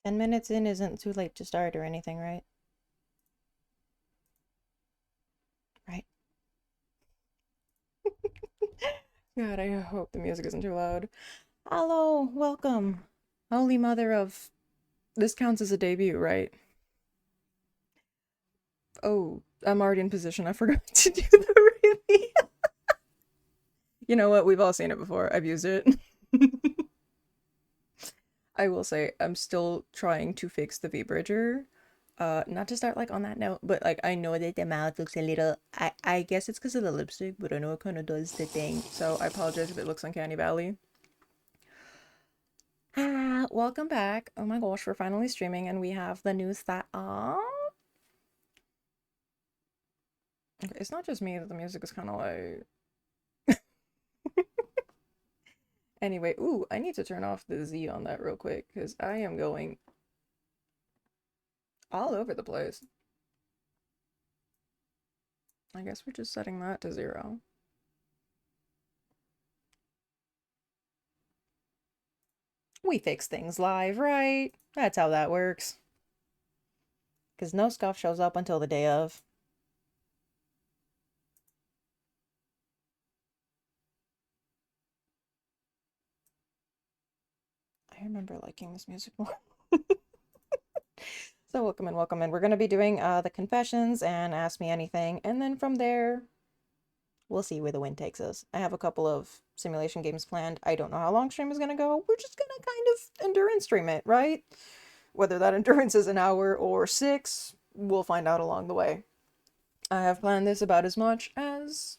10 minutes in isn't too late to start or anything, right? Right. God, I hope the music isn't too loud. Hello, welcome. Holy Mother of... This counts as a debut, right? Oh, I'm already in position. I forgot to do the reveal. You know what? We've all seen it before. I've used it. I will say, I'm still trying to fix the V-Bridger. Not to start like on that note, but like I know that the mouth looks a little I guess it's because of the lipstick, but I know it kind of does the thing. So I apologize if it looks uncanny valley. Welcome back. Oh my gosh, we're finally streaming and we have the news that okay, it's not just me that the music is kind of like anyway, ooh, I need to turn off the Z on that real quick because I am going all over the place. I guess we're just setting that to 0. We fix things live, right? That's how that works. Because no scuff shows up until the day of. I remember liking this music more. So welcome in, welcome in. We're going to be doing the confessions and Ask Me Anything. And then from there, we'll see where the wind takes us. I have a couple of simulation games planned. I don't know how long stream is going to go. We're just going to kind of endurance stream it, right? Whether that endurance is an hour or 6, we'll find out along the way. I have planned this about as much as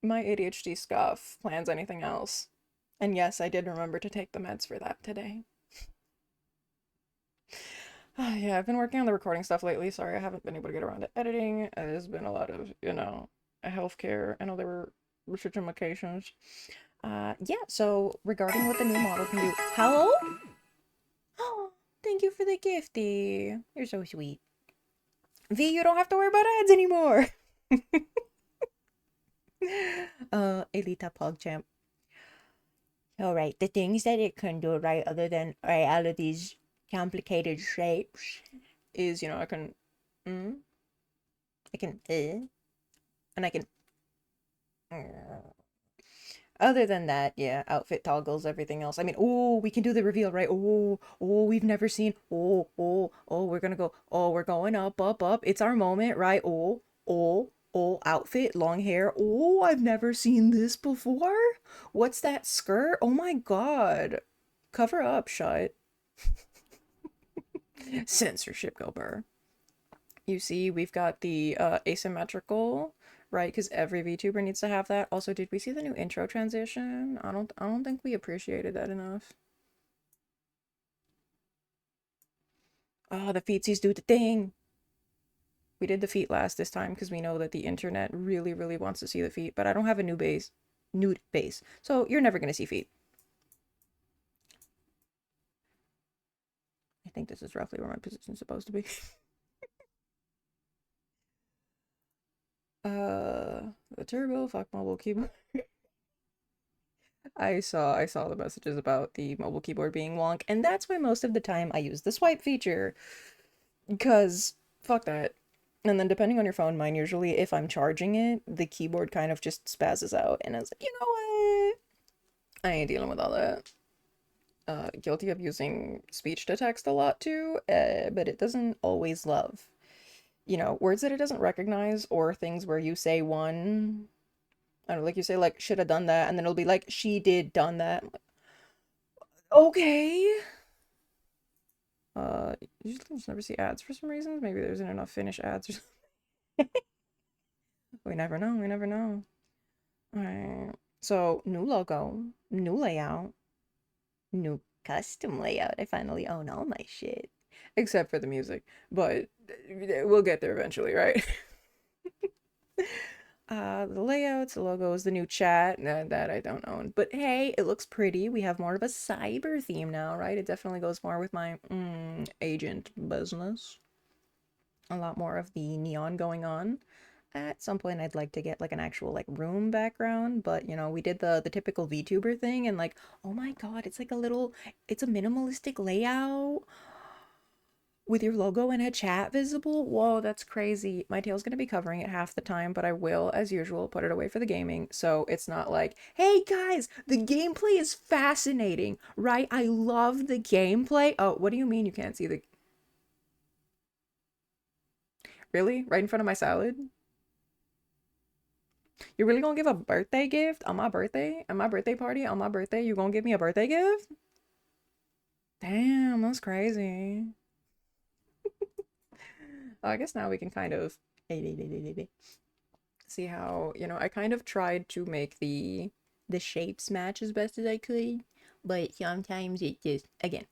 my ADHD scuff plans anything else. And yes, I did remember to take the meds for that today. Yeah, I've been working on the recording stuff lately. Sorry, I haven't been able to get around to editing. There's been a lot of, healthcare. I know there were restriction medications. Yeah, so regarding what the new model can do. Hello? Oh, thank you for the gifty. You're so sweet. V, you don't have to worry about ads anymore. Elita PogChamp. Alright, the things that it can do, right, other than, right, all of these complicated shapes, is, I can, mm, and I can, other than that, yeah, outfit toggles, everything else. I mean, oh, we can do the reveal, right? Oh, we've never seen, we're gonna go, we're going up, up, up. It's our moment, right? Outfit, long hair. Oh, I've never seen this before. What's that skirt? Oh my God. Cover up, shut. Censorship, go burr. You see, we've got the asymmetrical, right? Because every VTuber needs to have that. Also, did we see the new intro transition? I don't think we appreciated that enough. Oh, the feetsies do the thing. We did the feet last this time because we know that the internet really, really wants to see the feet, but I don't have a nude base. So you're never gonna see feet. I think this is roughly where my position's supposed to be. The turbo, fuck mobile keyboard. I saw the messages about the mobile keyboard being wonk, and that's why most of the time I use the swipe feature, because fuck that. And then depending on your phone, mine usually, if I'm charging it, the keyboard kind of just spazzes out, and I was like, you know what? I ain't dealing with all that. Guilty of using speech to text a lot too, but it doesn't always love. Words that it doesn't recognize, or things where you say one, I don't know, like you say like should have done that, and then it'll be like she did done that. Okay. Usually just never see ads for some reason. Maybe there isn't enough Finnish ads or something. We never know. We never know. Alright. So, new logo, new layout, new custom layout. I finally own all my shit. Except for the music. But we'll get there eventually, right? The layouts, the logos, the new chat, that I don't own. But hey, it looks pretty. We have more of a cyber theme now, right? It definitely goes more with my agent business. A lot more of the neon going on. At some point, I'd like to get like an actual like room background, but we did the typical VTuber thing, and like, oh my God, it's like it's a minimalistic layout. with your logo and a chat visible? Whoa, that's crazy. My tail's gonna be covering it half the time, but I will, as usual, put it away for the gaming. So it's not like, hey guys, the gameplay is fascinating, right? I love the gameplay. Oh, what do you mean you can't see the... Really? Right in front of my salad? You're really gonna give a birthday gift on my birthday? At my birthday party? On my birthday? You gonna give me a birthday gift? Damn, that's crazy. I guess now we can kind of see how, you know, I kind of tried to make the shapes match as best as I could, but sometimes it just, again,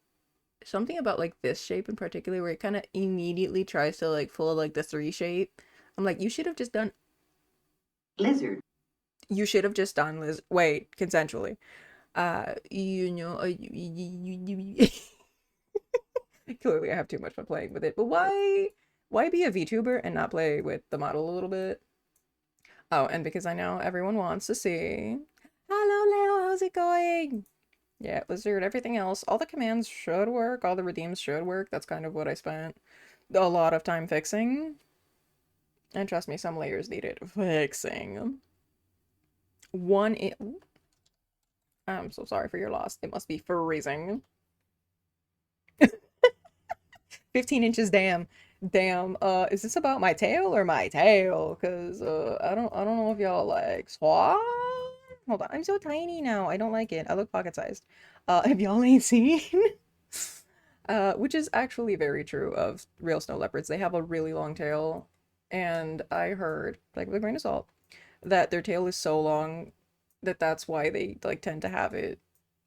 something about like this shape in particular where it kind of immediately tries to like pull like the three shape. I'm like, you should have just done lizard. You should have just done lizard. Wait, consensually. You know, clearly I have too much fun playing with it, but why be a VTuber and not play with the model a little bit? Oh, and because I know everyone wants to see. Hello, Leo, how's it going? Yeah, Lizard, everything else. All the commands should work. All the redeems should work. That's kind of what I spent a lot of time fixing. And trust me, some layers needed fixing. I'm so sorry for your loss. It must be freezing. 15 inches, damn. Damn, is this about my tail or my tail? Cause I don't know if y'all like swat. Hold on, I'm so tiny now. I don't like it. I look pocket sized. If y'all ain't seen, which is actually very true of real snow leopards. They have a really long tail, and I heard, like with a grain of salt, that their tail is so long that that's why they like tend to have it.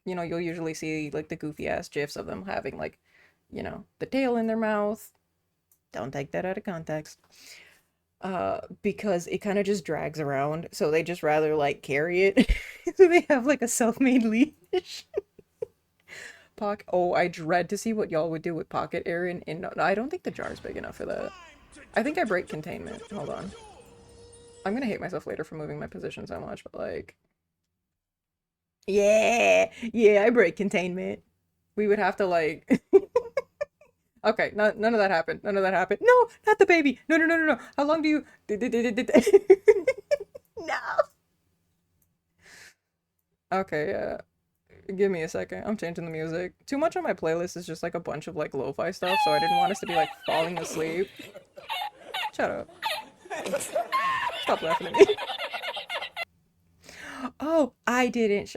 You know, you'll usually see like the goofy ass gifs of them having like, you know, the tail in their mouth. Don't take that out of context. Because it kind of just drags around, so they just rather like carry it. So they have like a self-made leash. Oh, I dread to see what y'all would do with pocket Aerin. And no, I don't think the jar's big enough for that. I think I break containment. Hold on. I'm gonna hate myself later for moving my position so much, but like, yeah, yeah, I break containment. We would have to like, okay, none of that happened. None of that happened. No, not the baby. No, no, no, no, no. How long do you? No. Okay, yeah. Give me a second. I'm changing the music. Too much on my playlist is just like a bunch of like lo-fi stuff, so I didn't want us to be like falling asleep. Shut up. Stop laughing at me. Oh, I didn't.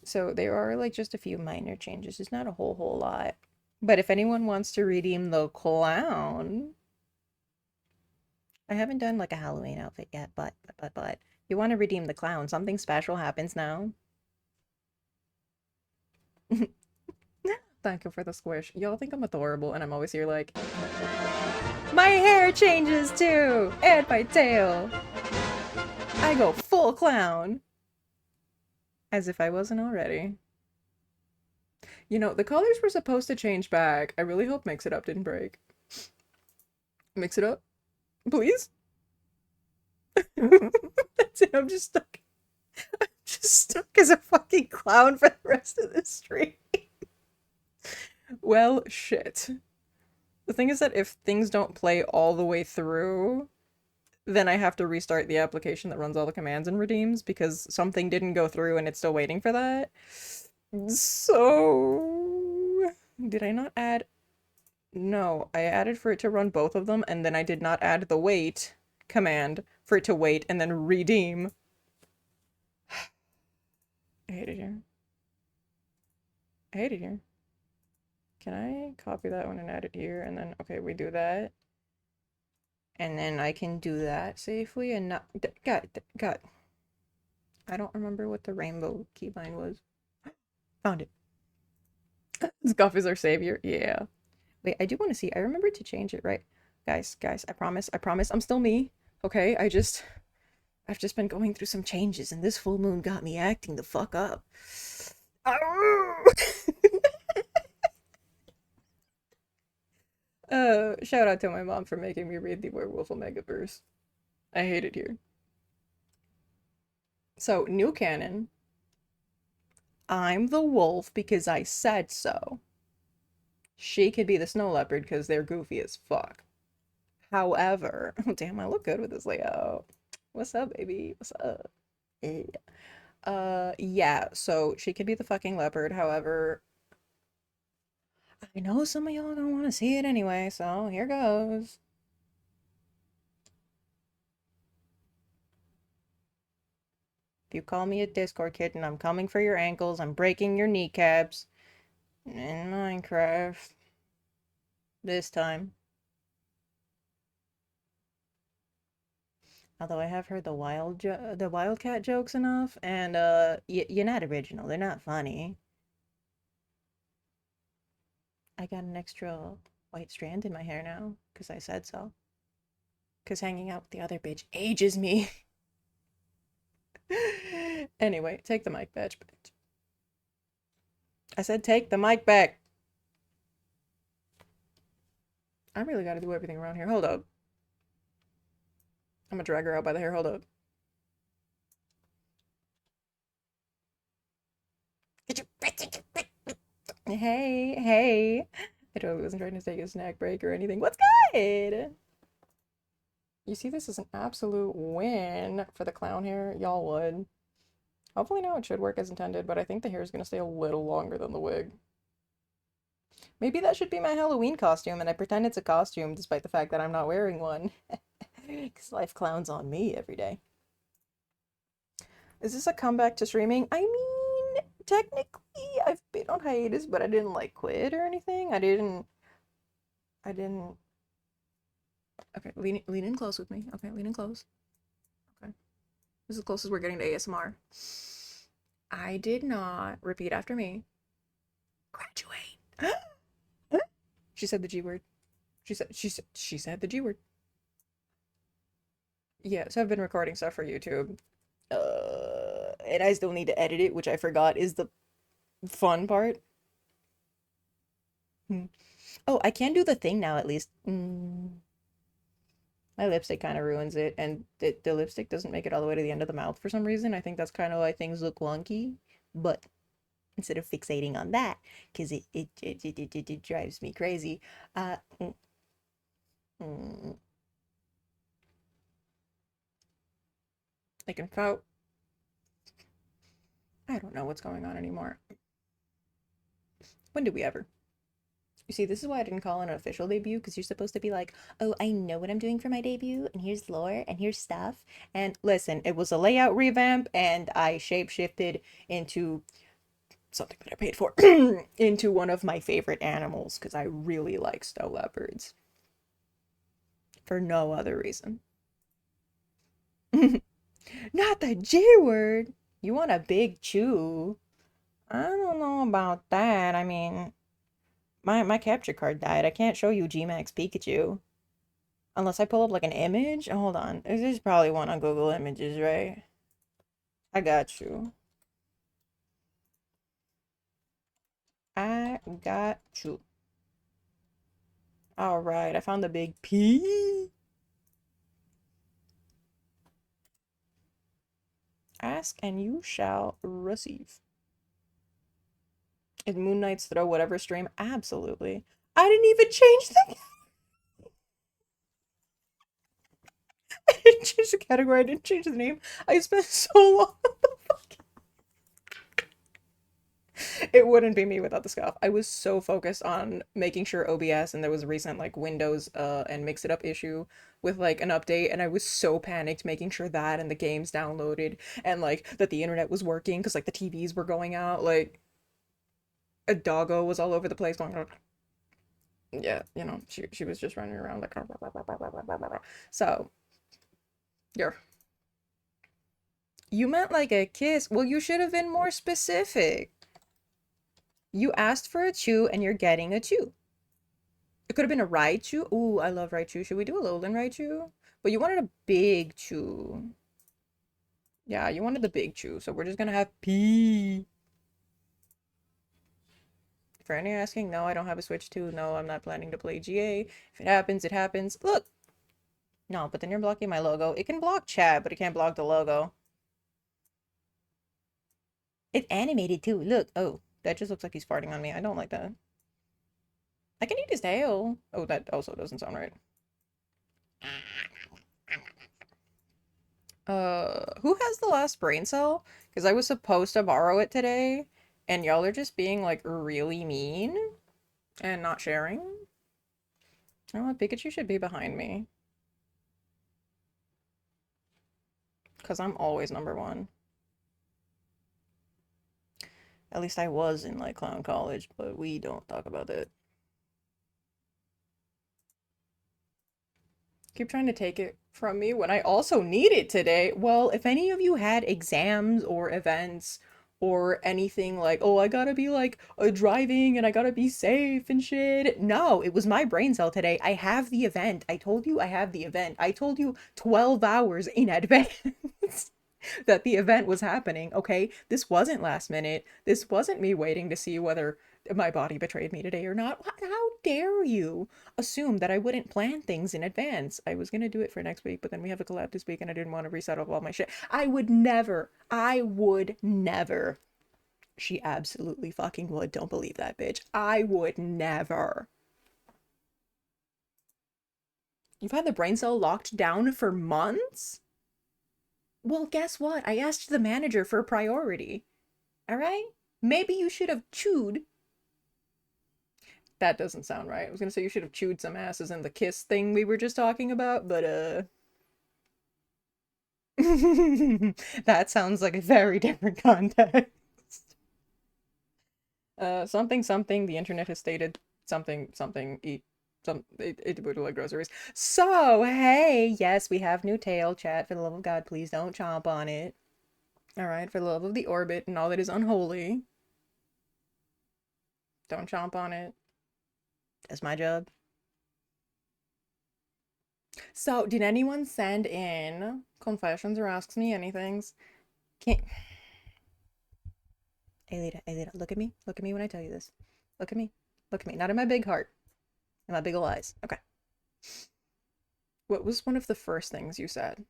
So there are like just a few minor changes. It's not a whole lot. But if anyone wants to redeem the clown, I haven't done like a Halloween outfit yet, but you want to redeem the clown, something special happens now. Thank you for the squish. Y'all think I'm adorable, and I'm always here like, my hair changes too, and my tail. I go full clown. As if I wasn't already. You know, the colors were supposed to change back. I really hope Mix It Up didn't break. Mix it up, please. That's it, I'm just stuck. I'm just stuck as a fucking clown for the rest of the stream. Well, shit. The thing is that if things don't play all the way through, then I have to restart the application that runs all the commands and redeems because something didn't go through and it's still waiting for that. So, did I not add? No, I added for it to run both of them, and then I did not add the wait command for it to wait and then redeem. I hate it here. I hate it here. Can I copy that one and add it here? And then, okay, we do that. And then I can do that safely and not... God. I don't remember what the rainbow keybind was. Found it. Scuff is our savior. Yeah. Wait, I do want to see. I remember to change it, right? Guys, I promise, I'm still me. Okay, I've just been going through some changes, and this full moon got me acting the fuck up. Shout out to my mom for making me read the Werewolf Omegaverse. I hate it here. So, new canon. I'm the wolf because I said so. She could be the snow leopard because they're goofy as fuck. However, oh, damn, I look good with this layout. What's up, baby? What's up? Yeah. Yeah, so she could be the fucking leopard. However, I know some of y'all don't want to see it anyway, so here goes. If you call me a Discord kitten, I'm coming for your ankles. I'm breaking your kneecaps. In Minecraft. This time. Although I have heard the wildcat jokes enough, and you're not original. They're not funny. I got an extra white strand in my hair now, because I said so. Because hanging out with the other bitch ages me. Anyway, take the mic back, bitch. I said take the mic back. I really gotta do everything around here. Hold up. I'm gonna drag her out by the hair. Hold up. Hey, hey. I totally wasn't trying to take a snack break or anything. What's good? You see, this is an absolute win for the clown hair. Y'all would. Hopefully now it should work as intended, but I think the hair is going to stay a little longer than the wig. Maybe that should be my Halloween costume, and I pretend it's a costume despite the fact that I'm not wearing one. Because life clowns on me every day. Is this a comeback to streaming? I mean, technically, I've been on hiatus, but I didn't, like, quit or anything. I didn't. Okay, lean in close with me. Okay, lean in close. Okay. This is as close as we're getting to ASMR. I did not, repeat after me, graduate. She said the G word. She said the G word. Yeah, so I've been recording stuff for YouTube. And I still need to edit it, which I forgot is the fun part. Hmm. Oh, I can do the thing now at least. My lipstick kind of ruins it, and the lipstick doesn't make it all the way to the end of the mouth for some reason. I think that's kind of why things look wonky. But instead of fixating on that, because it drives me crazy, uh, mm, mm, I can fo- I don't know what's going on anymore. When did we ever? You see, this is why I didn't call it an official debut, because you're supposed to be like, oh, I know what I'm doing for my debut, and here's lore, and here's stuff. And listen, it was a layout revamp, and I shapeshifted into something that I paid for, into one of my favorite animals, because I really like snow leopards. For no other reason. Not the G word! You want a big chew. I don't know about that. I mean, my capture card died. I can't show you Gmax Pikachu. Unless I pull up like an image. Hold on. There's probably one on Google Images, right? I got you. I got you. All right. I found the big P. Ask and you shall receive. Is Moon Knight's throw whatever stream? Absolutely. I didn't even change the I didn't change the category. I didn't change the name. I spent so long. It wouldn't be me without the scuff. I was so focused on making sure OBS, and there was a recent like Windows and Mix It Up issue with like an update, and I was so panicked making sure that and the games downloaded and like that the internet was working because like the TVs were going out. Like a doggo was all over the place going. Yeah, she was just running around like. So yeah, you meant like a kiss. Well, you should have been more specific. You asked for a chew, and you're getting a chew. It could have been a Raichu. Ooh, I love Raichu. Should we do a Lowland Raichu? But you wanted a big chew. Yeah, you wanted the big chew. So we're just gonna have P. For any asking, no, I don't have a Switch 2. No, I'm not planning to play GA. If it happens, it happens. Look! No, but then you're blocking my logo. It can block chat, but it can't block the logo. It's animated too. Look. Oh, that just looks like he's farting on me. I don't like that. I can eat his tail. Oh, that also doesn't sound right. Who has the last brain cell? Because I was supposed to borrow it today, and y'all are just being like really mean and not sharing. Oh, Pikachu should be behind me. Because I'm always number one. At least I was in like clown college, but we don't talk about that. Keep trying to take it from me when I also need it today. Well, if any of you had exams or events or anything like, oh, I gotta be like driving and I gotta be safe and shit. No, it was my brain cell today. I have the event. I told you I have the event. I told you 12 hours in advance. That the event was happening, okay? This wasn't last minute. This wasn't me waiting to see whether my body betrayed me today or not. How dare you assume that I wouldn't plan things in advance? I was gonna do it for next week, but then we have a collab this week and I didn't want to reset up all my shit. I would never. She absolutely fucking would. Don't believe that bitch. I would never. You've had the brain cell locked down for months? Well, guess what? I asked the manager for priority. All right? Maybe you should have chewed. That doesn't sound right. I was gonna say you should have chewed some asses in the kiss thing we were just talking about, but that sounds like a very different context. Something something. The internet has stated something something. Eat some. It would like groceries. So hey, yes, we have new tail. Chat, for the love of God, please don't chomp on it. All right, for the love of the orbit and all that is unholy, don't chomp on it. That's my job. So, did anyone send in confessions or asks me anything? Can't. Alita, look at me. Look at me when I tell you this. Look at me. Look at me. Not in my big heart. In my big ol' eyes. Okay. What was one of the first things you said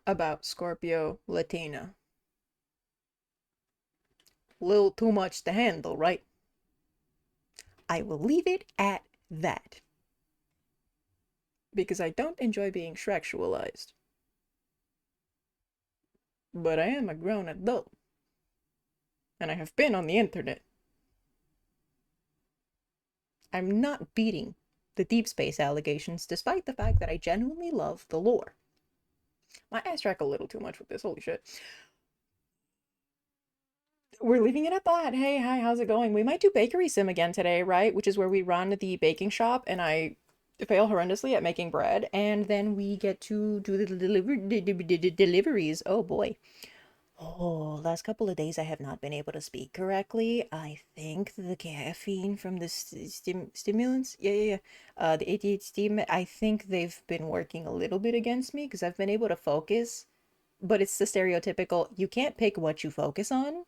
about Scorpio Latina? Little too much to handle, right? I will leave it at that. Because I don't enjoy being sexualized. But I am a grown adult. And I have been on the internet. I'm not beating the deep space allegations, despite the fact that I genuinely love the lore. My ass track a little too much with this, holy shit. We're leaving it at that. Hey, hi, how's it going? We might do Bakery Sim again today, right? Which is where we run the baking shop and I fail horrendously at making bread, and then we get to do the deliveries. Oh boy. Oh, last couple of days I have not been able to speak correctly. I think the caffeine from the stimulants, the ADHD, I think they've been working a little bit against me because I've been able to focus, but it's the stereotypical, you can't pick what you focus on,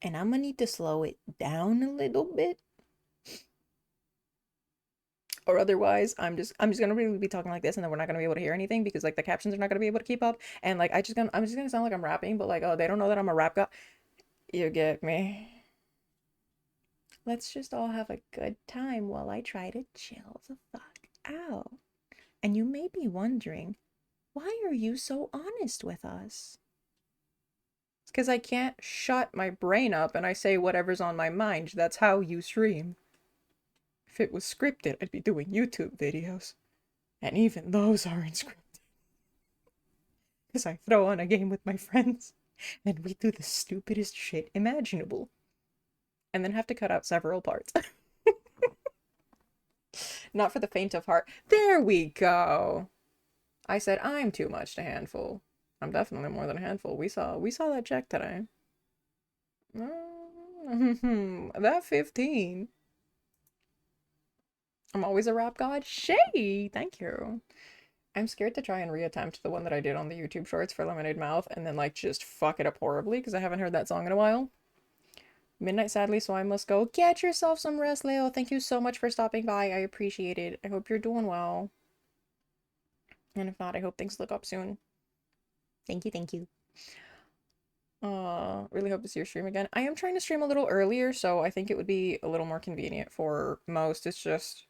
and I'm gonna need to slow it down a little bit, or otherwise I'm just gonna really be talking like this, and then we're not gonna be able to hear anything because like the captions are not gonna be able to keep up, and like I'm just gonna sound like I'm rapping, but like, oh, they don't know that I'm a rap guy. You get me? Let's just all have a good time while I try to chill the fuck out. And you may be wondering, why are you so honest with us? It's because I can't shut my brain up and I say whatever's on my mind. That's how you stream. If it was scripted, I'd be doing YouTube videos. And even those aren't scripted. Because I throw on a game with my friends and we do the stupidest shit imaginable. And then have to cut out several parts. Not for the faint of heart. There we go. I said I'm too much to handful. I'm definitely more than a handful. We saw that check today. That 15. I'm always a rap god. Shay, thank you. I'm scared to try and reattempt the one that I did on the YouTube shorts for Lemonade Mouth and then like just fuck it up horribly because I haven't heard that song in a while. Midnight sadly, so I must go. Get yourself some rest, Leo. Thank you so much for stopping by. I appreciate it. I hope you're doing well. And if not, I hope things look up soon. Thank you, thank you. Really hope to see your stream again. I am trying to stream a little earlier, so I think it would be a little more convenient for most. It's just,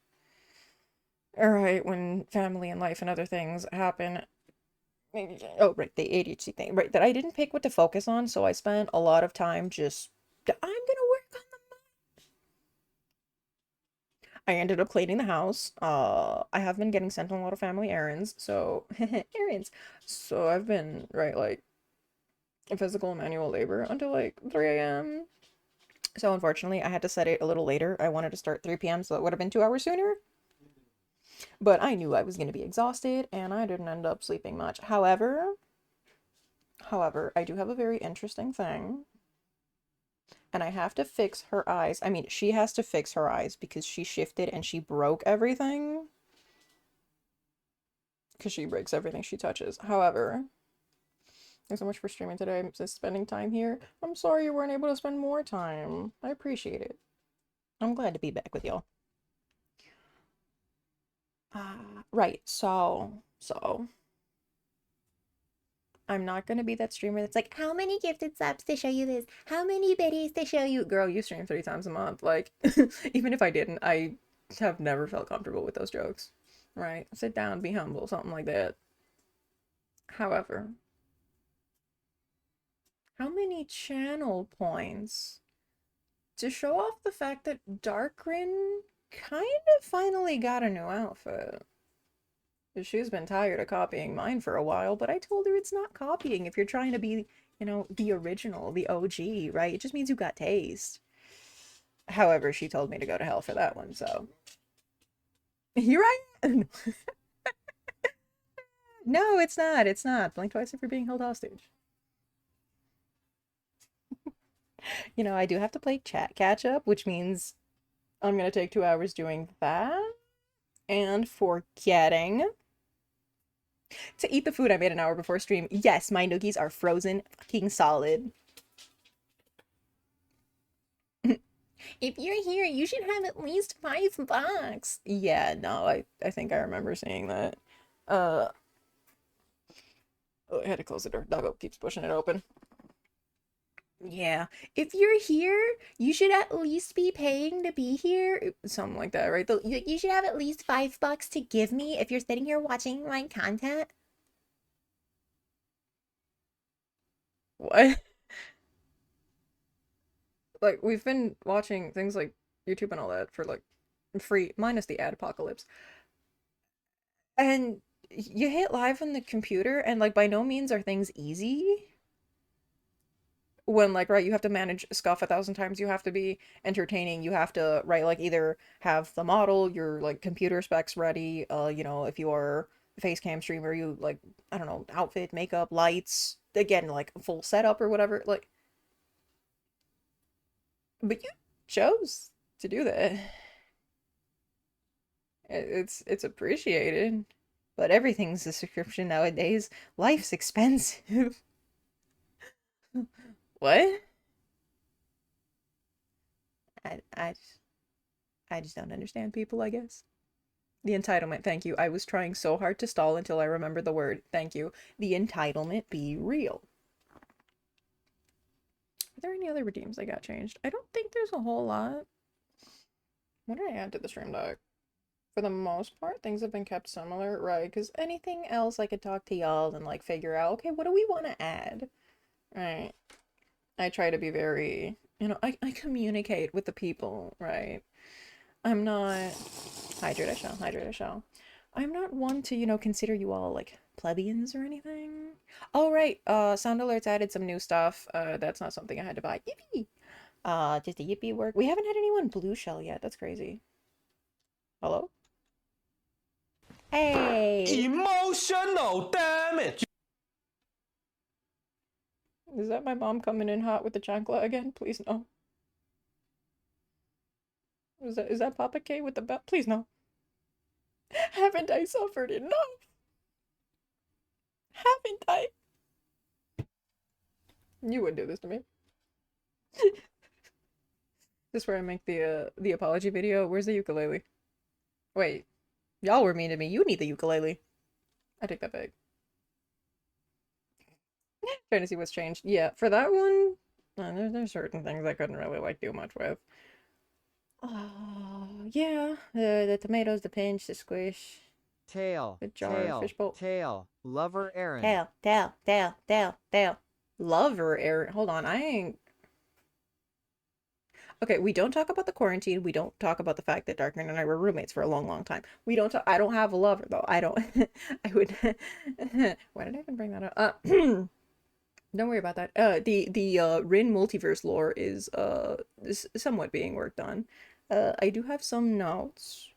alright, when family and life and other things happen. Oh, right, the ADHD thing. Right, that I didn't pick what to focus on, so I spent a lot of time just, I'm gonna work on the. I ended up cleaning the house. I have been getting sent on a lot of family errands, so errands. So I've been, right, like physical and manual labor until like 3 a.m. So unfortunately, I had to set it a little later. I wanted to start 3 p.m., so it would have been 2 hours sooner. But I knew I was going to be exhausted, and I didn't end up sleeping much. However, I do have a very interesting thing, and I have to fix her eyes. I mean, she has to fix her eyes because she shifted and she broke everything. Because she breaks everything she touches. However, thanks so much for streaming today. I'm just spending time here. I'm sorry you weren't able to spend more time. I appreciate it. I'm glad to be back with y'all. Right. So I'm not gonna be that streamer that's like, how many gifted subs to show you this? How many biddies to show you? Girl, you stream 3 times a month. Like, even if I didn't, I have never felt comfortable with those jokes. Right? Sit down, be humble, something like that. However, how many channel points to show off the fact that Darkrin kind of finally got a new outfit? She's been tired of copying mine for a while, but I told her it's not copying if you're trying to be, the original, the OG, right? It just means you got taste. However, she told me to go to hell for that one, so. You're right. No, it's not. It's not. Blink twice if you're being held hostage. I do have to play chat catch up, which means I'm gonna take 2 hours doing that and forgetting to eat the food I made an hour before stream. Yes, my noogies are frozen fucking solid. If you're here, you should have at least $5. Yeah, no, I think I remember seeing that. Uh, oh, I had to close the door. Doggo keeps pushing it open. Yeah, if you're here, you should at least be paying to be here. Something like that, right? You should have at least $5 to give me if you're sitting here watching my content. What? Like, we've been watching things like YouTube and all that for like free, minus the ad apocalypse. And you hit live on the computer, and like, by no means are things easy. When like, right, you have to manage scuff 1,000 times, you have to be entertaining, you have to, right, like either have the model, your like computer specs ready, if you are a face cam streamer, you like, I don't know, outfit, makeup, lights, again, like full setup or whatever, like, but you chose to do that. It's appreciated. But everything's a subscription nowadays. Life's expensive. What? I, I, I just don't understand people, I guess. The entitlement, thank you. I was trying so hard to stall until I remembered the word. Thank you. The entitlement be real. Are there any other redeems that got changed? I don't think there's a whole lot. What did I add to the stream deck? For the most part, things have been kept similar, right? Because anything else I could talk to y'all and like figure out, okay, what do we want to add? Right. I try to be very, I communicate with the people, right? I'm not, hydrate I shall. I'm not one to, consider you all like plebeians or anything. Oh, right. Sound Alerts added some new stuff. That's not something I had to buy. Yippee! Just a yippee work. We haven't had anyone blue shell yet. That's crazy. Hello? Hey! Emotional damage. Is that my mom coming in hot with the chancla again? Please no. Is that Papa K with the belt? Please no. Haven't I suffered enough? Haven't I? You would do this to me. This is where I make the apology video. Where's the ukulele? Wait, y'all were mean to me. You need the ukulele. I take that back. Trying to see what's changed. Yeah, for that one, there's certain things I couldn't really like do much with. Oh, yeah, the tomatoes, the pinch, the squish, Tail, the jar, tail, fishbowl. tail. Lover Aerin. Tail, tail, tail, tail, tail. Lover, Aerin. Hold on, I ain't. Okay, we don't talk about the quarantine. We don't talk about the fact that Darkrin and I were roommates for a long, long time. We don't talk. I don't have a lover though. I don't. I would. Why did I even bring that up? Don't worry about that. The Rin multiverse lore is somewhat being worked on. I do have some notes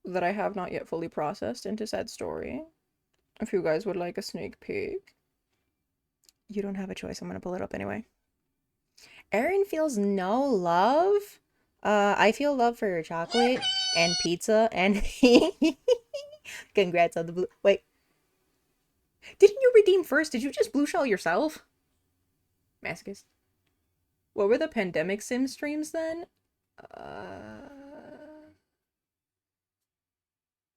that I have not yet fully processed into said story. If you guys would like a sneak peek, you don't have a choice. I'm gonna pull it up anyway. Aerin feels no love. I feel love for chocolate and pizza and congrats on the blue. Wait, didn't you redeem first? Did you just blue shell yourself? Masochist. What were the pandemic sim streams then? Uh,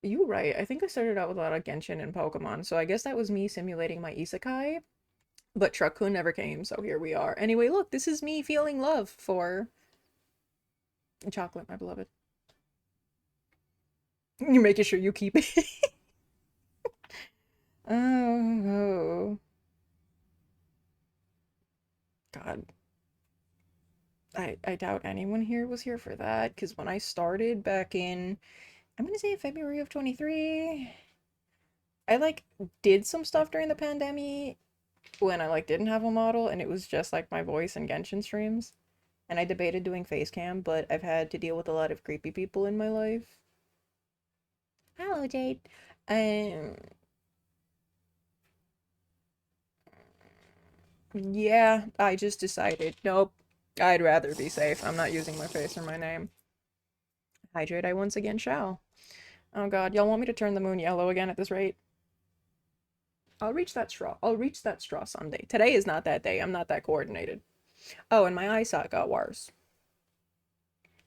you right. I think I started out with a lot of Genshin and Pokemon, so I guess that was me simulating my isekai. But Truck-kun never came, so here we are. Anyway, look, this is me feeling love for chocolate, my beloved. You're making sure you keep it. Oh, God. I doubt anyone here was here for that, because when I started back in, I'm gonna say February of 23, I like did some stuff during the pandemic when I like didn't have a model and it was just like my voice and Genshin streams. And I debated doing face cam, but I've had to deal with a lot of creepy people in my life. Hello, Jade. Um, yeah, I just decided, nope, I'd rather be safe. I'm not using my face or my name. Hydrate I once again shall. Oh god, y'all want me to turn the moon yellow again at this rate? I'll reach that straw. I'll reach that straw someday. Today is not that day. I'm not that coordinated. Oh, and my eyesight got worse.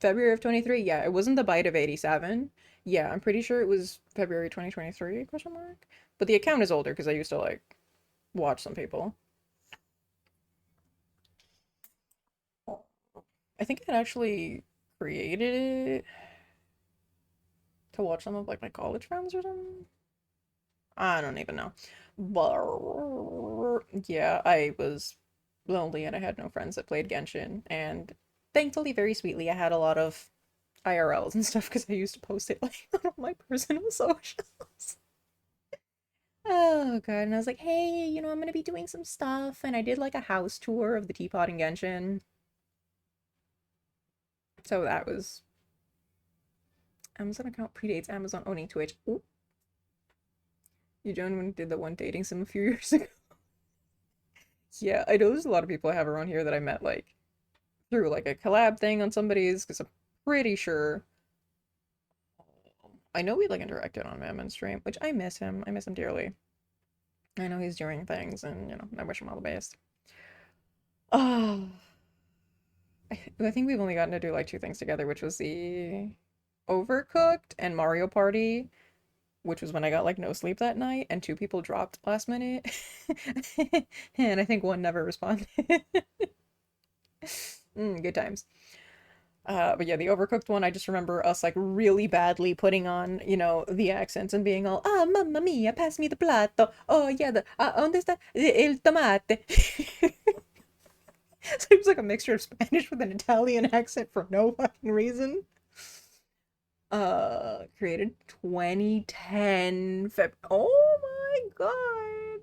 February of 23? Yeah, it wasn't the bite of 87. Yeah, I'm pretty sure it was February 2023, question mark. But the account is older because I used to like watch some people. I think I actually created it to watch some of like my college friends or something. I don't even know. But yeah, I was lonely and I had no friends that played Genshin. And thankfully, very sweetly, I had a lot of IRLs and stuff because I used to post it like on all my personal socials. Oh god, and I was like, hey, I'm gonna be doing some stuff, and I did like a house tour of the teapot in Genshin. So that was Amazon account predates Amazon owning Twitch. Ooh. You joined when did the one dating sim a few years ago. Yeah, I know there's a lot of people I have around here that I met like through like a collab thing on somebody's because I'm pretty sure I know we like interacted on Mammon's stream, which I miss him. I miss him dearly. I know he's doing things and I wish him all the best. Oh, I think we've only gotten to do like two things together, which was the Overcooked and Mario Party, which was when I got like no sleep that night, and two people dropped last minute. And I think one never responded. Good times. But yeah, the Overcooked one, I just remember us like really badly putting on, the accents and being all, ah, mamma mia, pass me the plato. Oh, yeah, ¿dónde está el tomate? So it was like a mixture of Spanish with an Italian accent for no fucking reason. Created 2010 Oh my god.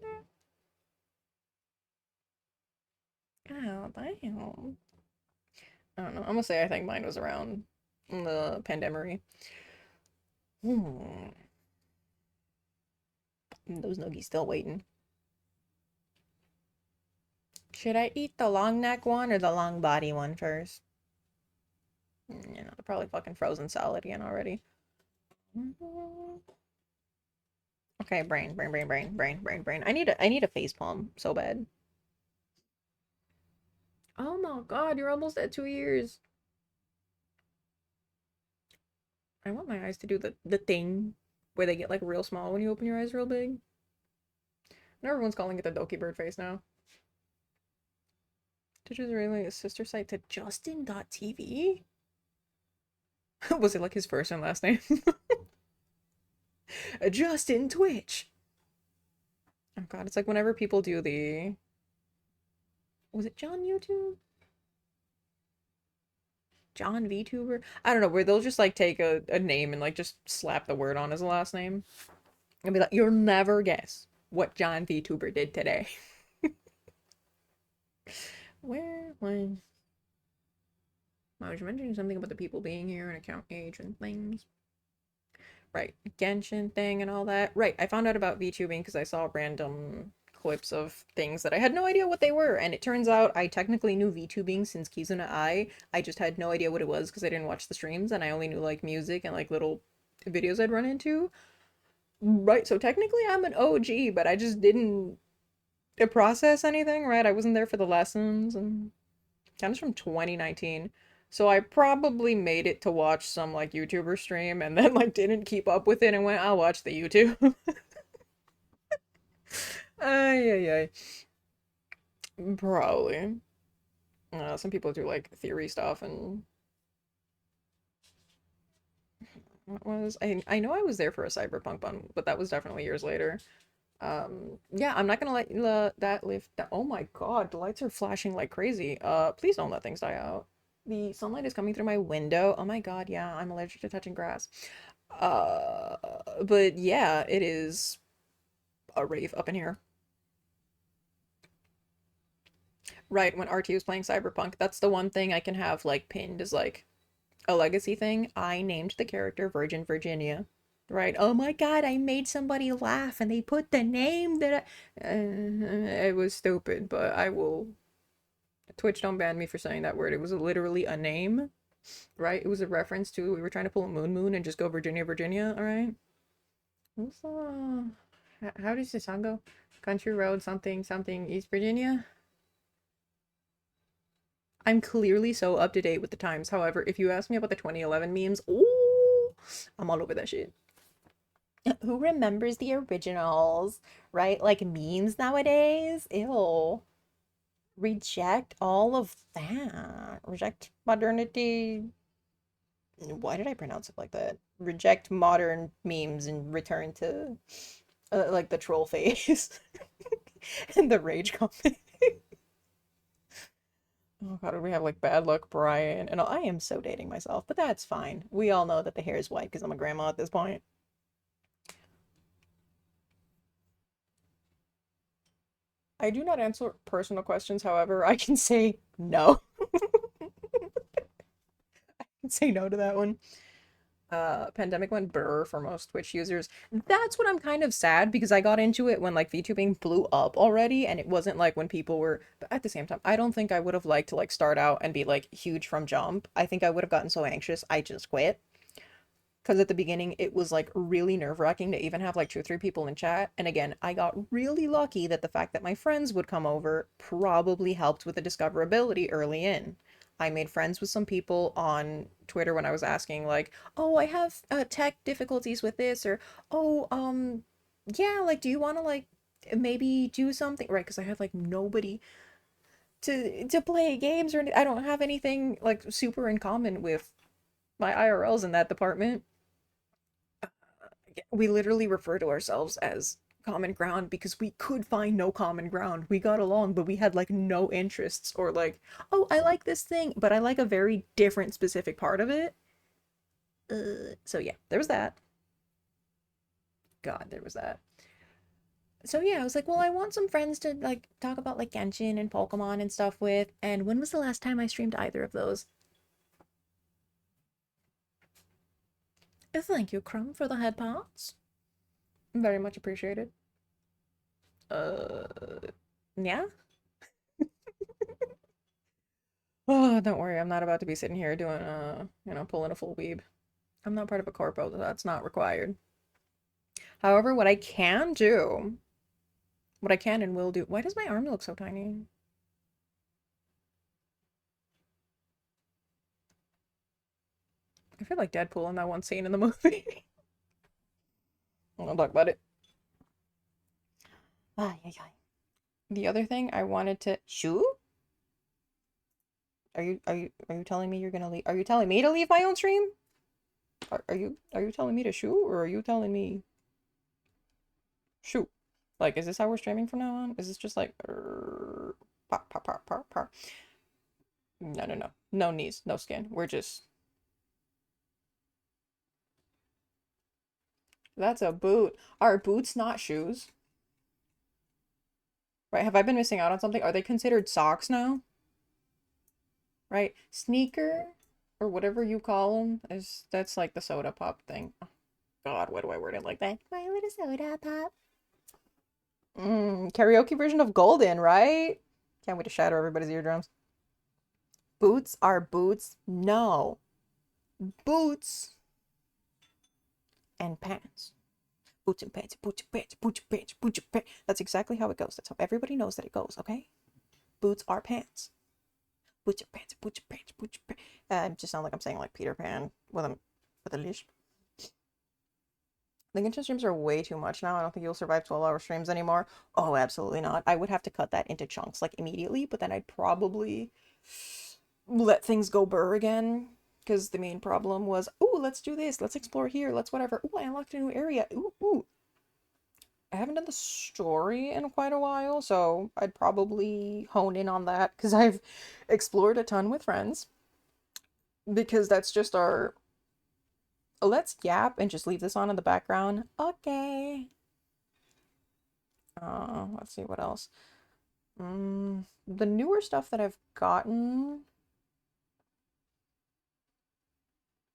Oh, damn. I don't know. I'm gonna say I think mine was around the pandemic. Hmm. Those nuggies still waiting. Should I eat the long neck one or the long body one first? They're probably fucking frozen solid again already. Okay, brain. I need a face palm so bad. Oh my god, you're almost at 2 years. I want my eyes to do the thing where they get like real small when you open your eyes real big. And everyone's calling it the Doki bird face now. Twitch is really a sister site to Justin.tv? Was it like his first and last name? Justin Twitch. Oh god, it's like whenever people do the... Was it John YouTube? John VTuber? I don't know, where they'll just like take a name and like just slap the word on as a last name. And be like, you'll never guess what John VTuber did today. Where was... I was mentioning something about the people being here and account age and things. Right, Genshin thing and all that. Right, I found out about VTubing because I saw random clips of things that I had no idea what they were, and it turns out I technically knew VTubing since Kizuna I just had no idea what it was because I didn't watch the streams and I only knew like music and like little videos I'd run into. Right, so technically I'm an OG, but I just didn't process anything, right? I wasn't there for the lessons, and kind of from 2019. So I probably made it to watch some like YouTuber stream and then like didn't keep up with it and went, I'll watch the YouTube. Ay, ay, ay. Probably. Some people do like theory stuff and what was I know I was there for a cyberpunk one, but that was definitely years later. Yeah, I'm not gonna let that live. Oh my god, the lights are flashing like crazy. Please don't let things die out. The sunlight is coming through my window. Oh my god, yeah, I'm allergic to touching grass. Uh, but yeah, it is a rave up in here. Right, when RT was playing Cyberpunk, that's the one thing I can have like pinned as like a legacy thing. I named the character Virgin Virginia. Right. Oh my god, I made somebody laugh and they put the name that it was stupid, but I will... Twitch don't ban me for saying that word. It was literally a name, right? It was a reference to we were trying to pull a moon and just go Virginia, Virginia, all right? What's how does the song go? Country road something something East Virginia? I'm clearly so up to date with the times. However, if you ask me about the 2011 memes, ooh, I'm all over that shit. Who remembers the originals, right? Like memes nowadays? Ew. Reject all of that. Reject modernity. Why did I pronounce it like that? Reject modern memes and return to like the troll face and the rage comment. Oh god, we have like bad luck Brian and I am so dating myself, but that's fine. We all know that the hair is white because I'm a grandma at this point. I do not answer personal questions, however, I can say no. I can say no to that one. Pandemic went burr for most Twitch users. That's what I'm kind of sad because I got into it when like VTubing blew up already and it wasn't like when people were, but at the same time, I don't think I would have liked to like start out and be like huge from jump. I think I would have gotten so anxious I just quit. Because at the beginning it was like really nerve-wracking to even have like 2 or 3 people in chat. And again, I got really lucky that the fact that my friends would come over probably helped with the discoverability early in. I made friends with some people on Twitter when I was asking like, "Oh, I have tech difficulties with this," or "Oh, yeah, like do you want to like maybe do something?" Right, because I had like nobody to play games or I don't have anything like super in common with my IRLs in that department. We literally refer to ourselves as common ground because we could find no common ground. We got along, but we had like no interests or like, oh, I like this thing, but I like a very different specific part of it. So yeah, there was that. God, there was that. So yeah, I was like, well, I want some friends to like talk about like Genshin and Pokemon and stuff with. And when was the last time I streamed either of those? Thank you, Crumb, for the head parts. Very much appreciated. Uh, yeah. Oh, don't worry, I'm not about to be sitting here doing, pulling a full weeb. I'm not part of a corpo, so that's not required. However, what I can and will do. Why does my arm look so tiny? I feel like Deadpool in that one scene in the movie. I'll talk about it. Ay, ay, ay. The other thing I wanted to... Shoo? Are you telling me you're gonna leave? Are you telling me to leave my own stream? Are you telling me to shoot, or are you telling me shoot? Like, is this how we're streaming from now on? Is this just like pop pop pop pop pop? No, no, no. No knees, no skin. We're just That's a boot. Are boots not shoes? Right? Have I been missing out on something? Are they considered socks now? Right? Sneaker or whatever you call them is that's like the soda pop thing. Oh, God, why do I word it like that? My little soda pop. Karaoke version of Golden, right? Can't wait to shatter everybody's eardrums. Boots are boots? No. Boots and pants. Boots and pants, boots and pants, boots and pants, boots and pants. That's exactly how it goes. That's how everybody knows that it goes, okay? Boots are pants. Boots and pants, boots and pants, boots and pants. It just sounds like I'm saying like Peter Pan with a leash. The Genshin streams are way too much now. I don't think you'll survive 12-hour streams anymore. Oh, absolutely not. I would have to cut that into chunks like immediately, but then I'd probably let things go burr again. Because the main problem was, ooh, let's do this. Let's explore here. Let's whatever. Ooh, I unlocked a new area. Ooh, ooh. I haven't done the story in quite a while, so I'd probably hone in on that because I've explored a ton with friends. Because that's just our let's yap and just leave this on in the background. Okay. Let's see what else. The newer stuff that I've gotten.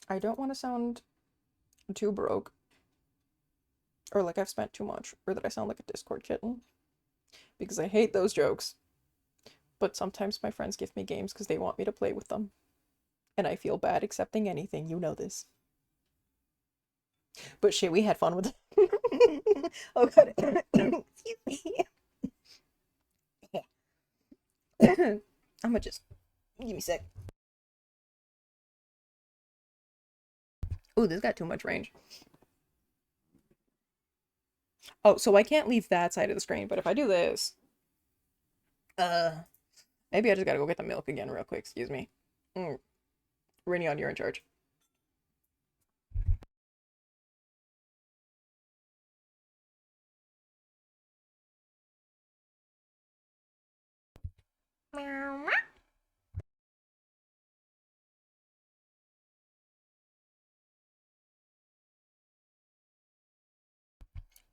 I don't want to sound too broke. Or like I've spent too much. Or that I sound like a Discord kitten. Because I hate those jokes. But sometimes my friends give me games because they want me to play with them. And I feel bad accepting anything. You know this. But shit, we had fun with it. Oh god. Excuse me. I'ma just give me a sec. Ooh, this got too much range. Oh, so I can't leave that side of the screen, but if I do this, maybe I just gotta go get the milk again real quick. Excuse me. Rinion, you're in charge.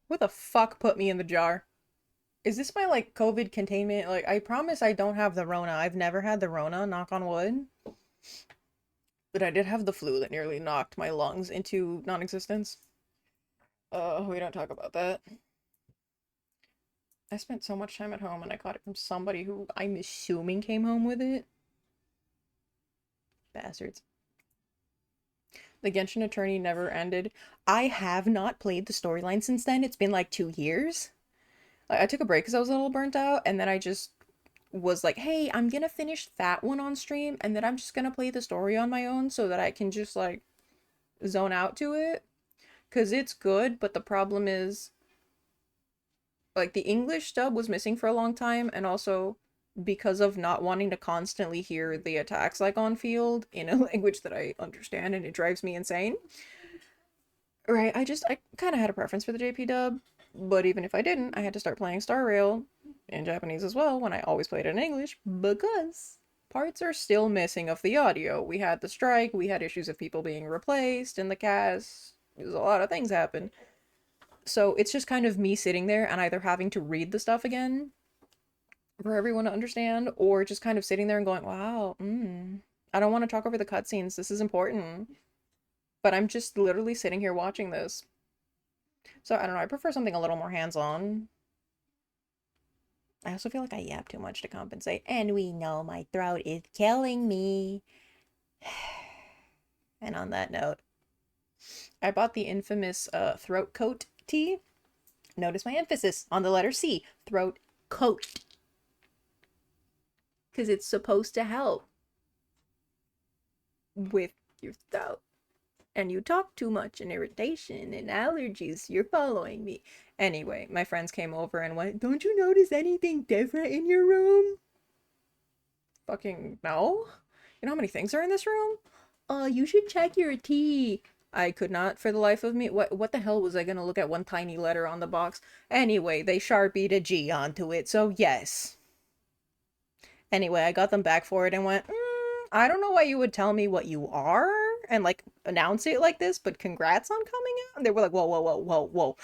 Who the fuck put me in the jar? Is this my, like, COVID containment? Like, I promise I don't have the Rona. I've never had the Rona, knock on wood. But I did have the flu that nearly knocked my lungs into non-existence. We don't talk about that. I spent so much time at home and I caught it from somebody who I'm assuming came home with it. Bastards. The Genshin Attorney never ended. I have not played the storyline since then. It's been like 2 years. I took a break because I was a little burnt out, and then I just was like, hey, I'm gonna finish that one on stream, and then I'm just gonna play the story on my own so that I can just like zone out to it. Because it's good, but the problem is like the English dub was missing for a long time, and also because of not wanting to constantly hear the attacks like on field in a language that I understand and it drives me insane. Right, I kind of had a preference for the JP dub, but even if I didn't, I had to start playing Star Rail in Japanese as well when I always played it in English because parts are still missing of the audio. We had the strike, we had issues of people being replaced in the cast. There's a lot of things happen. So it's just kind of me sitting there and either having to read the stuff again for everyone to understand, or just kind of sitting there and going, wow, I don't want to talk over the cutscenes. This is important. But I'm just literally sitting here watching this. So I don't know, I prefer something a little more hands-on. I also feel like I yap too much to compensate. And we know my throat is killing me. And on that note, I bought the infamous throat coat tea. Notice my emphasis on the letter C. Throat coat. Because it's supposed to help with your throat. And you talk too much and irritation and allergies. You're following me. Anyway, my friends came over and went, don't you notice anything different in your room? Fucking no. You know how many things are in this room? You should check your tea. I could not for the life of me. What the hell was I gonna look at one tiny letter on the box? Anyway, they sharpied a G onto it, so yes. Anyway, I got them back for it and went, I don't know why you would tell me what you are and like announce it like this, but congrats on coming out. And they were like, whoa, whoa, whoa, whoa, whoa.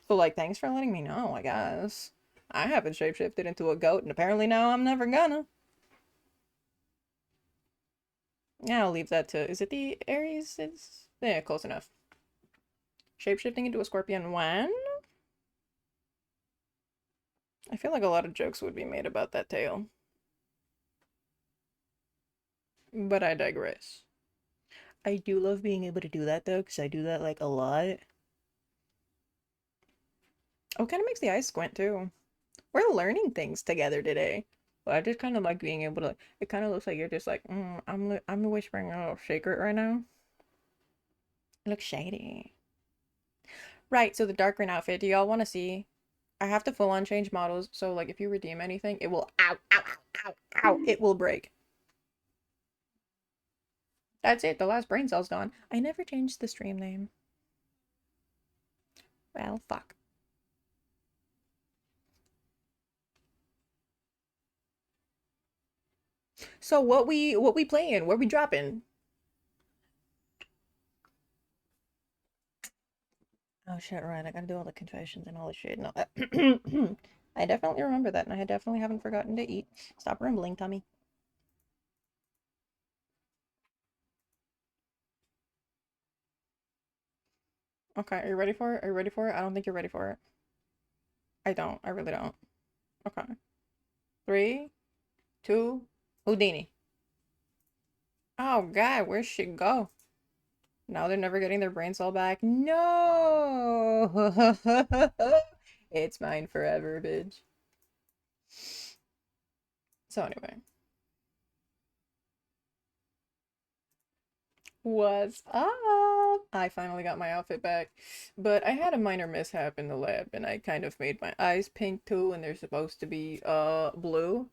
So like, thanks for letting me know, I guess. I haven't shapeshifted into a goat, and apparently now I'm never gonna. Yeah, I'll leave that to. Is it the Aries? It's yeah, close enough. Shapeshifting into a scorpion when? I feel like a lot of jokes would be made about that tail. But I digress. I do love being able to do that though, because I do that like a lot. Oh, kind of makes the eyes squint too. We're learning things together today. But I just kind of like being able to. It kind of looks like you're just like, I'm whispering a little secret right now. It looks shady. Right, so the Darkrin outfit, do y'all want to see? I have to full on change models, so like if you redeem anything, it will ow, ow, ow, ow, ow, it will break. That's it, the last brain cell's gone. I never changed the stream name. Well, fuck. So what we playing? Where we dropping? Oh shit, right, I gotta do all the confessions and all the shit. No, I definitely remember that, and I definitely haven't forgotten to eat. Stop rumbling, tummy. Okay, are you ready for it? Are you ready for it? I don't think you're ready for it. I don't. I really don't. Okay. 3, 2, Houdini. Oh god, where'd she go? Now they're never getting their brain cell back. No! It's mine forever, bitch. So anyway. What's up? I finally got my outfit back. But I had a minor mishap in the lab and I kind of made my eyes pink too and they're supposed to be blue.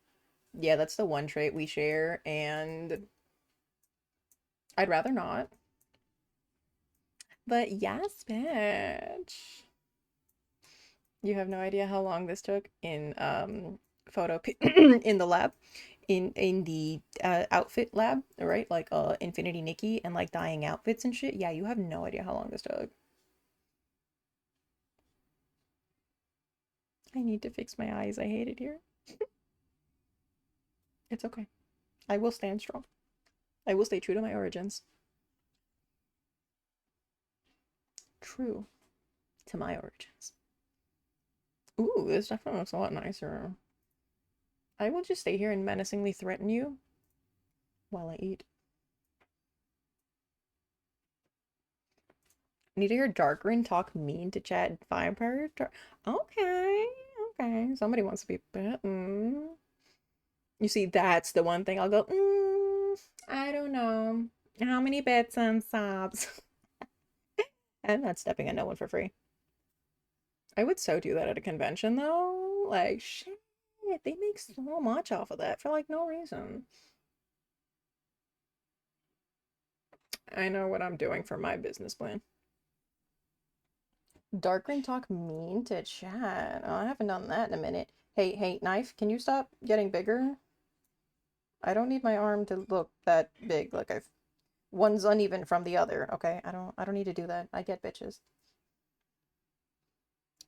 Yeah, that's the one trait we share and I'd rather not. But yes, bitch. You have no idea how long this took in photo in the lab, in the outfit lab, right? Like Infinity Nikki and like dyeing outfits and shit. Yeah, you have no idea how long this took. I need to fix my eyes. I hate it here. It's okay. I will stand strong. I will stay true to my origins. True to my origins. Ooh, this definitely looks a lot nicer. I will just stay here and menacingly threaten you while I eat. Need to hear Darkrin talk mean to chat Vampire? Okay, okay. Somebody wants to be bitten. You see, that's the one thing I'll go, I don't know. How many bits and sobs? I'm not stepping on no one for free. I would so do that at a convention though. Like, shit, they make so much off of that for like no reason. I know what I'm doing for my business plan. Darkrin talk mean to chat. Oh, I haven't done that in a minute. Hey, knife, can you stop getting bigger? I don't need my arm to look that big. Like one's uneven from the other. Okay, I don't need to do that. I get bitches.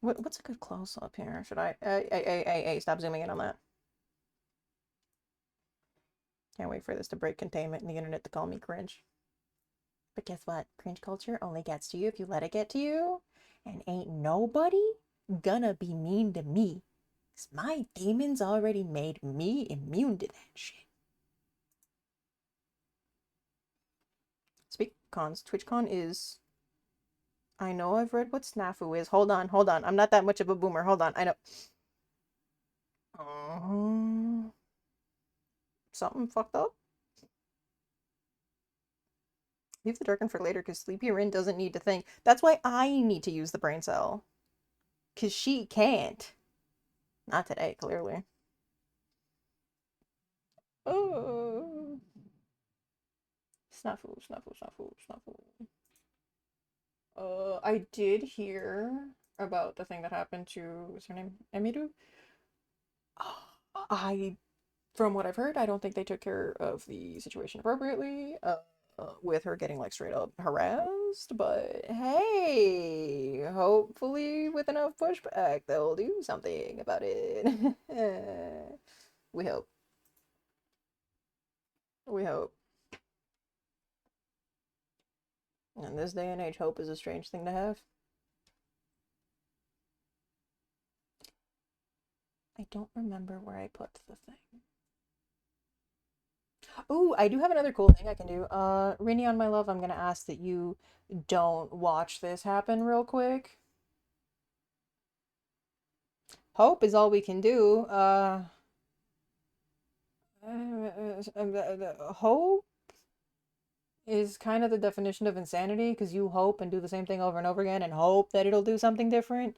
What's a good close up here? Should I? Hey, stop zooming in on that. Can't wait for this to break containment and the internet to call me cringe. But guess what? Cringe culture only gets to you if you let it get to you. And ain't nobody gonna be mean to me. 'Cause my demons already made me immune to that shit. Speak cons. TwitchCon is... I know I've read what Snafu is. Hold on. I'm not that much of a boomer. Hold on. I know. Something fucked up? Leave the Darkin for later because Sleepy Rin doesn't need to think. That's why I need to use the brain cell. Because she can't. Not today, clearly. Oh. Snafu, snafu, snafu, snafu. I did hear about the thing that happened to, what's her name? Emiru? I, from what I've heard, I don't think they took care of the situation appropriately, with her getting like straight up harassed, but hey, hopefully with enough pushback, they'll do something about it. We hope. We hope. In this day and age, hope is a strange thing to have. I don't remember where I put the thing. Oh, I do have another cool thing I can do. Rini on my love, I'm gonna ask that you don't watch this happen real quick. Hope is all we can do. Hope is kind of the definition of insanity because you hope and do the same thing over and over again and hope that it'll do something different.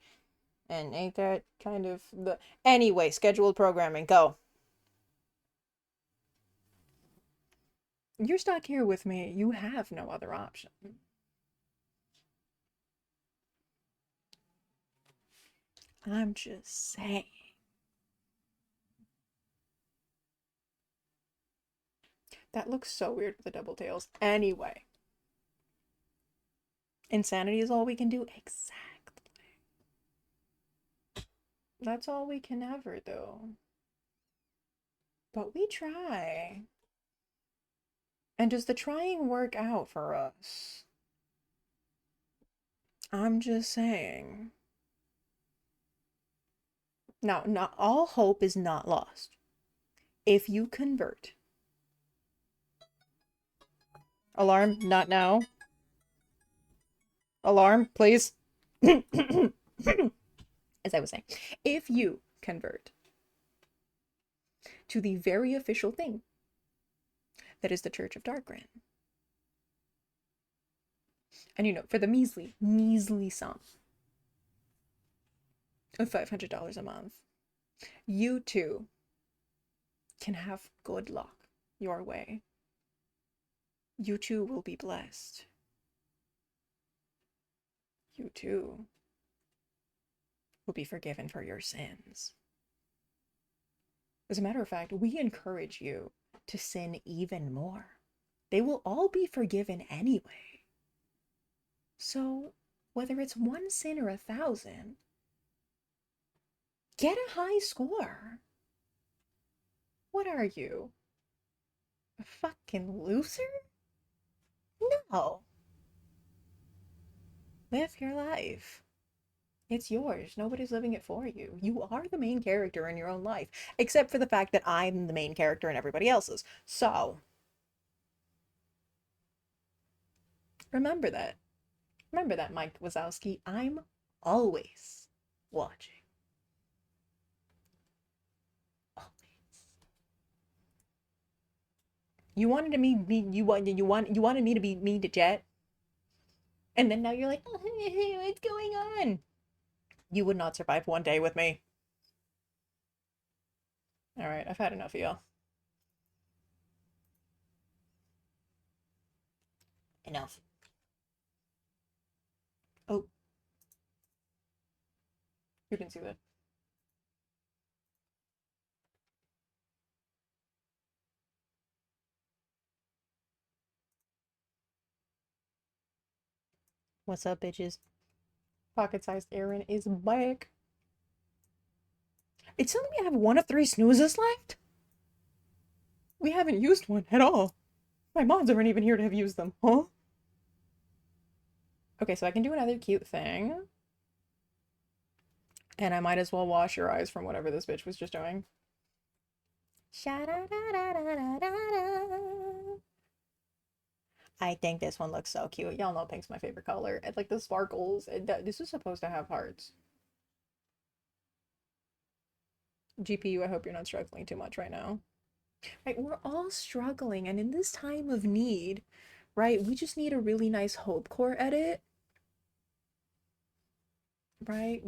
And ain't that kind of the... Anyway, scheduled programming, go. You're stuck here with me. You have no other option. I'm just saying. That looks so weird with the double tails. Anyway. Insanity is all we can do? Exactly. That's all we can ever do. But we try. And does the trying work out for us? I'm just saying. Now, not all hope is not lost. If you convert. Alarm, not now. Alarm, please. As I was saying, if you convert to the very official thing that is the Church of Darkrin, and you know, for the measly, measly sum of $500 a month, you too can have good luck your way. You too will be blessed. You too will be forgiven for your sins. As a matter of fact, we encourage you to sin even more. They will all be forgiven anyway. So, whether it's one sin or 1,000, get a high score. What are you? A fucking loser? No. Live your life. It's yours. Nobody's living it for you. You are the main character in your own life, except for the fact that I'm the main character in everybody else's. So, remember that. Remember that, Mike Wazowski. I'm always watching. Always. You wanted to you wanted me to be mean to Jet, and then now you're like, oh, what's going on? You would not survive one day with me. All right, I've had enough of y'all. Enough. Oh, you didn't see that. What's up, bitches? Pocket-sized Aerin is back. It's telling me I have 1 of 3 snoozes left? We haven't used one at all. My mods aren't even here to have used them, huh? Okay, so I can do another cute thing. And I might as well wash your eyes from whatever this bitch was just doing. I think this one looks so cute. Y'all know pink's my favorite color. And like the sparkles. This is supposed to have hearts. GPU, I hope you're not struggling too much right now. Right, we're all struggling, and in this time of need, right, we just need a really nice hope core edit. Right?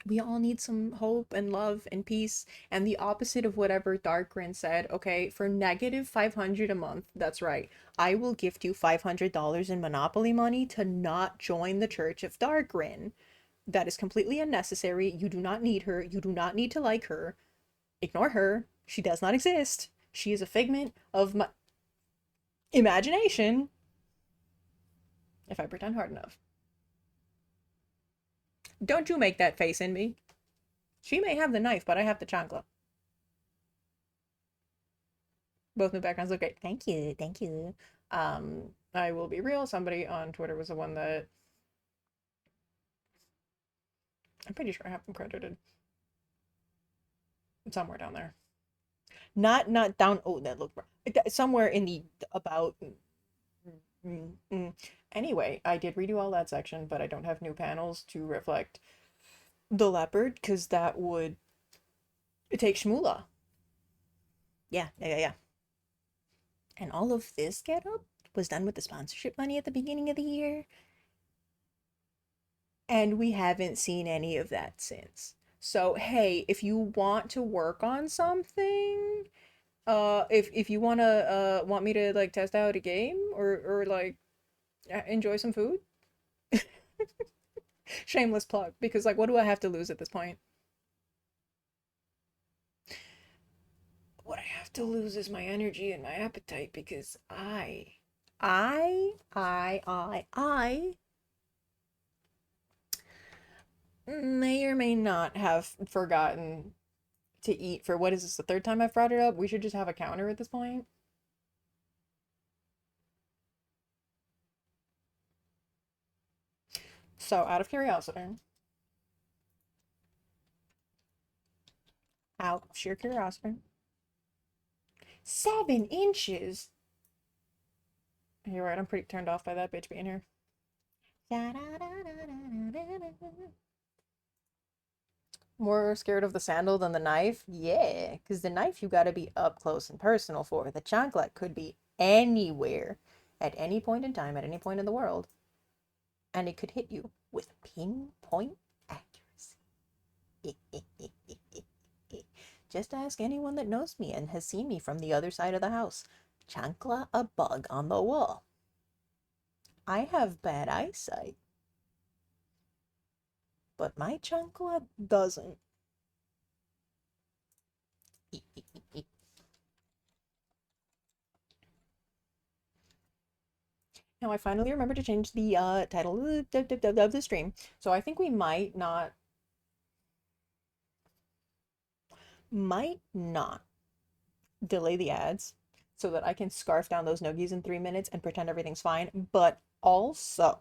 We all need some hope and love and peace, and the opposite of whatever Darkrin said. Okay, for negative 500 a month, that's right, I will gift you $500 in Monopoly money to not join the Church of Darkrin. That is completely unnecessary. You do not need her. You do not need to like her. Ignore her. She does not exist. She is a figment of my imagination. If I pretend hard enough. Don't you make that face in me. She may have the knife, but I have the chancla. Both new backgrounds look great. Thank you. Thank you. I will be real. Somebody on Twitter was the one that I'm pretty sure I have them credited. Somewhere down there. Not down. Oh, that looked somewhere in the about. Anyway, I did redo all that section, but I don't have new panels to reflect the leopard because that would take Shmoola. Yeah. And all of this getup was done with the sponsorship money at the beginning of the year. And we haven't seen any of that since. So, hey, if you want to work on something, if you want me to like test out a game or like enjoy some food, shameless plug, because like what do I have to lose at this point? What I have to lose is my energy and my appetite because I may or may not have forgotten to eat for what is this, the third time I've brought it up? We should just have a counter at this point. So, out of curiosity, out of sheer curiosity, 7 inches. You're right, I'm pretty turned off by that bitch being here. More scared of the sandal than the knife? Yeah, because the knife you gotta be up close and personal for. The chanclet could be anywhere, at any point in time, at any point in the world, and it could hit you with pinpoint accuracy. Just ask anyone that knows me and has seen me from the other side of the house. Chancla a bug on the wall. I have bad eyesight, but my chancla doesn't. Now I finally remembered to change the title of the stream, so I think we might not delay the ads so that I can scarf down those nuggies in 3 minutes and pretend everything's fine, but also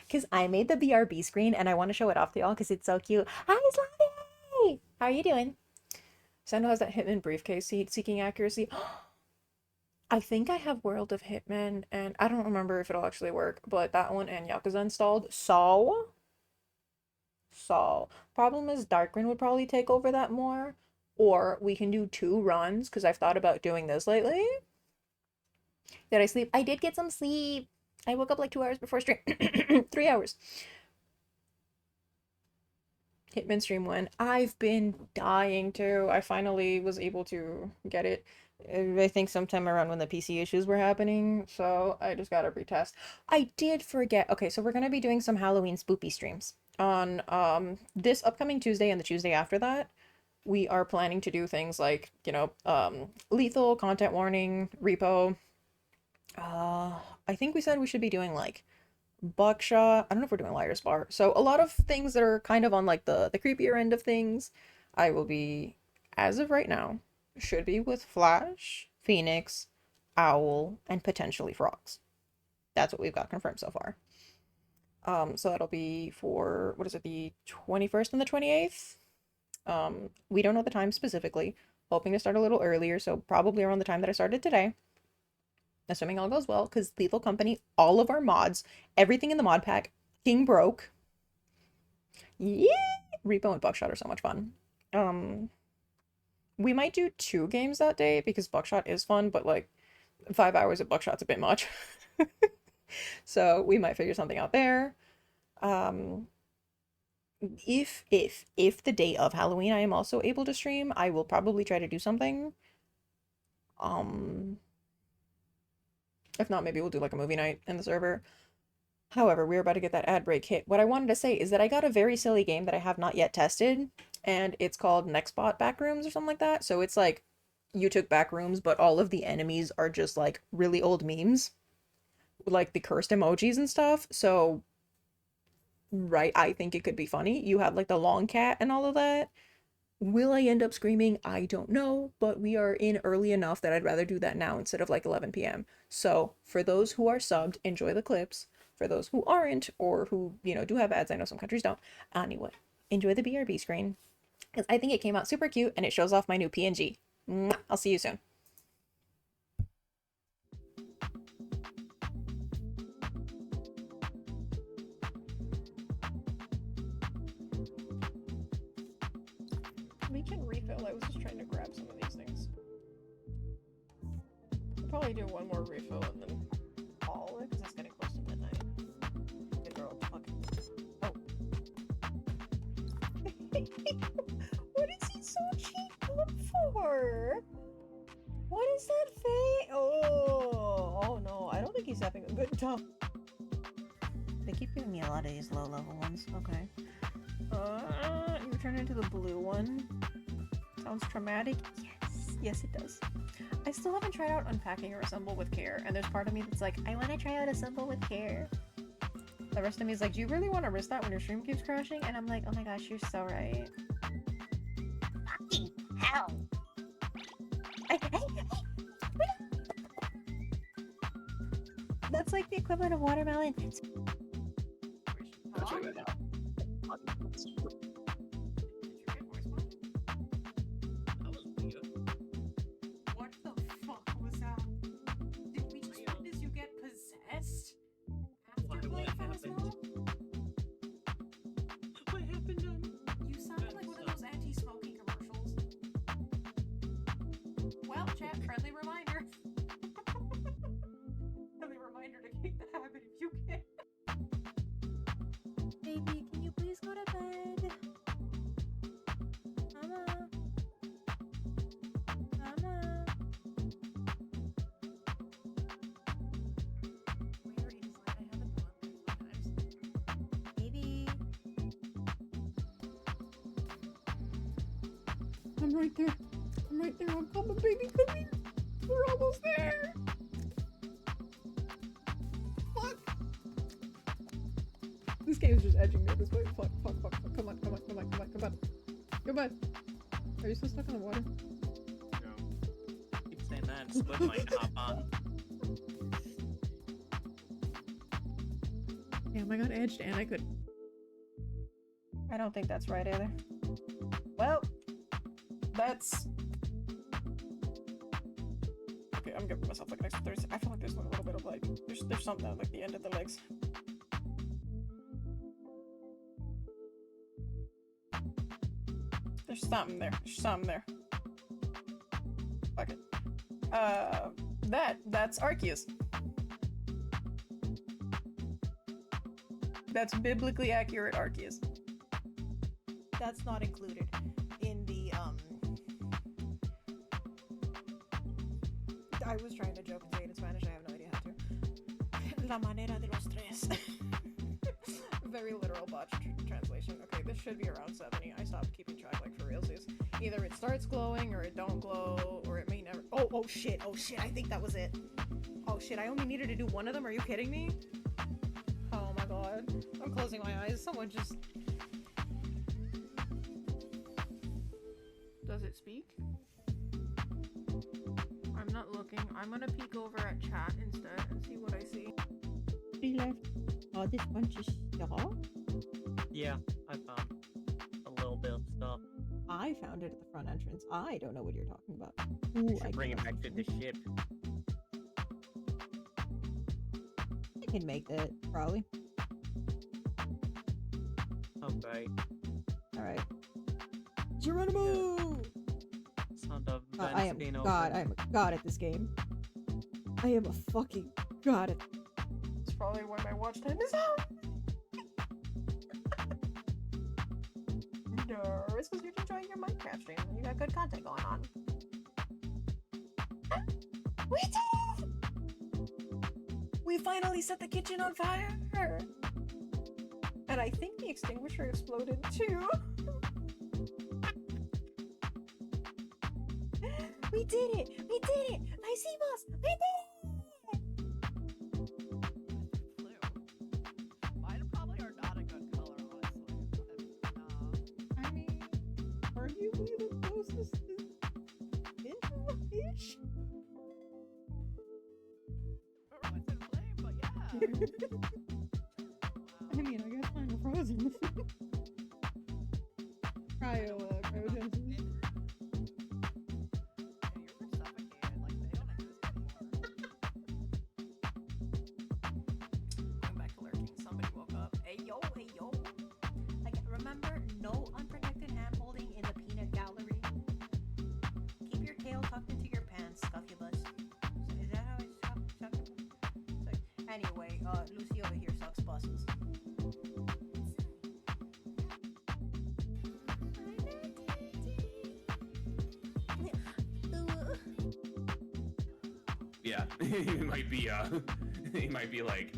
because I made the BRB screen and I want to show it off to y'all because it's so cute. Hi, Slotty! How are you doing? Sendo has that Hitman briefcase seeking accuracy. I think I have World of Hitman, and I don't remember if it'll actually work, but that one and Yakuza installed. So, problem is Darkrin would probably take over that more, or we can do 2 runs, because I've thought about doing this lately. Did I sleep? I did get some sleep. I woke up like 2 hours before stream. 3 hours. Hitman stream when I've been dying to. I finally was able to get it. I think sometime around when the PC issues were happening, so I just gotta retest. I did forget. Okay, so we're gonna be doing some Halloween spoopy streams on this upcoming Tuesday and the Tuesday after that. We are planning to do things like, lethal, content warning, repo. I think we said we should be doing like buckshot. I don't know if we're doing lighter spar. So a lot of things that are kind of on like the creepier end of things. I will be, as of right now, should be with Flash, Phoenix, Owl, and potentially Frogs. That's what we've got confirmed so far. So that'll be for, what is it, the 21st and the 28th? We don't know the time specifically. Hoping to start a little earlier, so probably around the time that I started today. Assuming all goes well, because Lethal Company, all of our mods, everything in the mod pack, king broke. Yeah! Repo and Buckshot are so much fun. We might do 2 games that day, because Buckshot is fun, but like, 5 hours of Buckshot's a bit much. So we might figure something out there. if the day of Halloween I am also able to stream, I will probably try to do something. If not, maybe we'll do like a movie night in the server. However, we're about to get that ad break hit. What I wanted to say is that I got a very silly game that I have not yet tested, and it's called Nextbots Backrooms or something like that. So it's like you took Backrooms, but all of the enemies are just like really old memes, like the cursed emojis and stuff. So, right, I think it could be funny. You have like the long cat and all of that. Will I end up screaming? I don't know, but we are in early enough that I'd rather do that now instead of like 11 p.m. So, for those who are subbed, enjoy the clips. For those who aren't, or who, you know, do have ads, I know some countries don't. Anyway, enjoy the BRB screen, because I think it came out super cute and it shows off my new PNG. Mwah! I'll see you soon. We can refill. I was just trying to grab some of these things. I'll probably do one more refill and then call it, because it's getting close to midnight. Oh. What is he so cheap up for? What is that face? Oh no, I don't think he's having a good time. They keep giving me a lot of these low level ones. Okay. You turn into the blue one. Sounds traumatic. Yes. Yes, it does. I still haven't tried out unpacking or assemble with care, and there's part of me that's like, I want to try out assemble with care. The rest of me is like, do you really want to risk that when your stream keeps crashing? And I'm like, oh my gosh, you're so right. Fucking hell! That's like the equivalent of watermelon. What the fuck was that? Did we just witness you get possessed? After playing Phasmo? What happened? You sounded like one of those anti-smoking commercials. Well, chat, friendly reminder. Friendly reminder to kick the habit if you can. Baby, can you please go to bed? Mama. Mama. We already decided I haven't done Baby. I'm right there. I'm right there. I'm coming, baby. Come here. We're almost there. Fuck. This game is just edging me this way. Fuck. Come on. Come on. Are you still stuck in the water? No. Keep saying that. Split might hop on. Damn, I got edged and I could. I don't think that's right either. Well, that's. Okay, I'm giving myself like an extra 30. I feel like there's like a little bit of like there's something at like the end of the legs. There's something there. Fuck it. That's Arceus. That's biblically accurate Arceus. That's not included in the I was trying to joke and say it in Spanish. I have no idea how to. La manera de los tres. Very literal botched translation. Okay, this should be around 70. I stopped keeping track like for realsies. Either it starts glowing or it don't glow or it may never. Oh shit. I think that was it. Oh shit, I only needed to do one of them. Are you kidding me? Oh my god. I'm closing my eyes. Someone just. Does it speak? I'm not looking. I'm gonna peek over at chat instead and see what I see. He left. Oh, this bunch of stuff? Yeah, I found a little bit of stuff. I found it at the front entrance. I don't know what you're talking about. You Ooh, should bring it back to the ship. I can make that, probably. Okay. Alright. Geronimo! Sound of I am being god. open. I am a god at this game. I am a fucking god at. It's probably why my watch time is out. it's because you're enjoying your Minecraft stream and you got good content going on. We did! We finally set the kitchen on fire! And I think the extinguisher exploded too. We did it! We did it! My sea moss! We did it! Blue. Mine probably are not a good color, honestly. I mean, arguably the closest is ish. What's in flame, but yeah. I mean, I guess mine are frozen. Cryogenesis. Yeah, you're suffocated. Like, they don't exist anymore. Going back to lurking, somebody woke up. Hey yo, hey yo. Like, remember, no unprotected hand holding in the peanut gallery. Keep your tail tucked into your pants, scuffulous. So is that how it's scuffulous? Anyway, Lucy over here sucks buses. Yeah, he might be like,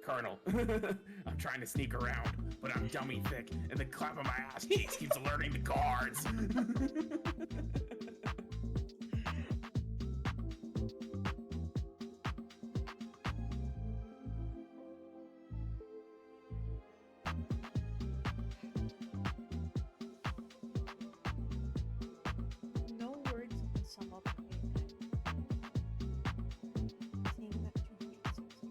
Colonel, I'm trying to sneak around, but I'm dummy thick, and the clap of my ass cheeks keeps alerting the guards. No words can sum up seeing that 260.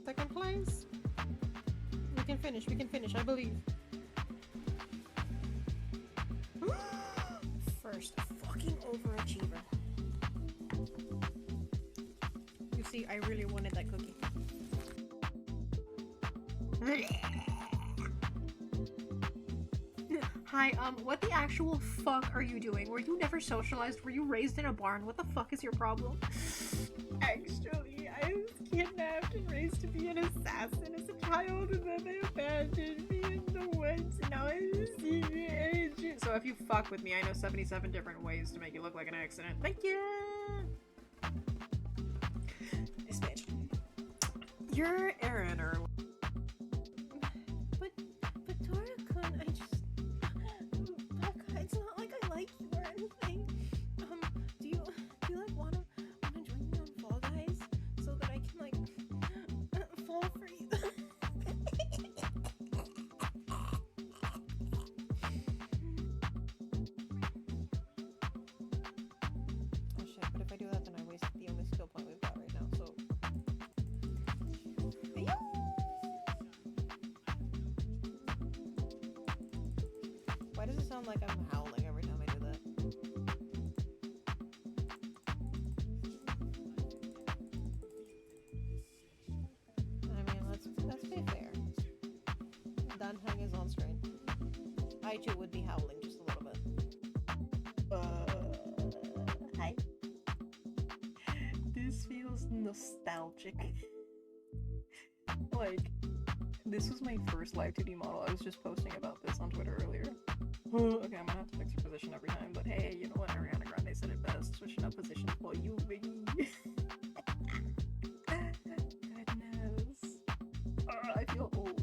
Second place. We can finish, I believe. First fucking overachiever. You see, I really wanted that cookie. Hi, what the actual fuck are you doing? Were you never socialized? Were you raised in a barn? What the fuck is your problem? Actually, I was kidnapped and raised to be an assassin as a child, and then they abandoned me in the woods, and now I'm a secret agent. So if you fuck with me, I know 77 different ways to make you look like an accident. Thank you! This bitch. You're Aerin, or... But Dora-kun, I just... Becca, it's not like I like you or anything. Do you like wanna join me on Fall Guys so that I can like fall for you? Oh shit! But if I do that, then I waste the only skill point we've got right now. So. Why does it sound like I'm howling every time I do that? I mean, let's be fair. Danheng is on screen. I too would be howling just a little bit. Hi. This feels nostalgic. Like, this was my first live 2D model. I was just posting about this on Twitter earlier. Okay, I'm gonna have to fix your position every time, but hey, you know what? Ariana Grande said it best. Switching up position for you, baby. Goodness. I feel old.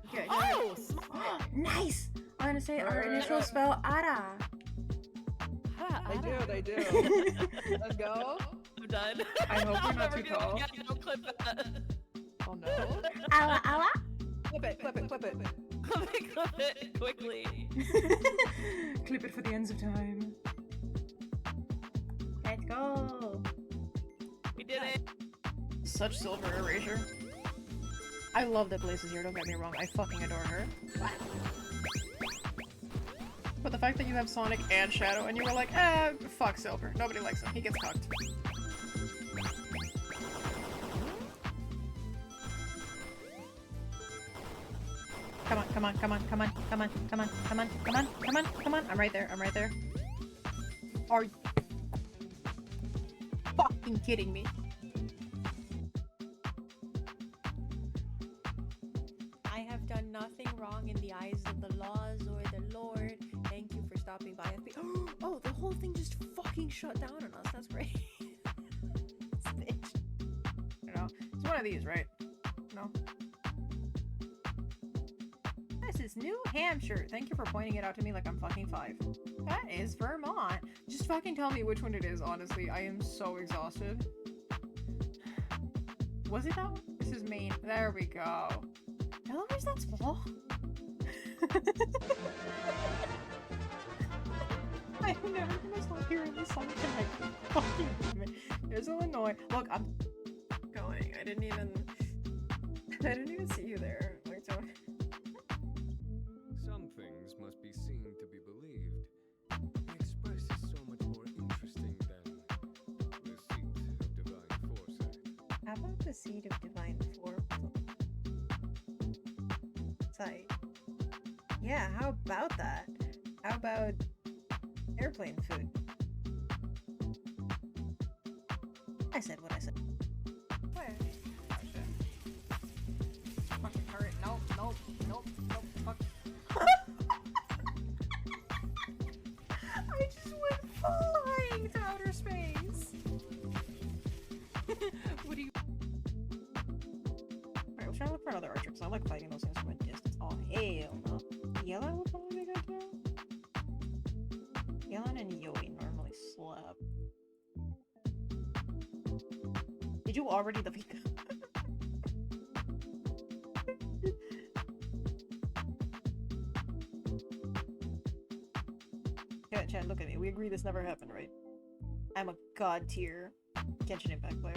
Okay. Oh! Nice! I'm gonna say our initial spell, Ara. They do. Let's go. I'm done. I hope you're not too tall. Don't clip that. Oh no. Ala, ala. Clip it. Clip it quickly. Clip it for the ends of time. Let's go. We did it. Such silver erasure. I love that Blaze is here, don't get me wrong. I fucking adore her. But the fact that you have Sonic and Shadow and you were like, fuck Silver. Nobody likes him. He gets cocked. Come on. I'm right there. Are you... fucking kidding me? I have done nothing wrong in the eyes of the laws or the Lord. Thank you for stopping by. Oh, the whole thing just fucking shut down on us. That's great. Bitch. You know, it's one of these, right? No. This is New Hampshire. Thank you for pointing it out to me like I'm fucking 5. That is Vermont. Just fucking tell me which one it is, honestly. I am so exhausted. Was it that one? This is Maine. There we go. Delaware's that small? I'm never gonna stop hearing the song tonight. Fucking damn it. There's Illinois. Look, I'm going. I didn't even see you there. Like, so... Some things must be seen to be believed. The Express is so much more interesting than the seat of divine foresight. How about the seed of divine foresight? Yeah, how about that? How about airplane food? I said what I said. Where? Oh shit. Fucking turret. Nope, nope, nope, nope, fuck. I just went flying to outer space. What do you... Alright, we'll try to look for another archer, because I like fighting those things from a distance. Oh, hell no. Yellen will probably be good too. Yellen and Yoi normally slap. Did you already defeat them? Yeah, Chad, look at me. We agree this never happened, right? I'm a god tier Genshin Impact player.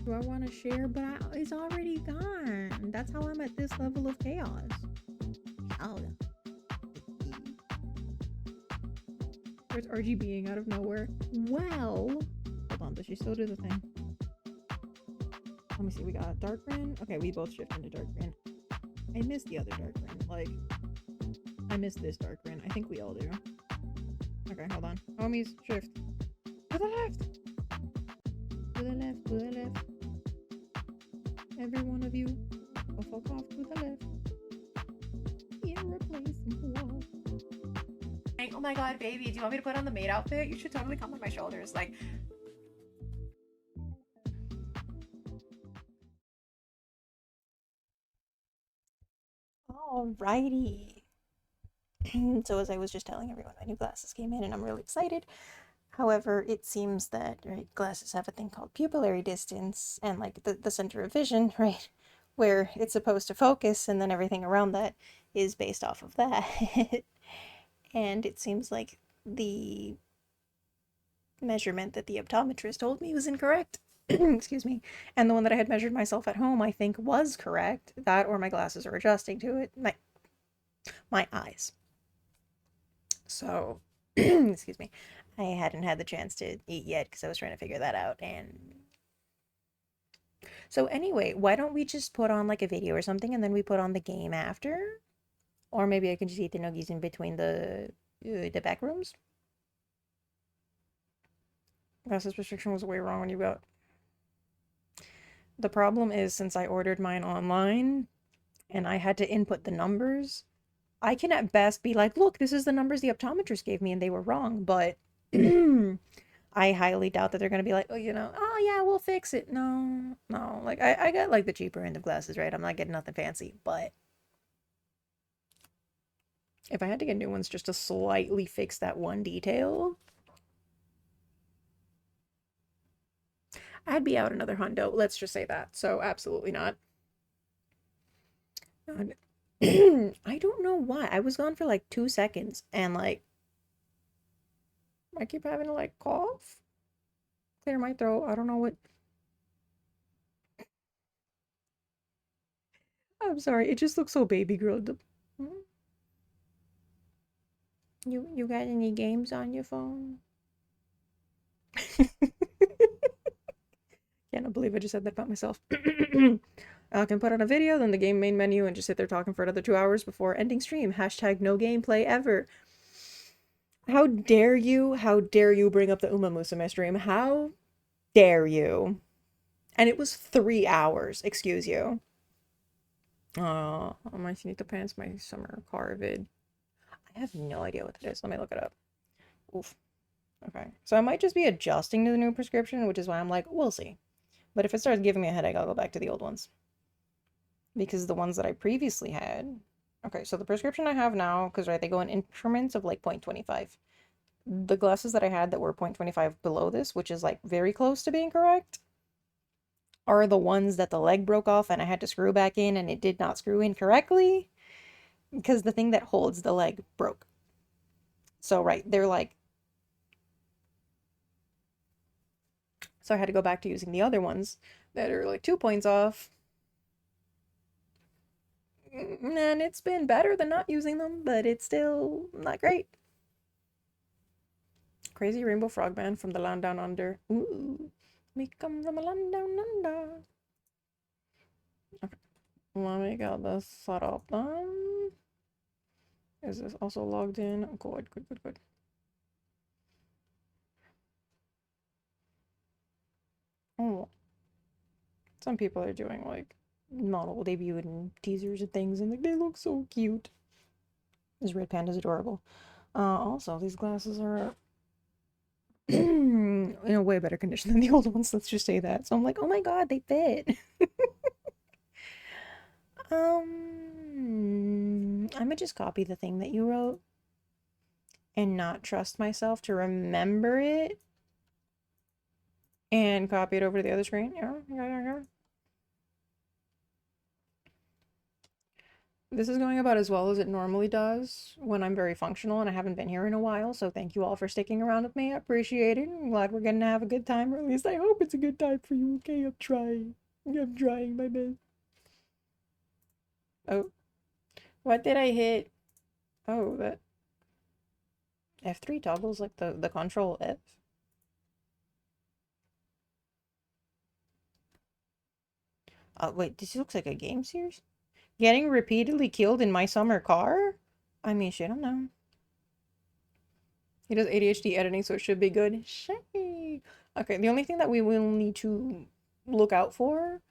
Do I want to share? But it's already gone. That's how I'm at this level of chaos. Oh. Where's RGBing out of nowhere? Well, hold on. Does she still do the thing? Let me see. We got Darkrin. Okay, we both shift into Darkrin. I missed the other Darkrin. Like, I missed this Darkrin. I think we all do. Okay, hold on. Homies, shift. To the left! To the left, to the left. Every one of you, go fuck off to the left. Irreplaceable. Oh my god, baby, do you want me to put on the maid outfit? You should totally come on my shoulders. Like, alrighty. So as I was just telling everyone, my new glasses came in and I'm really excited. However, it seems that, right, glasses have a thing called pupillary distance and like the center of vision, right, where it's supposed to focus and then everything around that is based off of that. And it seems like the measurement that the optometrist told me was incorrect. Excuse me. And the one that I had measured myself at home, I think, was correct. That or my glasses are adjusting to it. My eyes. So, excuse me. I hadn't had the chance to eat yet because I was trying to figure that out. And so anyway, why don't we just put on like a video or something and then we put on the game after? Or maybe I can just eat the nuggies in between the back rooms. Glasses restriction was way wrong when you got. The problem is, since I ordered mine online and I had to input the numbers, I can at best be like, look, this is the numbers the optometrist gave me and they were wrong, but I highly doubt that they're going to be like, oh, you know, oh yeah, we'll fix it. No, like I got like the cheaper end of glasses, right? I'm not getting nothing fancy, but if I had to get new ones just to slightly fix that one detail, I'd be out another hundo. Let's just say that. So absolutely not. I don't know why. I was gone for like 2 seconds and like I keep having to like cough, clear my throat. I don't know what. I'm sorry. It just looks so baby girl. You got any games on your phone? Can't believe I just said that about myself. I can put on a video, then the game main menu, and just sit there talking for another 2 hours before ending stream. Hashtag no gameplay ever. How dare you? How dare you bring up the Uma Musume stream? How dare you? And it was 3 hours, excuse you. Oh, I might need to pants my summer car vid. I have no idea what that is. Let me look it up. Oof. Okay. So I might just be adjusting to the new prescription, which is why I'm like, we'll see. But if it starts giving me a headache, I'll go back to the old ones. Because the ones that I previously had... Okay, so the prescription I have now, because right, they go in increments of like 0.25. The glasses that I had that were 0.25 below this, which is like very close to being correct, are the ones that the leg broke off and I had to screw back in and it did not screw in correctly because the thing that holds the leg broke. So, right, they're like... So I had to go back to using the other ones that are like 2 points off. And it's been better than not using them, but it's still not great. Crazy Rainbow Frogman from the land down under. Ooh, we come from a land down under. Okay, let me get this set up then. Is this also logged in? Good, good, good, good. Oh, some people are doing like model debut and teasers and things, and like they look so cute. This red panda's adorable. Also, these glasses are in a way better condition than the old ones, let's just say that. So I'm like, oh my god, they fit. I'm gonna just copy the thing that you wrote and not trust myself to remember it and copy it over to the other screen. Yeah. This is going about as well as it normally does when I'm very functional and I haven't been here in a while, so thank you all for sticking around with me. I appreciate it. I'm glad we're gonna have a good time, or at least I hope it's a good time for you, okay? I'm trying my best. Oh. What did I hit? Oh, that... F3 toggles like the control F. Wait, this looks like a game series? Getting repeatedly killed in my summer car? I mean, shit, I don't know. He does ADHD editing, so it should be good. Shay. Okay, the only thing that we will need to look out for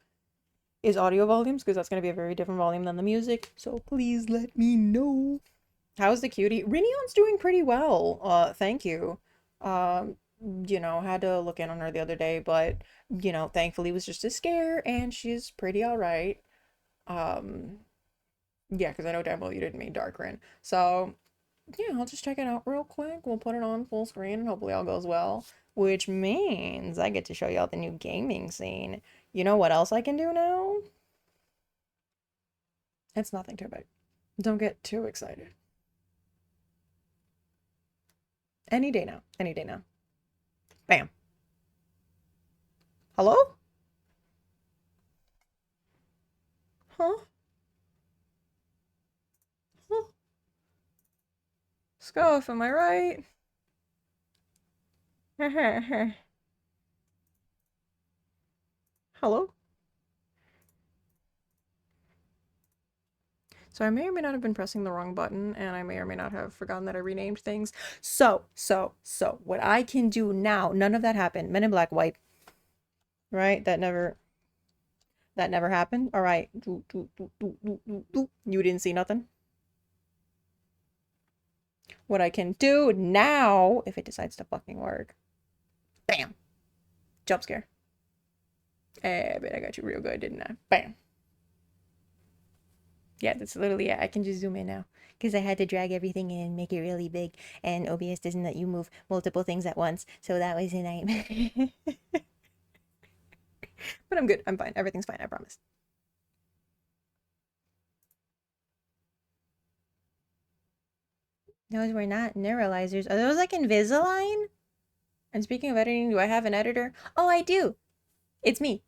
is audio volumes, because that's going to be a very different volume than the music. So please let me know. How's the cutie? Rinion's doing pretty well. Thank you. You know, had to look in on her the other day, but, you know, thankfully it was just a scare, and she's pretty alright. Yeah, because I know damn well you didn't mean Darkrin. So, yeah, I'll just check it out real quick. We'll put it on full screen, and hopefully all goes well. Which means I get to show y'all the new gaming scene. You know what else I can do now? It's nothing too big. Don't get too excited. Any day now. Any day now. Bam. Hello? Huh? Huh? Scoff, am I right? Hello? So I may or may not have been pressing the wrong button, and I may or may not have forgotten that I renamed things. So, what I can do now, none of that happened. Men in Black wipe. Right? That never happened. All right. You didn't see nothing? What I can do now, if it decides to fucking work. Bam. Jump scare. I bet I got you real good, didn't I? Bam. Yeah, that's literally it. I can just zoom in now. Because I had to drag everything in and make it really big. And OBS doesn't let you move multiple things at once. So that was a nightmare. But I'm good. I'm fine. Everything's fine. I promise. Those were not neuralizers. Are those like Invisalign? And speaking of editing, do I have an editor? Oh, I do. It's me.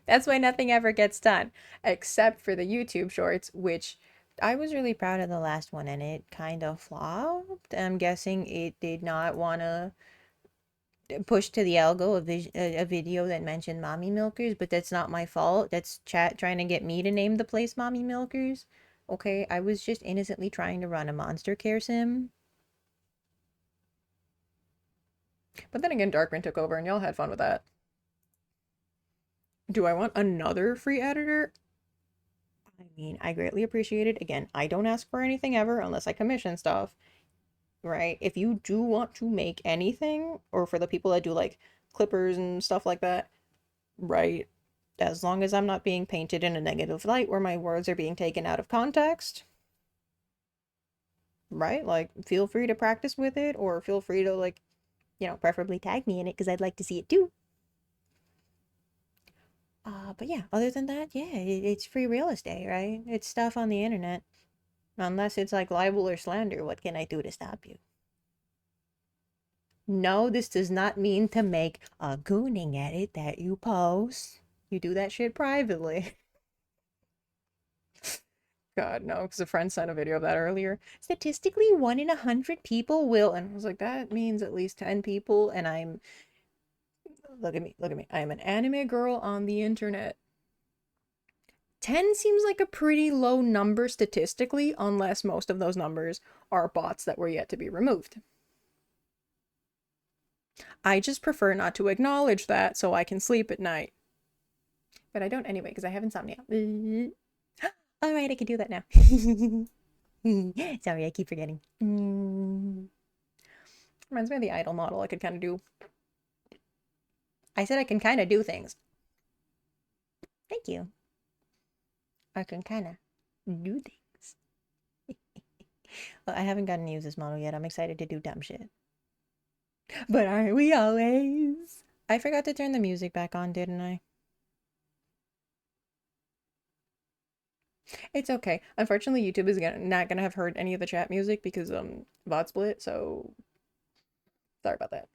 That's why nothing ever gets done, except for the YouTube shorts, which I was really proud of the last one, and it kind of flopped. I'm guessing it did not want to push to the algo a video that mentioned mommy milkers, but that's not my fault. That's chat trying to get me to name the place mommy milkers. Okay, I was just innocently trying to run a monster care sim. But then again, Darkrin took over and y'all had fun with that. Do I want another free editor? I mean, I greatly appreciate it. Again, I don't ask for anything ever unless I commission stuff, right? If you do want to make anything, or for the people that do like clippers and stuff like that, right? As long as I'm not being painted in a negative light where my words are being taken out of context, right? Like, feel free to practice with it, or feel free to, like, you know, preferably tag me in it because I'd like to see it too. But yeah, other than that, yeah, it's free real estate, right? It's stuff on the internet. Unless it's like libel or slander, what can I do to stop you? No, this does not mean to make a gooning edit that you post. You do that shit privately. God, no, because a friend sent a video of that earlier. Statistically, 1 in 100 people will, and I was like, that means at least 10 people, and I'm, look at me, look at me. I am an anime girl on the internet. 10 seems like a pretty low number statistically, unless most of those numbers are bots that were yet to be removed. I just prefer not to acknowledge that so I can sleep at night. But I don't anyway, because I have insomnia. Alright, I can do that now. Sorry, I keep forgetting. Reminds me of the idol model I could kind of do. I said I can kind of do things. Thank you. I can kind of do things. Well, I haven't gotten to use this model yet. I'm excited to do dumb shit. But aren't we always? I forgot to turn the music back on, didn't I? It's okay. Unfortunately, YouTube is not gonna have heard any of the chat music because VOD split, so sorry about that.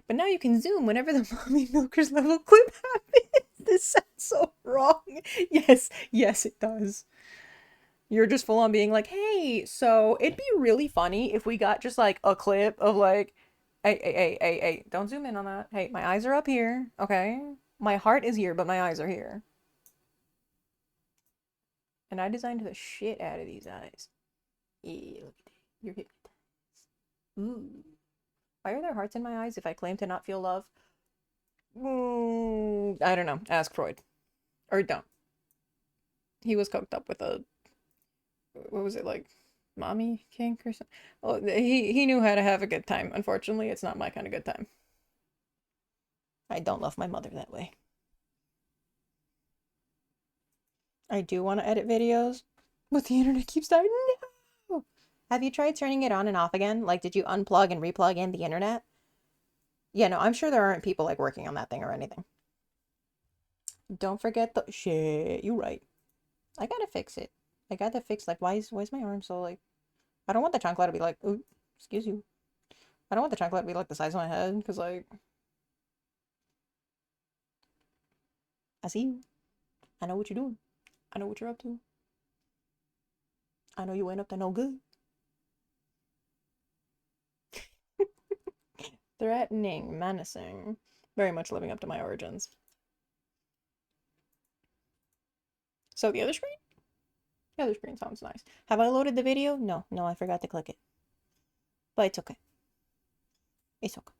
But now you can zoom whenever the mommy milkers level clip happens. This sounds so wrong. Yes, yes, it does. You're just full on being like, hey, so it'd be really funny if we got just like a clip of like, hey, don't zoom in on that. Hey, my eyes are up here, okay? My heart is here, but my eyes are here. And I designed the shit out of these eyes. Yeah, look at that. You're hypnotized. Ooh. Why are there hearts in my eyes if I claim to not feel love? I don't know. Ask Freud. Or don't. He was coked up with a... What was it, like? Mommy kink or something? Well, he knew how to have a good time. Unfortunately, it's not my kind of good time. I don't love my mother that way. I do want to edit videos, but the internet keeps dying. No! Have you tried turning it on and off again? Like, did you unplug and replug in the internet? Yeah, no, I'm sure there aren't people, like, working on that thing or anything. Don't forget the... Shit, you right. I gotta fix it. I gotta fix, like, why is my arm so, like... I don't want the chancla to be like, ooh, excuse you. I don't want the chancla to be, like, the size of my head, because, like... I see you. I know what you're doing. I know what you're up to. I know you ain't up to no good. Threatening, menacing. Very much living up to my origins. So the other screen? The other screen sounds nice. Have I loaded the video? No, I forgot to click it. But it's okay. It's okay.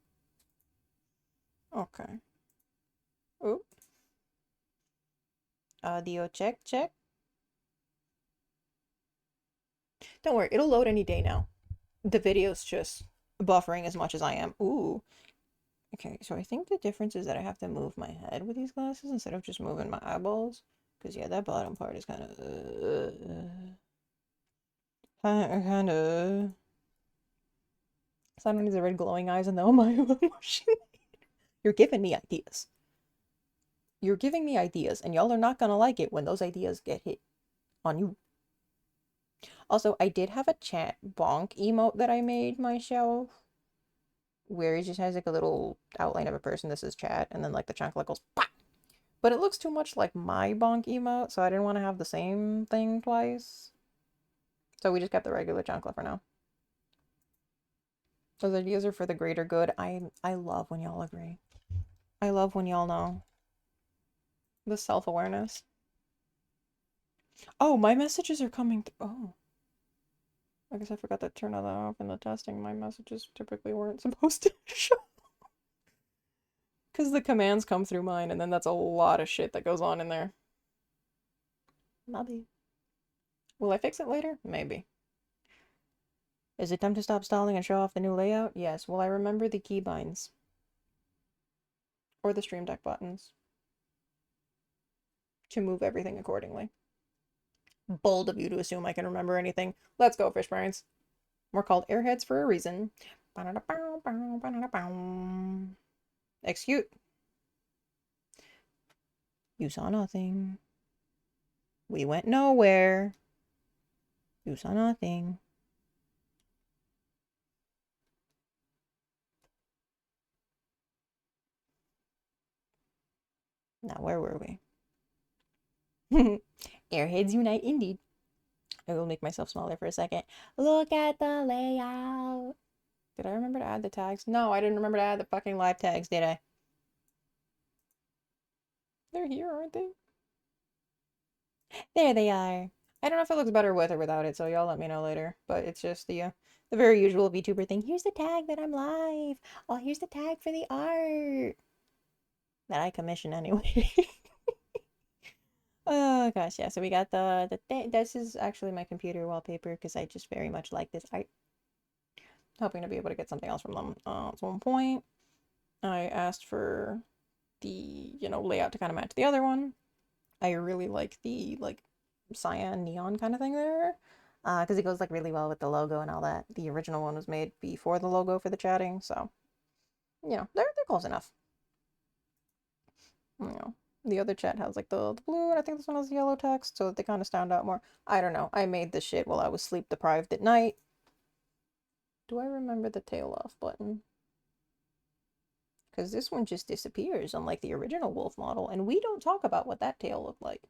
Okay. Oh. Audio check. Don't worry, it'll load any day now. The video's just buffering as much as I am. Ooh. Okay, so I think the difference is that I have to move my head with these glasses instead of just moving my eyeballs. Because, yeah, that bottom part is kind of... Someone needs the red glowing eyes and the oh my emotion. You're giving me ideas. You're giving me ideas, and y'all are not gonna like it when those ideas get hit on you. Also, I did have a chat bonk emote that I made myself, where it just has like a little outline of a person. This is chat, and then like the chunk like goes pop. But it looks too much like my bonk emote, so I didn't want to have the same thing twice. So we just kept the regular chancla for now. Those ideas are for the greater good. I love when y'all agree. I love when y'all know. The self-awareness. Oh, my messages are coming through. Oh. I guess I forgot to turn that off in the testing. My messages typically weren't supposed to show. Because the commands come through mine, and then that's a lot of shit that goes on in there. Maybe. Will I fix it later? Maybe. Is it time to stop stalling and show off the new layout? Yes. Will I remember the keybinds? Or the Stream Deck buttons? To move everything accordingly. Bold of you to assume I can remember anything. Let's go, fish brains. We're called airheads for a reason. Execute. You saw nothing. We went nowhere. You saw nothing. Now, where were we? Airheads unite indeed. I will make myself smaller for a second. Look at the layout. Did I remember to add the tags? No, I didn't remember to add the fucking live tags, did I? They're here, aren't they? There they are. I don't know if it looks better with or without it, so y'all let me know later. But it's just the very usual VTuber thing. Here's the tag that I'm live. Oh, here's the tag for the art that I commission anyway. Oh gosh, yeah. So we got the thing. This is actually my computer wallpaper because I just very much like this art. Hoping to be able to get something else from them. At one point, I asked for the layout to kind of match the other one. I really like the cyan neon kind of thing there, because it goes really well with the logo and all that. The original one was made before the logo for the chatting, so they're close enough. The other chat has the blue, and I think this one has yellow text, so they kind of stand out more. I don't know. I made this shit while I was sleep deprived at night. Do I remember the tail off button? Because this one just disappears, unlike the original wolf model, and we don't talk about what that tail looked like.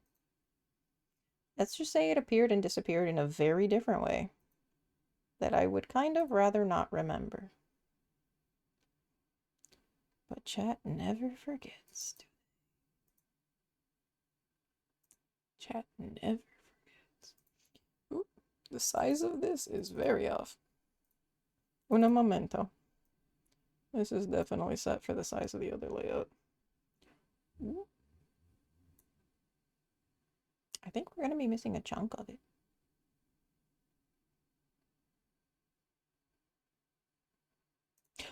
Let's just say it appeared and disappeared in a very different way that I would kind of rather not remember. But chat never forgets. Chat never forgets. Ooh, the size of this is very off. Un momento. This is definitely set for the size of the other layout. Ooh. I think we're going to be missing a chunk of it.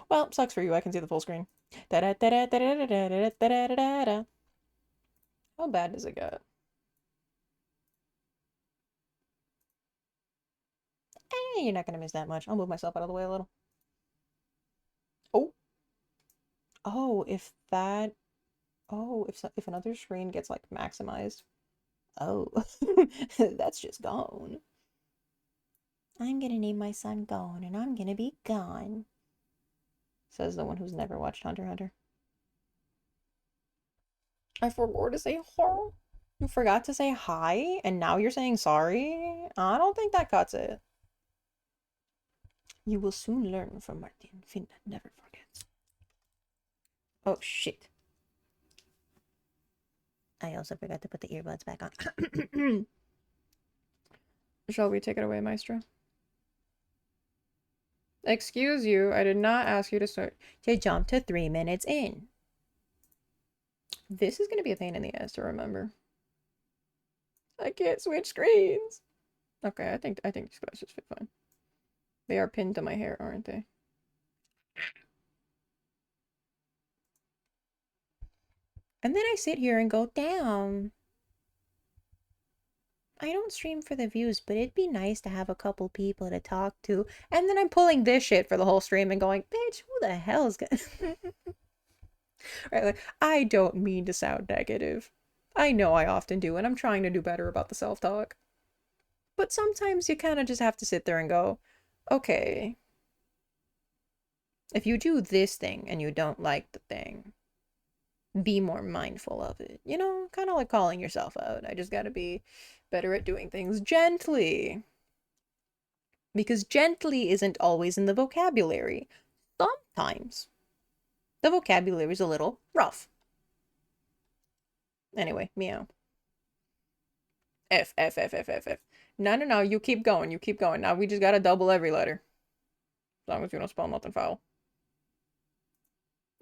Well, sucks for you. I can see the full screen. How bad does it get? You're not going to miss that much. I'll move myself out of the way a little. Oh. Oh, if that... Oh, if another screen gets maximized. Oh, that's just gone. I'm gonna name my son Gone, and I'm gonna be gone. Says the one who's never watched Hunter x Hunter. I forgot to say hi. You forgot to say hi, and now you're saying sorry? I don't think that cuts it. You will soon learn from Martin. Finland never forgets. Oh, shit. I also forgot to put the earbuds back on. Shall we take it away, Maestro? Excuse you, I did not ask you to jump to 3 minutes in. This is going to be a pain in the ass to remember. I can't switch screens. Okay, I think these guys just fit fine. They are pinned to my hair, aren't they? And then I sit here and go, damn. I don't stream for the views, but it'd be nice to have a couple people to talk to. And then I'm pulling this shit for the whole stream and going, bitch, who the hell's gonna... Right, I don't mean to sound negative. I know I often do, and I'm trying to do better about the self-talk. But sometimes you kind of just have to sit there and go, okay, if you do this thing and you don't like the thing, be more mindful of it. Kind of like calling yourself out. I just gotta be better at doing things gently. Because gently isn't always in the vocabulary. Sometimes the vocabulary is a little rough. Anyway, meow. F, F, F, F, F, F. No, no, no, you keep going, you keep going. Now we just gotta double every letter. As long as you don't spell nothing foul.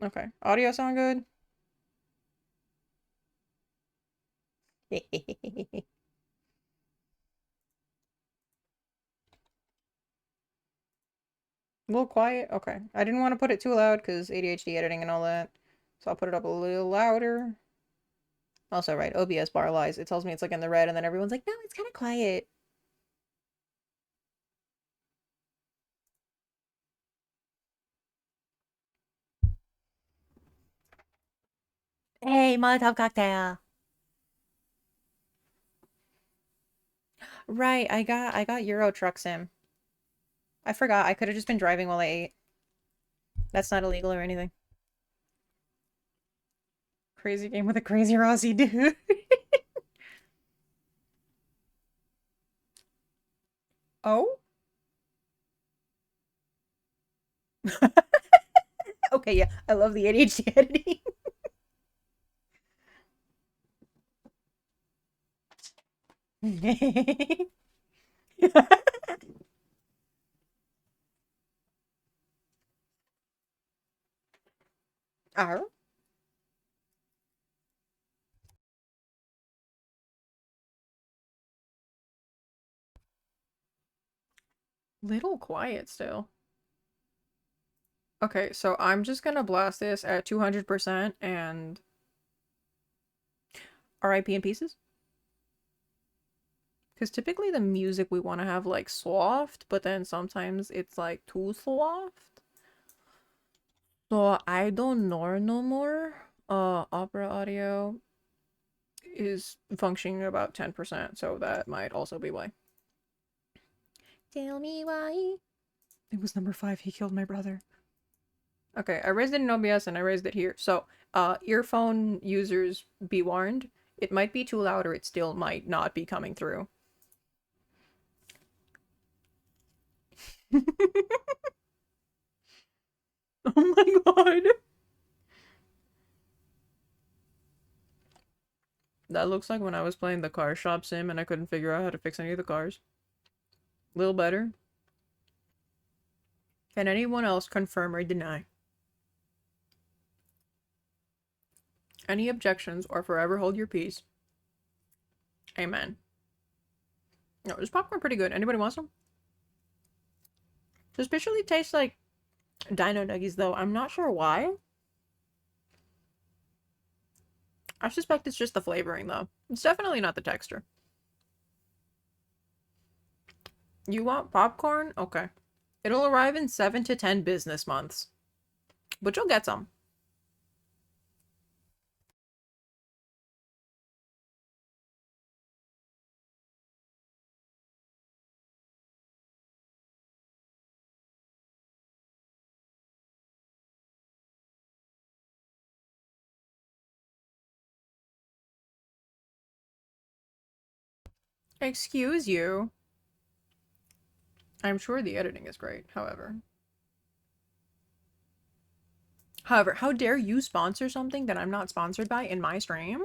Okay, audio sound good? A little quiet? Okay. I didn't want to put it too loud because ADHD editing and all that. So I'll put it up a little louder. Also, right, OBS bar lies. It tells me it's like in the red, and then everyone's like, no, it's kind of quiet. Hey, Molotov cocktail. Right, I got Euro Truck Sim. I forgot. I could have just been driving while I ate. That's not illegal or anything. Crazy game with a crazy Aussie dude. Oh? Okay, yeah. I love the ADHD editing. Arr. Little quiet still. Okay, so I'm just gonna blast this at 200% and RIP in pieces. Because typically the music we want to have like soft, but then sometimes it's like too soft. So I don't know no more. Opera audio is functioning about 10%, so that might also be why. Tell me why. It was number 5. He killed my brother. Okay, I raised it in OBS and I raised it here. So, earphone users, be warned. It might be too loud or it still might not be coming through. Oh my god. That looks like when I was playing the car shop sim and I couldn't figure out how to fix any of the cars. Little better. Can anyone else confirm or deny? Any objections or forever hold your peace? Amen. No, this popcorn pretty good. Anybody want some? Suspiciously tastes like dino nuggies though. I'm not sure why. I suspect it's just the flavoring though. It's definitely not the texture. You want popcorn? Okay. It'll arrive in 7 to 10 business months. But you'll get some. Excuse you. I'm sure the editing is great, however. However, how dare you sponsor something that I'm not sponsored by in my stream?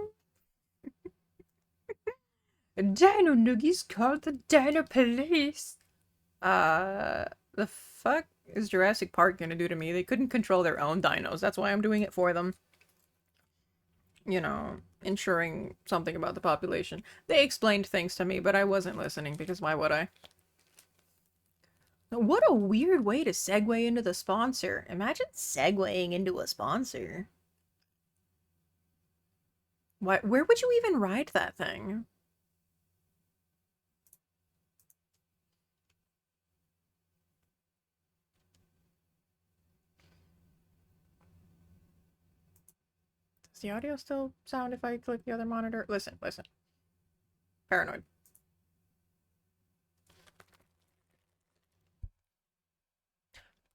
Dino Noogies called the Dino Police. The fuck is Jurassic Park gonna do to me? They couldn't control their own dinos. That's why I'm doing it for them. You know, ensuring something about the population. They explained things to me, but I wasn't listening because why would I? What a weird way to segue into the sponsor. Imagine segueing into a sponsor. Why, where would you even ride that thing? Does the audio still sound if I click the other monitor? Listen, listen. Paranoid.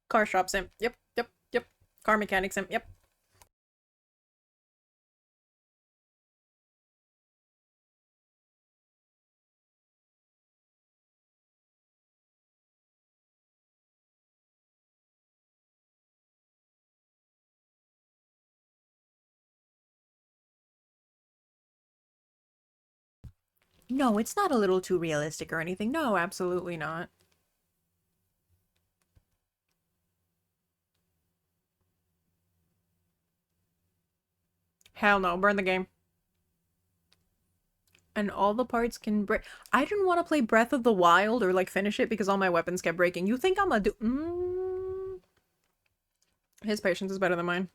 Car shop sim. Yep, yep, yep. Car mechanic sim. Yep. No, it's not a little too realistic or anything. No, absolutely not. Hell no, burn the game. And all the parts can break. I didn't want to play Breath of the Wild or like finish it because all my weapons kept breaking. You think I'm a His patience is better than mine.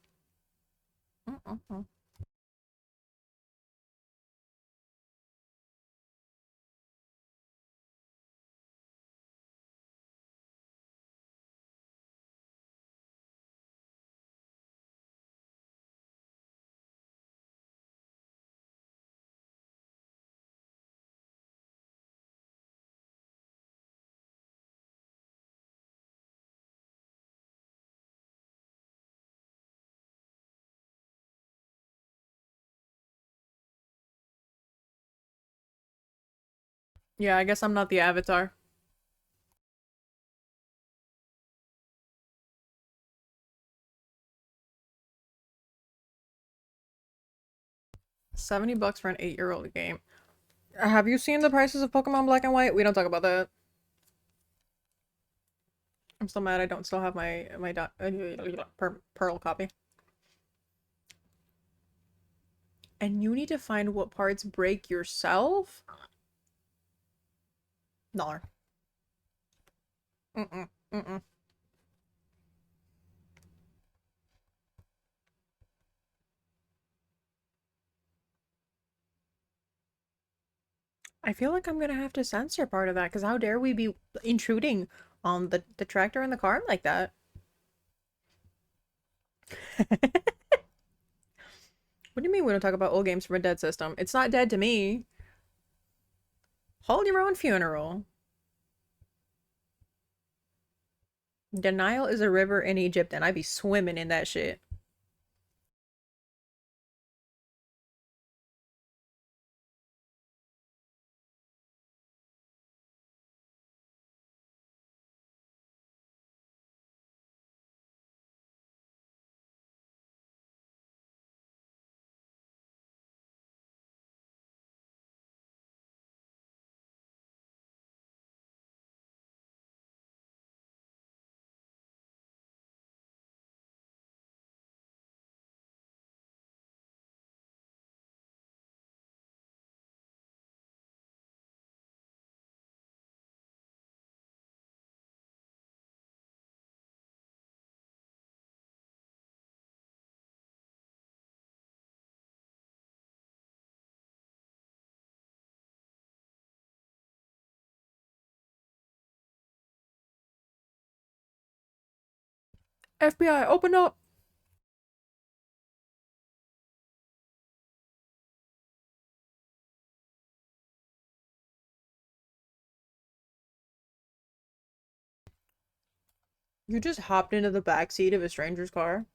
Yeah, I guess I'm not the avatar. $70 for an 8-year-old game. Have you seen the prices of Pokemon Black and White? We don't talk about that. I'm still mad I don't still have my Pearl copy. And you need to find what parts break yourself? Nar. Mm-mm. I feel like I'm gonna have to censor part of that, because how dare we be intruding on the tractor and the car like that? What do you mean we don't talk about old games from a dead system? It's not dead to me. Hold your own funeral. Denial is a river in Egypt, and I be swimming in that shit. FBI, open up! You just hopped into the back seat of a stranger's car.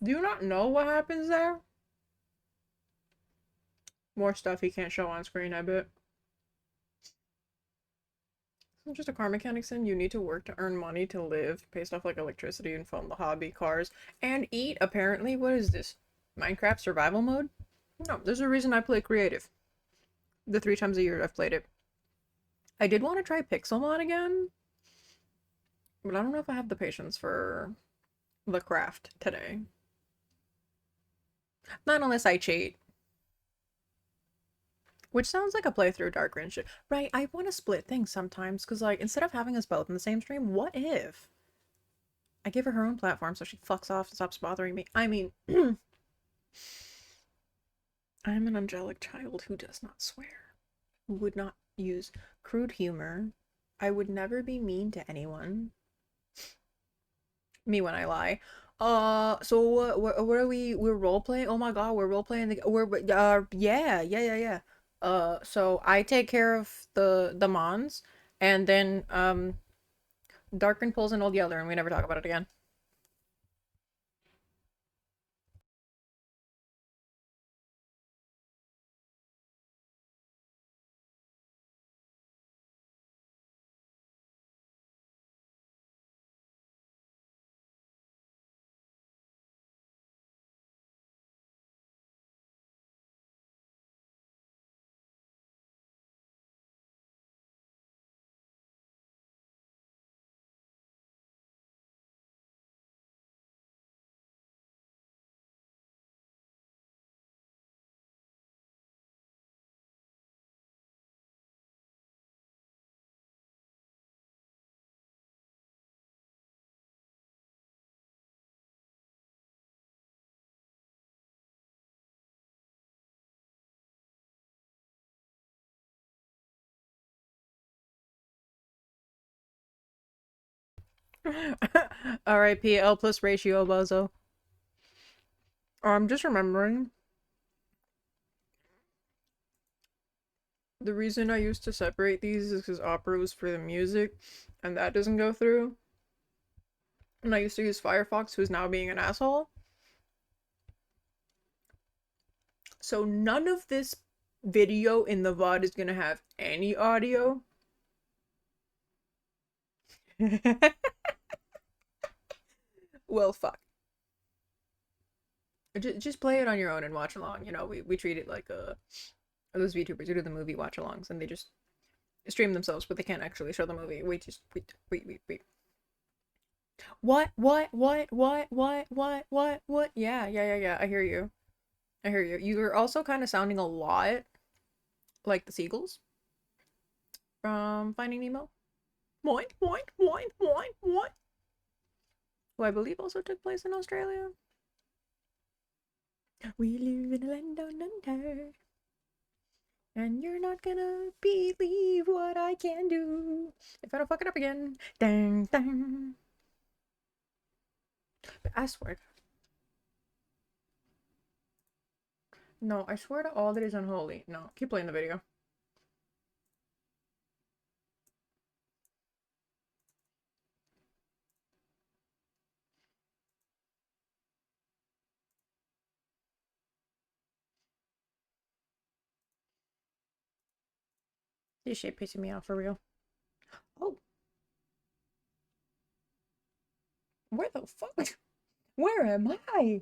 Do you not know what happens there? More stuff he can't show on screen, I bet. It's just a car mechanic sim. You need to work to earn money to live, pay stuff like electricity and phone, the hobby, cars, and eat, apparently. What is this? Minecraft survival mode? No, there's a reason I play creative. The 3 times a year I've played it. I did want to try Pixelmon again, but I don't know if I have the patience for the craft today. Not unless I cheat. Which sounds like a playthrough Darkrin shit. Right, I want to split things sometimes, because, like, instead of having us both in the same stream, what if I give her her own platform so she fucks off and stops bothering me? I mean, I'm an angelic child who does not swear, who would not use crude humor. I would never be mean to anyone. Me when I lie. So what are we? We're role playing. Oh my god, we're role playing. Yeah. So I take care of the Mons, and then Darkrin pulls an old Yeller, and we never talk about it again. R.I.P. L plus ratio, bozo. I'm just remembering. The reason I used to separate these is because Opera was for the music, and that doesn't go through. And I used to use Firefox, who's now being an asshole. So none of this video in the VOD is gonna have any audio. Well, fuck. Just play it on your own and watch along. You know, we treat it like those VTubers who do the movie watch-alongs, and they just stream themselves, but they can't actually show the movie. Wait. What? Yeah. I hear you. You are also kind of sounding a lot like the seagulls from Finding Nemo. Who I believe also took place in Australia. We live in a land down under, and you're not gonna believe what I can do if I don't fuck it up again. Dang, dang. But I swear. No, I swear to all that is unholy. No, keep playing the video. This shit pissing me off for real. Oh. Where the fuck? Where am I?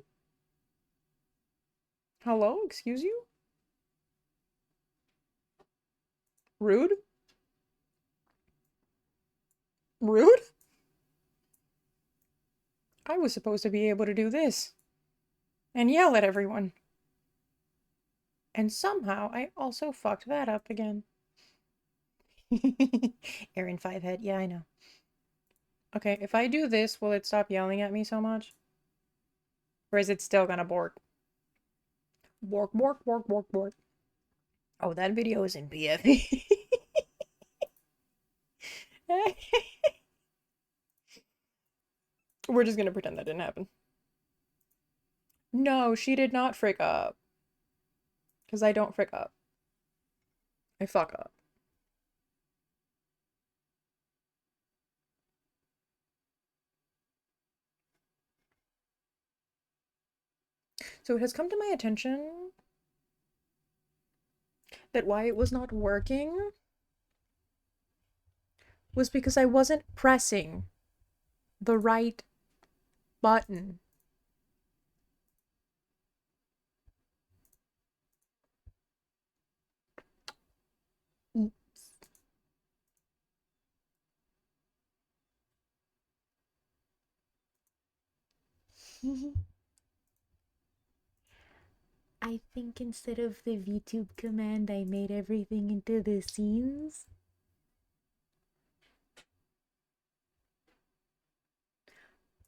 Hello? Excuse you? Rude? Rude? I was supposed to be able to do this. And yell at everyone. And somehow I also fucked that up again. Aerin 5 head. Yeah, I know. Okay, if I do this, will it stop yelling at me so much? Or is it still gonna bork? Bork. Oh, that video is in PFE. We're just gonna pretend that didn't happen. No, she did not frick up. Because I don't frick up. I fuck up. So it has come to my attention that why it was not working was because I wasn't pressing the right button. Oops. I think instead of the VTube command, I made everything into the scenes.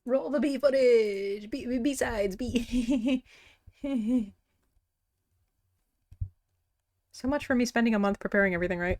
Roll the B footage! B-sides, B. So much for me spending a month preparing everything, right?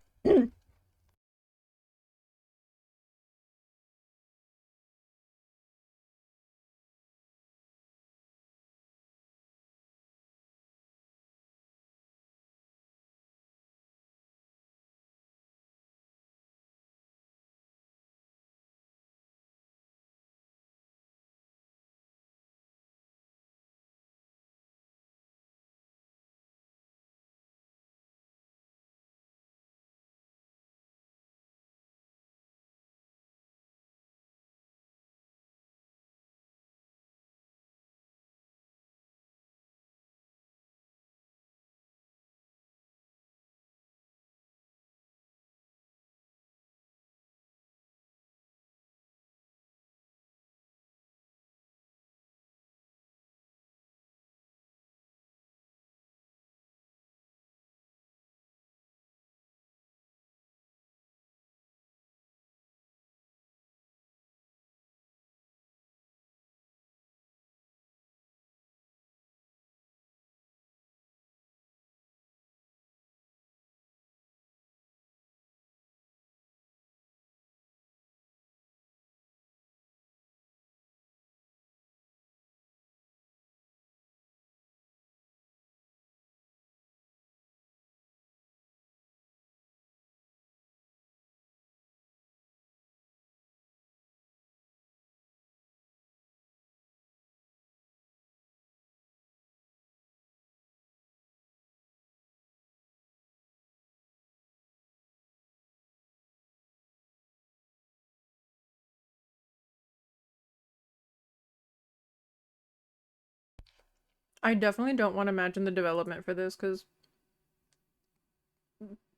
I definitely don't want to imagine the development for this because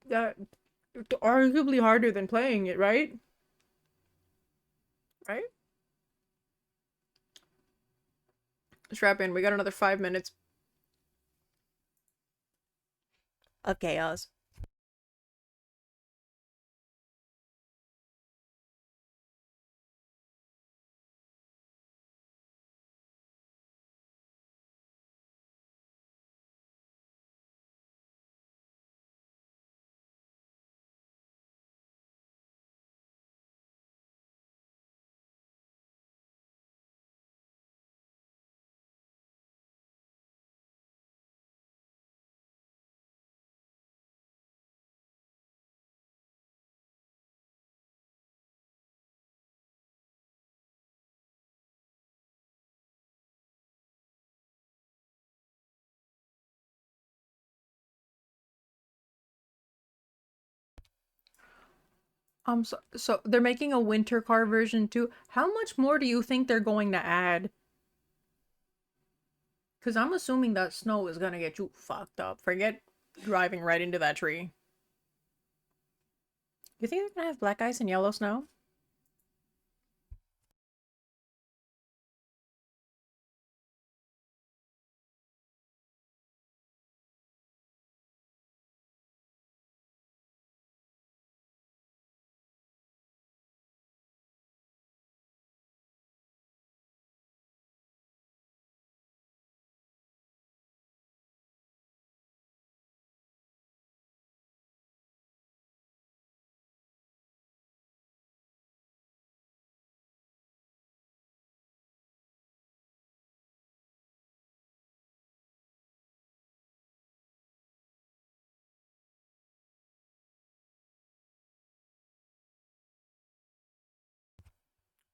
that arguably harder than playing it, right? Right? Strap in. We got another 5 minutes of chaos. So they're making a winter car version too. How much more do you think they're going to add? Because I'm assuming that snow is gonna get you fucked up. Forget driving right into that tree. You think they're gonna have black ice and yellow snow?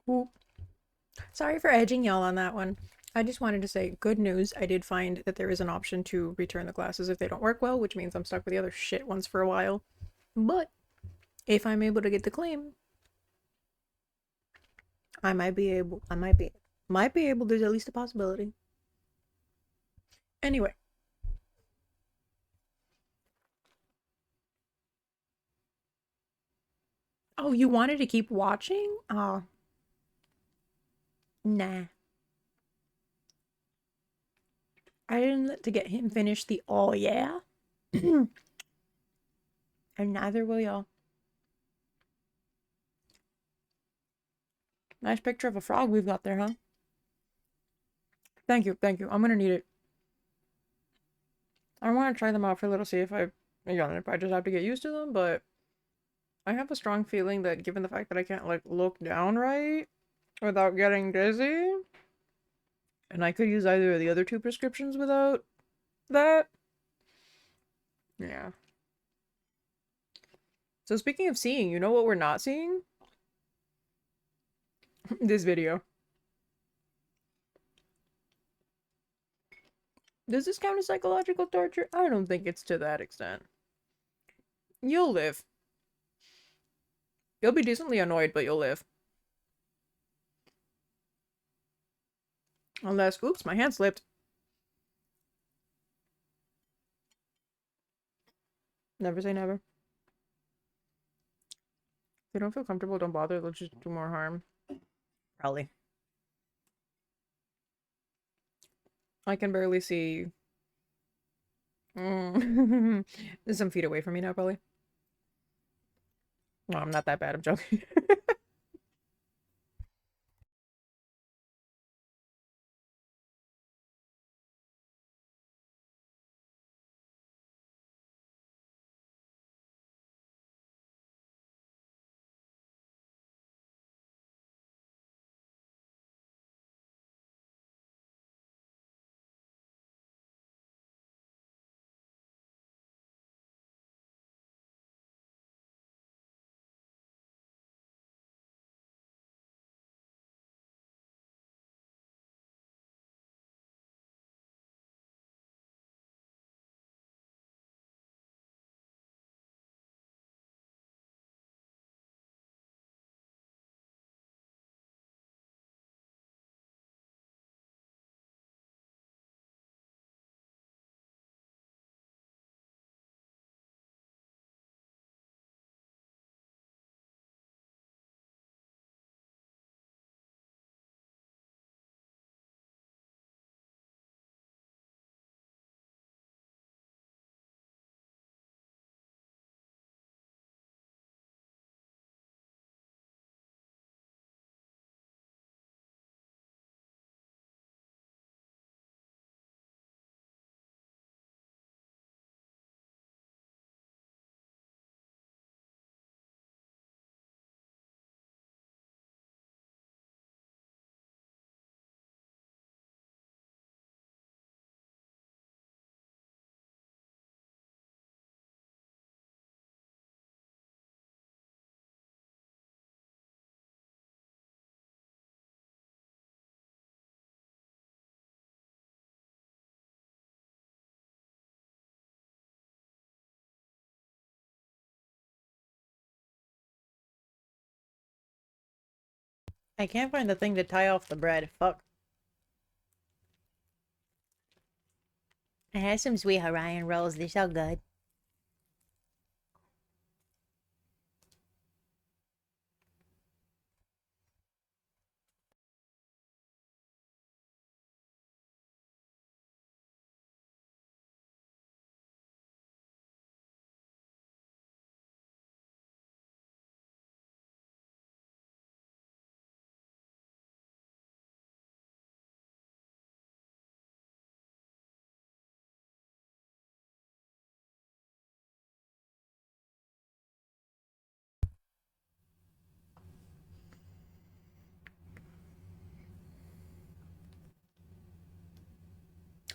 Ooh. Sorry for edging y'all on that one. I just wanted to say good news. I did find that there is an option to return the glasses if they don't work well, which means I'm stuck with the other shit ones for a while. But if I'm able to get the claim, I might be able, there's at least a possibility. Anyway. Oh, you wanted to keep watching? Oh. Nah. I didn't let to get him finish the oh yeah. And neither will y'all. Nice picture of a frog we've got there, huh? Thank you, thank you. I'm gonna need it. I want to try them out for a little, see if if I just have to get used to them, but I have a strong feeling that given the fact that I can't, like, look down right without getting dizzy, and I could use either of the other two prescriptions without that. Yeah. So speaking of seeing, you know what we're not seeing? This video. Does this count as psychological torture? I don't think it's to that extent. You'll live. You'll be decently annoyed, but you'll live. Unless, oops, my hand slipped. Never say never. If they don't feel comfortable, don't bother. They'll just do more harm. Probably. I can barely see. There's some feet away from me now, probably. No, I'm not that bad. I'm joking. I can't find the thing to tie off the bread. Fuck. I had some sweet Hawaiian rolls. They're so good.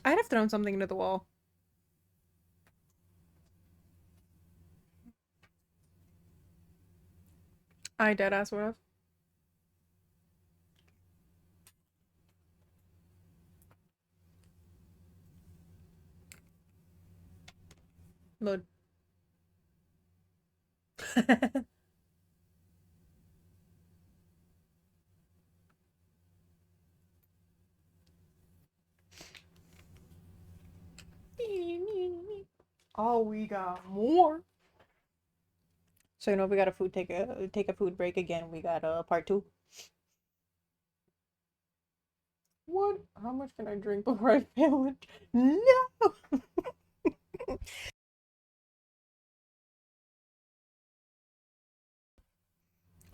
I'd have thrown something into the wall. I deadass would have. Load. Oh, we got more. So you know, if we got to take a food break again. We got part 2. What? How much can I drink before I fail it? No.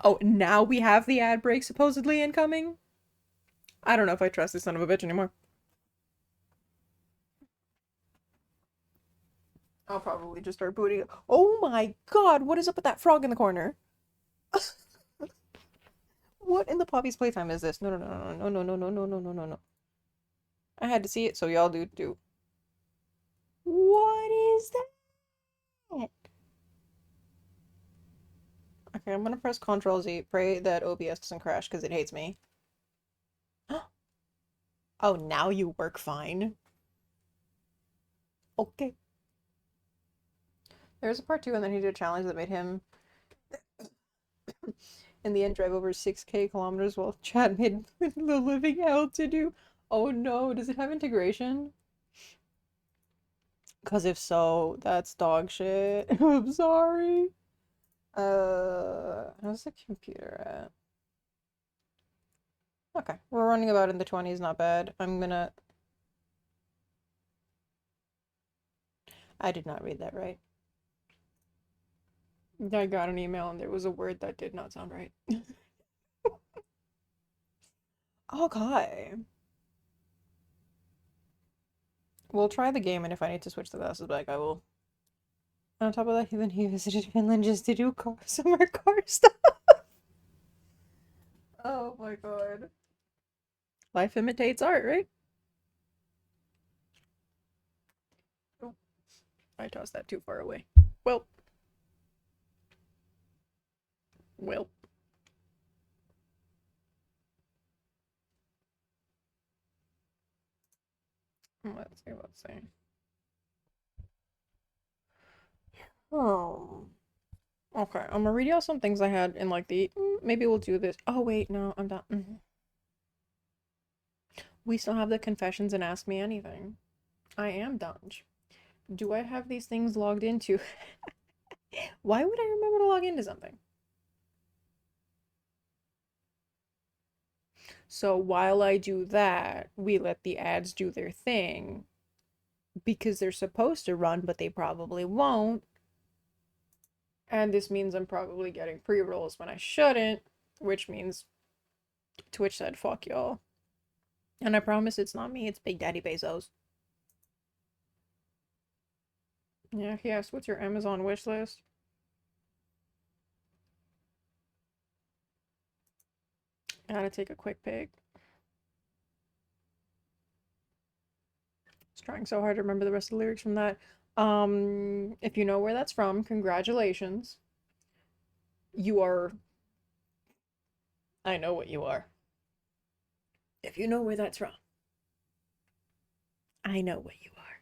Oh, now we have the ad break supposedly incoming? I don't know if I trust this son of a bitch anymore. I'll probably just start booting it. Oh my god, what is up with that frog in the corner? What in the Poppy's Playtime is this? No, no, no, no, no, no, no, no, no, no, no, no. I had to see it, so y'all do too. What is that? Okay, I'm gonna press Ctrl Z. Pray that OBS doesn't crash because it hates me. Oh, now you work fine. Okay. There's a part 2, and then he did a challenge that made him, in the end, drive over 6K kilometers while Chad made the living hell to do. Oh no, does it have integration? Because if so, that's dog shit. I'm sorry. How's the computer at? Okay, we're running about in the 20s, not bad. I did not read that right. I got an email and there was a word that did not sound right. Okay. We'll try the game, and if I need to switch the glasses back, I will. On top of that, then he visited Finland just to do summer car stuff. Oh my god. Life imitates art, right? Oh, I tossed that too far away. Well. Well. Let's see. Oh. Okay, I'm gonna read y'all some things I had in like the maybe we'll do this. Oh wait, no, I'm done. We still have the confessions and ask me anything. I am Dunge. Do I have these things logged into? Why would I remember to log into something? So while I do that, we let the ads do their thing because they're supposed to run, but they probably won't. And this means I'm probably getting pre-rolls when I shouldn't, which means Twitch said, fuck y'all. And I promise it's not me, it's Big Daddy Bezos. Yeah, he asked, what's your Amazon wish list? Gotta take a quick pic. Just trying so hard to remember the rest of the lyrics from that. If you know where that's from, congratulations. You are... I know what you are. If you know where that's from, I know what you are.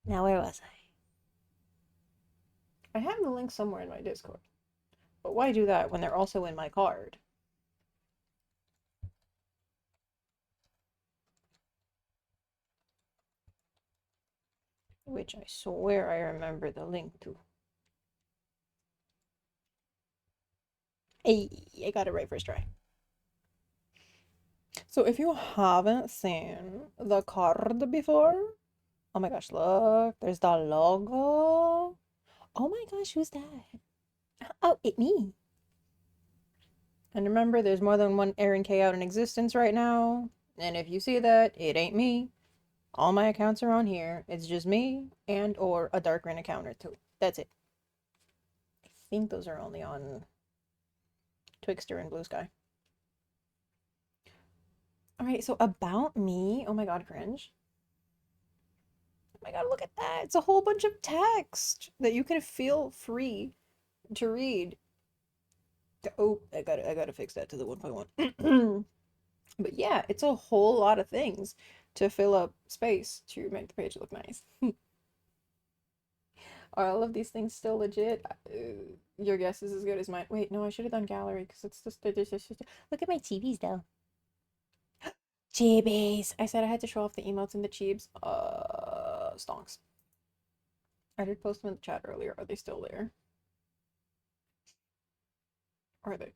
Now, where was I? I have the link somewhere in my Discord. But why do that when they're also in my card? Which I swear I remember the link to. Hey, I got it right first try. So if you haven't seen the card before, oh my gosh, look, there's the logo. Oh my gosh, who's that? Oh, it's me. And remember, there's more than one Aerin K out in existence right now. And if you see that, it ain't me. All my accounts are on here. It's just me and or a Darkrin account or two. That's it. I think those are only on Twixter and Blue Sky. Alright, so about me. Oh my god, cringe. Oh my god, look at that. It's a whole bunch of text that you can feel free to read. Oh, I gotta fix that to the 1.1. But yeah, it's a whole lot of things to fill up space to make the page look nice. Are all of these things still legit? Your guess is as good as mine. Wait, no, I should have done gallery because it's just look at my chibis though. Chibis. I said I had to show off the emotes and the chibs. Stonks. I did post them in the chat earlier. Are they still there? Are they?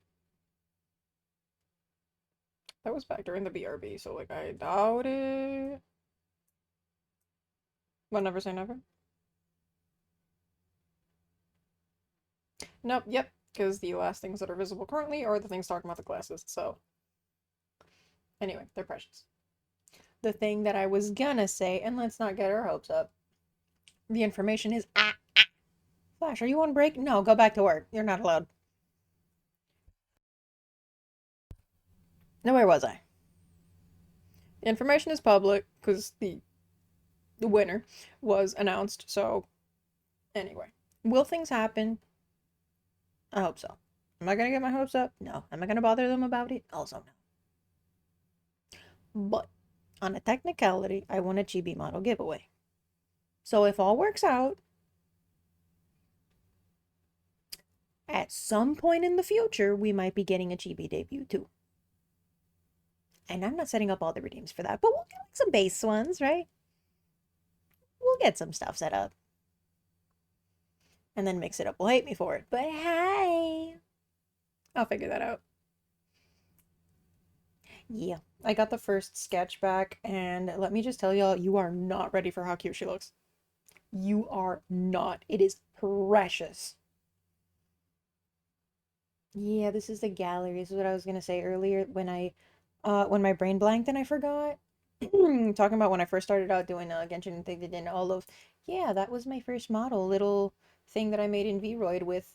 That was back during the BRB, so like I doubt it. But never say never. Nope, yep, because the last things that are visible currently are the things talking about the classes, so. Anyway, they're precious. The thing that I was gonna say, and let's not get our hopes up. The information is Flash, are you on break? No, go back to work. You're not allowed. Now, where was I? The information is public because the winner was announced. So, anyway, will things happen? I hope so. Am I gonna get my hopes up? No. Am I gonna bother them about it? Also, no. But on a technicality, I won a chibi model giveaway. So if all works out, at some point in the future, we might be getting a chibi debut too. And I'm not setting up all the redeems for that, but we'll get like some base ones, right? We'll get some stuff set up. And then mix it up. Will hate me for it, but hi! I'll figure that out. Yeah, I got the first sketch back, and let me just tell y'all, you are not ready for how cute she looks. You are not. It is precious. Yeah, this is the gallery. This is what I was gonna say earlier when my brain blanked and I forgot. Talking about when I first started out doing Genshin and things and all of, yeah, that was my first model, little thing that I made in Vroid with,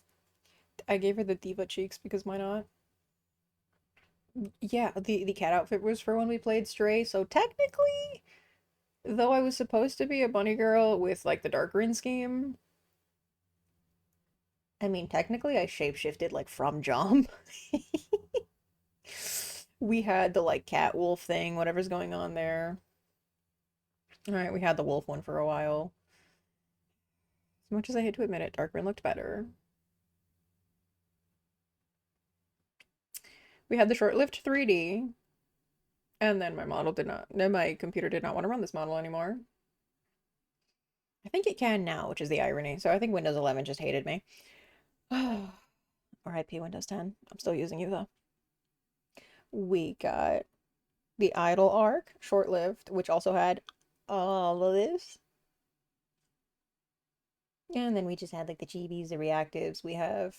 I gave her the diva cheeks because why not? Yeah, the cat outfit was for when we played Stray, so technically, though I was supposed to be a bunny girl with like the Darkrin scheme, I mean, technically I shapeshifted like from Jom. We had the like cat wolf thing, whatever's going on there. Alright, we had the wolf one for a while. As much as I hate to admit it, Darkrin looked better. We had the short-lived 3D, and then my computer did not want to run this model anymore. I think it can now, which is the irony. So I think Windows 11 just hated me. RIP Windows 10. I'm still using you though. We got the Idol arc, short-lived, which also had all of this. And then we just had like the chibis, the reactives. We have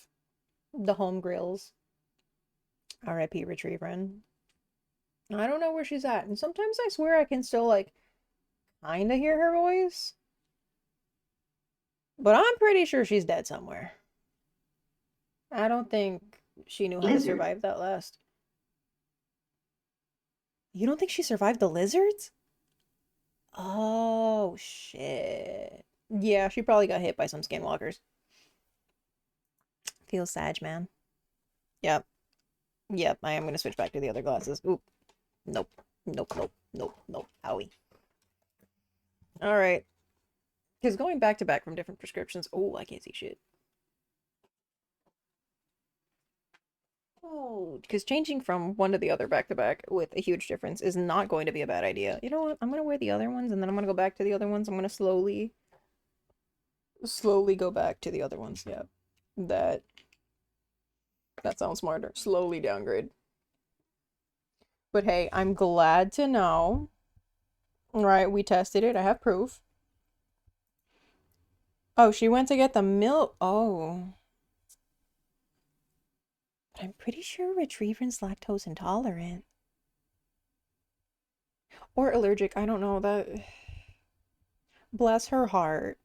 the home grills. RIP Retrieverin. I don't know where she's at. And sometimes I swear I can still like kind of hear her voice. But I'm pretty sure she's dead somewhere. I don't think she knew how to survive that last. You don't think she survived the lizards? Oh, shit. Yeah, she probably got hit by some skinwalkers. Feels sad, man. Yep. Yep, I am going to switch back to the other glasses. Oop. Nope. Nope, nope, nope, nope. Owie. Alright. Because going back to back from different prescriptions... Oh, I can't see shit. Oh, because changing from one to the other back to back with a huge difference is not going to be a bad idea. You know what? I'm gonna wear the other ones and then I'm gonna go back to the other ones. I'm gonna slowly go back to the other ones. Yeah. That sounds smarter. Slowly downgrade. But hey, I'm glad to know. Right, we tested it. I have proof. Oh, she went to get the milk. Oh. But I'm pretty sure Retriever's lactose intolerant. Or allergic. I don't know. That. Bless her heart.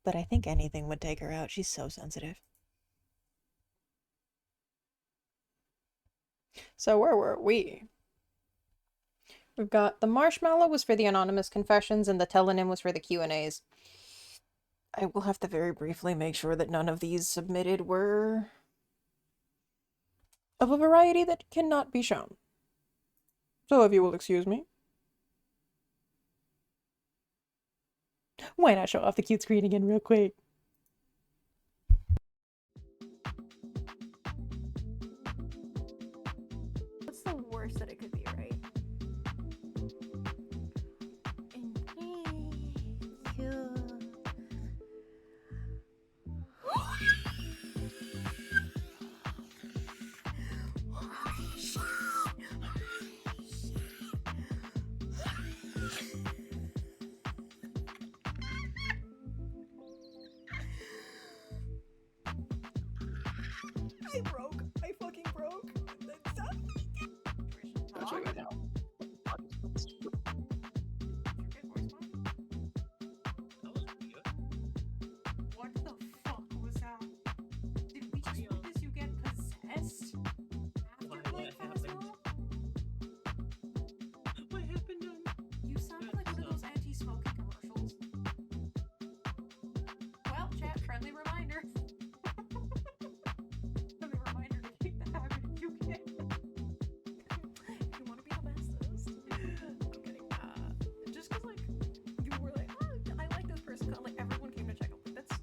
But I think anything would take her out. She's so sensitive. So where were we? We've got the marshmallow was for the anonymous confessions and the telonym was for the Q&As. I will have to very briefly make sure that none of these submitted were of a variety that cannot be shown. So if you will excuse me. Why not show off the cute screen again real quick? What's the worst that it could be, right? I broke. I fucking broke. That's not What the fuck was that? Did we just witness you get possessed? After playing Phasmo? What happened? You sounded like one of those anti-smoking commercials. Well, chat, friendly reminder. Friendly reminder to kick the habit if you can. If you want to be the bestest. I'm kidding. Just because, like, you were like, oh, I like this person. Like, everyone came to check out. That's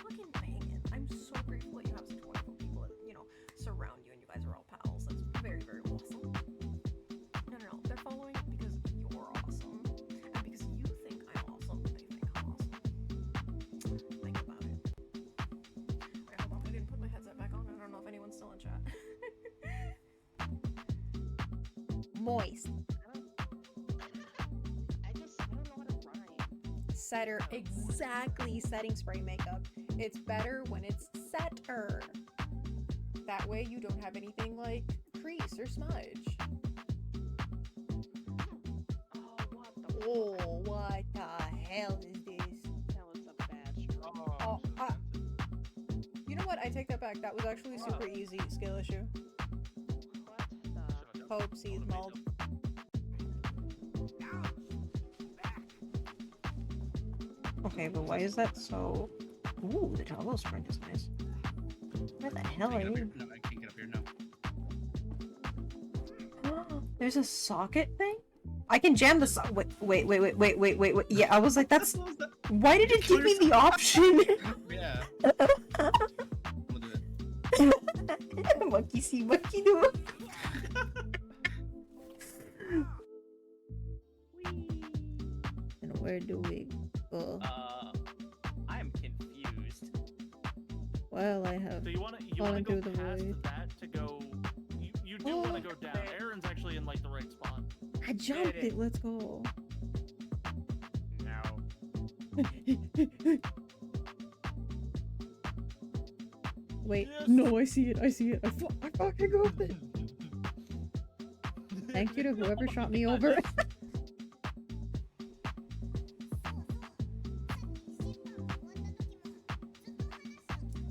fucking banging. I'm so grateful that you have such wonderful people that, you know, surround you and you guys are all pals. That's very, very awesome. No. They're following because you're awesome. And because you think I'm awesome, they think I'm awesome. Think about it. Alright, hold on. I didn't put my headset back on. I don't know if anyone's still in chat. Moist. I don't know how to rhyme. Setter. Exactly. Setting spray makeup. It's better when it's setter. That way you don't have anything like crease or smudge. Oh, what the Oh, what the hell is this? That was a bad stroke. Oh, you know what? I take that back. That was actually a super easy skill issue. What the? Hope sees mold. Okay, but why is that so... Ooh, the toggle sprint is nice. Where the hell are you? No, I can't get up here, no. There's a socket thing? I can jam the socket. Wait. Yeah, I was like, that's... Why did it give me the option? Yeah. I'm gonna do it. Monkey see, monkey do. And where do we go? I am confused. Well, I have So you wanna fallen go through the past void. that to go? You do wanna go down. Aaron's actually in like the right spot. I jumped it. Let's go. No. Wait. Yes. No, I see it. I fucking moved it. Thank you to whoever shot me over.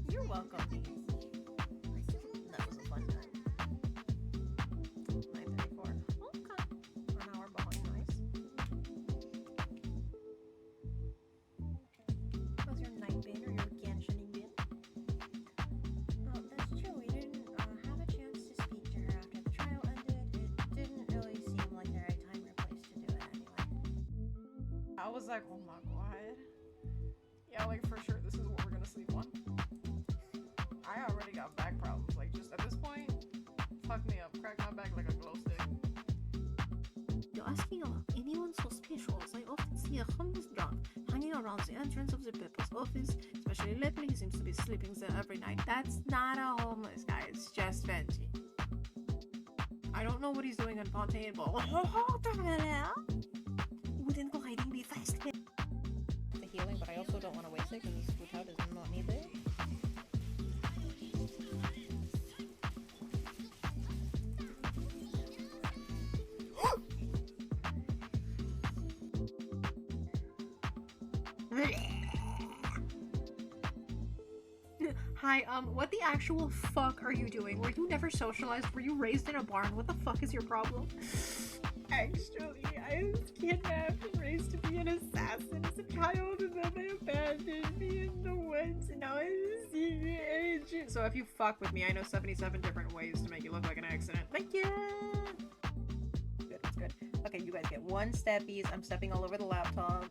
You're welcome. That was a fun time. 9:34. Okay. An hour behind, nice. How's your night been or your Genshining been? Oh, that's true. We didn't have a chance to speak to her after the trial ended. It didn't really seem like the right time or place to do it anyway. I was like, oh my god. Yeah, like for sure this is what we're gonna sleep on. I already got back problems, like just at Fuck me up. Crack my back like a glow stick. You're asking about anyone suspicious. I often see a homeless drunk hanging around the entrance of the Pepper's office, especially lately. He seems to be sleeping there every night. That's not a homeless guy, it's just Venti. I don't know what he's doing on Pontaine, but wouldn't go hiding be fast. The healing, but I also don't want to waste it because Wuta does not need it. Hi, what the actual fuck are you doing? Were you never socialized? Were you raised in a barn? What the fuck is your problem? Actually, I was kidnapped and raised to be an assassin as a child, and then they abandoned me in the woods, and now I'm a secret agent. So if you fuck with me, I know 77 different ways to make you look like an accident. Thank you! Good, it's good. Okay, you guys get 1 steppies. I'm stepping all over the laptop.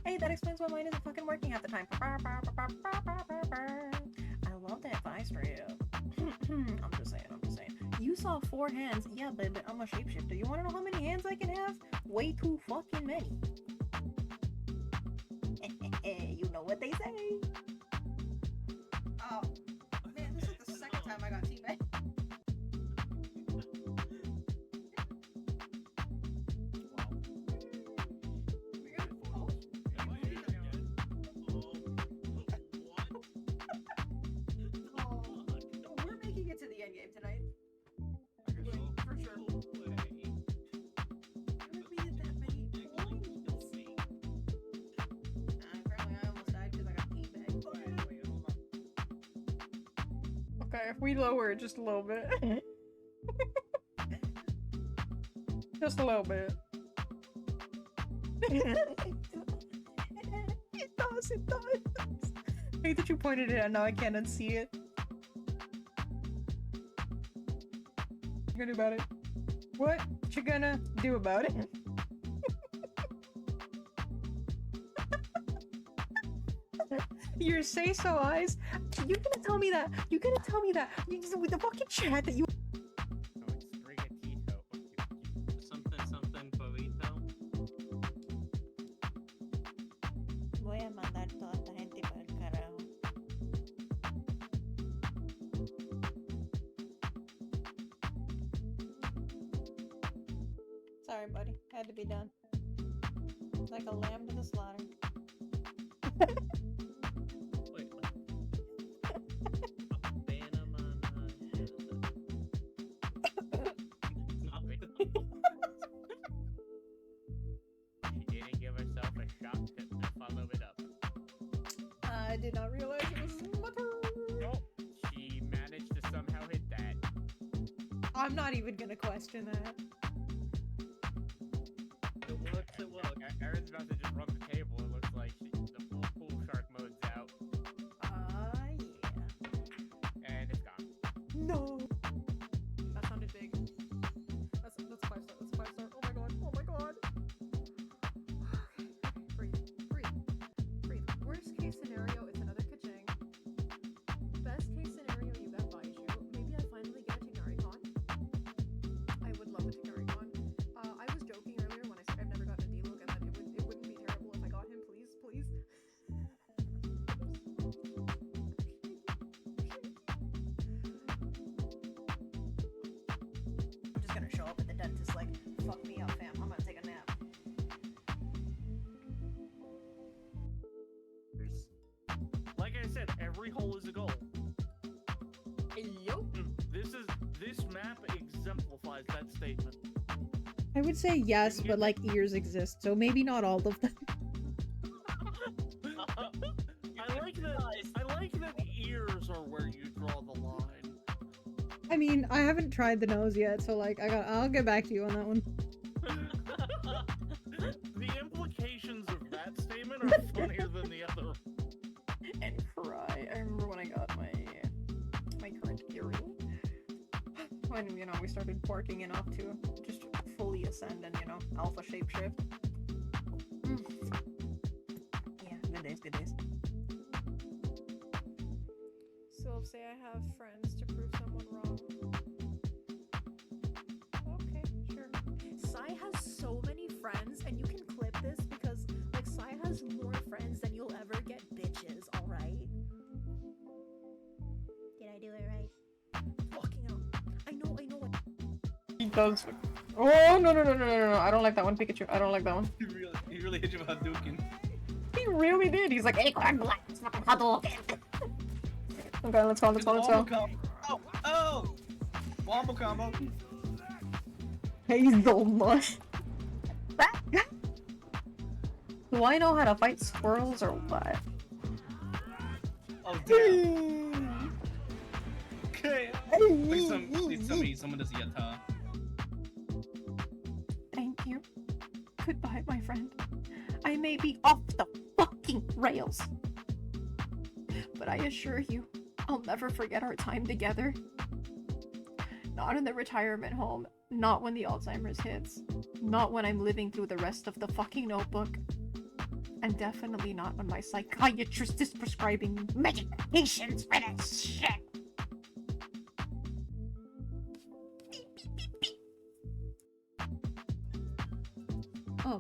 Hey, that explains why mine isn't fucking working half the time. I love that vice rip. I'm just saying. You saw 4 hands. Yeah, baby, I'm a shapeshifter. You wanna know how many hands I can have? Way too fucking many. You know what they say. Oh, man, this is the second time I got teabagged. We're making it to the end game tonight. For sure. Apparently I almost died because I got teabagged. Okay, if we lower it just a little bit. Just a little bit. It does. I hate that you pointed it out, now I can't unsee it. What you gonna do about it? What you gonna do about it? Your say-so eyes. You're gonna tell me that. You with the fucking chat that you. No, it's Rigatito. Something burrito. Voy a mandar toda esta gente para el carajo. Sorry, buddy. Had to be done. Like a lamb to the slaughter. Wait, what? She didn't give herself a shot to follow it up. I did not realize it was my turn. Nope. She managed to somehow hit that. I'm not even gonna question that. It works. Erin's about to just run the table. It looks like the full pool shark mode's out. Yeah. And it's gone. No. That sounded big. That's 5 star. That's 5 star. Oh my god. Breathe. Worst case scenario, it's another ka-ching. Best case scenario, you got Baiju. Maybe I finally get a Tignaricon. I would love a Tignaricon. I was joking earlier when I said I've never gotten a D-Look and that it wouldn't be terrible if I got him. Please. I'm just gonna show up at the dentist like, fuck me up, fam. I'm gonna take a nap. Like I said, every hole is a goal. This map exemplifies that statement. I would say yes, but like ears exist, so maybe not all of them. I like that ears are where you draw the line. I mean, I haven't tried the nose yet, so like I'll get back to you on that one. The implications of that statement are funnier than the other. And cry. I remember when I got my current gear. When, we started porking enough to just fully ascend and, alpha shapeshift. Yeah, good days. So say I have friends to prove someone wrong. does. Oh no! I don't like that one, Pikachu. I don't like that one. He really hit you with Hadouken. He really did. He's like, Acorn Blast, fucking Hadouken. Okay, let's go. Oh! Oh! Wombo combo. Hazelnut. Do I know how to fight squirrels or what? Oh damn. Okay. Please someone does Yata. Thank you. Goodbye, my friend. I may be off the fucking rails, but I assure you, I'll never forget our time together. Not in the retirement home, not when the Alzheimer's hits, not when I'm living through the rest of the fucking Notebook, and definitely not when my psychiatrist is prescribing medications for this shit.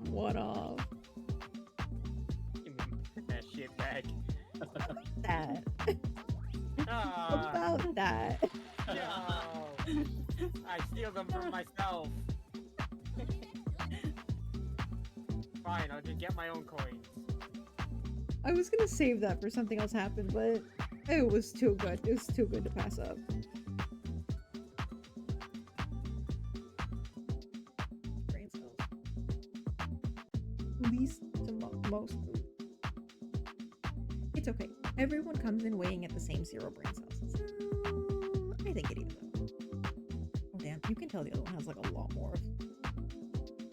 What off? Give me that shit back. That. Ah, About that. no. I steal them from myself. Fine, I'll just get my own coins. I was gonna save that for something else happened, but it was too good. It was too good to pass up. Brain cells. Least to most food. It's okay. Everyone comes in weighing at the same 0 brain cells. So I think it evens out. Oh damn, you can tell the other one has like a lot more.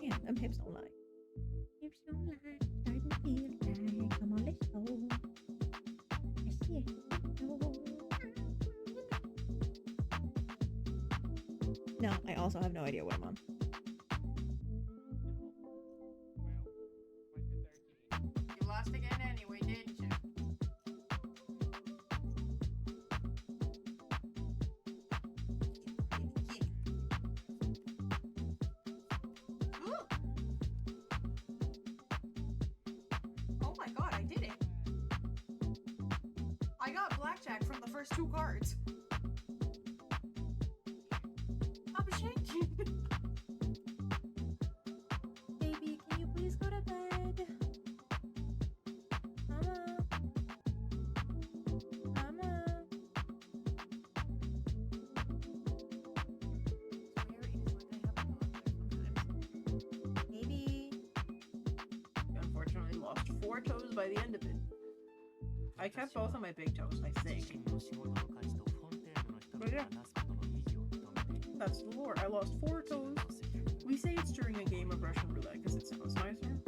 Man, them hips don't lie. Hips don't lie. Starting to feel right. Come on, let's go. I see it. No, I also have no idea what I'm on. You lost again anyway, didn't you? Oh my god, I did it! I got blackjack from the first 2 cards. I'm shaking. Baby, can you please go to bed? Mama. Mama. Baby. Unfortunately, lost 4 toes by the end of it. I kept both of my big toes, I think. But yeah, that's the lore. I lost 4 toes. We say it's during a game of Russian roulette because it sounds nicer.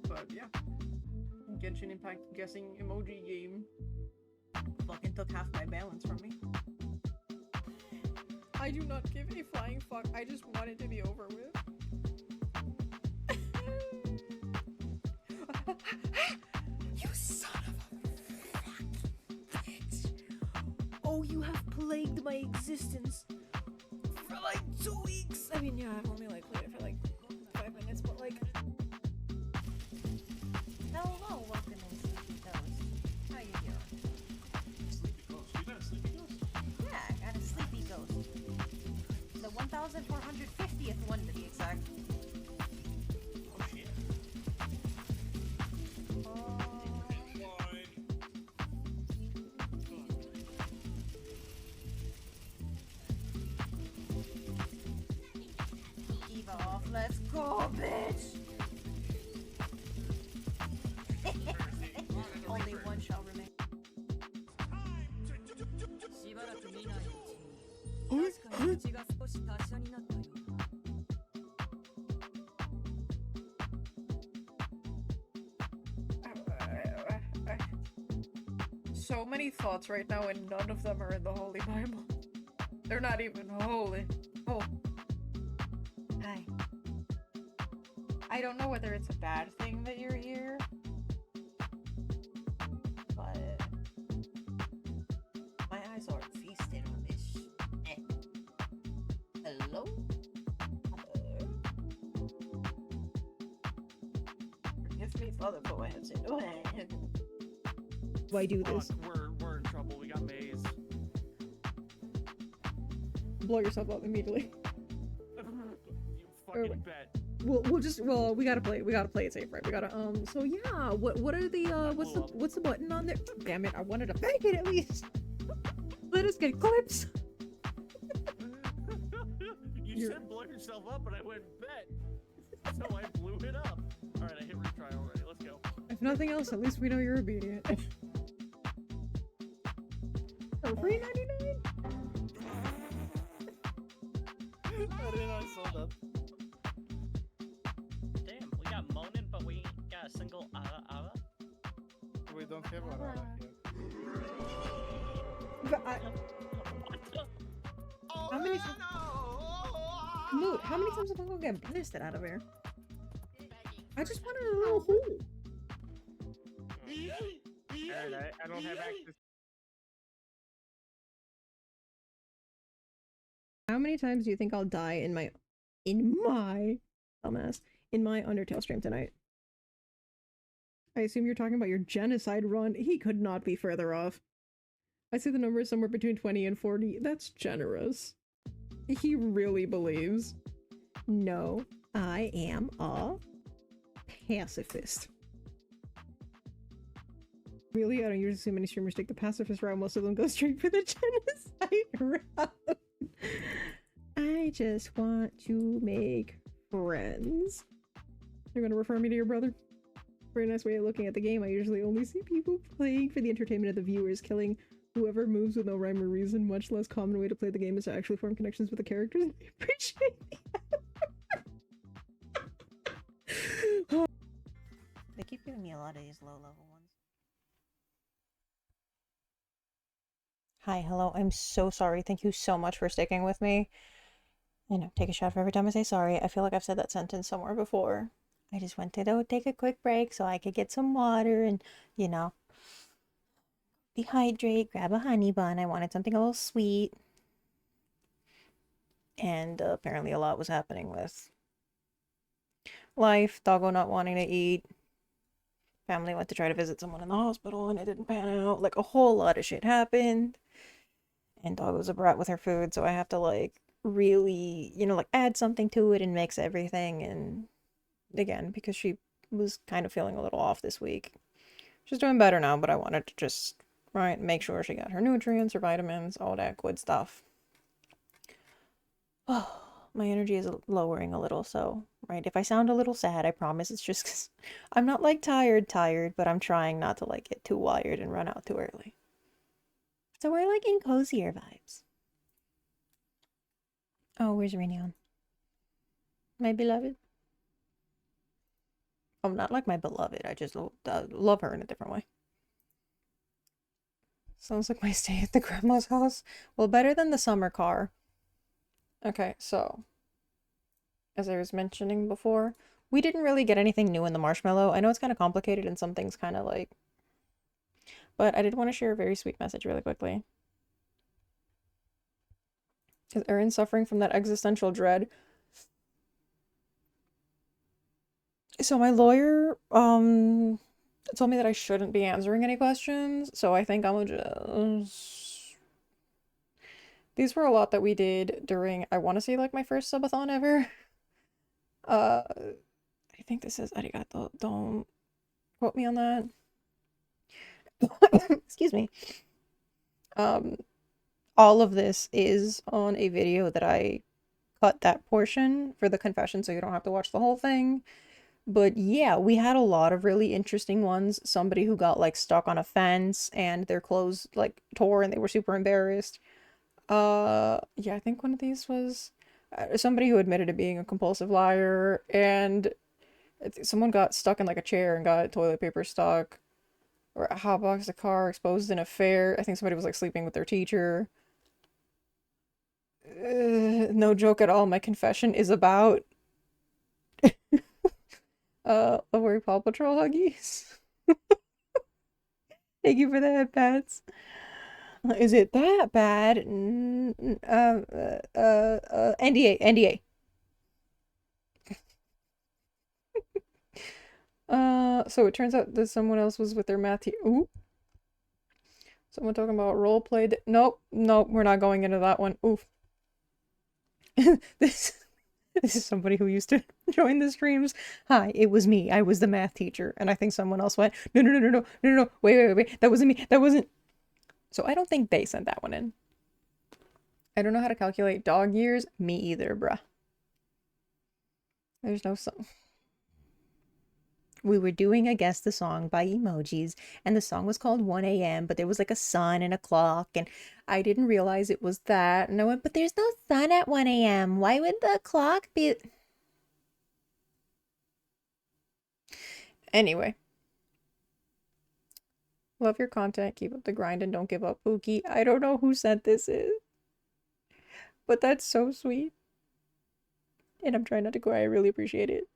But yeah. Genshin Impact guessing emoji game fucking took half my balance from me. I do not give a flying fuck. I just want it to be over with. You son of a bitch! Oh, you have plagued my existence for like 2 weeks. I mean, yeah, I've only like played it for like 5 minutes, but like. Hello, welcome in, Sleepy Ghost. How you doing? Sleepy Ghost. You got a Sleepy Ghost? Yeah, I got a Sleepy Ghost. The 1,450th one to be exact. Oh shit. Eva off, let's go, bitch! Only one shall remain. So many thoughts right now, and none of them are in the Holy Bible. They're not even holy. Oh. Hi. I don't know whether it's a bad thing that you're here, but My eyes are feasted on this. Hello? Hello? Forgive me, Father, for my headset. Oh, Do I do this? We're in trouble. We got maze. Blow yourself up immediately. fucking bet. Well, we gotta play it safe, right? We gotta, so yeah, what are the, what's the button on there? Damn it, I wanted to fake it at least. Let us get clips. You said blow yourself up, and I went bet. So I blew it up. Alright, I hit retry already. Let's go. If nothing else, at least we know you're obedient. For $3.99? I didn't know I saw that. Damn, we got moaning, but we ain't got a single ara ara. We don't have a rara here. How many times? Moot, how many times am I gonna get blasted out of here? I just wanted a little hole. Alright, I don't have access. How many times do you think I'll die in my dumbass, in my Undertale stream tonight? I assume you're talking about your genocide run. He could not be further off. I see the number is somewhere between 20 and 40. That's generous. He really believes. No, I am a pacifist. Really? I don't usually see many streamers take the pacifist route. Most of them go straight for the genocide route. I just want to make friends. You're gonna refer me to your brother? Very nice way of looking at the game. I usually only see people playing for the entertainment of the viewers, killing whoever moves with no rhyme or reason. Much less common way to play the game is to actually form connections with the characters. I appreciate that. They keep giving me a lot of these low-level ones. Hi, hello, I'm so sorry. Thank you so much for sticking with me. I know, take a shot for every time I say sorry. I feel like I've said that sentence somewhere before. I just went to go take a quick break so I could get some water and, you know, dehydrate, grab a honey bun. I wanted something a little sweet. And apparently a lot was happening with life, doggo not wanting to eat. Family went to try to visit someone in the hospital and it didn't pan out. Like a whole lot of shit happened. And doggo's a brat with her food, so I have to like really, you know, like add something to it and mix everything. And again, because she was kind of feeling a little off this week. She's doing better now, but I wanted to just, right, make sure she got her nutrients, her vitamins, all that good stuff. Oh, my energy is lowering a little, so, right, if I sound a little sad, I promise it's just 'cause I'm not, like, tired, but I'm trying not to, like, get too wired and run out too early. So we're, like, in cozier vibes. Oh, where's Renion? My beloved? Oh, not like my beloved, I just love her in a different way. Sounds like my stay at the grandma's house. Well, better than the summer car. Okay, so, as I was mentioning before, we didn't really get anything new in the marshmallow. I know it's kind of complicated and some things kind of like... But I did want to share a very sweet message really quickly. Because Aerin's suffering from that existential dread. So my lawyer, told me that I shouldn't be answering any questions, so I think I'm gonna just... These were a lot that we did during, I want to say, like, my first subathon ever. I think this is arigato. Don't quote me on that. Excuse me. All of this is on a video that I cut that portion for the confession, so you don't have to watch the whole thing. But yeah, we had a lot of really interesting ones. Somebody who got, like, stuck on a fence and their clothes, like, tore and they were super embarrassed. Yeah, I think one of these was somebody who admitted to being a compulsive liar, and someone got stuck in, like, a chair and got toilet paper stuck, or a hotbox the car, exposed an affair. I think somebody was, like, sleeping with their teacher. No joke at all, my confession is about wearing Paw Patrol Huggies. Thank you for the head pats. Is it that bad? NDA. So it turns out that someone else was with their math teacher. Ooh. Someone talking about role play. Nope, we're not going into that one. Oof. This This is somebody who used to join the streams. Hi, it was me. I was the math teacher. And I think someone else went, no, no, no, no, no, no, no, no, wait. That wasn't me. That wasn't. So I don't think they sent that one in. I don't know how to calculate dog years. Me either, bruh. There's no song. We were doing a Guess the Song by Emojis, and the song was called 1 a.m., but there was like a sun and a clock, and I didn't realize it was that. And I went, but there's no sun at 1 a.m. Why would the clock be? Anyway. Love your content. Keep up the grind and don't give up, Pookie. I don't know who sent this in, but that's so sweet. And I'm trying not to cry. I really appreciate it.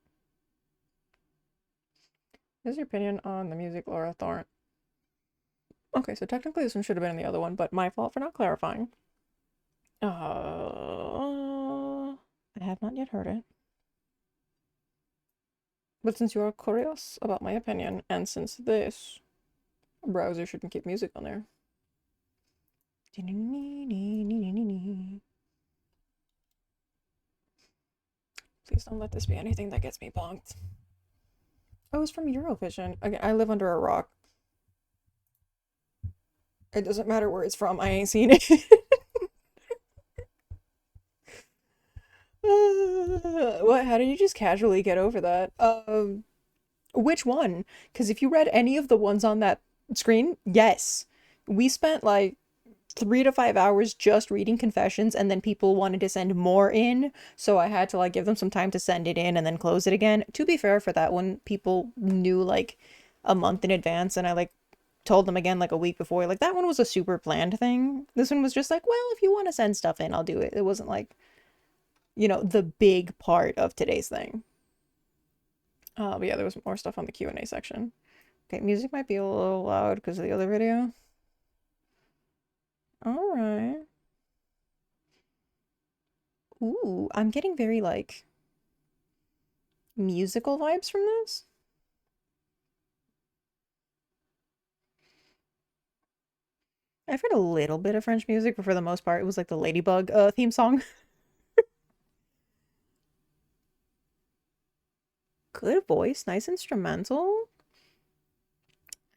What's your opinion on the music, Laura Thorne? Okay, so technically this one should have been in the other one, but my fault for not clarifying. I have not yet heard it. But since you are curious about my opinion, and since this browser shouldn't keep music on there. Please don't let this be anything that gets me bonked. Oh, it's from Eurovision. Again, I live under a rock. It doesn't matter where it's from. I ain't seen it. What? How did you just casually get over that? Which one? Because if you read any of the ones on that screen, yes. We spent like 3 to 5 hours just reading confessions, and then people wanted to send more in, so I had to like give them some time to send it in and then close it again. To be fair, for that one, people knew like a month in advance, and I like told them again like a week before. Like that one was a super planned thing. This one was just like, well, if you want to send stuff in, I'll do it. It wasn't like, you know, the big part of today's thing. But yeah, there was more stuff on the Q&A section. Okay, music might be a little loud because of the other video. Alright. Ooh, I'm getting very, like, musical vibes from this. I've heard a little bit of French music, but for the most part, it was like the Ladybug theme song. Good voice, nice instrumental.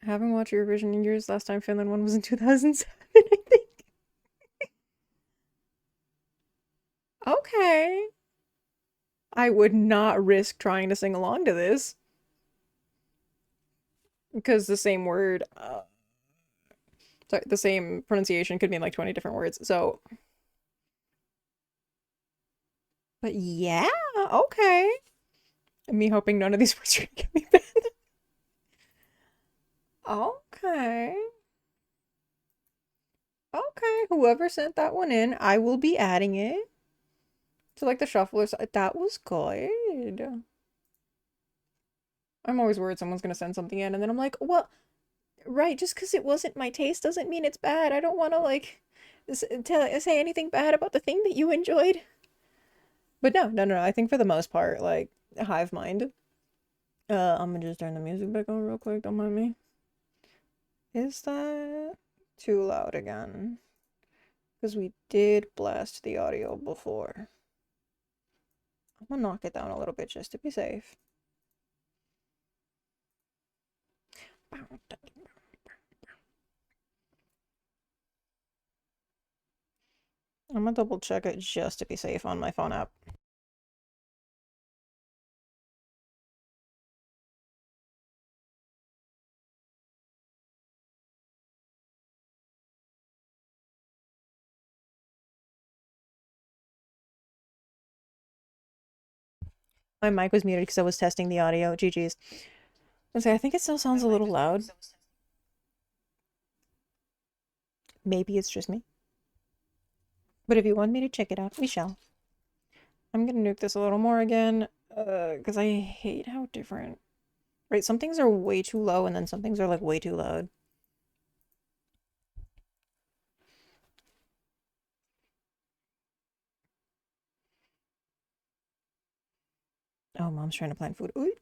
I haven't watched Eurovision in years. Last time Finland won was in 2007, I think. Okay. I would not risk trying to sing along to this. Because the same word, sorry, the same pronunciation could mean like 20 different words, so. But yeah, okay. Me hoping none of these words are gonna get me banned. Okay. Okay, whoever sent that one in, I will be adding it to like the shufflers. That was good. I'm always worried someone's gonna send something in, and then I'm like, well, right, just because it wasn't my taste doesn't mean it's bad. I don't want to like say anything bad about the thing that you enjoyed. But no. I think for the most part, like, hive mind. I'm gonna just turn the music back on real quick. Don't mind me. Is that too loud again? Because we did blast the audio before. I'm gonna knock it down a little bit just to be safe. I'm gonna double check it just to be safe on my phone app. My mic was muted because I was testing the audio. GG's. I think it still sounds a little loud. Maybe it's just me. But if you want me to check it out, we shall. I'm gonna nuke this a little more again, because I hate how different. Right, some things are way too low, and then some things are like way too loud. Oh, mom's trying to plan food. Ooh.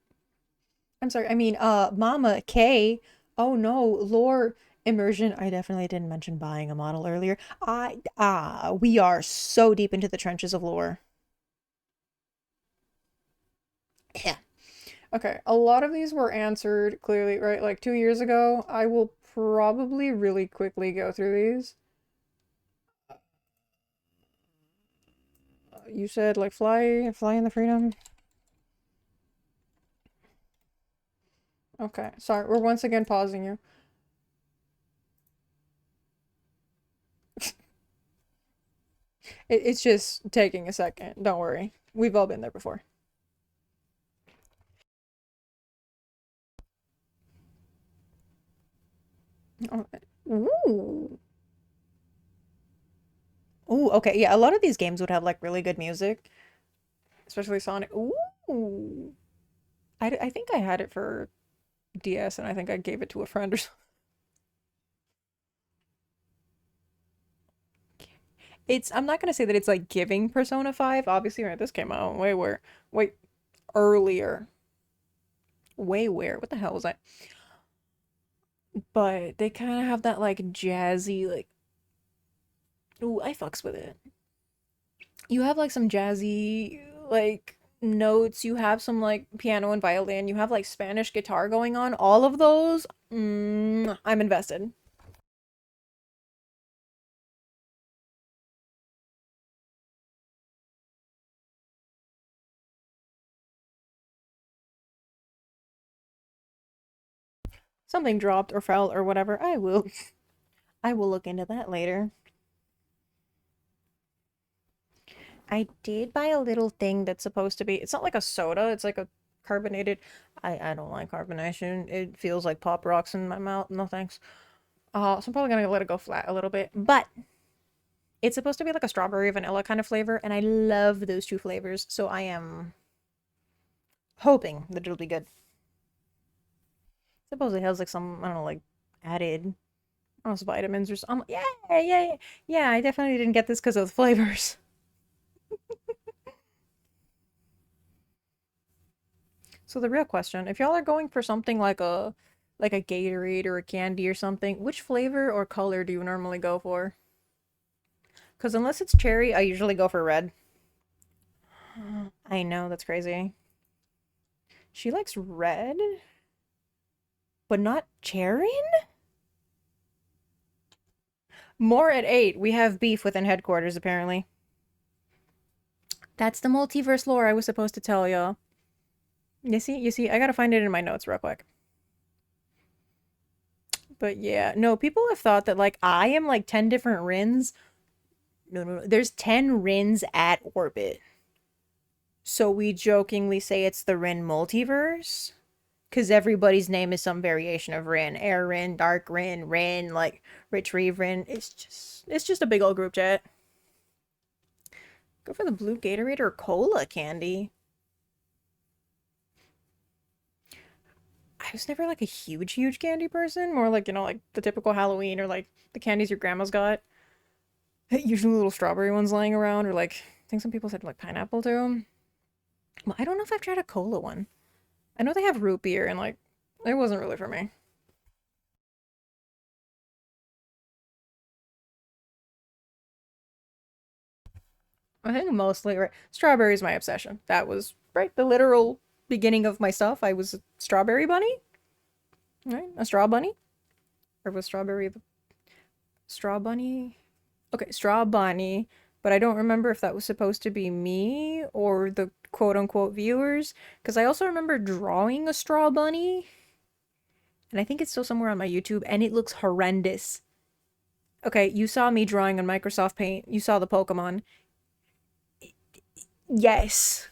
I'm sorry, I mean, Mama K. Oh no, lore immersion. I definitely didn't mention buying a model earlier. We are so deep into the trenches of lore. Yeah. Okay, a lot of these were answered clearly, right? Like 2 years ago. I will probably really quickly go through these. You said like fly in the freedom. Okay, sorry, we're once again pausing you. It's just taking a second. Don't worry. We've all been there before. Ooh. Ooh, okay. Yeah, a lot of these games would have like really good music. Especially Sonic. Ooh. I think I had it for DS and I think I gave it to a friend or something. I'm not gonna say that it's like giving Persona 5. Obviously, right, this came out way earlier. What the hell was I? But they kind of have that like jazzy, like, ooh, I fucks with it. You have like some jazzy like notes, you have some like piano and violin, you have like Spanish guitar going on. All of those, I'm invested. Something dropped or fell or whatever. I will look into that later. I did buy a little thing that's supposed to be, it's not like a soda, it's like a carbonated. I don't like carbonation. It feels like pop rocks in my mouth. No thanks. So I'm probably gonna let it go flat a little bit. But it's supposed to be like a strawberry vanilla kind of flavor, and I love those two flavors, so I am hoping that it'll be good. Suppose it has like some, I don't know, like added, I don't know, vitamins or something. Yeah, I definitely didn't get this because of the flavors. So the real question, if y'all are going for something like a Gatorade or a candy or something, which flavor or color do you normally go for? Because unless it's cherry, I usually go for red. I know, that's crazy. She likes red, but not cherry? More at 8. We have beef within headquarters, apparently. That's the multiverse lore I was supposed to tell y'all. You see, I gotta find it in my notes real quick. But yeah, no, people have thought that like I am like 10 different Rins. No. There's 10 Rins at Orbit. So we jokingly say it's the Rin multiverse. Because everybody's name is some variation of Rin. Aerin, Darkrin, Rin, like Retrieve Rin. It's just a big old group chat. Go for the blue Gatorade or cola candy. I was never like a huge candy person. More like, you know, like the typical Halloween or like the candies your grandma's got. Usually little strawberry ones lying around, or like, I think some people said like pineapple too. Well, I don't know if I've tried a cola one. I know they have root beer and like, it wasn't really for me. I think mostly, right, strawberry is my obsession. That was, right, the literal beginning of my stuff. I was a strawberry bunny. Right? A straw bunny? Or was strawberry the straw bunny? Okay, straw bunny. But I don't remember if that was supposed to be me or the quote-unquote viewers. Because I also remember drawing a straw bunny. And I think it's still somewhere on my YouTube. And it looks horrendous. Okay, you saw me drawing on Microsoft Paint. You saw the Pokemon. Yes.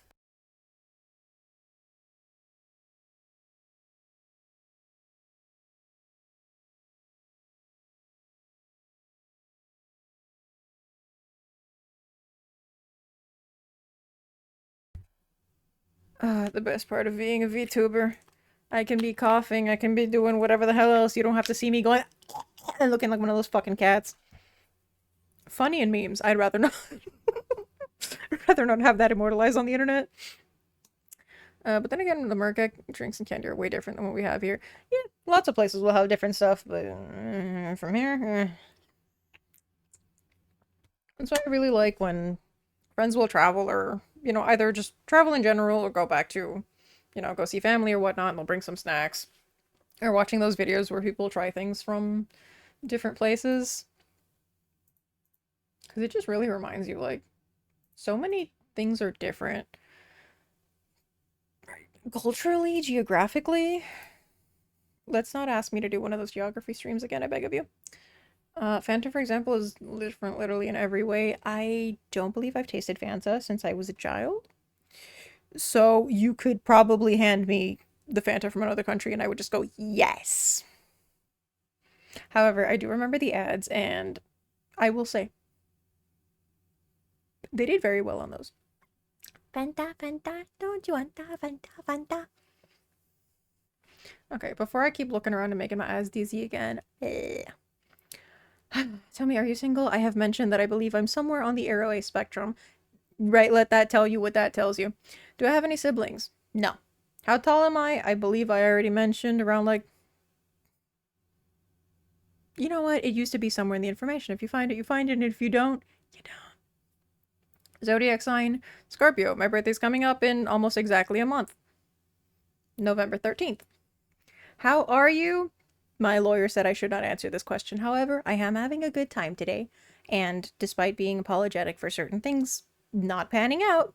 The best part of being a VTuber. I can be coughing, I can be doing whatever the hell else. You don't have to see me going and looking like one of those fucking cats. Funny in memes. I'd rather not. I'd rather not have that immortalized on the internet. But then again, the Murka drinks and candy are way different than what we have here. Yeah, lots of places will have different stuff, but from here, That's why I really like when friends will travel or, you know, either just travel in general or go back to you know, go see family or whatnot, and they'll bring some snacks. Or watching those videos where people try things from different places. Because it just really reminds you, like, so many things are different. Culturally, geographically. Let's not ask me to do one of those geography streams again, I beg of you. Fanta, for example, is different literally in every way. I don't believe I've tasted Fanta since I was a child. So you could probably hand me the Fanta from another country and I would just go, yes. However, I do remember the ads, and I will say, they did very well on those. Fanta, Fanta, don't you want Fanta, Fanta? Okay, before I keep looking around and making my eyes dizzy again, tell me, are you single? I have mentioned that I believe I'm somewhere on the Arrow spectrum. Right, let that tell you what that tells you. Do I have any siblings? No. How tall am I? I believe I already mentioned around, like... You know what? It used to be somewhere in the information. If you find it, you find it, and if you don't, you don't. Zodiac sign, Scorpio. My birthday's coming up in almost exactly a month. November 13th. How are you? My lawyer said I should not answer this question. However, I am having a good time today, and despite being apologetic for certain things not panning out,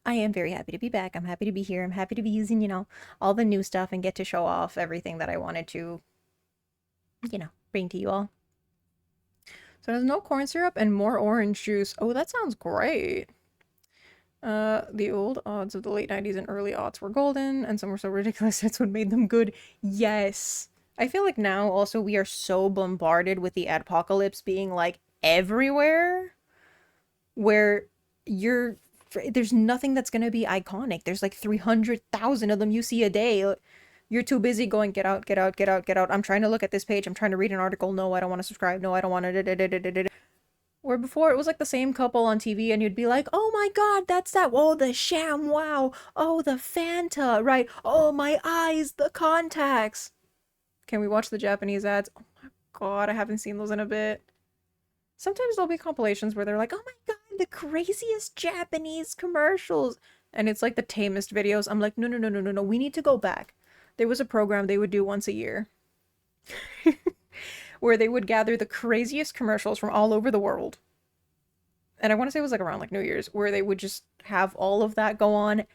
I am very happy to be back. I'm happy to be here. I'm happy to be using, you know, all the new stuff and get to show off everything that I wanted to, you know, bring to you all. So there's no corn syrup and more orange juice. Oh, that sounds great. The old odds of the late 90s and early aughts were golden, and some were so ridiculous that's what made them good. Yes. I feel like now also we are so bombarded with the adpocalypse being like everywhere, where there's nothing that's gonna be iconic. There's like 300,000 of them you see a day. You're too busy going, get out, get out, get out, get out. I'm trying to look at this page. I'm trying to read an article. No, I don't want to subscribe. No, I don't want to. Where before it was like the same couple on TV and you'd be like, oh my god, that's that. Oh, the sham, wow. Oh, the Fanta, right. Oh, my eyes, the contacts. Can we watch the Japanese ads? Oh my god, I haven't seen those in a bit. Sometimes there'll be compilations where they're like, oh my god, the craziest Japanese commercials. And it's like the tamest videos. I'm like, no, we need to go back. There was a program they would do once a year where they would gather the craziest commercials from all over the world. And I want to say it was like around like New Year's, where they would just have all of that go on.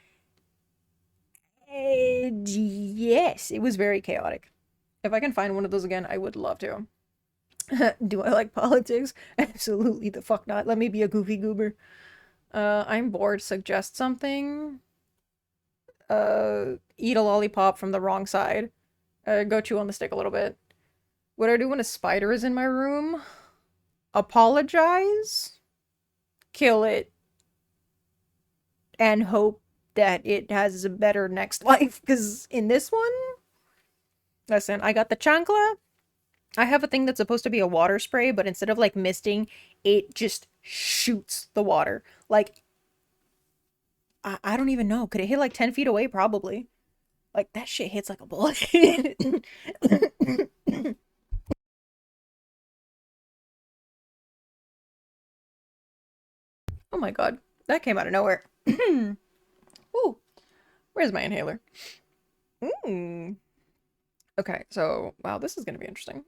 And yes, it was very chaotic. If I can find one of those again, I would love to. Do I like politics? Absolutely the fuck not. Let me be a goofy goober. I'm bored. Suggest something. Eat a lollipop from the wrong side. Go chew on the stick a little bit. What do I do when a spider is in my room? Apologize? Kill it. And hope that it has a better next life. Because in this one... Listen, I got the chancla. I have a thing that's supposed to be a water spray, but instead of like misting, it just shoots the water. Like... I don't even know. Could it hit like 10 feet away? Probably. Like, that shit hits like a bullet. Oh my god. That came out of nowhere. Ooh. Where's my inhaler? Okay, so, wow, this is going to be interesting.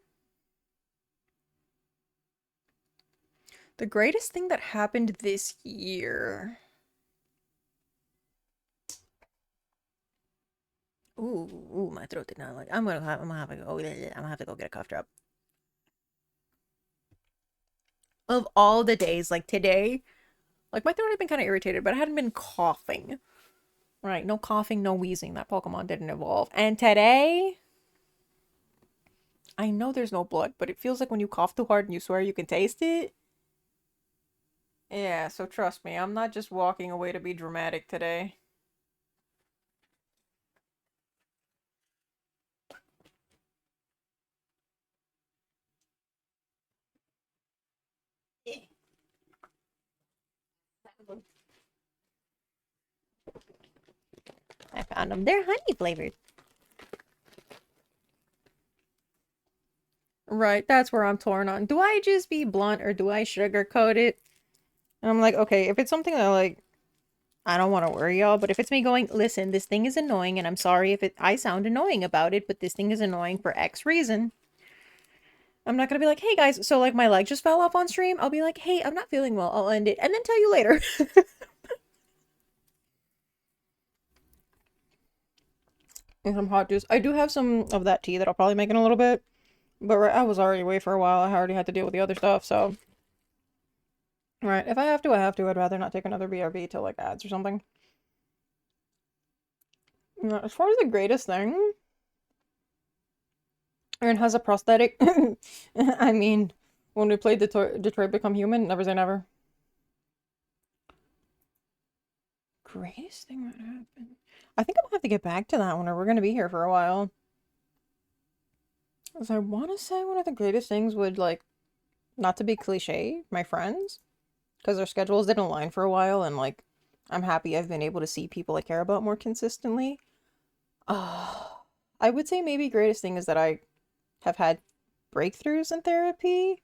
The greatest thing that happened this year. My throat did not like. I'm gonna have to go get a cough drop. Of all the days, like today, like my throat had been kind of irritated, but I hadn't been coughing. Right, no coughing, no wheezing. That Pokemon didn't evolve. And today, I know there's no blood, but it feels like when you cough too hard and you swear you can taste it. Yeah, so trust me, I'm not just walking away to be dramatic today. I found them. They're honey flavored. Right, that's where I'm torn on. Do I just be blunt or do I sugarcoat it? And I'm like, okay, if it's something that like I don't want to worry y'all, but if it's me going, listen, this thing is annoying, and I'm sorry if I sound annoying about it, but this thing is annoying for X reason. I'm not gonna be like, hey guys, so like my leg just fell off on stream. I'll be like, hey, I'm not feeling well. I'll end it and then tell you later. And some hot juice. I do have some of that tea that I'll probably make in a little bit. But I was already away for a while. I already had to deal with the other stuff, so. Right, if I have to, I have to. I'd rather not take another BRB till like ads or something. As far as the greatest thing, Aerin has a prosthetic. I mean, when we played Detroit Become Human, never say never. Greatest thing that happened. I think I'm gonna have to get back to that one, or we're gonna be here for a while. As I want to say one of the greatest things would, like, not to be cliche, my friends, because their schedules didn't align for a while, and like, I'm happy I've been able to see people I care about more consistently. I would say maybe greatest thing is that I have had breakthroughs in therapy,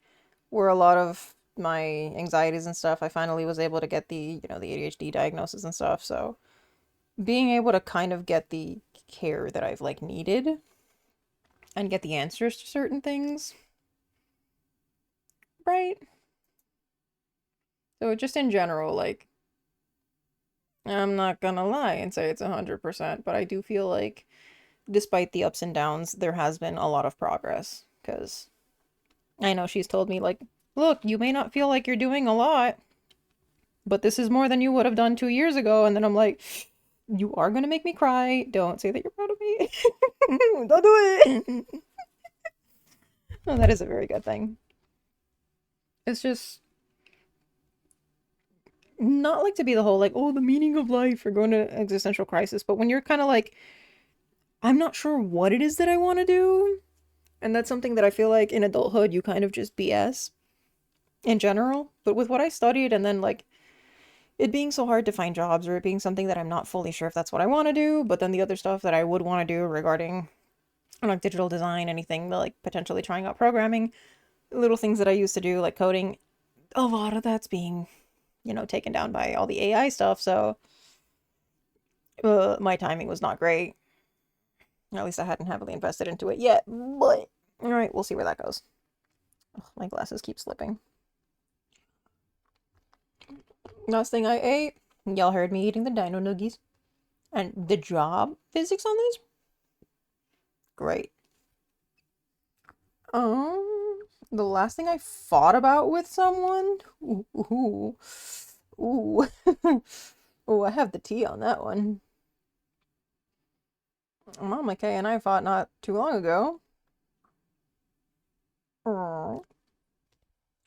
where a lot of my anxieties and stuff, I finally was able to get the, you know, the ADHD diagnosis and stuff, so being able to kind of get the care that I've, like, needed and get the answers to certain things, right? So just in general, like, I'm not gonna lie and say it's 100%, but I do feel like despite the ups and downs, there has been a lot of progress, because I know she's told me, like, look, you may not feel like you're doing a lot, but this is more than you would have done 2 years ago. And then I'm like, you are gonna make me cry. Don't say that you're proud of me. Don't do it. Oh, that is a very good thing. It's just not like to be the whole, like, oh, the meaning of life or going to existential crisis, but when you're kind of like, I'm not sure what it is that I want to do. And that's something that I feel like in adulthood, you kind of just BS in general. But with what I studied, and then like it being so hard to find jobs, or it being something that I'm not fully sure if that's what I want to do, but then the other stuff that I would want to do regarding like digital design, anything like potentially trying out programming, little things that I used to do like coding, a lot of that's being, you know, taken down by all the AI stuff. So my timing was not great. At least I hadn't heavily invested into it yet, but all right, we'll see where that goes. Ugh, my glasses keep slipping. Last thing I ate, y'all heard me eating the dino nuggies. And the job physics on this? Great. The last thing I fought about with someone? Ooh. Oh, I have the tea on that one. Mama K and I fought not too long ago.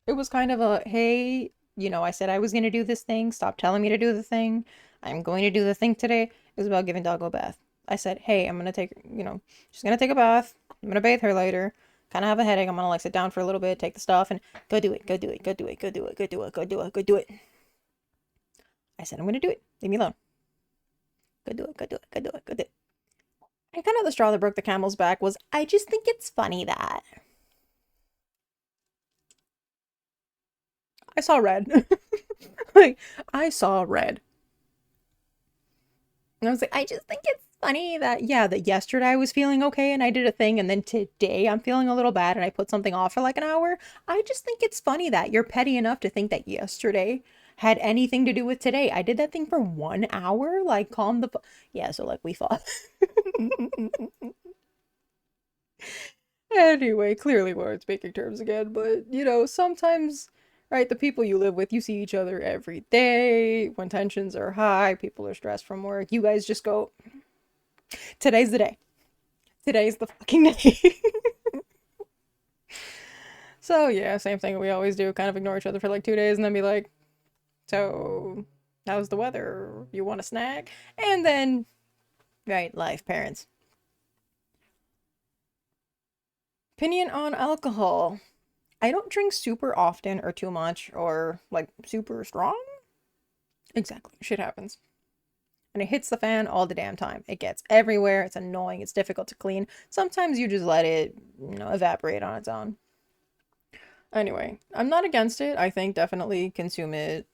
It was kind of a, hey, you know, I said I was going to do this thing. Stop telling me to do the thing. I'm going to do the thing today. It was about giving Doggo a bath. I said, hey, I'm going to take, you know, she's going to take a bath. I'm going to bathe her later. Kind of have a headache. I'm going to like sit down for a little bit, take the stuff, and go do it. Go do it. Go do it. Go do it. Go do it. Go do it. Go do it. I said, I'm going to do it. Leave me alone. Go do it. Go do it. Go do it. Go do it. And kind of the straw that broke the camel's back was, I just think it's funny that I saw red. Like, I saw red. And I was like, I just think it's funny that, yeah, that yesterday I was feeling okay and I did a thing, and then today I'm feeling a little bad and I put something off for like an hour. I just think it's funny that you're petty enough to think that yesterday had anything to do with today. I did that thing for 1 hour. Like, calm the... Yeah, so like we fought. Anyway, clearly we're on speaking terms again, but, you know, sometimes... Right, the people you live with, you see each other every day. When tensions are high, people are stressed from work. You guys just go, today's the day. Today's the fucking day. So yeah, same thing we always do. Kind of ignore each other for like 2 days and then be like, so how's the weather? You want a snack? And then, right, life, parents. Opinion on alcohol. I don't drink super often or too much or like super strong. Exactly. Shit happens. And it hits the fan all the damn time. It gets everywhere. It's annoying. It's difficult to clean. Sometimes you just let it, you know, evaporate on its own. Anyway, I'm not against it. I think definitely consume it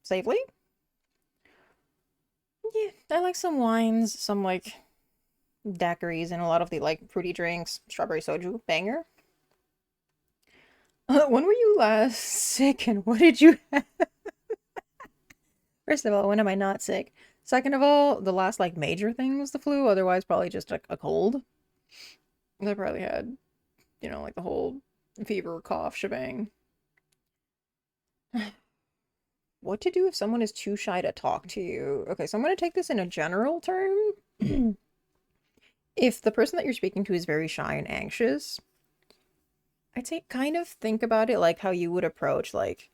safely. Yeah, I like some wines, some like daiquiris, and a lot of the like fruity drinks. Strawberry soju, banger. When were you last sick and what did you have? First of all, when am I not sick? Second of all, the last like major thing was the flu, otherwise probably just like a cold. I probably had, you know, like the whole fever, cough, shebang. What to do if someone is too shy to talk to you? Okay, so I'm going to take this in a general term. If the person that you're speaking to is very shy and anxious, I'd say kind of think about it like how you would approach like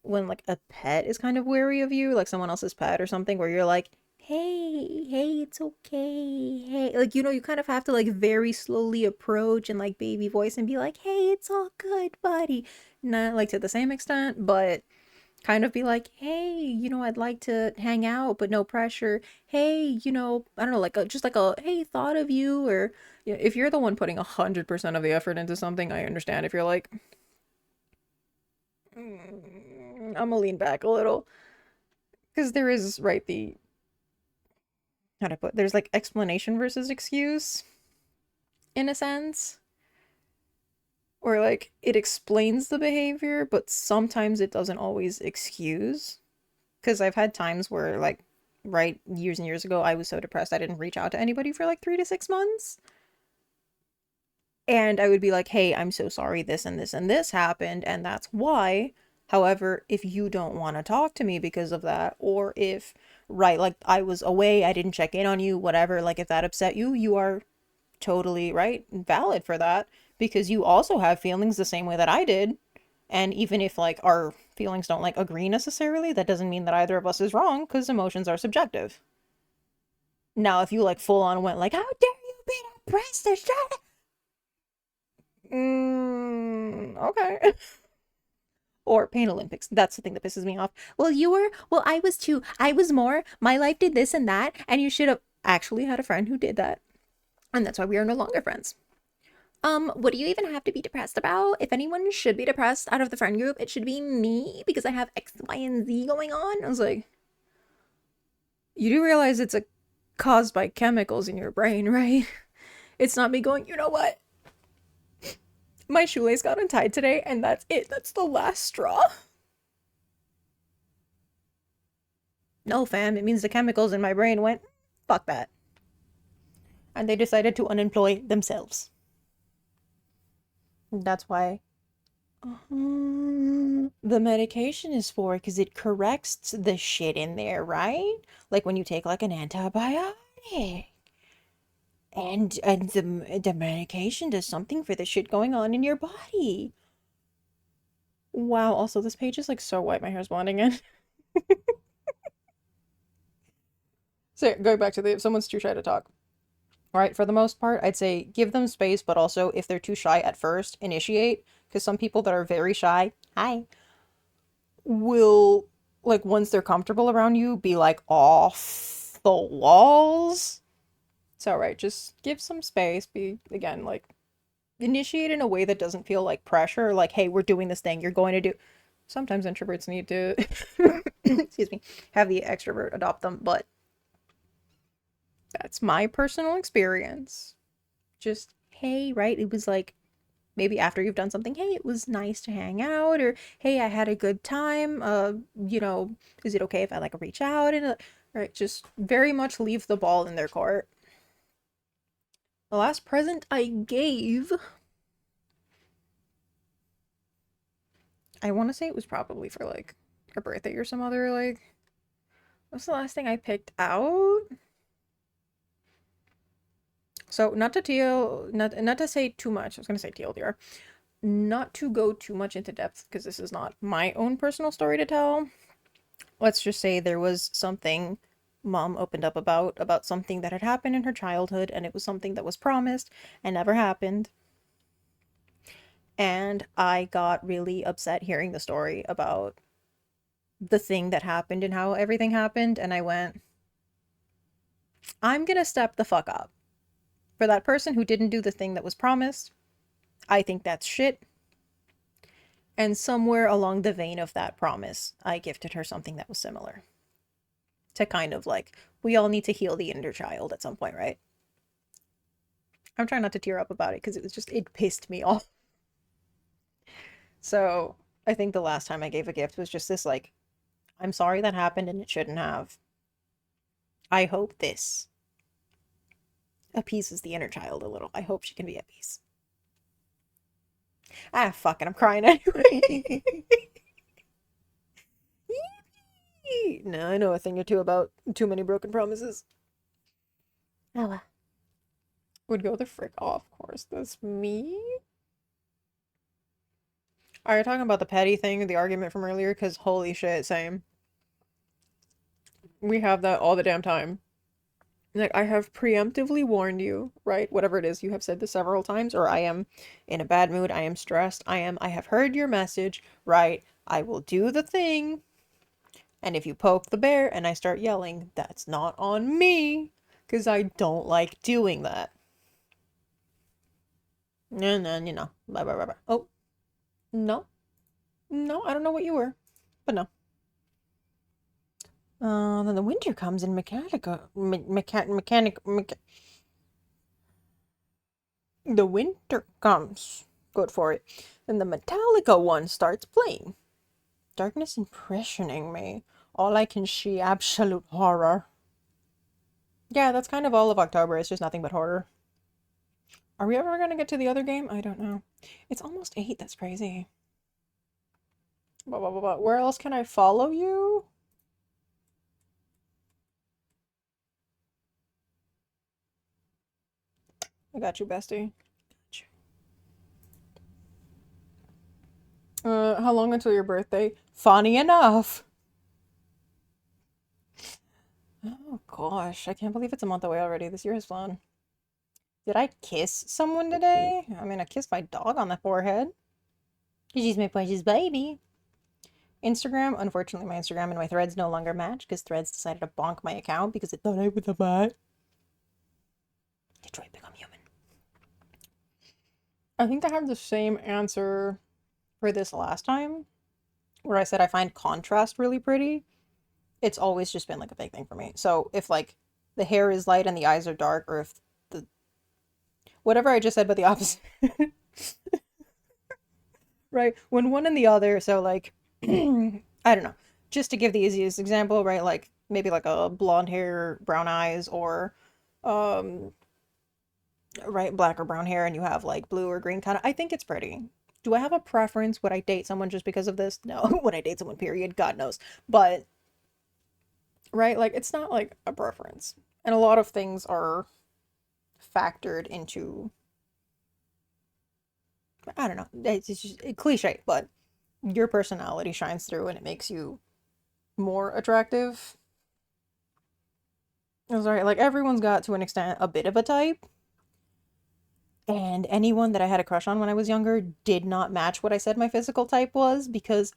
when like a pet is kind of wary of you, like someone else's pet or something, where you're like, hey, it's okay. Hey, like, you know, you kind of have to like very slowly approach and like baby voice and be like, hey, it's all good, buddy. Not like to the same extent, but kind of be like, hey, you know, I'd like to hang out, but no pressure. Hey, you know, I don't know, like just like a hey, thought of you, or you know, if you're the one putting 100% of the effort into something, I understand. If you're like, I'm gonna lean back a little, because there is right the how to put there's like explanation versus excuse, in a sense, or like it explains the behavior, but sometimes it doesn't always excuse. Because I've had times where, like, right, years and years ago, I was so depressed I didn't reach out to anybody for like 3 to 6 months. And I would be like, hey, I'm so sorry, this and this and this happened, and that's why. However, if you don't want to talk to me because of that, or if, right, like I was away, I didn't check in on you, whatever, like if that upset you, you are totally, right, valid for that, because you also have feelings the same way that I did. And even if like our feelings don't like agree necessarily, that doesn't mean that either of us is wrong, because emotions are subjective. Now, if you like full on went like, how dare you be depressed or shut okay. Or Pain Olympics. That's the thing that pisses me off. Well, you were, well, I was too. I was more. My life did this and that, and you should have actually had a friend who did that. And that's why we are no longer friends. What do you even have to be depressed about? If anyone should be depressed out of the friend group, it should be me, because I have X, Y, and Z going on. I was like, you do realize it's caused by chemicals in your brain, right? It's not me going, you know what? My shoelace got untied today, and that's it. That's the last straw. No, fam, it means the chemicals in my brain went, fuck that. And they decided to unemploy themselves. That's why the medication is for, because it corrects the shit in there, right? Like when you take like an antibiotic. And the medication does something for the shit going on in your body. Wow, also this page is like so white, my hair's blending in. So going back to if someone's too shy to talk. All right, for the most part, I'd say give them space, but also if they're too shy at first, initiate. Because some people that are very shy, hi, will, like, once they're comfortable around you, be like off the walls. So, right, just give some space. Be, again, like, initiate in a way that doesn't feel like pressure. Like, hey, we're doing this thing, you're going to do. Sometimes introverts need to, excuse me, have the extrovert adopt them, but that's my personal experience. Just, hey, right? It was like, maybe after you've done something, hey, it was nice to hang out, or hey, I had a good time. You know, is it okay if I like reach out and right? Just very much leave the ball in their court. The last present I gave, I want to say it was probably for like a birthday or some other like. What's the last thing I picked out? So not to say too much. I was gonna say TLDR. Not to go too much into depth, because this is not my own personal story to tell. Let's just say there was something mom opened up about something that had happened in her childhood, and it was something that was promised and never happened. And I got really upset hearing the story about the thing that happened and how everything happened, and I went, I'm gonna step the fuck up. For that person who didn't do the thing that was promised, I think that's shit. And somewhere along the vein of that promise, I gifted her something that was similar. to kind of like, we all need to heal the inner child at some point, right? I'm trying not to tear up about it because it pissed me off. So I think the last time I gave a gift was just this, like, I'm sorry that happened and it shouldn't have. I hope this appeases the inner child a little. I hope she can be at peace. Ah, fuck it, I'm crying anyway. No, I know a thing or two about too many broken promises. Oh. Would go the frick off course. That's me? Are you talking about the petty thing, the argument from earlier? Because holy shit, same. We have that all the damn time. Like, I have preemptively warned you, right? Whatever it is, you have said this several times, or I am in a bad mood, I am stressed, I have heard your message, right? I will do the thing. And if you poke the bear and I start yelling, that's not on me, because I don't like doing that. No, blah, blah, blah, blah. Oh, no. No, I don't know what you were, but no. Then the winter comes and the winter comes. Good for it. Then the Metallica one starts playing. Darkness impressioning me. All I can see, absolute horror. Yeah, that's kind of all of October. It's just nothing but horror. Are we ever gonna get to the other game? I don't know. It's almost 8. That's crazy. Blah, blah, blah, blah. Where else can I follow you? I got you, bestie. How long until your birthday? Funny enough. Oh gosh, I can't believe it's a month away already. This year has flown. Did I kiss someone today? I mean, I kissed my dog on the forehead. She's my precious baby. Instagram, unfortunately my Instagram and my Threads no longer match because Threads decided to bonk my account because it thought I was a bot. Detroit become human. I think I have the same answer for this last time, where I said I find contrast really pretty. It's always just been like a big thing for me. So if like the hair is light and the eyes are dark, or if the whatever I just said but the opposite. Right? When one and the other, so like I don't know. Just to give the easiest example, right? Like maybe like a blonde hair, brown eyes, or right, black or brown hair, and you have like blue or green kind of. I think it's pretty. Do I have a preference? Would I date someone just because of this? No. Would I date someone, period? God knows. But, right, like, it's not like a preference. And a lot of things are factored into, I don't know, it's just a cliche, but your personality shines through and it makes you more attractive. I'm sorry, like, everyone's got, to an extent, a bit of a type. And anyone that I had a crush on when I was younger did not match what I said my physical type was, because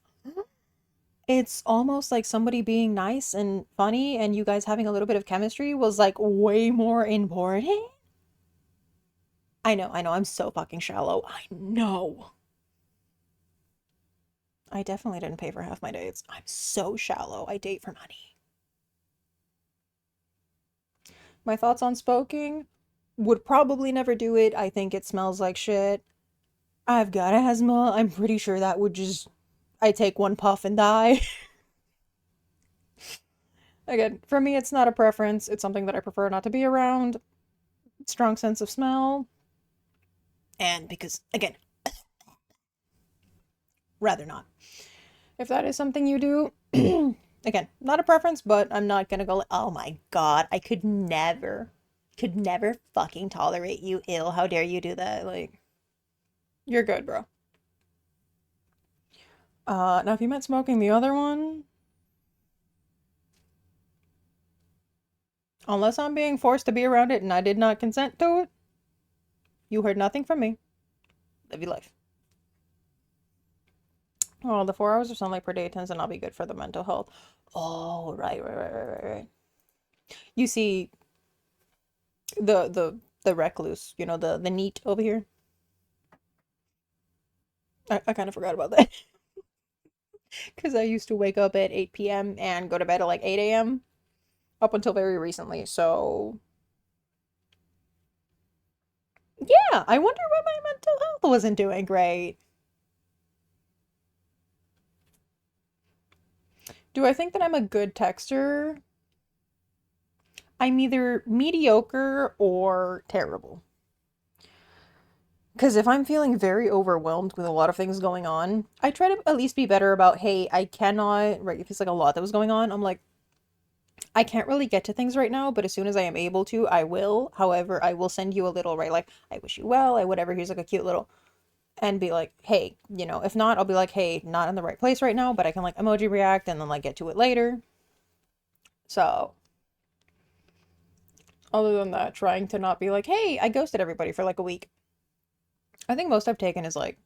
it's almost like somebody being nice and funny and you guys having a little bit of chemistry was like way more important. I know, I'm so fucking shallow. I know. I definitely didn't pay for half my dates. I'm so shallow. I date for money. My thoughts on smoking? Would probably never do it. I think it smells like shit. I've got asthma. I'm pretty sure that would just... I take one puff and die. Again, for me, it's not a preference. It's something that I prefer not to be around. Strong sense of smell. And because, again, rather not. If that is something you do, again, not a preference, but I'm not gonna go, oh my god, I could never fucking tolerate you, ill. How dare you do that? Like, you're good, bro. Now if you meant smoking the other one, unless I'm being forced to be around it and I did not consent to it, you heard nothing from me. Live your life. Oh, the 4 hours of sunlight per day tends to not be good for the mental health. Oh, right. You see the recluse, you know, the NEET over here. I kind of forgot about that. Because I used to wake up at 8 p.m. and go to bed at like 8 a.m. up until very recently, so yeah, I wonder why my mental health wasn't doing great. Do I think that I'm a good texter? I'm either mediocre or terrible. Because if I'm feeling very overwhelmed with a lot of things going on, I try to at least be better about, hey, I cannot, right? If it's like a lot that was going on, I'm like, I can't really get to things right now, but as soon as I am able to, I will. However, I will send you a little, right? Like, I wish you well, I whatever. Here's like a cute little, and be like, hey, you know, if not, I'll be like, hey, not in the right place right now, but I can like emoji react and then like get to it later. So, other than that, trying to not be like, hey, I ghosted everybody for like a week. I think most I've taken is like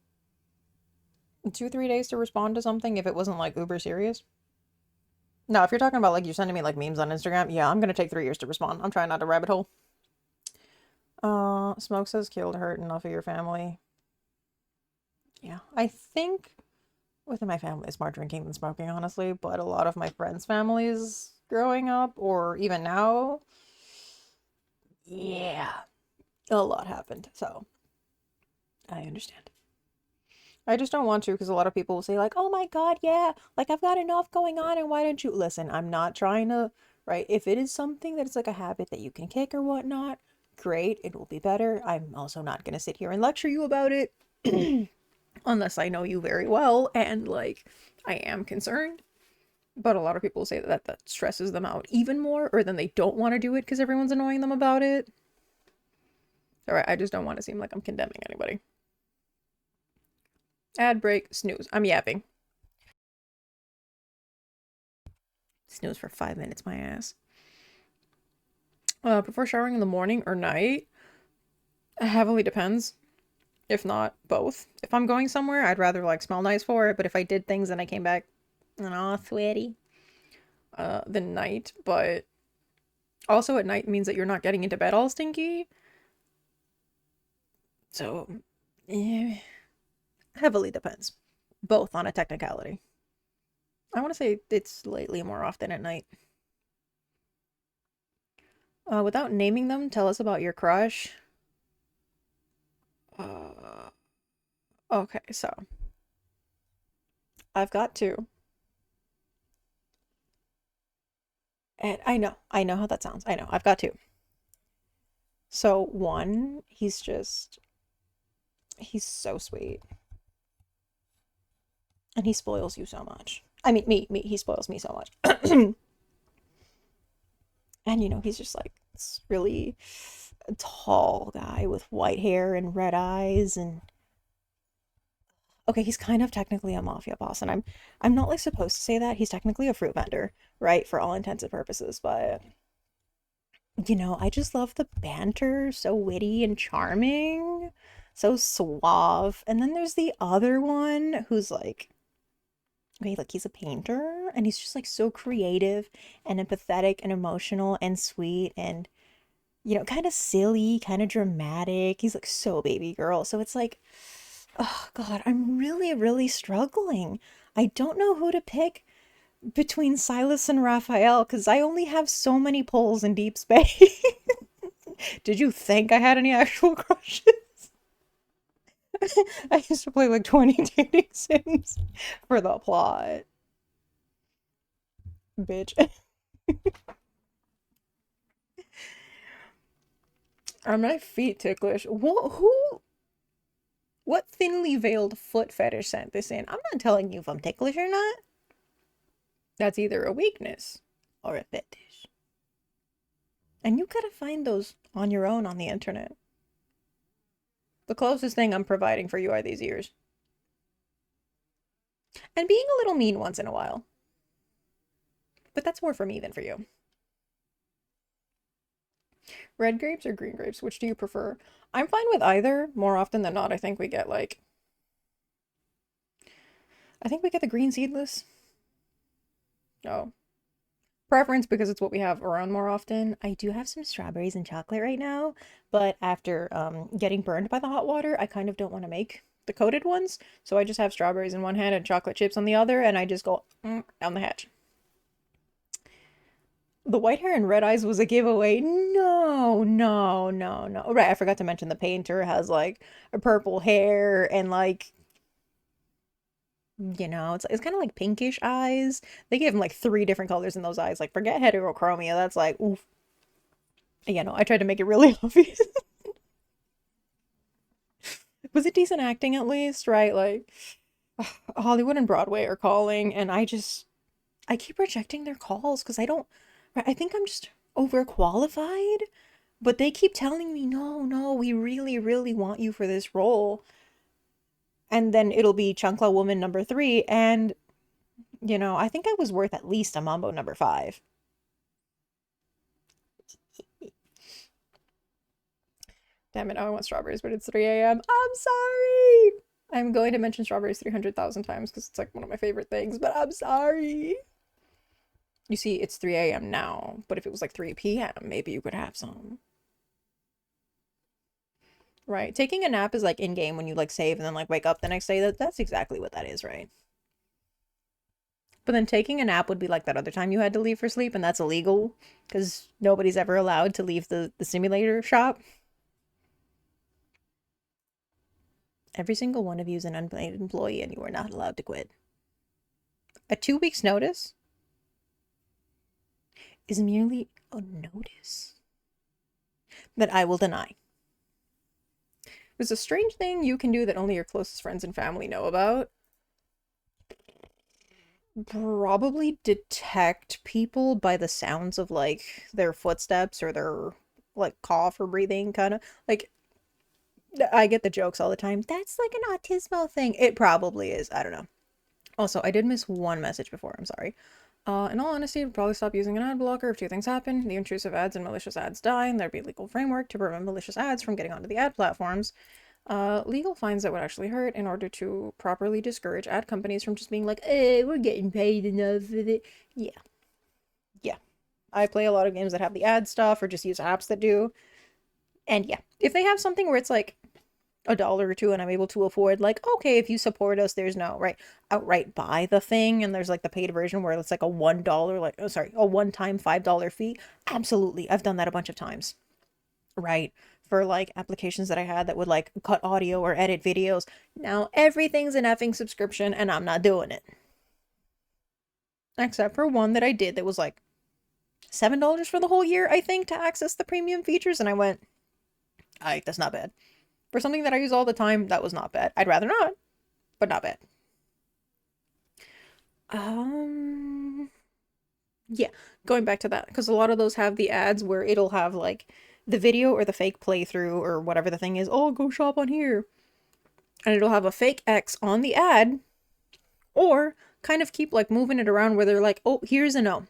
2-3 days to respond to something if it wasn't like uber serious. No, if you're talking about like you sending me like memes on Instagram, yeah, I'm gonna take 3 years to respond. I'm trying not to rabbit hole. Smoke says killed, hurt enough of your family. Yeah, I think within my family it's more drinking than smoking, honestly, but a lot of my friends' families growing up or even now, yeah, a lot happened, so I understand. I just don't want to because a lot of people will say like, oh my God, yeah, like I've got enough going on and why don't you listen? I'm not trying to, right? If it is something that it's like a habit that you can kick or whatnot, great, it will be better. I'm also not going to sit here and lecture you about it unless I know you very well and like I am concerned. But a lot of people say that that stresses them out even more, or then they don't want to do it because everyone's annoying them about it. All right, I just don't want to seem like I'm condemning anybody. Ad break, snooze. I'm yapping. Snooze for 5 minutes, my ass. Prefer showering in the morning or night? Heavily depends. If not, both. If I'm going somewhere, I'd rather like smell nice for it, but if I did things and I came back, sweaty, then night. But also at night means that you're not getting into bed all stinky. So, yeah. Heavily depends. Both on a technicality. I want to say it's slightly more often at night. Without naming them, tell us about your crush. Okay, so I've got two. And I know how that sounds. I know, I've got two. So one, he's so sweet. And he spoils you so much. I mean, he spoils me so much. And, you know, he's just like this really tall guy with white hair and red eyes. And okay, he's kind of technically a mafia boss. And I'm not like supposed to say that. He's technically a fruit vendor, right? For all intents and purposes. But, you know, I just love the banter. So witty and charming. So suave. And then there's the other one who's like, okay, look, he's a painter and he's just like so creative and empathetic and emotional and sweet and, you know, kind of silly, kind of dramatic. He's like so baby girl. So it's like, oh God, I'm really, really struggling. I don't know who to pick between Silas and Raphael because I only have so many poles in deep space. Did you think I had any actual crushes? I used to play like 20 dating sims for the plot. Bitch. Are my feet ticklish? What thinly veiled foot fetish sent this in? I'm not telling you if I'm ticklish or not. That's either a weakness or a fetish. And you gotta find those on your own on the internet. The closest thing I'm providing for you are these ears. And being a little mean once in a while. But that's more for me than for you. Red grapes or green grapes? Which do you prefer? I'm fine with either. More often than not, I think we get the green seedless. Oh. Preference because it's what we have around more often. I do have some strawberries and chocolate right now, but after getting burned by the hot water, I kind of don't want to make the coated ones, so I just have strawberries in one hand and chocolate chips on the other, and I just go down the hatch. The white hair and red eyes was a giveaway. No, no, no, no. Oh, right, I forgot to mention the painter has like a purple hair and like, you know, it's kind of like pinkish eyes. They gave him like 3 different colors in those eyes. Like, forget heterochromia. That's like, oof. You know, I tried to make it really obvious. Was it decent acting at least, right? Like, Hollywood and Broadway are calling, and I keep rejecting their calls because I think I'm just overqualified, but they keep telling me, no, no, we really, really want you for this role. And then it'll be Chancla Woman number 3, and, you know, I think I was worth at least a Mambo number 5. Damn it, I want strawberries, but it's 3 a.m. I'm sorry! I'm going to mention strawberries 300,000 times because it's like one of my favorite things, but I'm sorry. You see, it's 3 a.m. now, but if it was like 3 p.m., maybe you could have some. Right. Taking a nap is like in-game when you like save and then like wake up the next day. That's exactly what that is, right? But then taking a nap would be like that other time you had to leave for sleep, and that's illegal because nobody's ever allowed to leave the simulator shop. Every single one of you is an unpaid employee and you are not allowed to quit. A 2 weeks notice is merely a notice that I will deny. There's a strange thing you can do that only your closest friends and family know about. Probably detect people by the sounds of like their footsteps or their like cough or breathing, kind of like. I get the jokes all the time. That's like an autismo thing. It probably is. I don't know. Also, I did miss one message before. I'm sorry. In all honesty, I'd probably stop using an ad blocker if 2 things happen. The intrusive ads and malicious ads die, and there'd be a legal framework to prevent malicious ads from getting onto the ad platforms. Legal fines that would actually hurt in order to properly discourage ad companies from just being like, eh, we're getting paid enough for it. Yeah. Yeah. I play a lot of games that have the ad stuff or just use apps that do. And yeah, if they have something where it's like $1 or $2 and I'm able to afford, like, okay, if you support us, there's no outright buy the thing, and there's like the paid version where it's like a $1, like, oh sorry, a one-time $5 fee. Absolutely, I've done that a bunch of times, right? For like applications that I had that would like cut audio or edit videos. Now everything's an effing subscription and I'm not doing it. Except for one that I did that was like $7 for the whole year, I think, to access the premium features, and I went, that's not bad. For something that I use all the time, that was not bad. I'd rather not, but not bad. Yeah, going back to that, because a lot of those have the ads where it'll have like the video or the fake playthrough or whatever the thing is. Oh, go shop on here. And it'll have a fake X on the ad, or kind of keep like moving it around where they're like, oh, here's a no.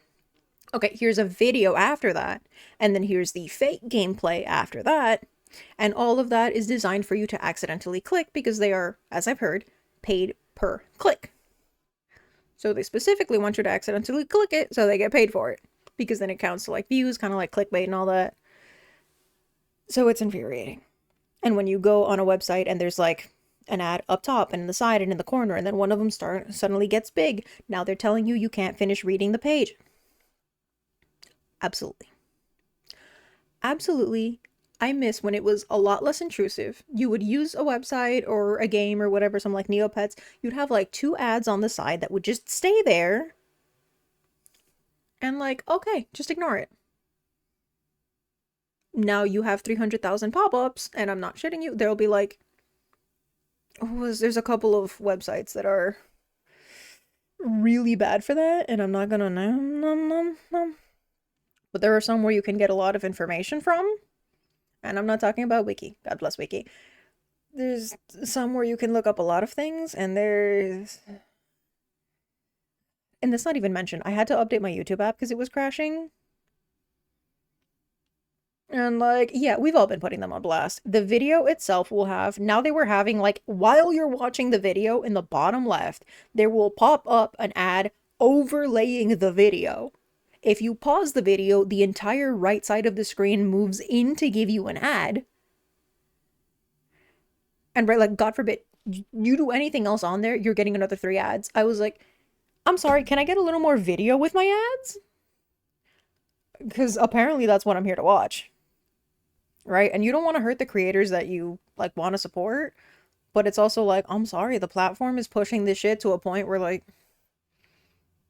Okay, here's a video after that, and then here's the fake gameplay after that. And all of that is designed for you to accidentally click because they are, as I've heard, paid per click. So they specifically want you to accidentally click it so they get paid for it. Because then it counts to like views, kind of like clickbait and all that. So it's infuriating. And when you go on a website and there's like an ad up top and in the side and in the corner, and then one of them suddenly gets big, now they're telling you can't finish reading the page. Absolutely. Absolutely. I miss when it was a lot less intrusive. You would use a website or a game or whatever, some like Neopets. You'd have like 2 ads on the side that would just stay there. And like, okay, just ignore it. Now you have 300,000 pop-ups, and I'm not shitting you. There'll be like, there's a couple of websites that are really bad for that, and I'm not gonna but there are some where you can get a lot of information from. And I'm not talking about Wiki. God bless Wiki. There's some where you can look up a lot of things, and there's... And that's not even mentioned. I had to update my YouTube app because it was crashing. And like, yeah, we've all been putting them on blast. The video itself will have... Now they were having, like, while you're watching the video, in the bottom left, there will pop up an ad overlaying the video. If you pause the video, the entire right side of the screen moves in to give you an ad. And right, like, God forbid, you do anything else on there, you're getting another 3 ads. I was like, I'm sorry, can I get a little more video with my ads? Because apparently that's what I'm here to watch. Right? And you don't want to hurt the creators that you like want to support, but it's also like, I'm sorry, the platform is pushing this shit to a point where like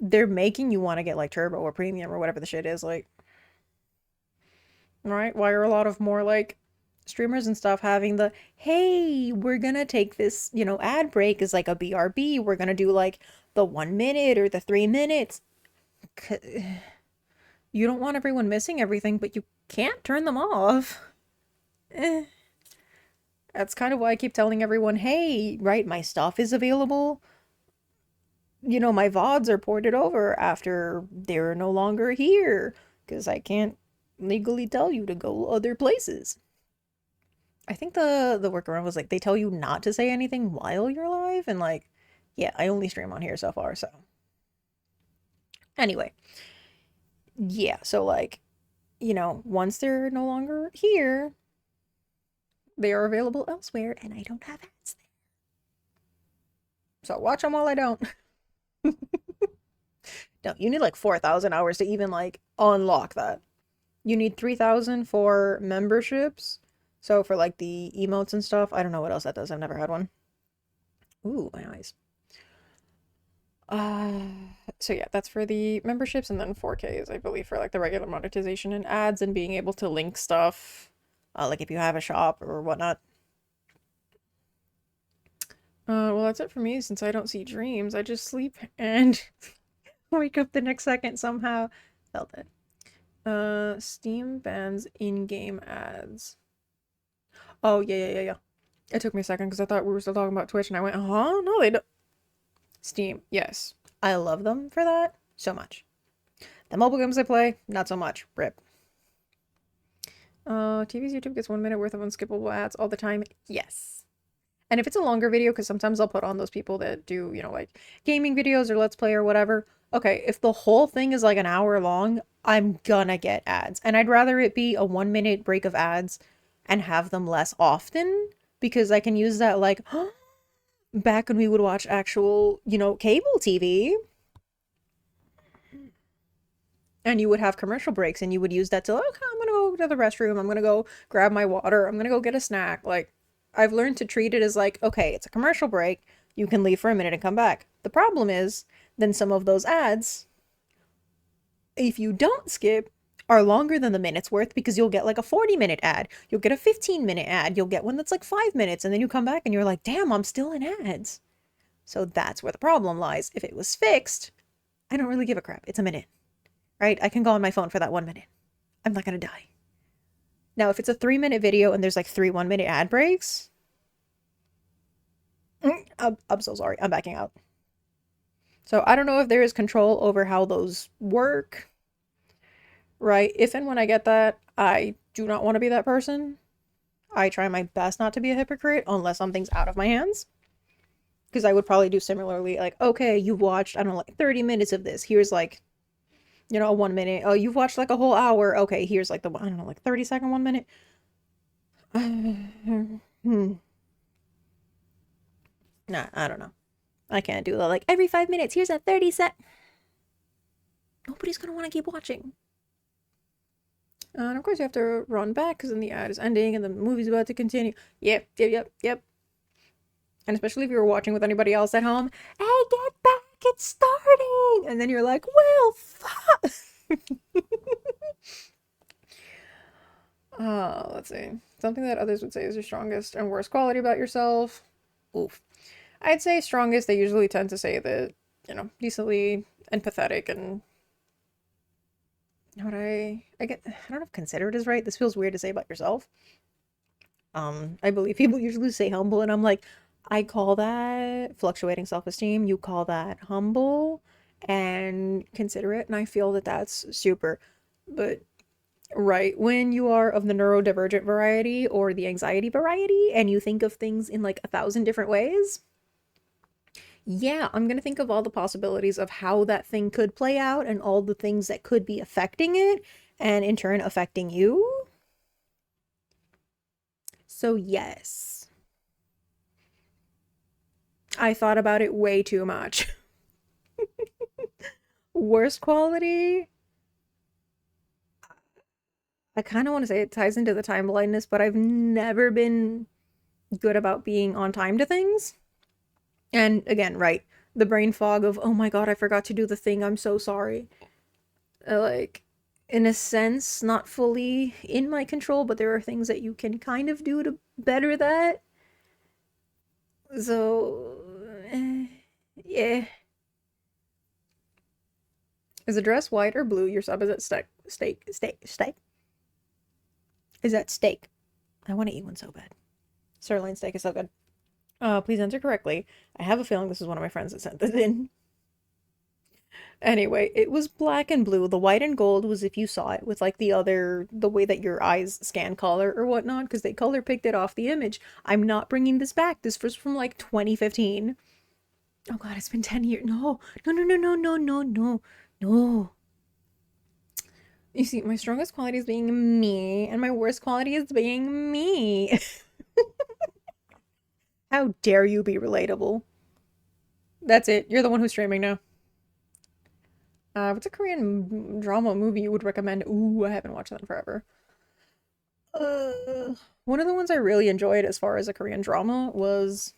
they're making you want to get like turbo or premium or whatever the shit is, like, right? Why are a lot of more like streamers and stuff having the, hey, we're gonna take this, you know, ad break as like a BRB, we're gonna do like the 1 minute or the 3 minutes. You don't want everyone missing everything, but you can't turn them off. That's kind of why I keep telling everyone, hey, right, my stuff is available. You know, my VODs are ported over after they're no longer here, because I can't legally tell you to go other places. I think the workaround was like, they tell you not to say anything while you're live, and like, yeah, I only stream on here so far, so. Anyway. Yeah, so like, you know, once they're no longer here, they are available elsewhere, and I don't have ads there. So watch them while I don't. No, you need like 4,000 hours to even like unlock that. You need 3,000 for memberships. So for like the emotes and stuff, I don't know what else that does. I've never had one. Ooh, nice. So yeah, that's for the memberships, and then 4K is, I believe, for like the regular monetization and ads and being able to link stuff, like if you have a shop or whatnot. Well, that's it for me since I don't see dreams. I just sleep and wake up the next second somehow. Felt it. Steam bans in-game ads. Oh, yeah. It took me a second because I thought we were still talking about Twitch and I went, huh? No, they don't. Steam, yes. I love them for that so much. The mobile games I play, not so much. Rip. TV's YouTube gets 1 minute worth of unskippable ads all the time. Yes. And if it's a longer video, because sometimes I'll put on those people that do, you know, like gaming videos or Let's Play or whatever. Okay, if the whole thing is like an hour long, I'm gonna get ads. And I'd rather it be a 1 minute break of ads and have them less often, because I can use that like, back when we would watch actual, you know, cable TV. And you would have commercial breaks and you would use that to, okay, I'm gonna go to the restroom, I'm gonna go grab my water, I'm gonna go get a snack. Like, I've learned to treat it as like, okay, it's a commercial break, you can leave for a minute and come back. The problem is, then some of those ads, if you don't skip, are longer than the minute's worth, because you'll get like a 40-minute ad, you'll get a 15-minute ad, you'll get one that's like 5 minutes, and then you come back and you're like, damn, I'm still in ads. So that's where the problem lies. If it was fixed, I don't really give a crap. It's a minute, right? I can go on my phone for that 1 minute. I'm not gonna die. Now, if it's a 3-minute video and there's like 3 1-minute ad breaks, I'm so sorry. I'm backing out. So I don't know if there is control over how those work, right? If and when I get that, I do not want to be that person. I try my best not to be a hypocrite unless something's out of my hands. Because I would probably do similarly, like, okay, you've watched, I don't know, like 30 minutes of this. Here's like, you know, a 1 minute. Oh, you've watched like a whole hour. Okay, here's like the, I don't know, like 30-second 1 minute. Nah, I don't know. I can't do that. Like, every 5 minutes, here's a 30-sec. Nobody's gonna want to keep watching. And of course you have to run back because then the ad is ending and the movie's about to continue. Yep. And especially if you're watching with anybody else at home. Hey, get back, it's starting! And then you're like, well, fuck! Let's see. Something that others would say is your strongest and worst quality about yourself. Oof. I'd say strongest, they usually tend to say that, you know, decently empathetic and I don't know if considerate is right. This feels weird to say about yourself. I believe people usually say humble, and I'm like, I call that fluctuating self-esteem. You call that humble and considerate, and I feel that that's super. But right, when you are of the neurodivergent variety or the anxiety variety, and you think of things in like 1,000 different ways, yeah, I'm gonna think of all the possibilities of how that thing could play out and all the things that could be affecting it and in turn affecting you. So yes. I thought about it way too much. Worst quality? I kind of want to say it ties into the time blindness, but I've never been good about being on time to things. And again, right, the brain fog of, oh my god, I forgot to do the thing, I'm so sorry. Like, in a sense, not fully in my control, but there are things that you can kind of do to better that. So, yeah. Is the dress white or blue? Your sub is at steak. Is that steak? I want to eat one so bad. Sirloin steak is so good. Please answer correctly. I have a feeling this is one of my friends that sent this in. Anyway, it was black and blue. The white and gold was if you saw it with like the way that your eyes scan color or whatnot, because they color picked it off the image. I'm not bringing this back. This was from like 2015. Oh god, it's been 10 years. No. You see, my strongest quality is being me, and my worst quality is being me. How dare you be relatable? That's it. You're the one who's streaming now. What's a Korean drama movie you would recommend? Ooh, I haven't watched that in forever. One of the ones I really enjoyed as far as a Korean drama was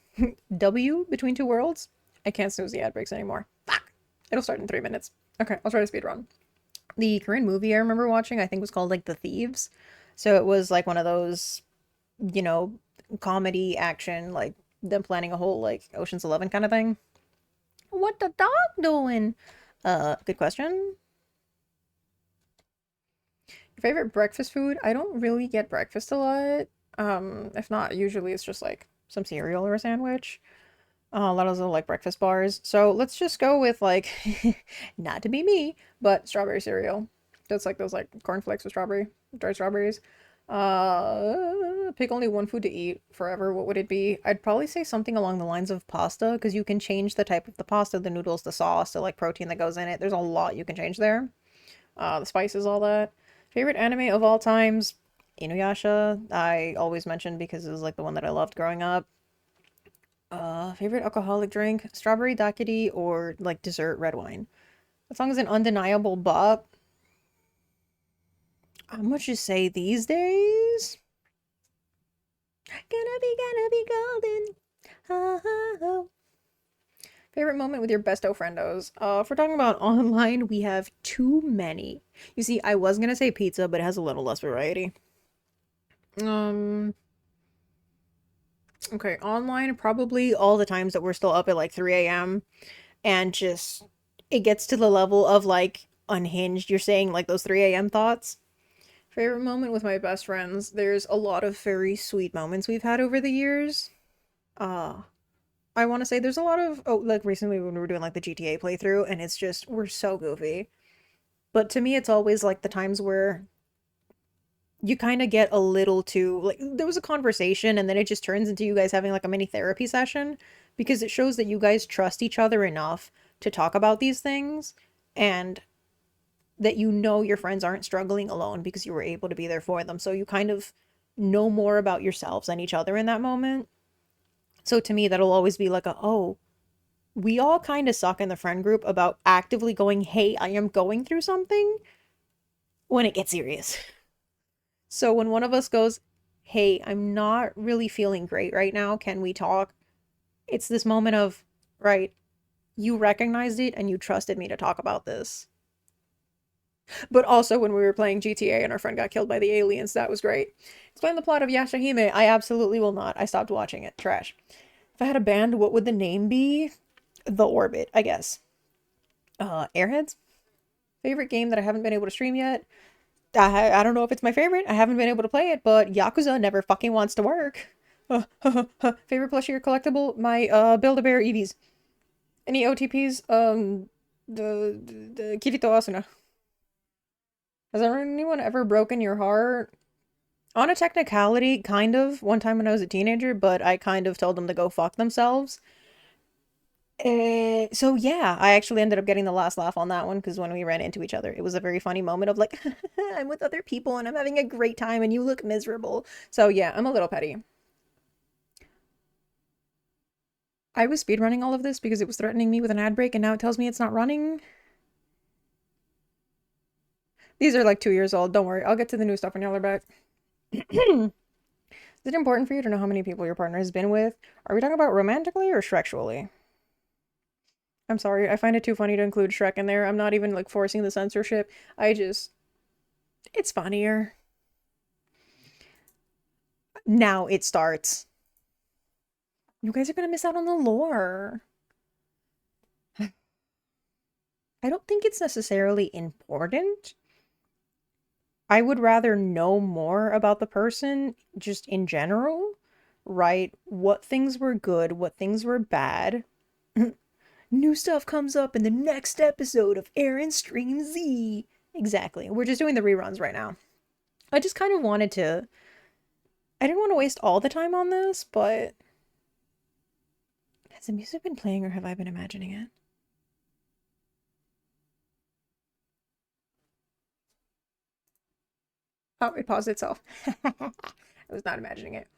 W, Between Two Worlds. I can't snooze the ad breaks anymore. Fuck! It'll start in 3 minutes. Okay, I'll try to speed run. The Korean movie I remember watching, I think was called like The Thieves. So it was like one of those, you know, comedy action, like them planning a whole like Ocean's 11 kind of thing. What the dog doing? Good question. Your favorite breakfast food? I don't really get breakfast a lot. If not, usually it's just like some cereal or a sandwich. A lot of those are like breakfast bars. So let's just go with like, not to be me, but strawberry cereal. That's like those like cornflakes with dried strawberries. Pick only one food to eat forever. What would it be? I'd probably say something along the lines of pasta, because you can change the type of the pasta, the noodles, the sauce, the like protein that goes in it. There's a lot you can change there. The spices, all that. Favorite anime of all times? Inuyasha. I always mention because it was like the one that I loved growing up. Favorite alcoholic drink? Strawberry daiquiri or like dessert red wine. As long as an undeniable bop. I'm gonna just say these days. Gonna be golden. Oh. Favorite moment with your besto friendos? If we're talking about online, we have too many. You see, I was gonna say pizza, but it has a little less variety. Okay, online, probably all the times that we're still up at like 3 a.m. and just it gets to the level of like unhinged. You're saying like those 3 a.m. thoughts. Favorite moment with my best friends. There's a lot of very sweet moments we've had over the years. I want to say there's a lot of, like recently when we were doing like the GTA playthrough, and it's just, we're so goofy. But to me, it's always like the times where you kind of get a little too, like, there was a conversation and then it just turns into you guys having like a mini therapy session, because it shows that you guys trust each other enough to talk about these things, and that you know your friends aren't struggling alone because you were able to be there for them. So you kind of know more about yourselves and each other in that moment. So to me, that'll always be like we all kind of suck in the friend group about actively going, hey, I am going through something, when it gets serious. So when one of us goes, hey, I'm not really feeling great right now, can we talk? It's this moment of, right, you recognized it and you trusted me to talk about this. But also when we were playing GTA and our friend got killed by the aliens, that was great. Explain the plot of Yashahime. I absolutely will not. I stopped watching it. Trash. If I had a band, what would the name be? The Orbit, I guess. Airheads? Favorite game that I haven't been able to stream yet? I don't know if it's my favorite. I haven't been able to play it, but Yakuza never fucking wants to work. Favorite plushie or collectible? My Build-A-Bear Eevees. Any OTPs? The Kirito Asuna. Has anyone ever broken your heart? On a technicality, kind of. One time when I was a teenager, but I kind of told them to go fuck themselves. So yeah, I actually ended up getting the last laugh on that one, because when we ran into each other, it was a very funny moment of like, I'm with other people and I'm having a great time and you look miserable. So yeah, I'm a little petty. I was speedrunning all of this because it was threatening me with an ad break, and now it tells me it's not running. These are like 2 years old. Don't worry. I'll get to the new stuff when y'all are back. Is it important for you to know how many people your partner has been with? Are we talking about romantically or sexually? I'm sorry. I find it too funny to include Shrek in there. I'm not even like forcing the censorship. It's funnier. Now it starts. You guys are gonna miss out on the lore. I don't think it's necessarily important. I would rather know more about the person just in general, right? What things were good, what things were bad. New stuff comes up in the next episode of Aerin Stream Z. Exactly. We're just doing the reruns right now. I just kind of wanted to... I didn't want to waste all the time on this, but... Has the music been playing or have I been imagining it? Oh, it paused itself. I was not imagining it.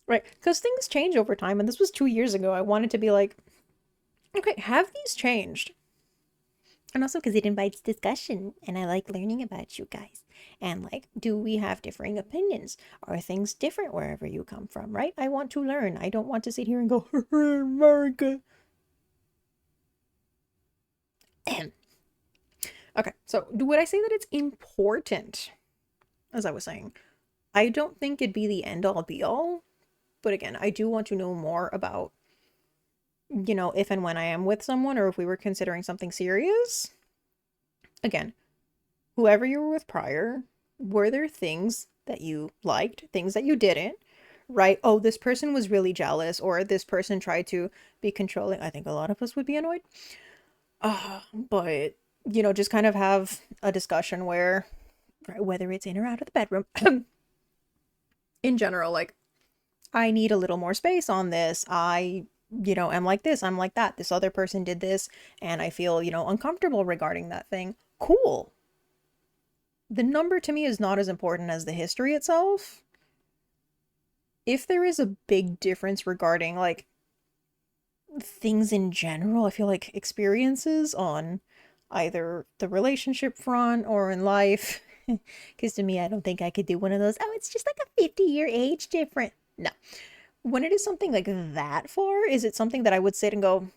Right, because things change over time, and this was 2 years ago. I wanted to be like, okay, have these changed? And also because it invites discussion, and I like learning about you guys. And like, do we have differing opinions? Are things different wherever you come from, right? I want to learn. I don't want to sit here and go, America. Okay, so would I say that it's important? As I was saying, I don't think it'd be the end-all be-all. But again, I do want to know more about, you know, if and when I am with someone or if we were considering something serious. Again, whoever you were with prior, were there things that you liked, things that you didn't, right? Oh, this person was really jealous or this person tried to be controlling. I think a lot of us would be annoyed. But, you know, just kind of have a discussion where, right, whether it's in or out of the bedroom, in general, like, I need a little more space on this. I, you know, am like this, I'm like that. This other person did this, and I feel, you know, uncomfortable regarding that thing. Cool. The number to me is not as important as the history itself. If there is a big difference regarding, like, things in general, I feel like experiences on either the relationship front or in life, because to me, I don't think I could do one of those, oh, it's just like a 50-year age difference. No. When it is something like that far, is it something that I would sit and go,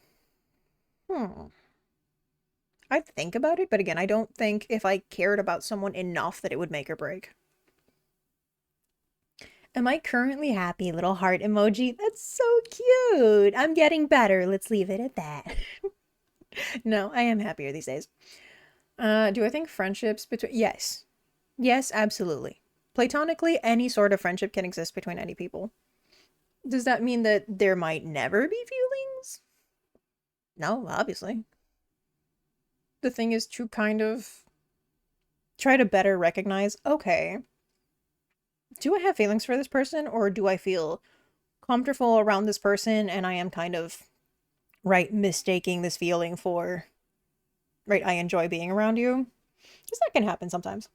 I'd think about it, but again, I don't think if I cared about someone enough that it would make or break. Am I currently happy? Little heart emoji. That's so cute. I'm getting better. Let's leave it at that. No, I am happier these days. Do I think friendships between... Yes. Yes, absolutely. Platonically, any sort of friendship can exist between any people. Does that mean that there might never be feelings? No, obviously. The thing is to kind of try to better recognize, okay, do I have feelings for this person, or do I feel comfortable around this person and I am kind of, right, mistaking this feeling for, right, I enjoy being around you? Because that can happen sometimes.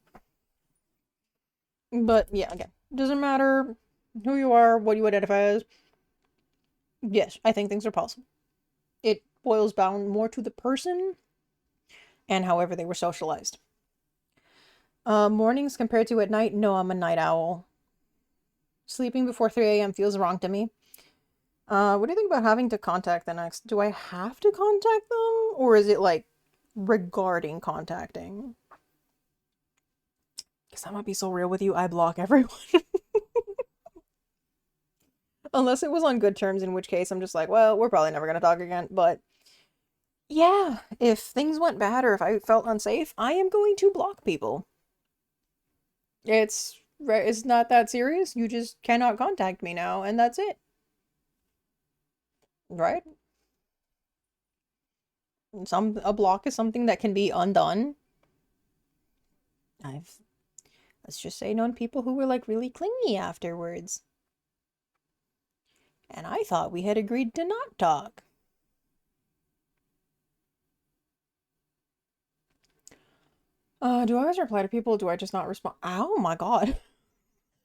But yeah, again, doesn't matter who you are, what you identify as. Yes, I think things are possible. It boils down more to the person and however they were socialized. Mornings compared to at night? No, I'm a night owl. Sleeping before 3 a.m. feels wrong to me. What do you think about having to contact the next? Do I have to contact them? Or is it like regarding contacting? Because I'm gonna be so real with you, I block everyone. Unless it was on good terms, in which case I'm just like, well, we're probably never gonna talk again. But yeah, if things went bad or if I felt unsafe, I am going to block people. It's not that serious. You just cannot contact me now, and that's it. Right? A block is something that can be undone. I've, let's just say, known people who were like really clingy afterwards. And I thought we had agreed to not talk. Do I always reply to people? Do I just not respond? Oh my god.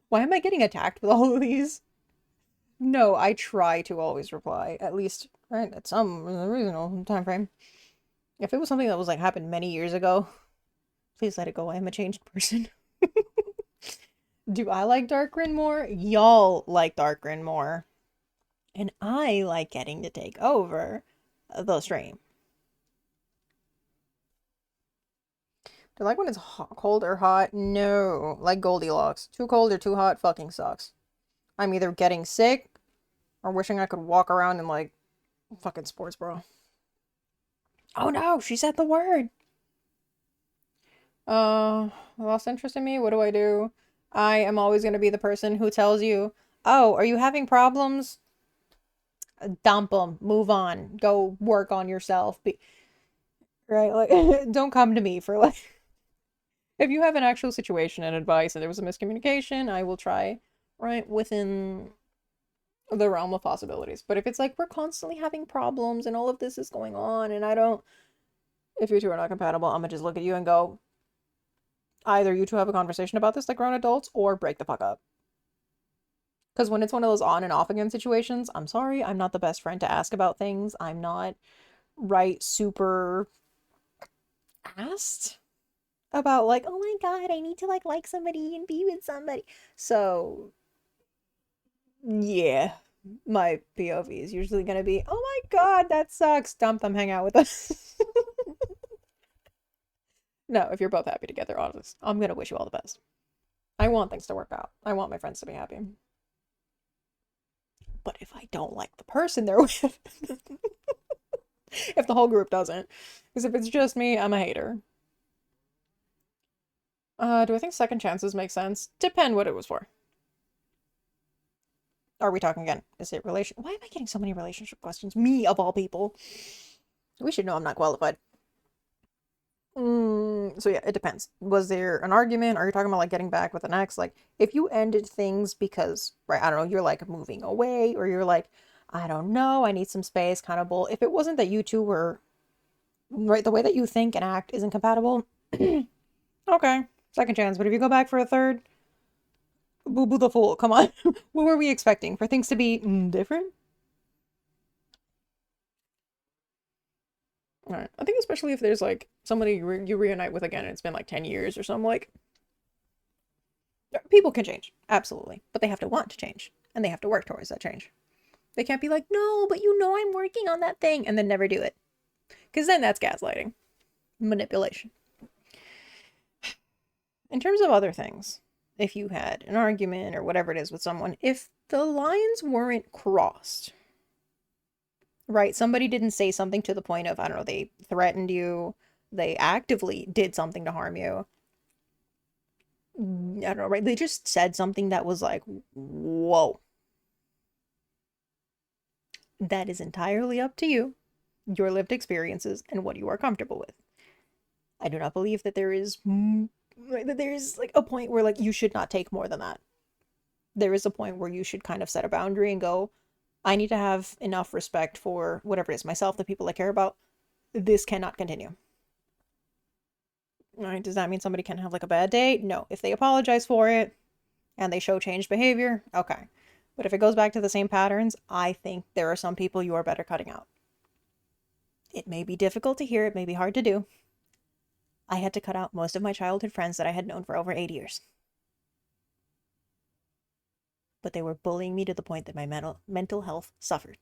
Why am I getting attacked with all of these? No, I try to always reply. At least, right, at some reasonable time frame. If it was something that was like happened many years ago, Please let it go. I am a changed person. Do I like Darkrin more? Y'all like Darkrin more. And I like getting to take over the stream. Do you like when it's cold or hot? No. Like Goldilocks. Too cold or too hot fucking sucks. I'm either getting sick or wishing I could walk around in like fucking sports bra. Oh no, she said the word. Lost interest in me? What do I do? I am always going to be the person who tells you, oh, are you having problems? Dump them. Move on. Go work on yourself. Right? Like, don't come to me for like... If you have an actual situation and advice and there was a miscommunication, I will try, right, within the realm of possibilities. But if it's like we're constantly having problems and all of this is going on and I don't... If you two are not compatible, I'm gonna just look at you and go, either you two have a conversation about this like grown adults or break the fuck up. Because when it's one of those on and off again situations, I'm sorry, I'm not the best friend to ask about things. I'm not, right, super asked about like, oh my god, I need to like somebody and be with somebody. So, yeah, my POV is usually gonna be, oh my god, that sucks. Dump them, hang out with us. No, if you're both happy together, honest, I'm gonna wish you all the best. I want things to work out. I want my friends to be happy. But if I don't like the person they're with, if the whole group doesn't, because if it's just me, I'm a hater. Do I think second chances make sense? Depend what it was for. Are we talking again? Is it relation? Why am I getting so many relationship questions? Me, of all people. We should know I'm not qualified. So yeah, it depends. Was there an argument? Are you talking about like getting back with an ex? Like if you ended things because, right, I don't know, you're like moving away or you're like, I don't know, I need some space, kind of bull. If it wasn't that you two were, right, the way that you think and act isn't compatible, okay, second chance. But if you go back for a third, boo boo the fool, come on. What were we expecting? For things to be different? Alright, I think especially if there's like somebody you reunite with again and it's been like 10 years or something, like, people can change, absolutely, but they have to want to change and they have to work towards that change. They can't be like, no, but you know I'm working on that thing, and then never do it, because then that's gaslighting, manipulation. In terms of other things, if you had an argument or whatever it is with someone, if the lines weren't crossed, right, somebody didn't say something to the point of, I don't know, they threatened you, they actively did something to harm you, I don't know, right, they just said something that was like, whoa. That is entirely up to you, your lived experiences, and what you are comfortable with. I do not believe that there is like a point where like you should not take more than that. There is a point where you should kind of set a boundary and go, I need to have enough respect for whatever it is, myself, the people I care about. This cannot continue. All right, does that mean somebody can have like a bad day? No. If they apologize for it and they show changed behavior, okay. But if it goes back to the same patterns, I think there are some people you are better cutting out. It may be difficult to hear, it may be hard to do. I had to cut out most of my childhood friends that I had known for over 8 years. But they were bullying me to the point that my mental health suffered.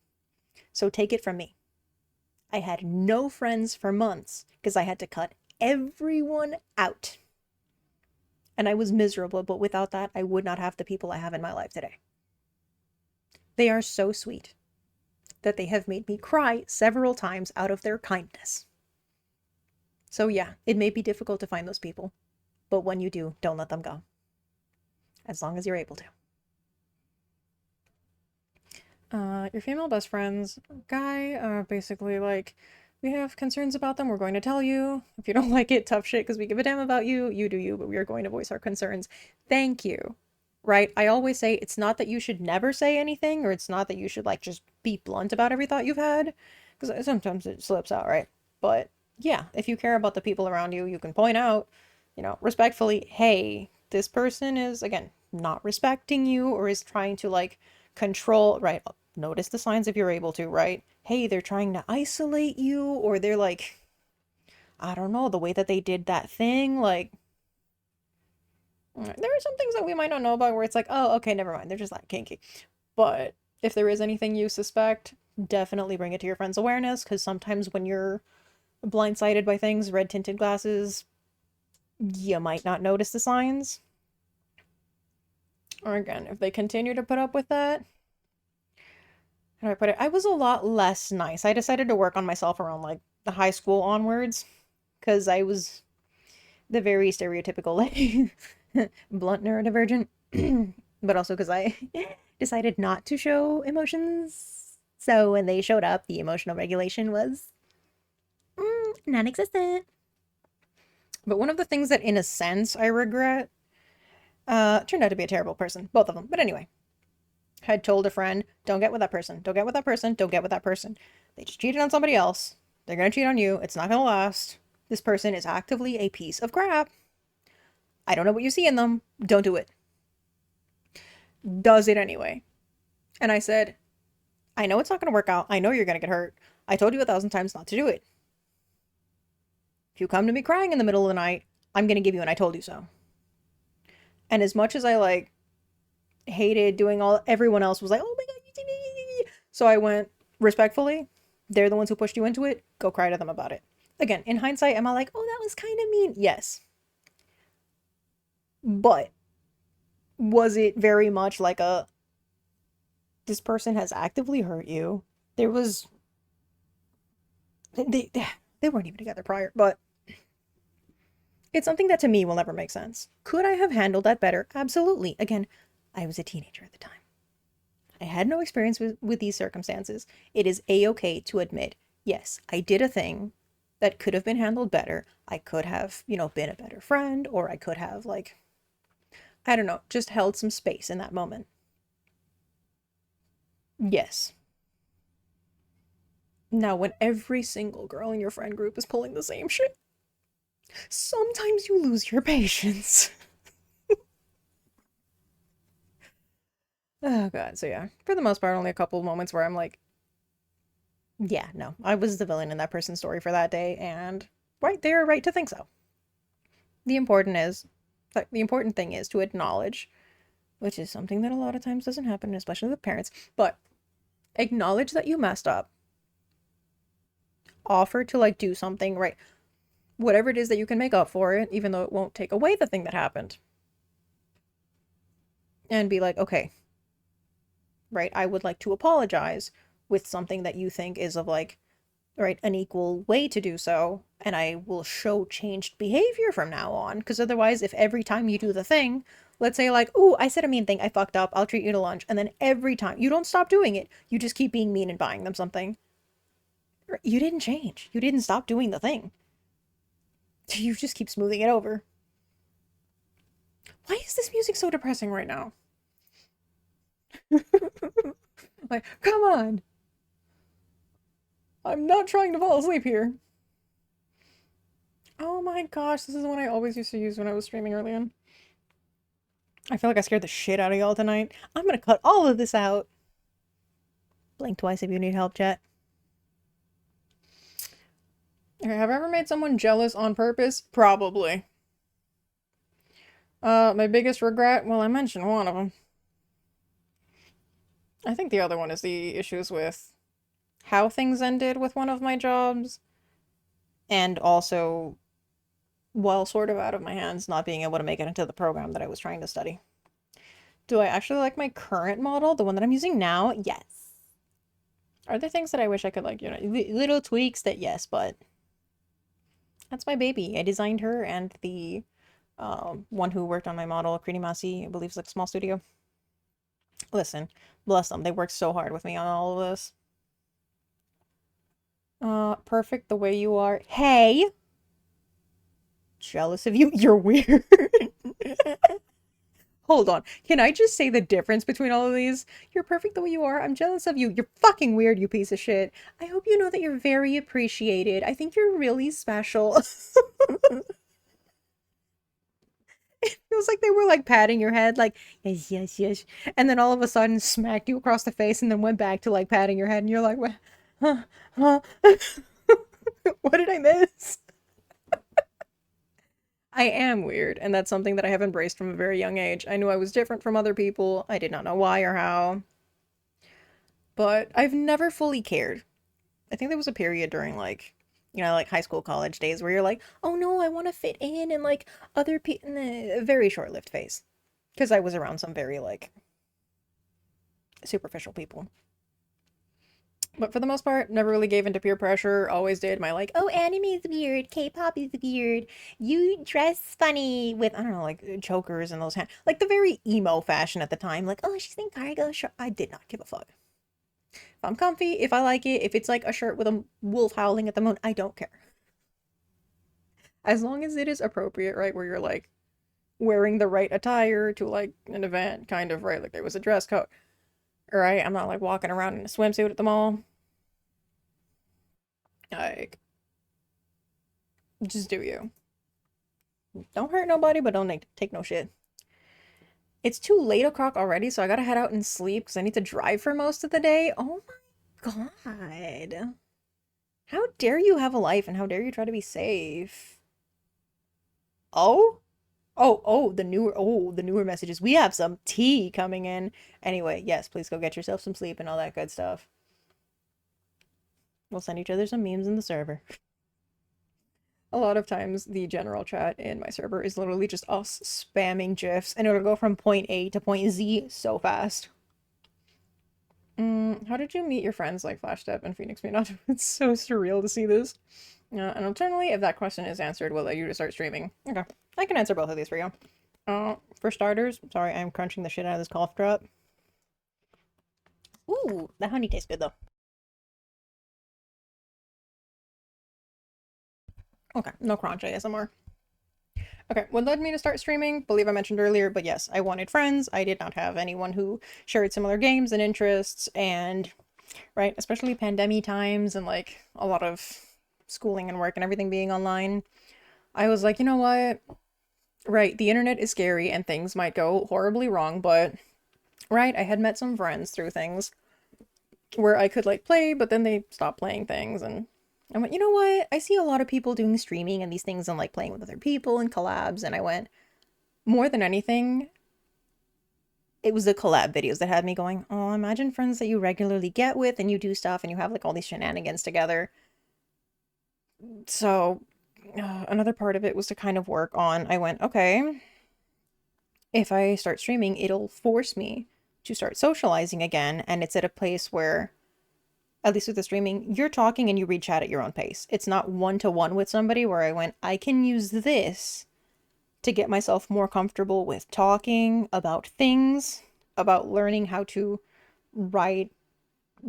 So take it from me. I had no friends for months because I had to cut everyone out. And I was miserable, but without that, I would not have the people I have in my life today. They are so sweet that they have made me cry several times out of their kindness. So yeah, it may be difficult to find those people, but when you do, don't let them go. As long as you're able to. Your female best friends, guy, basically like, we have concerns about them, we're going to tell you. If you don't like it, tough shit, because we give a damn about you, you do you, but we are going to voice our concerns. Thank you. Right? I always say it's not that you should never say anything, or it's not that you should like just be blunt about every thought you've had, because sometimes it slips out, right? But yeah, if you care about the people around you, you can point out, you know, respectfully, hey, this person is, again, not respecting you or is trying to like control, right? Notice the signs if you're able to, right? Hey, they're trying to isolate you, or they're like, I don't know, the way that they did that thing, like, there are some things that we might not know about where it's like, oh, okay, never mind, they're just not kinky. But if there is anything you suspect, definitely bring it to your friend's awareness, because sometimes when you're blindsided by things, red tinted glasses, you might not notice the signs. Or again, if they continue to put up with that, how do I put it? I was a lot less nice. I decided to work on myself around like the high school onwards, because I was the very stereotypical like blunt neurodivergent, but also because I decided not to show emotions. So when they showed up, the emotional regulation was non-existent. But one of the things that, in a sense, I regret, turned out to be a terrible person. Both of them. But anyway, had told a friend, don't get with that person. Don't get with that person. Don't get with that person. They just cheated on somebody else. They're going to cheat on you. It's not going to last. This person is actively a piece of crap. I don't know what you see in them. Don't do it. Does it anyway. And I said, I know it's not going to work out. I know you're going to get hurt. I told you 1,000 times not to do it. If you come to me crying in the middle of the night, I'm going to give you an I told you so. And as much as I like hated doing all, everyone else was like, oh my god, you did it. So I went, respectfully, they're the ones who pushed you into it. Go cry to them about it. Again, in hindsight, am I like, oh, that was kind of mean? Yes. But was it very much like a, this person has actively hurt you? There was, they weren't even together prior, but it's something that to me will never make sense. Could I have handled that better? Absolutely. Again, I was a teenager at the time. I had no experience with these circumstances. It is a-okay to admit, yes, I did a thing that could have been handled better. I could have, been a better friend, or I could have, like, I don't know, just held some space in that moment. Yes. Now, when every single girl in your friend group is pulling the same shit, sometimes you lose your patience. Oh god, so yeah, for the most part, only a couple of moments where I'm like, yeah, no, I was the villain in that person's story for that day, and right, they're right to think so. The important thing is to acknowledge, which is something that a lot of times doesn't happen, especially with parents, but acknowledge that you messed up. Offer to like do something, right? Whatever it is that you can make up for it, even though it won't take away the thing that happened. And be like, okay, right, I would like to apologize with something that you think is of like, right, an equal way to do so, and I will show changed behavior from now on, because otherwise, if every time you do the thing, let's say like, ooh, I said a mean thing, I fucked up, I'll treat you to lunch, and then every time, you don't stop doing it, you just keep being mean and buying them something. You didn't change. You didn't stop doing the thing. You just keep smoothing it over. Why is this music so depressing right now? Like, come on. I'm not trying to fall asleep here. Oh my gosh, this is the one I always used to use when I was streaming early on. I feel like I scared the shit out of y'all tonight. I'm gonna cut all of this out. Blink twice if you need help, chat. Okay, have I ever made someone jealous on purpose? Probably. My biggest regret? Well, I mentioned one of them. I think the other one is the issues with how things ended with one of my jobs, and also, while sort of out of my hands, not being able to make it into the program that I was trying to study. Do I actually like my current model, the one that I'm using now? Yes. Are there things that I wish I could, like, little tweaks that, yes, but that's my baby. I designed her, and the one who worked on my model, Krinimasi, I believe is like a small studio. Listen, bless them. They worked so hard with me on all of this. Perfect the way you are. Hey! Jealous of you? You're weird. Hold on. Can I just say the difference between all of these? You're perfect the way you are. I'm jealous of you. You're fucking weird, you piece of shit. I hope you know that you're very appreciated. I think you're really special. It feels like they were like patting your head, like, yes, yes, yes. And then all of a sudden smacked you across the face and then went back to like patting your head and you're like, what? Huh? What did I miss? I am weird, and that's something that I have embraced from a very young age. I knew I was different from other people. I did not know why or how. But I've never fully cared. I think there was a period during like, like high school, college days where you're like, oh no, I want to fit in and like other people. A very short-lived phase. Because I was around some very like superficial people. But for the most part, never really gave into peer pressure. Always did my like, oh, anime is weird, K-pop is weird. You dress funny with, I don't know, like chokers and those like the very emo fashion at the time. Like, oh, she's in cargo shirt. I did not give a fuck. If I'm comfy, if I like it, if it's like a shirt with a wolf howling at the moon, I don't care. As long as it is appropriate, right? Where you're like wearing the right attire to like an event, kind of, right? Like there was a dress code. Right? I'm not like walking around in a swimsuit at the mall. Like, just do you. Don't hurt nobody, but don't take no shit. It's too late o'clock already, so I gotta head out and sleep because I need to drive for most of the day. Oh my god. How dare you have a life and how dare you try to be safe? Oh? The newer messages. We have some tea coming in. Anyway, yes, please go get yourself some sleep and all that good stuff. We'll send each other some memes in the server. A lot of times, the general chat in my server is literally just us spamming GIFs, and it'll go from point A to point Z so fast. How did you meet your friends like Flash Step and Phoenix Minato? It's so surreal to see this. And alternately, if that question is answered, we'll let you start streaming. Okay, I can answer both of these for you. For starters, sorry, I'm crunching the shit out of this cough drop. Ooh, the honey tastes good though. Okay, no crunch ASMR. Okay, what led me to start streaming? Believe I mentioned earlier, but yes, I wanted friends. I did not have anyone who shared similar games and interests, and, right, especially pandemic times and like a lot of schooling and work and everything being online. I was like, you know what? Right, the internet is scary and things might go horribly wrong, but, right, I had met some friends through things where I could like play, but then they stopped playing things, and I went, you know what? I see a lot of people doing streaming and these things and like playing with other people and collabs. And I went, more than anything, it was the collab videos that had me going, oh, imagine friends that you regularly get with and you do stuff and you have like all these shenanigans together. So another part of it was to kind of work on, I went, okay, if I start streaming, it'll force me to start socializing again. And it's at a place where, at least with the streaming, you're talking and you read chat at your own pace. It's not one-to-one with somebody where I went, I can use this to get myself more comfortable with talking about things, about learning how to write,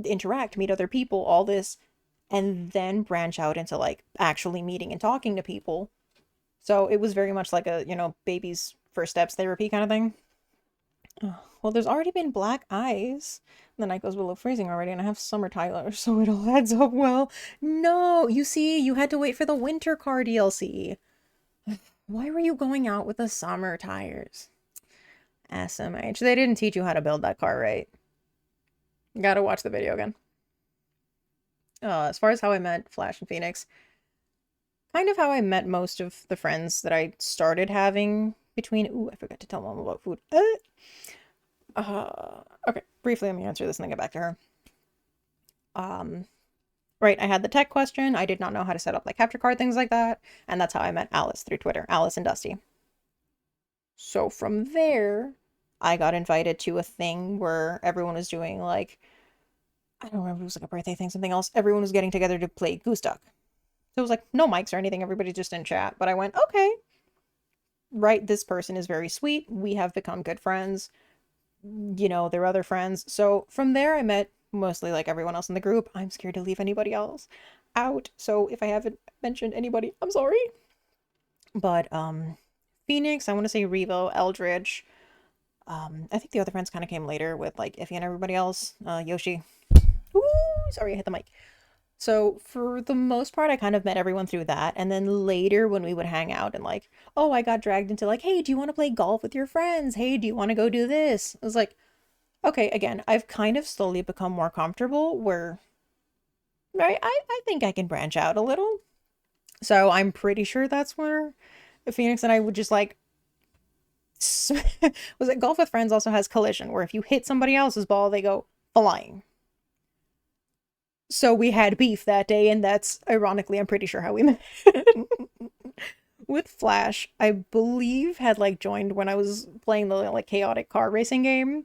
interact, meet other people, all this, and then branch out into like actually meeting and talking to people. So it was very much like a, baby's first steps therapy kind of thing. Well, there's already been black eyes. The night goes below freezing already, and I have summer Tyler, so it all adds up well. No, you see, you had to wait for the winter car DLC. Why were you going out with the summer tires? SMH. They didn't teach you how to build that car right. You gotta watch the video again. As far as how I met Flash and Phoenix, kind of how I met most of the friends that I started having between... Ooh, I forgot to tell Mom about food. Okay, briefly, let me answer this and then get back to her. Right, I had the tech question. I did not know how to set up like capture card, things like that. And that's how I met Alice through Twitter, Alice and Dusty. So from there, I got invited to a thing where everyone was doing like, I don't remember, it was like a birthday thing, something else. Everyone was getting together to play Goose Duck. So it was like no mics or anything, everybody's just in chat. But I went, okay. Right, this person is very sweet. We have become good friends. They're other friends. So from there, I met mostly like everyone else in the group. I'm scared to leave anybody else out. So if I haven't mentioned anybody, I'm sorry. But Phoenix, I want to say Revo, Eldridge. I think the other friends kind of came later with like Iffy and everybody else. Yoshi. Ooh, sorry, I hit the mic. So for the most part, I kind of met everyone through that. And then later when we would hang out and like, oh, I got dragged into like, hey, do you want to play golf with your friends? Hey, do you want to go do this? I was like, okay, again, I've kind of slowly become more comfortable where I think I can branch out a little. So I'm pretty sure that's where Phoenix and I would just like was it Golf with Friends also has collision, where if you hit somebody else's ball, they go flying. So we had beef that day, and that's ironically, I'm pretty sure how we met. With Flash, I believe had like joined when I was playing the like chaotic car racing game.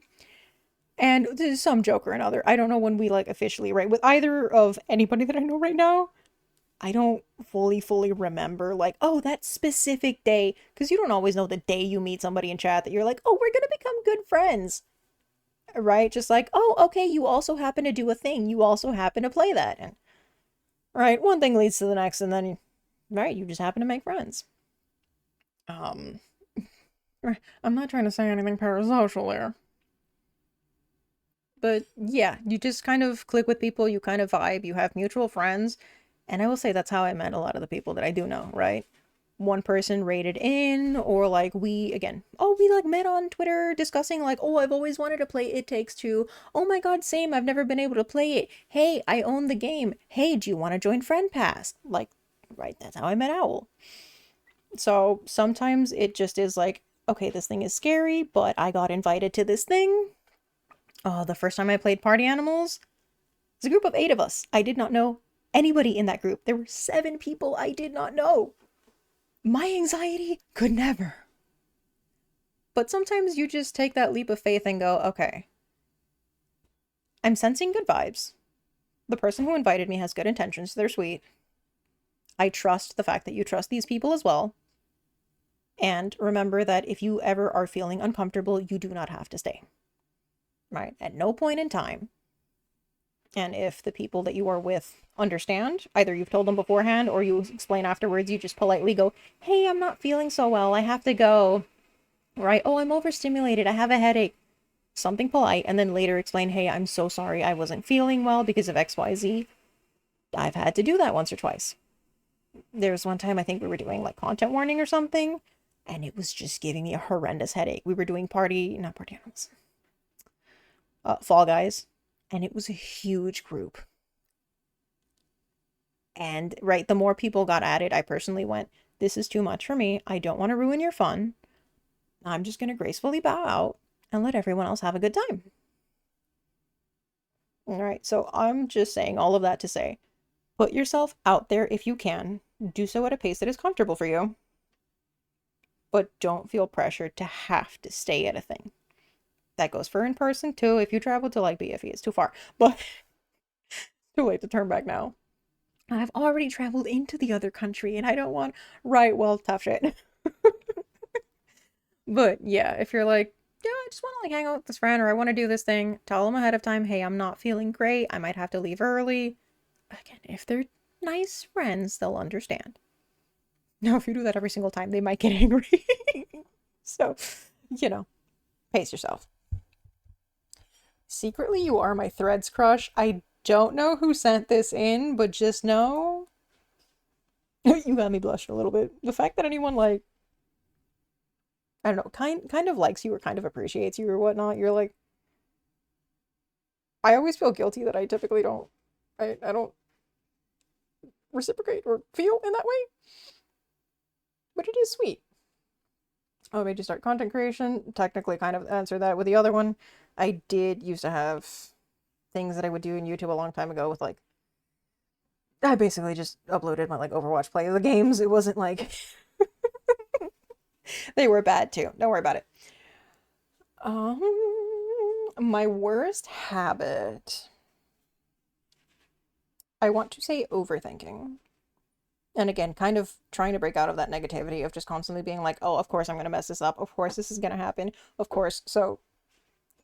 And there's some joke or another. I don't know when we like officially rate with either of anybody that I know right now. I don't fully remember like, oh, that specific day, because you don't always know the day you meet somebody in chat that you're like, oh, we're gonna become good friends, right? Just like, oh, okay, you also happen to do a thing, you also happen to play that, and right, one thing leads to the next, and then right, you just happen to make friends. I'm not trying to say anything parasocial there, but yeah, you just kind of click with people, you kind of vibe, you have mutual friends. And I will say that's how I met a lot of the people that I do know, right? One person rated in, or like we like met on Twitter discussing like, oh, I've always wanted to play It Takes Two. Oh my god, same, I've never been able to play it. Hey, I own the game. Hey, do you want to join Friend Pass? Like, right, that's how I met Owl. So sometimes it just is like, okay, this thing is scary, but I got invited to this thing. Oh, the first time I played Party Animals, it's a group of 8 of us. I did not know anybody in that group. There were 7 people I did not know. My anxiety could never. But sometimes you just take that leap of faith and go, okay, I'm sensing good vibes. The person who invited me has good intentions. They're sweet. I trust the fact that you trust these people as well. And remember that if you ever are feeling uncomfortable, you do not have to stay. Right? At no point in time. And if the people that you are with understand, either you've told them beforehand or you explain afterwards, you just politely go, hey, I'm not feeling so well, I have to go. Right? Oh, I'm overstimulated, I have a headache. Something polite, and then later explain, hey, I'm so sorry, I wasn't feeling well because of XYZ. I've had to do that once or twice. There's one time I think we were doing like content warning or something, and it was just giving me a horrendous headache. We were doing not Party Animals. Fall Guys. And it was a huge group. And right, the more people got added, I personally went, this is too much for me. I don't want to ruin your fun. I'm just going to gracefully bow out and let everyone else have a good time. All right, so I'm just saying all of that to say, put yourself out there if you can. Do so at a pace that is comfortable for you. But don't feel pressured to have to stay at a thing. That goes for in person too. If you travel to like BFE, it's too far, but too late to turn back now. I've already traveled into the other country and I don't want, right, well, tough shit. But yeah, if you're like, yeah, I just want to like hang out with this friend or I want to do this thing, tell them ahead of time, hey, I'm not feeling great. I might have to leave early. Again, if they're nice friends, they'll understand. Now, if you do that every single time, they might get angry. So, you know, pace yourself. Secretly, you are my Threads crush. I don't know who sent this in, but just know you got me blushing a little bit. The fact that anyone like, I don't know, kind of likes you or kind of appreciates you or whatnot, you're like, I always feel guilty that I typically don't, I don't reciprocate or feel in that way, but it is sweet. Oh, I made you start content creation. Technically kind of answer that with the other one. I did used to have things that I would do in YouTube a long time ago with like, I basically just uploaded my like Overwatch play of the games. It wasn't like, they were bad too. Don't worry about it. My worst habit, I want to say overthinking. And again, kind of trying to break out of that negativity of just constantly being like, oh, of course I'm going to mess this up. Of course this is going to happen. Of course. So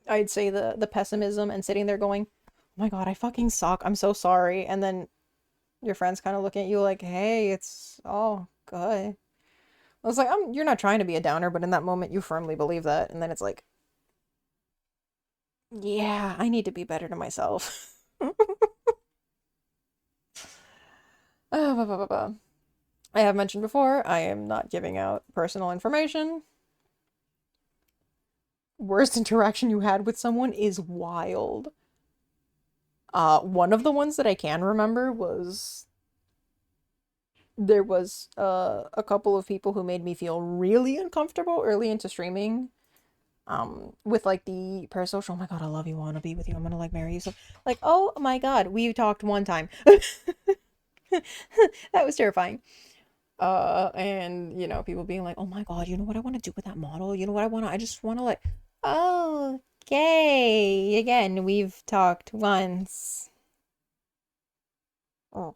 I'd say the pessimism and sitting there going, oh my God, I fucking suck. I'm so sorry. And then your friends kind of looking at you like, hey, it's all good. I was like, you're not trying to be a downer, but in that moment you firmly believe that. And then it's like, yeah, I need to be better to myself. I have mentioned before, I am not giving out personal information. Worst interaction you had with someone is wild. One of the ones that I can remember was there was a couple of people who made me feel really uncomfortable early into streaming. With like the parasocial, oh my god, I love you, I want to be with you, I'm gonna like marry you. So like, oh my god, we talked one time. That was terrifying. And you know, people being like, oh my god, you know what I want to do with that model? You know what I just want to like, okay, again, we've talked once. Oh,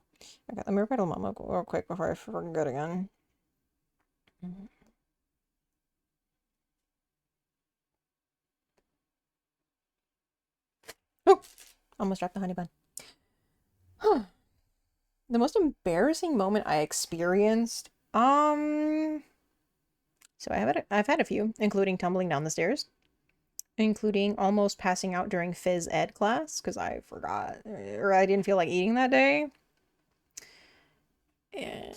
okay, let me reply to Mama real quick before I forget again. Oh, almost dropped the honey bun. Huh. The most embarrassing moment I experienced, so I've had a few, including tumbling down the stairs, including almost passing out during phys ed class because I forgot or I didn't feel like eating that day. And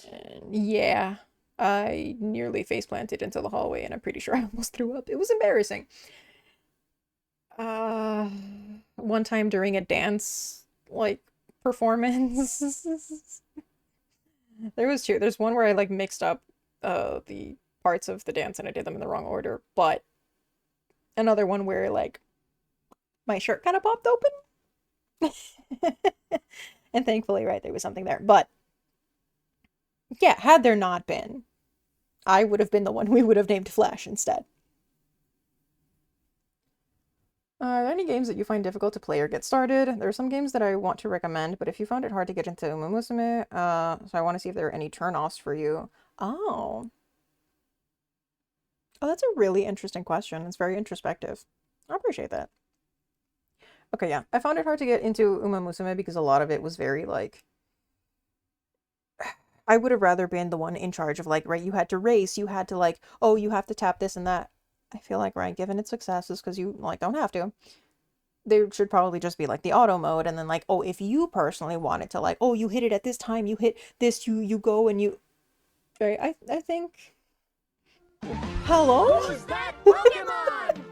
yeah, I nearly face planted into the hallway and I'm pretty sure I almost threw up. It was embarrassing. One time during a dance like performance. There was two. There's one where I like mixed up the parts of the dance and I did them in the wrong order, but another one where like my shirt kind of popped open. And thankfully, right, there was something there. But yeah, had there not been, I would have been the one we would have named Flash instead. Are there any games that you find difficult to play or get started? There are some games that I want to recommend, but if you found it hard to get into Umumusume, so I want to see if there are any turn-offs for you. Oh. Oh, that's a really interesting question. It's very introspective. I appreciate that. Okay, yeah. I found it hard to get into Umumusume because a lot of it was very, like... I would have rather been the one in charge of, like, right, you had to race, you had to, like, oh, you have to tap this and that. I feel like, right, given its successes, because you, like, don't have to. There should probably just be, like, the auto mode, and then, like, oh, if you personally wanted to, like, oh, you hit it at this time, you hit this, you go and you... Right, I think... Hello? Who's that Pokemon?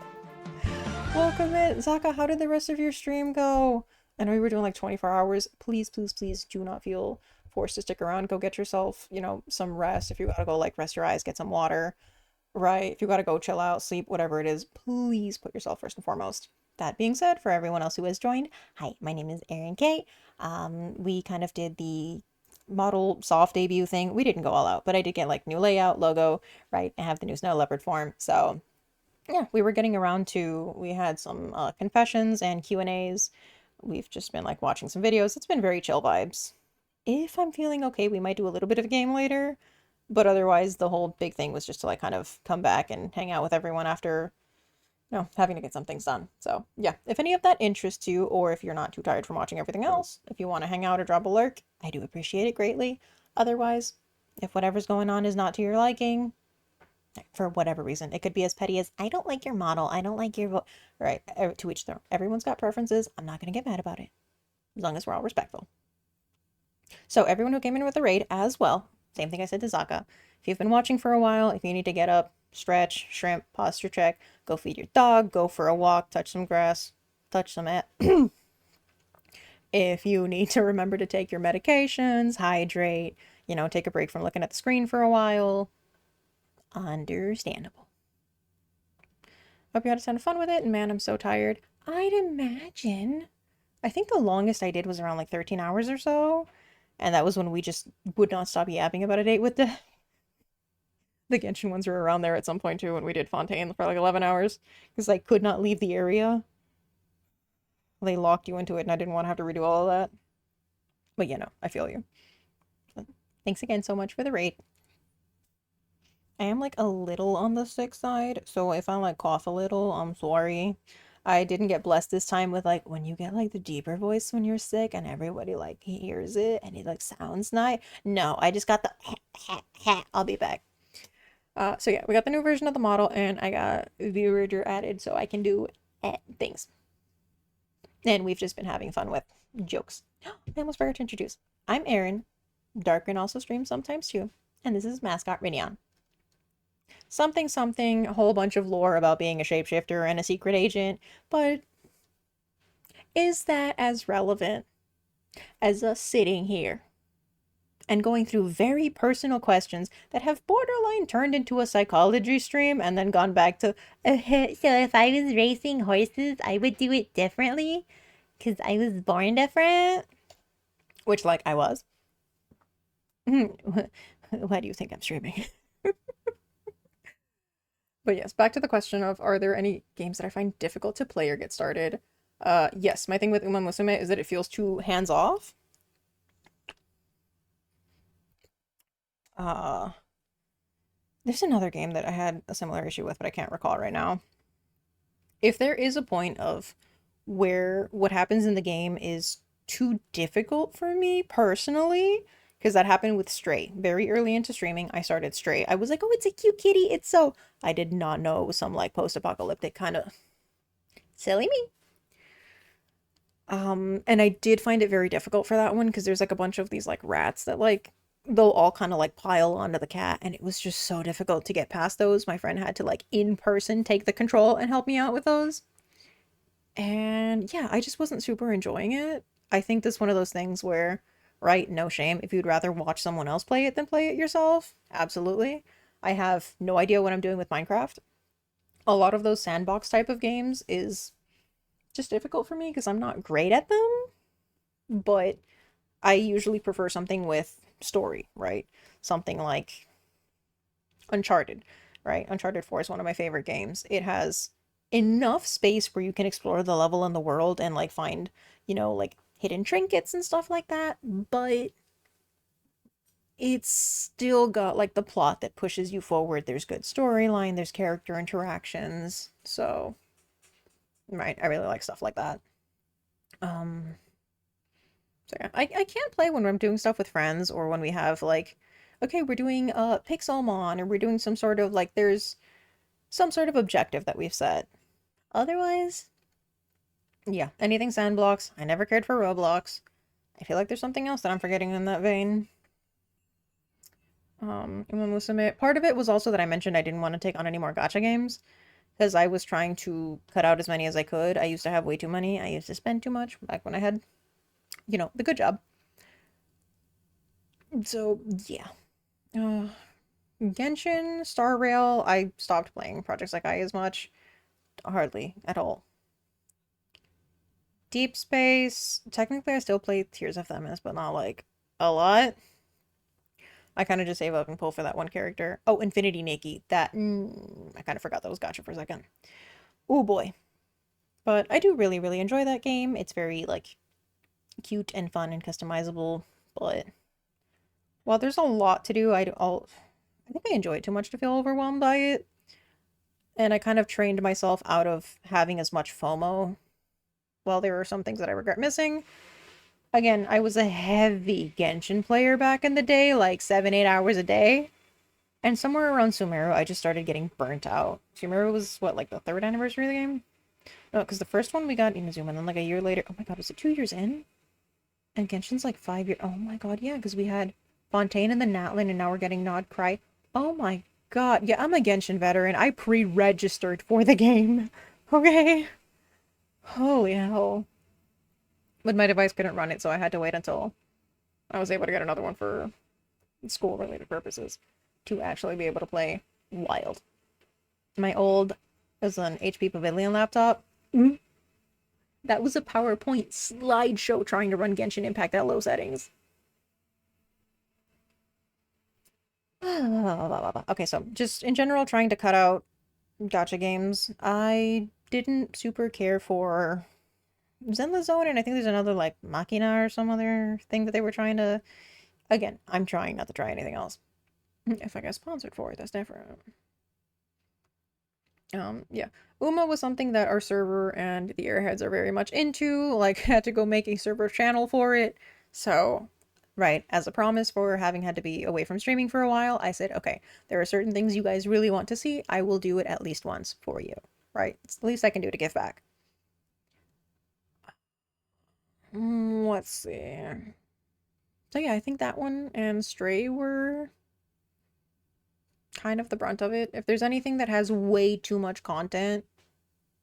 Welcome in. Zaka, how did the rest of your stream go? I know we were doing like 24 hours. Please, please, please do not feel forced to stick around. Go get yourself, you know, some rest. If you gotta go like rest your eyes, get some water, right? If you gotta go chill out, sleep, whatever it is, please put yourself first and foremost. That being said, for everyone else who has joined, hi, my name is Aerin K. We kind of did the model soft debut thing. We didn't go all out, but I did get like new layout, logo, right? I have the new snow leopard form, so yeah, we were getting around to, we had some confessions and Q&As. We've just been like watching some videos. It's been very chill vibes. If I'm feeling okay, we might do a little bit of a game later, but otherwise the whole big thing was just to like kind of come back and hang out with everyone after, you know, having to get some things done. So yeah, if any of that interests you, or if you're not too tired from watching everything else, if you want to hang out or drop a lurk, I do appreciate it greatly. Otherwise, if whatever's going on is not to your liking, for whatever reason, it could be as petty as, I don't like your model, I don't like your right, to each their own. Everyone's got preferences. I'm not going to get mad about it, as long as we're all respectful. So everyone who came in with a raid as well, same thing I said to Zaka. If you've been watching for a while, if you need to get up, stretch, shrimp, posture check, go feed your dog, go for a walk, touch some grass, touch some if you need to remember to take your medications, hydrate, you know, take a break from looking at the screen for a while, understandable. Hope you had a ton of fun with it, and man, I'm so tired. I'd imagine. I think the longest I did was around like 13 hours or so, and that was when we just would not stop yapping about a date with the Genshin ones were around there at some point too, when we did Fontaine for like 11 hours, because I could not leave the area. They locked you into it, and I didn't want to have to redo all of that. But you know, I feel you. But thanks again so much for the rate. I am like a little on the sick side, so if I like cough a little, I'm sorry. I didn't get blessed this time with like when you get like the deeper voice when you're sick and everybody like hears it and it like sounds nice. No, I just got the I'll be back. So yeah, we got the new version of the model and I got viewer added so I can do things. And we've just been having fun with jokes. I almost forgot to introduce. I'm Aerin. Darkrin also streams sometimes too. And this is mascot Rinion. Something, a whole bunch of lore about being a shapeshifter and a secret agent, but is that as relevant as us sitting here and going through very personal questions that have borderline turned into a psychology stream and then gone back to, so if I was racing horses, I would do it differently because I was born different. Which, like, I was. Why do you think I'm streaming? But yes, back to the question of, are there any games that I find difficult to play or get started? Yes, my thing with Uma Musume is that it feels too hands-off. There's another game that I had a similar issue with, but I can't recall right now. If there is a point of where what happens in the game is too difficult for me personally, because that happened with Stray. Very early into streaming, I started Stray. I was like, oh, it's a cute kitty. It's so... I did not know it was some, like, post-apocalyptic kind of... Silly me. And I did find it very difficult for that one, because there's, like, a bunch of these, like, rats that, like, they'll all kind of, like, pile onto the cat, and it was just so difficult to get past those. My friend had to, like, in person take the control and help me out with those. And, yeah, I just wasn't super enjoying it. I think this is one of those things where... Right? No shame. If you'd rather watch someone else play it than play it yourself, absolutely. I have no idea what I'm doing with Minecraft. A lot of those sandbox type of games is just difficult for me because I'm not great at them. But I usually prefer something with story, right? Something like Uncharted, right? Uncharted 4 is one of my favorite games. It has enough space where you can explore the level and the world and like find, you know, like hidden trinkets and stuff like that, but it's still got like the plot that pushes you forward. There's good storyline, there's character interactions, so right, I really like stuff like that. So yeah, I can't play when I'm doing stuff with friends or when we have like, okay, we're doing Pixelmon or we're doing some sort of like there's some sort of objective that we've set. Otherwise, yeah, anything sandblocks. I never cared for Roblox. I feel like there's something else that I'm forgetting in that vein. Part of it was also that I mentioned I didn't want to take on any more gacha games because I was trying to cut out as many as I could. I used to have way too many. I used to spend too much back when I had, you know, the good job. So, yeah. Genshin, Star Rail, I stopped playing Project Sekai as much. Hardly at all. Deep Space, technically I still play Tears of Themis, but not like a lot. I kind of just save up and pull for that one character. Oh, Infinity Nikki. That, I kind of forgot that was gacha for a second. Oh boy. But I do really, really enjoy that game. It's very, like, cute and fun and customizable, but while there's a lot to do, I think I enjoy it too much to feel overwhelmed by it. And I kind of trained myself out of having as much FOMO. Well, there are some things that I regret missing. Again, I was a heavy Genshin player back in the day, like 7-8 hours a day. And somewhere around Sumeru, I just started getting burnt out. Sumeru was, what, like the 3rd anniversary of the game? No, because the first one we got Inazuma, and then like a year later, oh my god, was it 2 years in? And Genshin's like 5 years, oh my god, yeah, because we had Fontaine and the Natlin, and now we're getting Nod Cry. Oh my god, yeah, I'm a Genshin veteran. I pre-registered for the game. Okay? Holy hell. But my device couldn't run it, so I had to wait until I was able to get another one for school-related purposes to actually be able to play Wild. My old, it was an HP Pavilion laptop. That was a PowerPoint slideshow trying to run Genshin Impact at low settings. Okay, so just in general, trying to cut out gacha games. I didn't super care for Zenless Zone, and I think there's another like Machina or some other thing that they were trying to. Again, I'm trying not to try anything else. If I got sponsored for it, that's different. Yeah. Uma was something that our server and the Airheads are very much into. Like, had to go make a server channel for it. So, right, as a promise for having had to be away from streaming for a while, I said, okay, there are certain things you guys really want to see. I will do it at least once for you. Right? It's the least I can do to give back. Let's see. So yeah, I think that one and Stray were kind of the brunt of it. If there's anything that has way too much content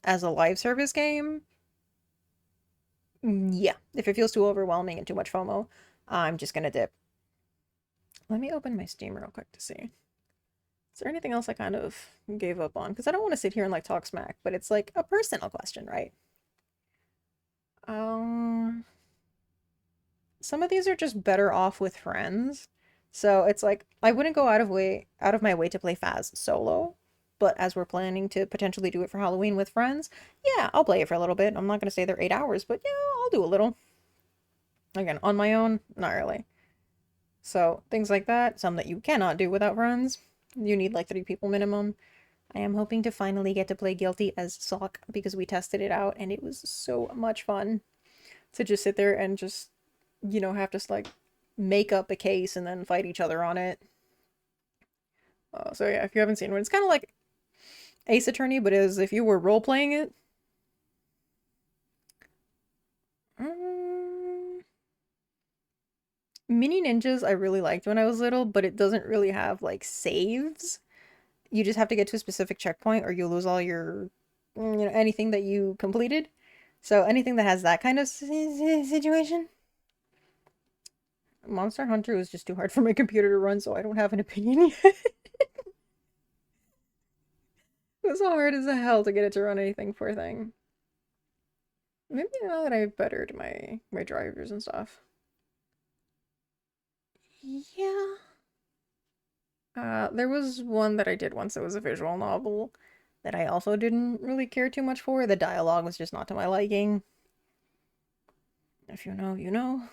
as a live service game, yeah, if it feels too overwhelming and too much FOMO, I'm just gonna dip. Let me open my Steam real quick to see. Is there anything else I kind of gave up on? Because I don't want to sit here and like talk smack, but it's like a personal question, right? Some of these are just better off with friends. So it's like I wouldn't go out of my way to play Phaz solo, but as we're planning to potentially do it for Halloween with friends, yeah, I'll play it for a little bit. I'm not gonna stay there 8 hours, but yeah, I'll do a little. Again, on my own, not really. So things like that, some that you cannot do without friends. You need like 3 people minimum. I am hoping to finally get to play Guilty as Sock because we tested it out and it was so much fun to just sit there and just, you know, have to like make up a case and then fight each other on it. So yeah, if you haven't seen one, it's kind of like Ace Attorney, but as if you were role-playing it. Mini Ninjas I really liked when I was little, but it doesn't really have like saves. You just have to get to a specific checkpoint or you'll lose all your, you know, anything that you completed. So anything that has that kind of situation. Monster Hunter was just too hard for my computer to run, so I don't have an opinion yet. It was so hard as hell to get it to run anything, poor thing. Maybe now that I've bettered my drivers and stuff. Yeah. There was one that I did once that was a visual novel that I also didn't really care too much for. The dialogue was just not to my liking. If you know, you know.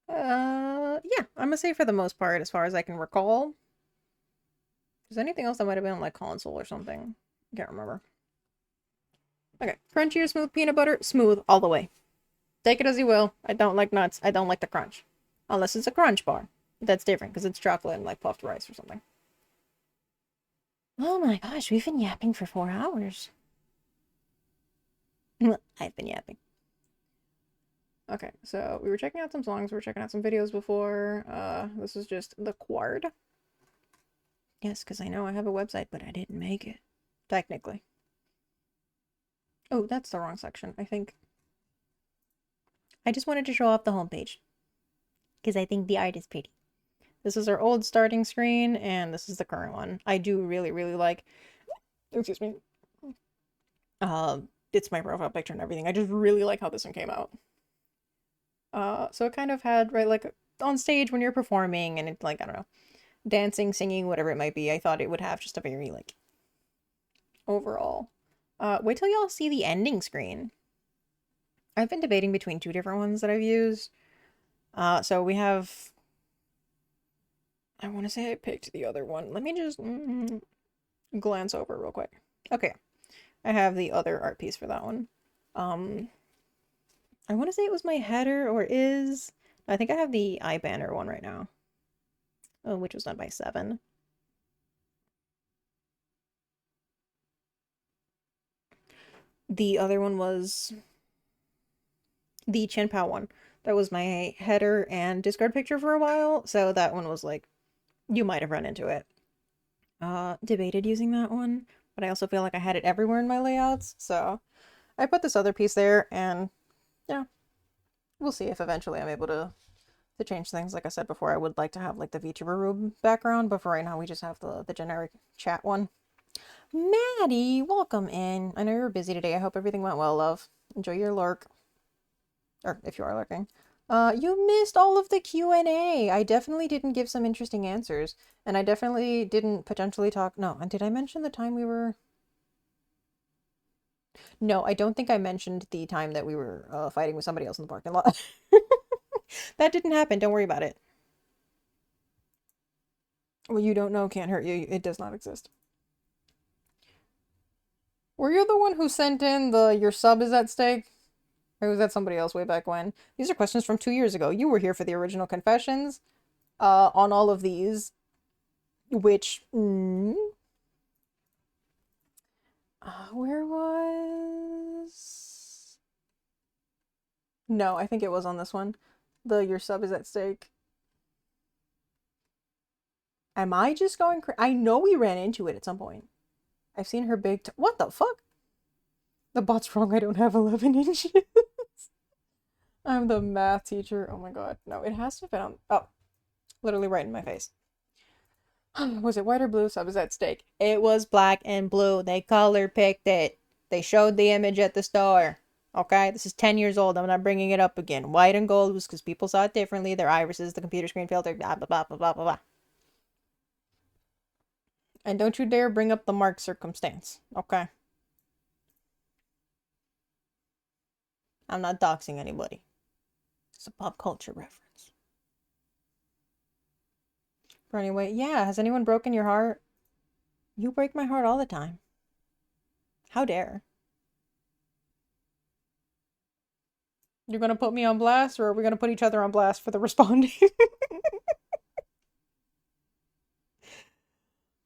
Yeah, I'm gonna say for the most part, as far as I can recall. Is anything else that might have been on like console or something? I can't remember. Okay, crunchy or smooth peanut butter? Smooth all the way. Take it as you will. I don't like nuts. I don't like the crunch. Unless it's a crunch bar. That's different because it's chocolate and like puffed rice or something. Oh my gosh, we've been yapping for 4 hours. I've been yapping. Okay, so we were checking out some songs, we were checking out some videos before. This is just the Quard. Yes, because I know I have a website, but I didn't make it. Technically. Oh, that's the wrong section, I think. I just wanted to show off the homepage. Because I think the art is pretty. This is our old starting screen, and this is the current one. I do really, really like... Excuse me. It's my profile picture and everything. I just really like how this one came out. So it kind of had, right, like, on stage when you're performing, and it's like, I don't know, dancing, singing, whatever it might be, I thought it would have just a very, like, overall. Wait till y'all see the ending screen. I've been debating between 2 different ones that I've used. So we have... I want to say I picked the other one. Let me just glance over real quick. Okay. I have the other art piece for that one. I want to say it was my header or is... I think I have the eye banner one right now. Oh, which was done by 7. The other one was the Chin Pao one. That was my header and discard picture for a while, so that one was like, you might have run into it. Debated using that one, but I also feel like I had it everywhere in my layouts, so I put this other piece there, and yeah, we'll see if eventually I'm able to change things. Like I said before, I would like to have like the VTuber background, but for right now we just have the generic chat one. Maddie, welcome in. I know you were busy today. I hope everything went well, love. Enjoy your lurk. Or if you are lurking. You missed all of the Q&A. I definitely didn't give some interesting answers. And I definitely didn't potentially talk... No, and did I mention the time we were... No, I don't think I mentioned the time that we were fighting with somebody else in the parking lot. That didn't happen. Don't worry about it. Well, you don't know can't hurt you. It does not exist. Were you the one who sent in the your sub is at stake? Or was that somebody else way back when? These are questions from 2 years ago. You were here for the original confessions on all of these. Which... where was... No, I think it was on this one. The your sub is at stake. Am I just going crazy? I know we ran into it at some point. I've seen her big... What the fuck? The bot's wrong. I don't have 11 inches. I'm the math teacher. Oh my god. No, it has to have been on. Oh, literally right in my face. Was it white or blue? So I was at stake. It was black and blue. They color picked it. They showed the image at the store. Okay, this is 10 years old. I'm not bringing it up again. White and gold was because people saw it differently. Their irises, the computer screen filter, blah, blah, blah, blah, blah, blah, blah. And don't you dare bring up the mark circumstance. Okay? I'm not doxing anybody. It's a pop culture reference. But anyway, yeah, has anyone broken your heart? You break my heart all the time. How dare. You're gonna put me on blast, or are we gonna put each other on blast for the responding?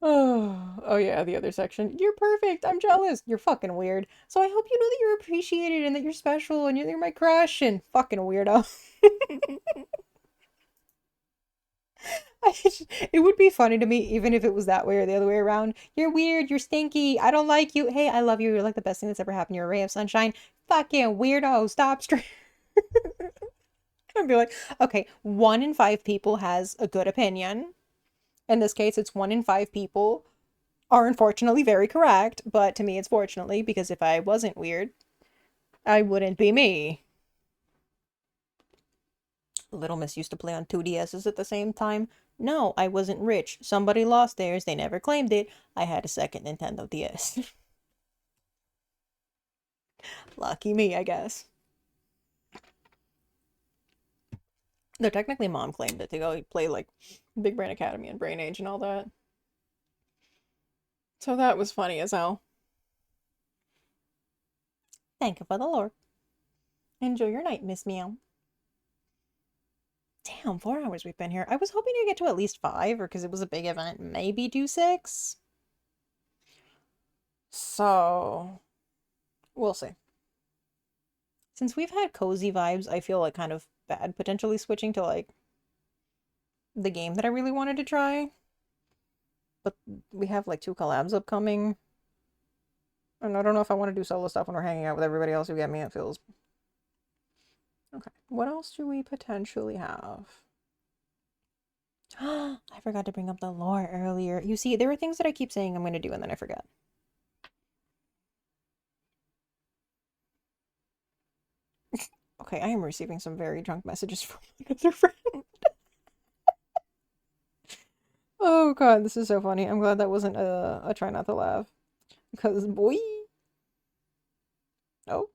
Oh yeah, the other section. You're perfect. I'm jealous. You're fucking weird. So I hope you know that you're appreciated and that you're special and you're my crush and fucking weirdo. It would be funny to me even if it was that way or the other way around. You're weird. You're stinky. I don't like you. Hey, I love you. You're like the best thing that's ever happened. You're a ray of sunshine. Fucking weirdo. Stop straight. I'd be like, okay, 1 in 5 people has a good opinion. In this case, it's 1 in 5 people are unfortunately very correct, but to me it's fortunately, because if I wasn't weird, I wouldn't be me. Little Miss used to play on 2DSs at the same time. No, I wasn't rich. Somebody lost theirs. They never claimed it. I had a second Nintendo DS. Lucky me, I guess. No, technically Mom claimed it to go play like Big Brain Academy and Brain Age and all that. So that was funny as hell. Thank you for the lore. Enjoy your night, Miss Meow. Damn, 4 hours we've been here. I was hoping to get to at least 5, or because it was a big event, maybe do 6. So, we'll see. Since we've had cozy vibes, I feel like kind of bad potentially switching to like the game that I really wanted to try. But we have like 2 collabs upcoming. And I don't know if I want to do solo stuff when we're hanging out with everybody else who get me. It feels... Okay, what else do we potentially have? I forgot to bring up the lore earlier. You see, there are things that I keep saying I'm going to do and then I forget. Okay, I am receiving some very drunk messages from another friend. Oh god, this is so funny. I'm glad that wasn't a try not to laugh. Because, boy... Oh.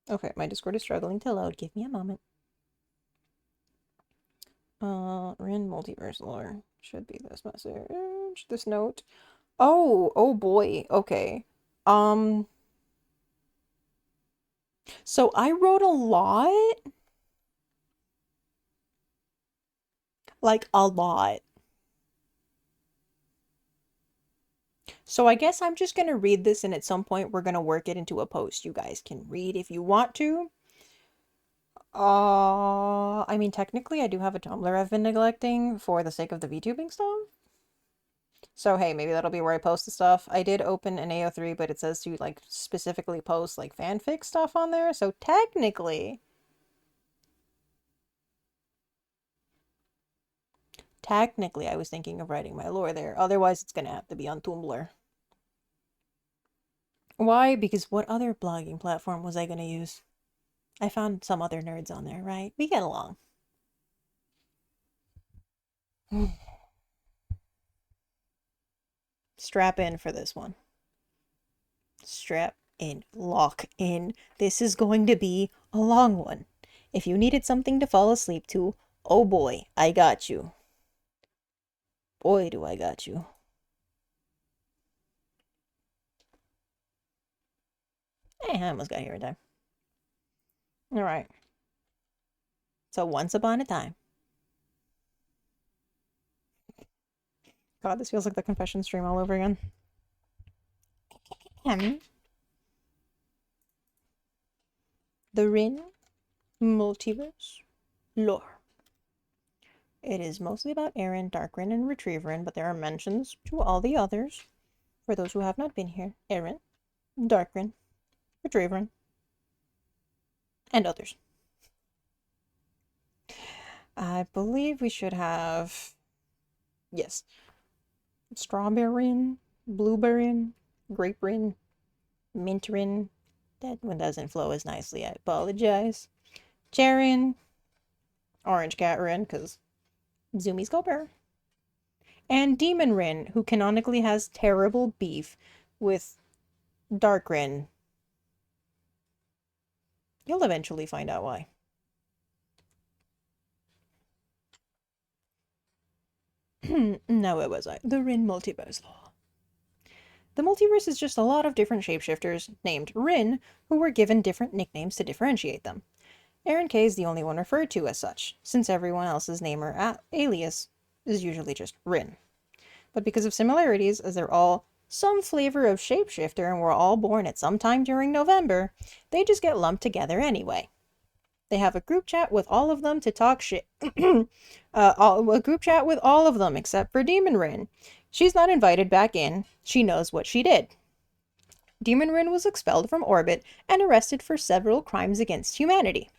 Okay, my Discord is struggling to load. Give me a moment. Rin multiverse lore. Should be this message. This note. Oh boy. Okay. So I wrote a lot. Like, a lot. So I guess I'm just gonna read this, and at some point we're gonna work it into a post you guys can read if you want to. I mean, technically I do have a Tumblr I've been neglecting for the sake of the VTubing stuff. So hey, maybe that'll be where I post the stuff. I did open an AO3, but it says to like specifically post like fanfic stuff on there. So technically I was thinking of writing my lore there. Otherwise, it's gonna have to be on Tumblr. Why? Because what other blogging platform was I gonna use? I found some other nerds on there, right? We get along. Strap in for this one. Strap in. Lock in. This is going to be a long one. If you needed something to fall asleep to, oh boy, I got you. Boy, do I got you. I almost got here in time. Alright. So once upon a time. God, this feels like the confession stream all over again. The Rin multiverse lore. It is mostly about Aerin, Darkrin, and Retrieverin, but there are mentions to all the others. For those who have not been here, Aerin, Darkrin, Retrieverin. and others. I believe we should have, yes, Strawberrin, Blueberrin, Graperin, Mintrin. That one doesn't flow as nicely, I apologize. Aerin, Orange Catrin, because Zoomy Sculper. And Demonrin, who canonically has terrible beef with Darkrin. You'll eventually find out why. Now where was I? The Rin multiverse law. The multiverse is just a lot of different shapeshifters named Rin who were given different nicknames to differentiate them. Aerin K is the only one referred to as such, since everyone else's name or alias is usually just Rin. But because of similarities, as they're all some flavor of shapeshifter and were all born at some time during November, they just get lumped together anyway. They have a group chat with all of them to talk shit. A group chat with all of them except for Demonrin. She's not invited back in. She knows what she did. Demonrin was expelled from orbit and arrested for several crimes against humanity.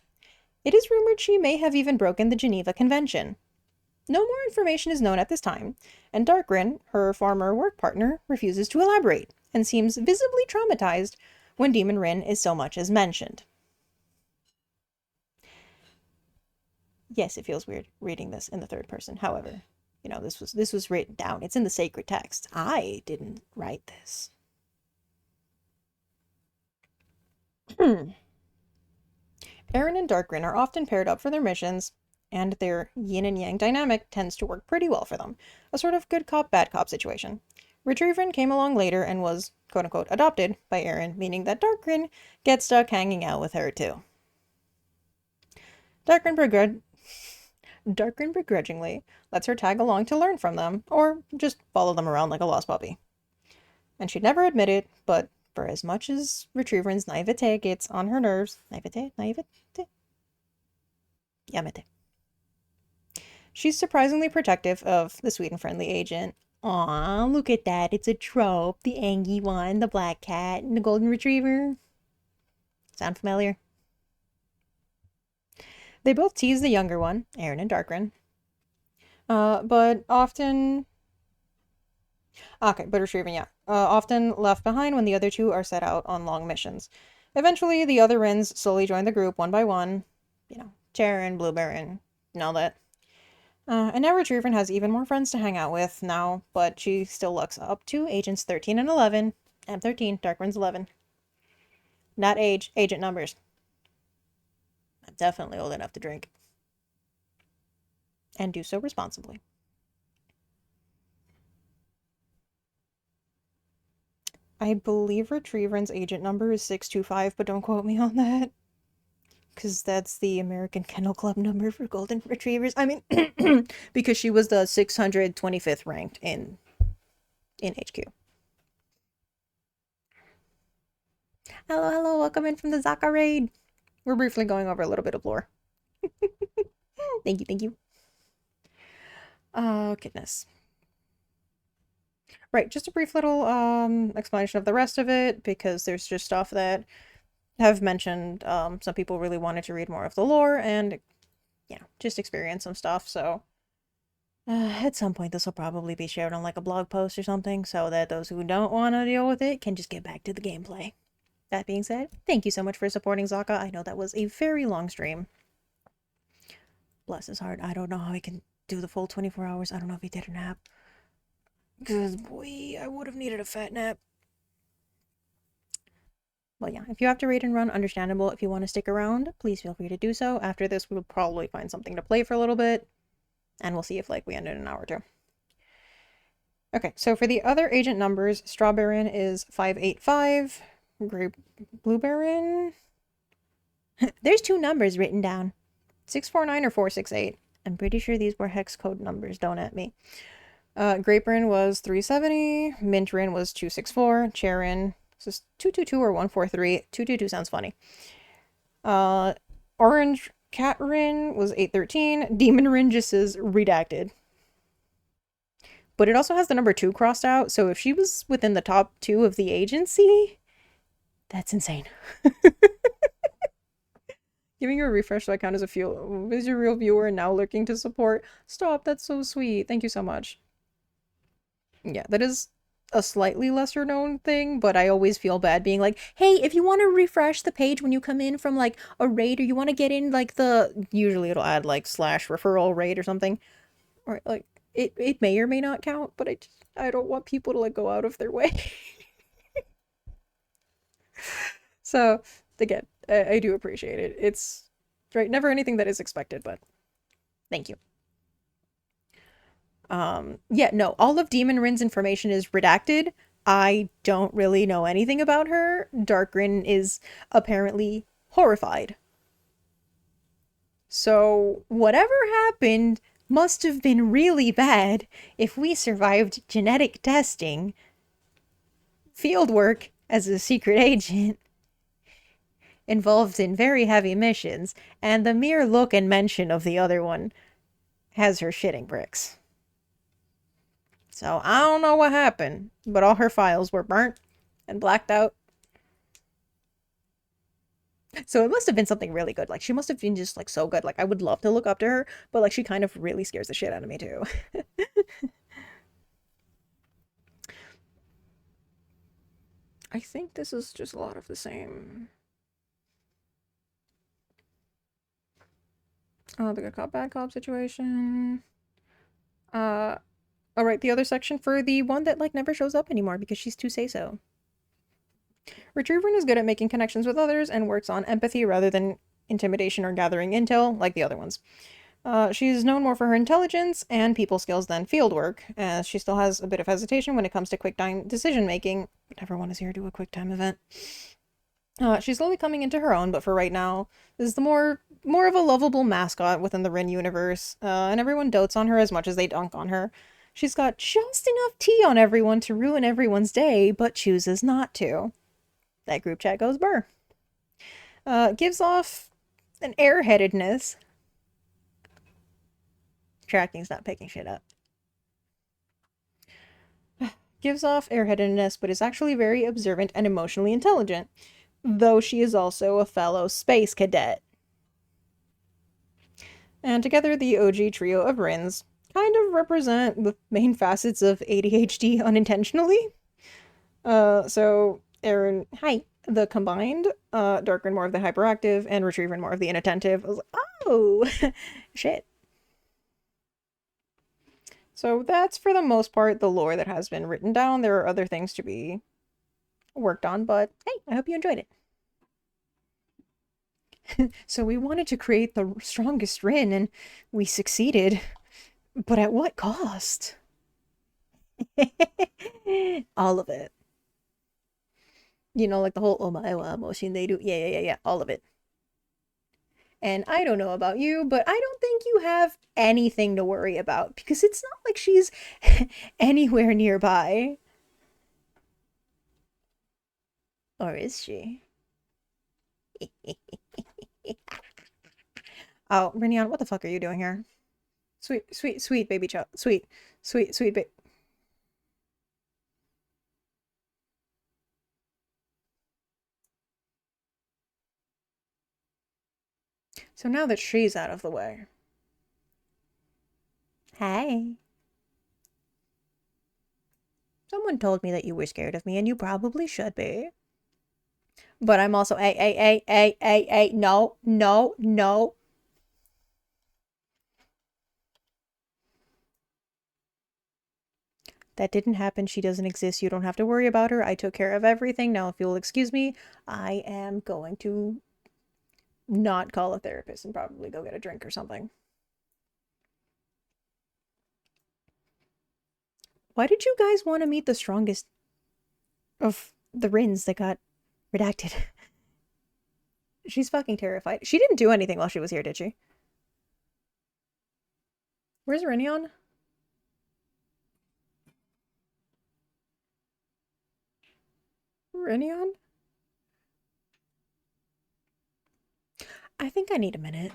It is rumored she may have even broken the Geneva Convention. No more information is known at this time, and Darkrin, her former work partner, refuses to elaborate and seems visibly traumatized when Demonrin is so much as mentioned. Yes, it feels weird reading this in the third person. However, you know, this was written down. It's in the sacred text. I didn't write this. Aerin and Darkrin are often paired up for their missions, and their yin and yang dynamic tends to work pretty well for them. A sort of good cop, bad cop situation. Retrieverin came along later and was, quote-unquote, adopted by Aerin, meaning that Darkrin gets stuck hanging out with her too. Darkrin begrudgingly lets her tag along to learn from them, or just follow them around like a lost puppy. And she'd never admit it, but for as much as Retrieverin's naivete gets on her nerves, she's surprisingly protective of the sweet and friendly agent. Aw, look at that, it's a trope. The angry one, the black cat, and the golden retriever. Sound familiar? They both tease the younger one, Aerin and Darkrin. But often... Okay, but Retrieving, yeah. Often left behind when the other two are set out on long missions. Eventually, the other Rins slowly join the group one by one. You know, Aerin, Blueberrin, and all that. And now Retrieverin has even more friends to hang out with now, but she still looks up to Agents 13 and 11. I'm 13, Darkrin's 11. Not age, agent numbers. I'm definitely old enough to drink. And do so responsibly. I believe Retrieverin's agent number is 625, but don't quote me on that. Because that's the American Kennel Club number for Golden Retrievers. I mean, because she was the 625th ranked in HQ. Hello, welcome in from the Zaka raid. We're briefly going over a little bit of lore. Thank you. Oh, goodness. Right, just a brief little explanation of the rest of it, because there's just stuff that have mentioned some people really wanted to read more of the lore and, you know, just experience some stuff, so at some point this will probably be shared on like a blog post or something, so that those who don't want to deal with it can just get back to the gameplay. That being said, thank you so much for supporting Zaka. I know that was a very long stream. Bless his heart. I don't know how he can do the full 24 hours. I don't know if he did a nap. Because, boy, I would have needed a fat nap. Well, yeah, if you have to raid and run, understandable. If you want to stick around, please feel free to do so. After this, we'll probably find something to play for a little bit. And we'll see if, like, we end in an hour or two. Okay, so for the other agent numbers, Strawberrin is 585. Blueberrin? There's two numbers written down. 649 or 468. I'm pretty sure these were hex code numbers, don't at me. Graperin was 370. Mintrin was 264. Aerin, this is 222 or 143. 222 sounds funny. Orange Catrin was 813. Demonrin just is redacted. But it also has the number 2 crossed out, so if she was within the top 2 of the agency, that's insane. Giving you a refresh so I count as a fuel. Is your real viewer now lurking to support? Stop, that's so sweet. Thank you so much. Yeah, that is a slightly lesser known thing, but I always feel bad being like, hey, if you want to refresh the page when you come in from like a raid, or you want to get in like usually it'll add like /referral raid or something. Or like it may or may not count, but I don't want people to like go out of their way. So again, I do appreciate it. It's right, never anything that is expected, but thank you. Yeah, no, all of Demon Rin's information is redacted. I don't really know anything about her. Darkrin is apparently horrified. So whatever happened must have been really bad if we survived genetic testing, fieldwork as a secret agent, involved in very heavy missions, and the mere look and mention of the other one has her shitting bricks. So I don't know what happened, but all her files were burnt and blacked out. So it must have been something really good. Like, she must have been just, like, so good. Like, I would love to look up to her, but, like, she kind of really scares the shit out of me, too. I think this is just a lot of the same. Oh, the good cop, bad cop situation. Alright, the other section for the one that, like, never shows up anymore because she's too say-so. Retrieverin is good at making connections with others and works on empathy rather than intimidation or gathering intel, like the other ones. She's known more for her intelligence and people skills than fieldwork, as she still has a bit of hesitation when it comes to quick-time decision-making. Everyone is here to do a quick-time event. She's slowly coming into her own, but for right now, this is the more of a lovable mascot within the Rin universe, and everyone dotes on her as much as they dunk on her. She's got just enough tea on everyone to ruin everyone's day, but chooses not to. That group chat goes burr. Gives off an airheadedness. Tracking's not picking shit up. Gives off airheadedness, but is actually very observant and emotionally intelligent, though she is also a fellow space cadet. And together, the OG trio of Rins kind of represent the main facets of ADHD unintentionally. So Aerin, hi, the combined, Darkrin more of the hyperactive, and Retrieverin more of the inattentive. I was like, oh, shit. So that's, for the most part, the lore that has been written down. There are other things to be worked on, but hey, I hope you enjoyed it. So we wanted to create the strongest Rin, and we succeeded. But at what cost? All of it. You know, like the whole omae wa motion they do. Yeah, all of it. And I don't know about you, but I don't think you have anything to worry about, because it's not like she's anywhere nearby. Or is she? Oh, Rinion, what the fuck are you doing here? Sweet baby child. Sweet baby. So now that she's out of the way. Hey. Someone told me that you were scared of me, and you probably should be. But I'm also no. That didn't happen. She doesn't exist. You don't have to worry about her. I took care of everything. Now, if you'll excuse me, I am going to not call a therapist and probably go get a drink or something. Why did you guys want to meet the strongest of the Rins that got redacted? She's fucking terrified. She didn't do anything while she was here, did she? Where's Rinion? Rinion? I think I need a minute.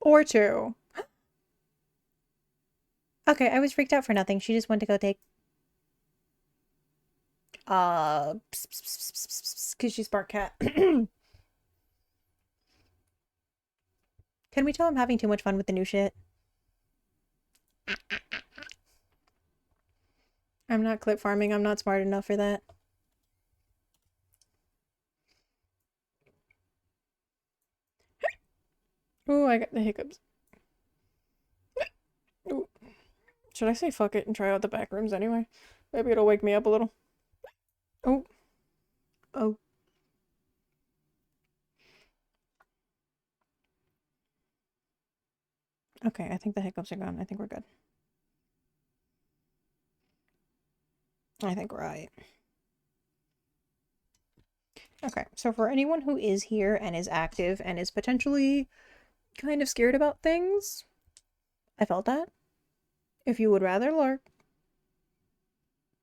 Or two. Okay, I was freaked out for nothing. She just went to go take... Because she's Spark Cat. Can we tell I'm having too much fun with the new shit? I'm not clip farming. I'm not smart enough for that. Ooh, I got the hiccups. Ooh. Should I say fuck it and try out the back rooms anyway? Maybe it'll wake me up a little. Oh. Oh. Okay, I think the hiccups are gone. I think we're good. I think we're right. Okay, so for anyone who is here and is active and is potentially kind of scared about things, I felt that. If you would rather lurk,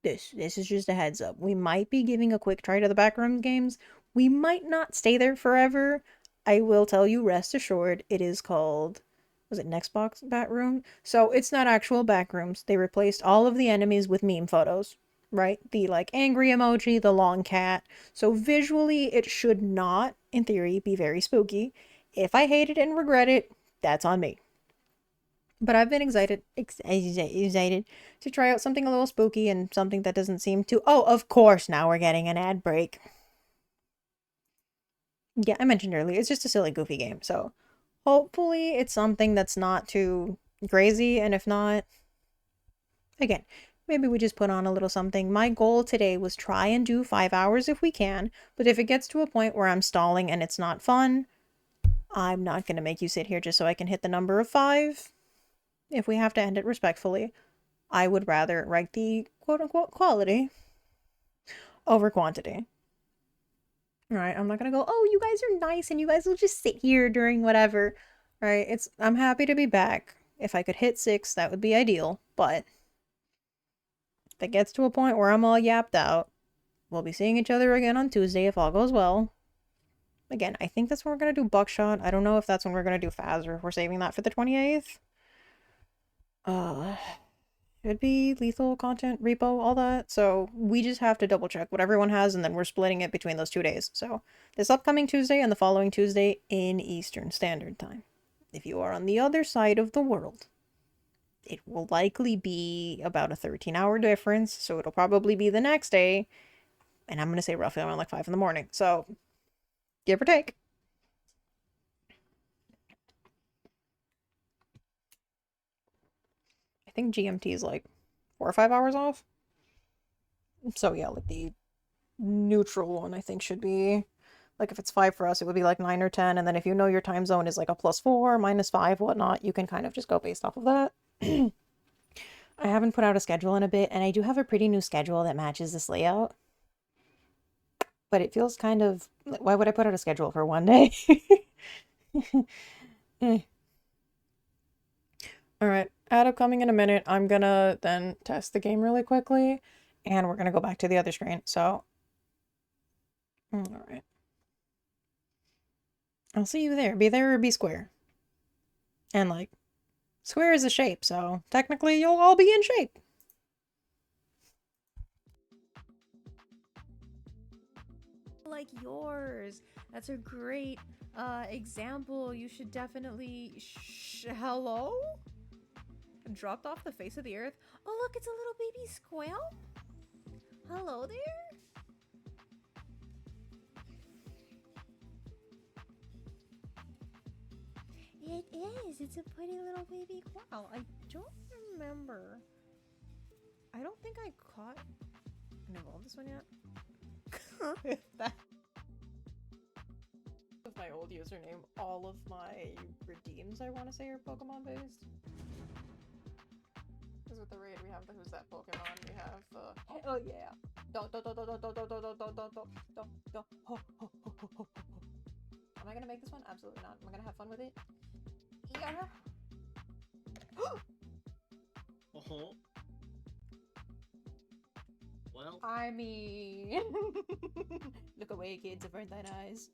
this is just a heads up. We might be giving a quick try to the backroom games. We might not stay there forever. I will tell you, rest assured, it is called, was it Nextbots Backroom? So it's not actual backrooms. They replaced all of the enemies with meme photos, right? The like angry emoji, the long cat. So visually, it should not, in theory, be very spooky. If I hate it and regret it, that's on me. But I've been excited to try out something a little spooky and something that doesn't seem to... Oh, of course, now we're getting an ad break. Yeah, I mentioned earlier, it's just a silly, goofy game. So hopefully it's something that's not too crazy. And if not, again, maybe we just put on a little something. My goal today was try and do 5 hours if we can. But if it gets to a point where I'm stalling and it's not fun, I'm not going to make you sit here just so I can hit the number of 5. If we have to end it respectfully, I would rather rank the quote-unquote quality over quantity. Alright, I'm not gonna go, oh, you guys are nice and you guys will just sit here during whatever. Alright, I'm happy to be back. If I could hit 6, that would be ideal, but if it gets to a point where I'm all yapped out, we'll be seeing each other again on Tuesday if all goes well. Again, I think that's when we're gonna do Buckshot. I don't know if that's when we're gonna do Faz or if we're saving that for the 28th. It'd be lethal content, repo, all that. So we just have to double check what everyone has, and then we're splitting it between those 2 days. So this upcoming Tuesday and the following Tuesday in Eastern Standard Time. If you are on the other side of the world, it will likely be about a 13-hour difference. So it'll probably be the next day. And I'm going to say roughly around like 5 in the morning. So give or take. I think GMT is like 4 or 5 hours off. So yeah, like the neutral one I think should be, like if it's 5 for us, it would be like 9 or 10. And then if you know your time zone is like a +4, -5, whatnot, you can kind of just go based off of that. I haven't put out a schedule in a bit, and I do have a pretty new schedule that matches this layout. But it feels kind of, why would I put out a schedule for 1 day? Alright, ad up coming in a minute. I'm gonna then test the game really quickly, and we're gonna go back to the other screen, so... Alright. I'll see you there. Be there or be square. And, like, square is a shape, so technically you'll all be in shape. Like yours. That's a great example. You should definitely hello? Dropped off the face of the earth. Oh look, it's a little baby squirrel. Hello there. It is. It's a pretty little baby squirrel. I don't remember. I don't think I caught and evolved this one yet. That With my old username, all of my redeems I want to say are Pokemon based. Because with the raid we have the Who's That Pokemon, we have oh yeah. Am I gonna make this one? Absolutely not. Am I gonna have fun with it? Yeah. Well, I mean, look away, kids, avert thine eyes.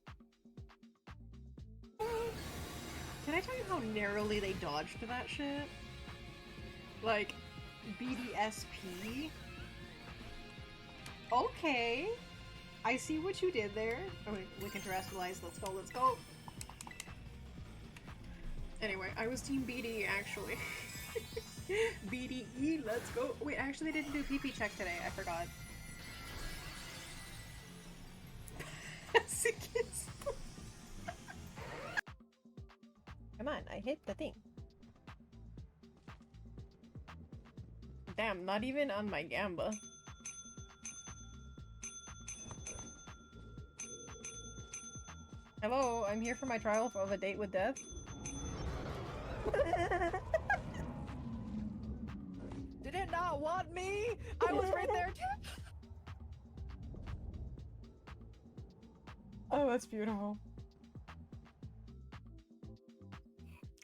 Can I tell you how narrowly they dodged that shit? Like, BDSP? Okay. I see what you did there. Oh, we can terrestrialize. Let's go, let's go. Anyway, I was team BD, actually. BDE, let's go. Wait, I actually didn't do PP check today. I forgot. Come on, I hit the thing. Damn, not even on my Gamba. Hello, I'm here for my trial of a date with death. Did it not want me? I was right there too. Oh, that's beautiful.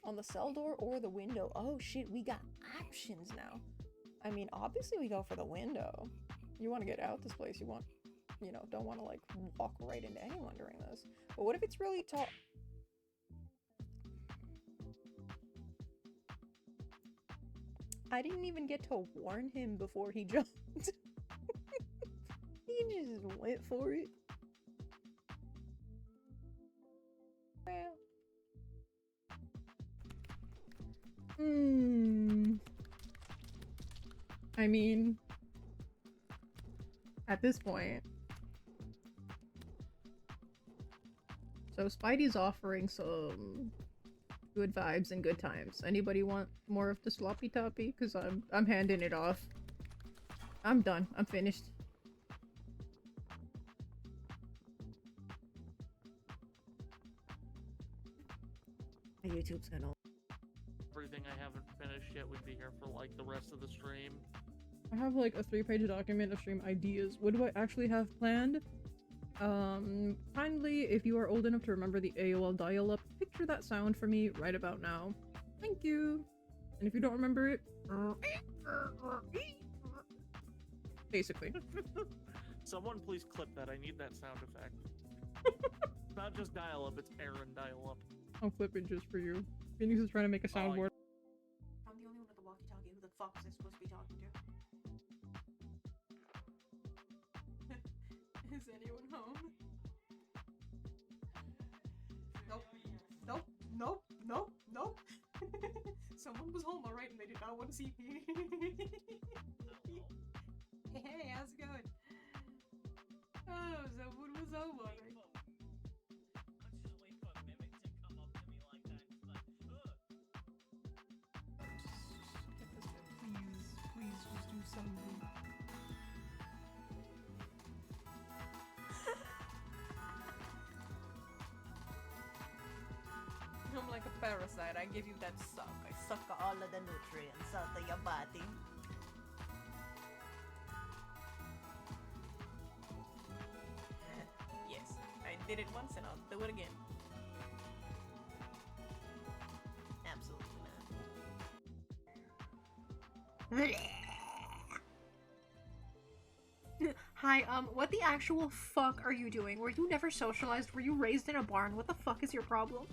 On the cell door or the window? Oh shit, we got options now. I mean, obviously we go for the window. You want to get out this place. You want, you know, don't want to like walk right into anyone during this. But what if it's really tall? I didn't even get to warn him before he jumped. He just went for it. Well. I mean, at this point. So Spidey's offering some good vibes and good times. Anybody want more of the sloppy toppy? Because I'm handing it off. I'm done. I'm finished. YouTube's gonna. Everything I haven't finished yet would be here for like the rest of the stream. I have like a 3-page document of stream ideas. What do I actually have planned? Kindly, if you are old enough to remember the AOL dial-up, picture that sound for me right about now. Thank you! And if you don't remember it... Basically. Someone please clip that. I need that sound effect. Not just dial-up, it's Aerin dial-up. I'll clip it just for you. Phoenix is trying to make a soundboard. I'm the only one with the walkie-talkie. Who the fuck was I supposed to be talking to? Is anyone home? Nope. Nope. Nope. Nope. Nope. Someone was home, alright, and they did not want to see me. Hey, how's it going? Oh, someone was home, alright. Please just do something. I'm like a parasite. I give you that suck. I suck all of the nutrients out of your body. Yes, I did it once and I'll do it again. Absolutely not. Hi, what the actual fuck are you doing? Were you never socialized? Were you raised in a barn? What the fuck is your problem?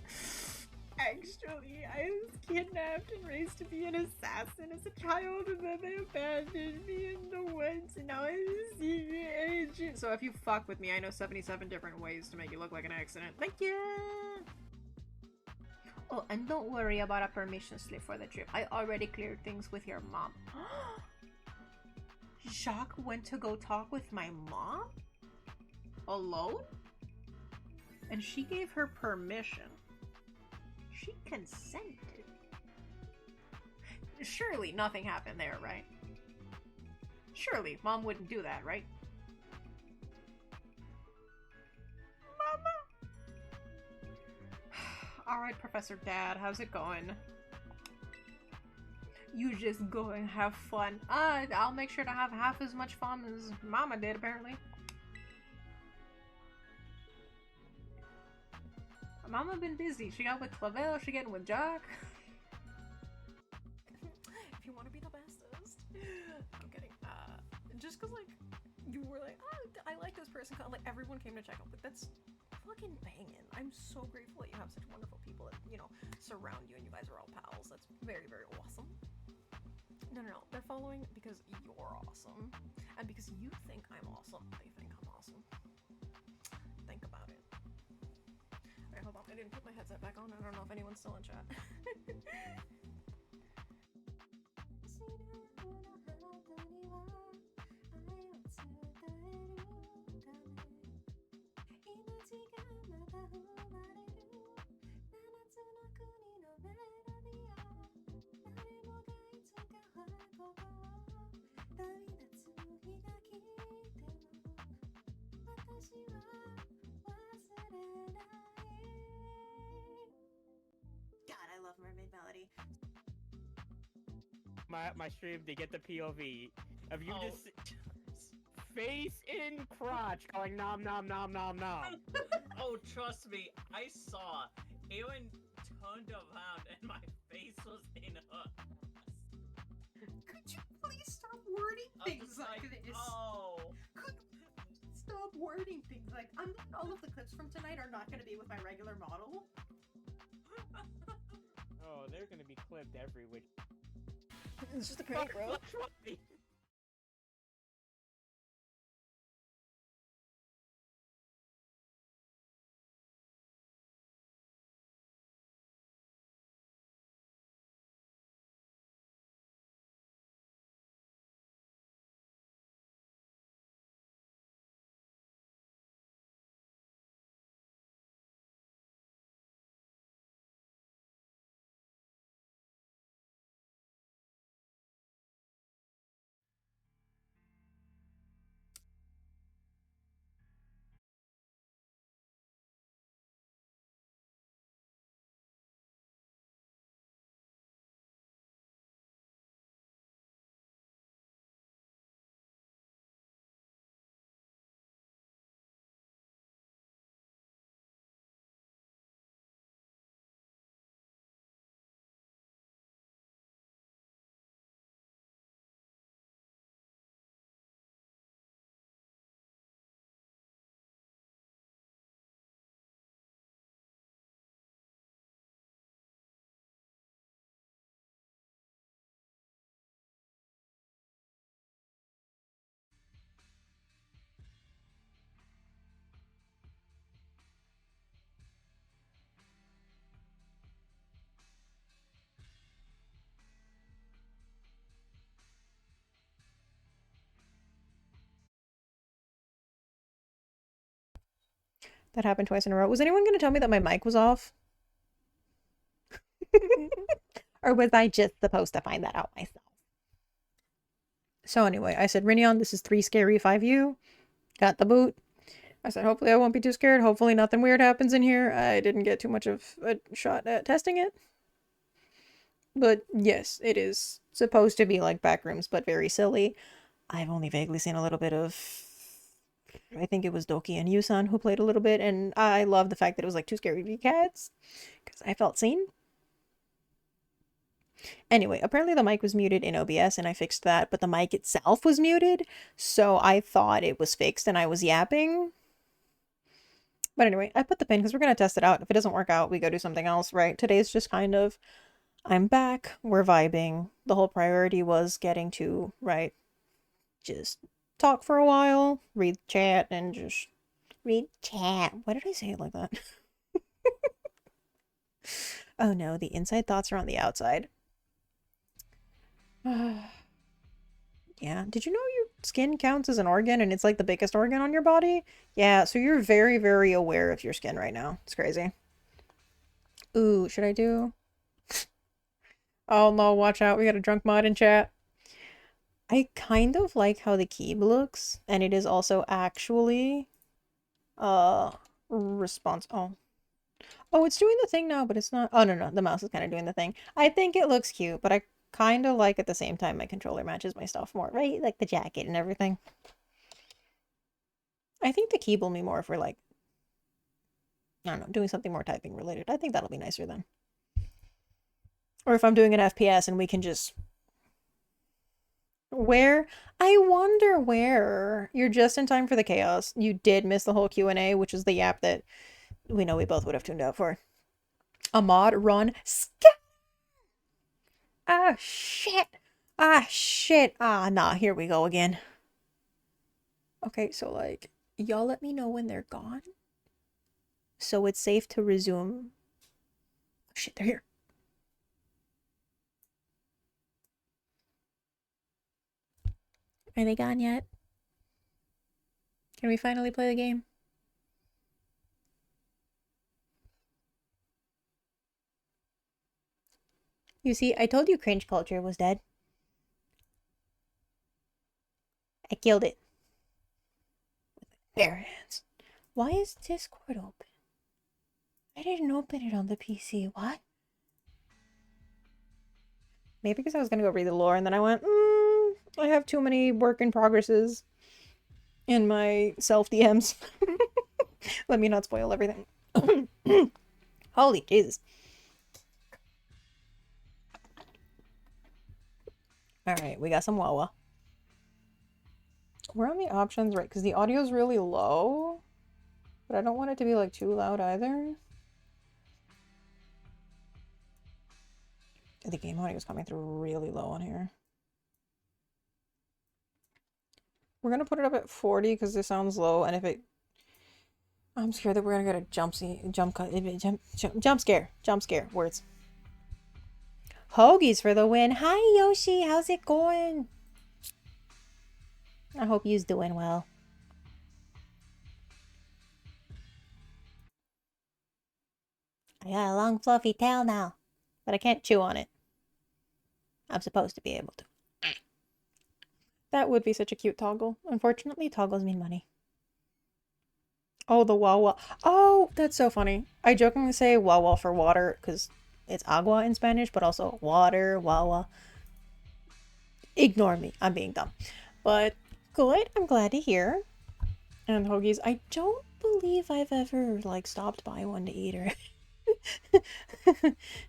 Actually, I was kidnapped and raised to be an assassin as a child, and then they abandoned me in the woods, and now I'm a secret agent. So if you fuck with me, I know 77 different ways to make you look like an accident. Thank you! Oh, and don't worry about a permission slip for the trip. I already cleared things with your mom. Jacques went to go talk with my mom? Alone? And she gave her permission. She consented. Surely nothing happened there, right? Surely mom wouldn't do that, right? Mama! Alright, Professor Dad, how's it going? You just go and have fun. I'll make sure to have half as much fun as Mama did, apparently. Mama been busy. She got with Clavel, she getting with Jock. If you want to be the bestest. I'm kidding. Just cause like, you were like, oh, I like this person. Like, everyone came to check out, but that's fucking banging. I'm so grateful that you have such wonderful people that, you know, surround you and you guys are all pals. That's very, very awesome. No, No, they're following because you're awesome. And because you think I'm awesome, they think I'm awesome. Think about it. Alright, hold on. I didn't put my headset back on. I don't know if anyone's still in chat. God, I love Mermaid Melody. My stream to get the POV of you just face in crotch going nom nom nom nom nom. Oh, trust me, I saw Aerin turned around and my face was in her. Could you please stop wording things like this? Oh. Could stop wording things like I'm glad all of the clips from tonight are not going to be with my regular model. Oh, they're gonna be clipped every which. It's just a prank, bro. That happened twice in a row. Was anyone going to tell me that my mic was off? Or was I just supposed to find that out myself? So anyway, I said, Rinion, this is 3 scary 5U. Got the boot. I said, hopefully I won't be too scared. Hopefully nothing weird happens in here. I didn't get too much of a shot at testing it. But yes, it is supposed to be like Backrooms, but very silly. I've only vaguely seen a little bit of... I think it was Doki and Yusan who played a little bit, and I love the fact that it was like 2 scary V-cats, because I felt seen. Anyway, apparently the mic was muted in OBS, and I fixed that, but the mic itself was muted, so I thought it was fixed and I was yapping. But anyway, I put the pin because we're going to test it out. If it doesn't work out, we go do something else, right? Today's just kind of, I'm back, we're vibing. The whole priority was getting to, right, just talk for a while, read chat, and just read chat. Why did I say it like that? Oh no, the inside thoughts are on the outside. Yeah, did you know your skin counts as an organ and it's like the biggest organ on your body? Yeah, so you're very, very aware of your skin right now. It's crazy. Ooh, should I do? Oh no, watch out, we got a drunk mod in chat. I kind of like how the keyb looks, and it is also actually response. Oh, it's doing the thing now, but it's not. Oh no, the mouse is kind of doing the thing. I think it looks cute, but I kind of like at the same time my controller matches my stuff more, right? Like the jacket and everything. I think the keyb will be more if we're like, I don't know, doing something more typing related. I think that'll be nicer then. Or if I'm doing an FPS and we can just... Where? I wonder where. You're just in time for the chaos. You did miss the whole Q&A, which is the yap that we know we both would have tuned out for. A mod run. Ah, shit. Ah, shit. Ah, nah, here we go again. Okay, so, like, y'all let me know when they're gone. So it's safe to resume. Shit, they're here. Are they gone yet? Can we finally play the game? You see, I told you cringe culture was dead. I killed it. With bare hands. Why is Discord open? I didn't open it on the PC. What? Maybe because I was gonna go read the lore and then I went, I have too many work in progresses in my self DMs. Let me not spoil everything. Holy Jesus. Alright, we got some Wawa. We're on the options, right? Because the audio's really low. But I don't want it to be, like, too loud either. The game audio is coming through really low on here. We're gonna put it up at 40 because this sounds low, and if it... I'm scared that we're gonna get a jump scare, words. Hoagies for the win. Hi, Yoshi. How's it going? I hope you's doing well. I got a long fluffy tail now, but I can't chew on it. I'm supposed to be able to. That would be such a cute toggle. Unfortunately, toggles mean money. Oh, the Wawa. Oh, that's so funny. I jokingly say Wawa for water because it's agua in Spanish, but also water, Wawa. Ignore me. I'm being dumb. But good. I'm glad to hear. And hoagies. I don't believe I've ever, like, stopped by one to eat or...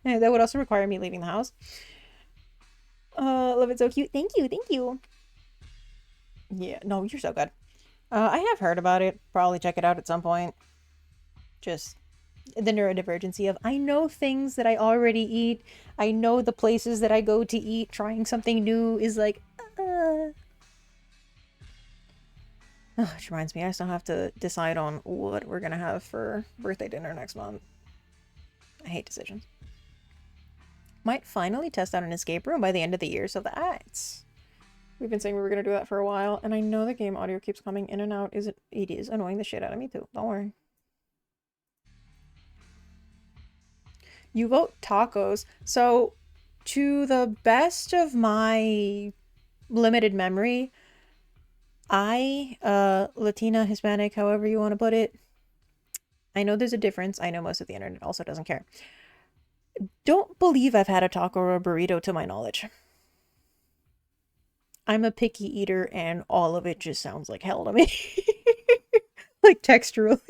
That would also require me leaving the house. Love it, so cute. Thank you, thank you. Yeah, no, you're so good. I have heard about it. Probably check it out at some point. Just the neurodivergency of I know things that I already eat. I know the places that I go to eat. Trying something new is like, Oh, which reminds me, I still have to decide on what we're gonna have for birthday dinner next month. I hate decisions. Might finally test out an escape room by the end of the year, so that's... We've been saying we were going to do that for a while, and I know the game audio keeps coming in and out. It is annoying the shit out of me too. Don't worry. You vote tacos. So, to the best of my limited memory, Latina, Hispanic, however you want to put it, I know there's a difference. I know most of the internet also doesn't care. Don't believe I've had a taco or a burrito to my knowledge. I'm a picky eater and all of it just sounds like hell to me. Like texturally.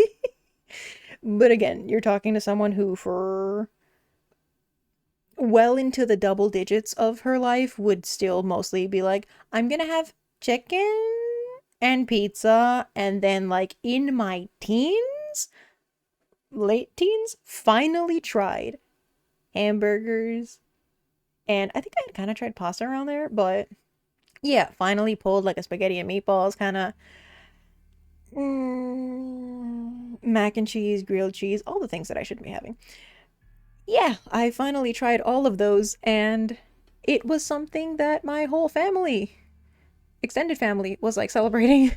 But again, you're talking to someone who for well into the double digits of her life would still mostly be like, I'm gonna have chicken and pizza, and then like in my teens, late teens, finally tried hamburgers, and I think I had kind of tried pasta around there, but yeah, finally pulled like a spaghetti and meatballs kind of mac and cheese, grilled cheese, all the things that I shouldn't be having. Yeah, I finally tried all of those, and it was something that my whole family, extended family, was like celebrating.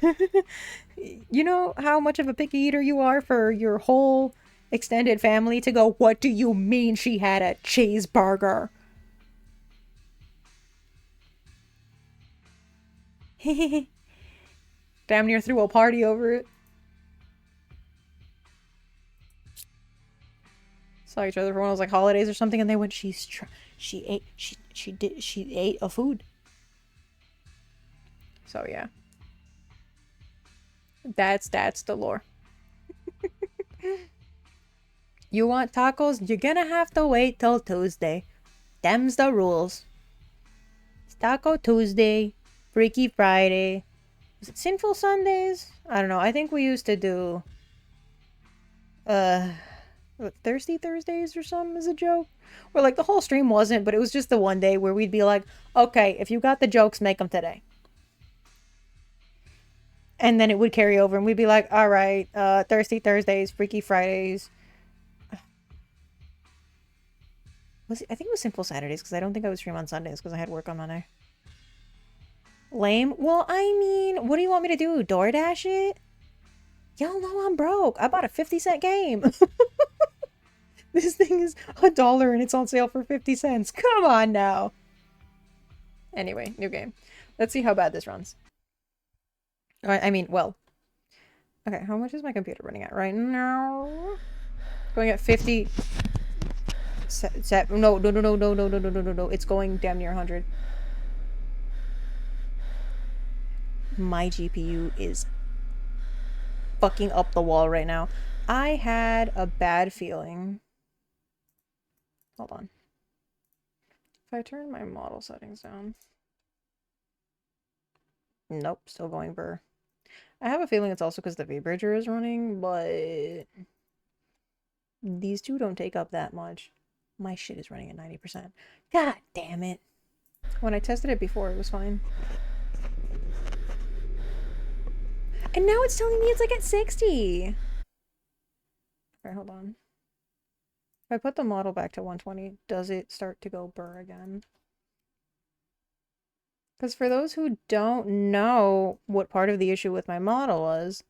You know how much of a picky eater you are for your whole extended family to go, what do you mean she had a cheeseburger? Damn near threw a party over it. Saw each other for one of those like holidays or something, and they went, she ate a food. So yeah. That's the lore. You want tacos? You're gonna have to wait till Tuesday. Them's the rules. It's Taco Tuesday, Freaky Friday. Was it Sinful Sundays? I don't know. I think we used to do Thirsty Thursdays or something as a joke. Or like the whole stream wasn't, but it was just the one day where we'd be like, okay, if you got the jokes, make them today. And then it would carry over and we'd be like, all right, Thirsty Thursdays, Freaky Fridays. I think it was Simple Saturdays because I don't think I would stream on Sundays because I had work on Monday. Lame? Well, I mean, what do you want me to do? DoorDash it? Y'all know I'm broke. I bought a 50-cent game. This thing is $1 and it's on sale for 50 cents. Come on now. Anyway, new game. Let's see how bad this runs. I mean, well. Okay, how much is my computer running at right now? Going at 50. No. It's going damn near 100. My GPU is fucking up the wall right now. I had a bad feeling. Hold on. If I turn my model settings down. Nope, still going burr. I have a feeling it's also because the V-Bridger is running, but these two don't take up that much. My shit is running at 90%. God damn it. When I tested it before, it was fine. And now it's telling me it's like at 60. Okay, hold on. If I put the model back to 120, does it start to go burr again? Because for those who don't know what part of the issue with my model was,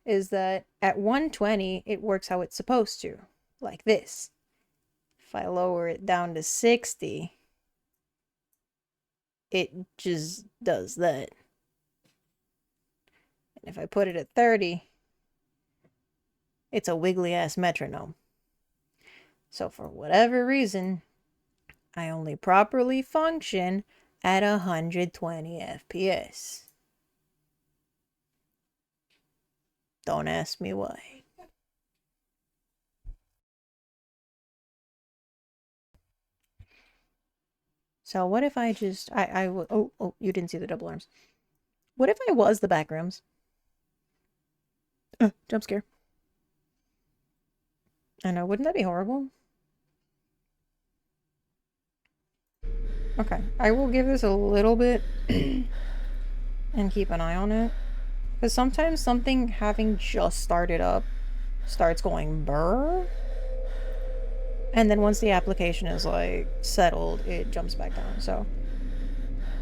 is that at 120, it works how it's supposed to. Like this. If I lower it down to 60, it just does that. And if I put it at 30, it's a wiggly ass metronome. So for whatever reason, I only properly function at 120 FPS. Don't ask me why. So what if I just, oh, you didn't see the double arms. What if I was the Backrooms? Jump scare. I know, wouldn't that be horrible? Okay, I will give this a little bit and keep an eye on it. Because sometimes something having just started up starts going burr. And then once the application is like settled, it jumps back down. So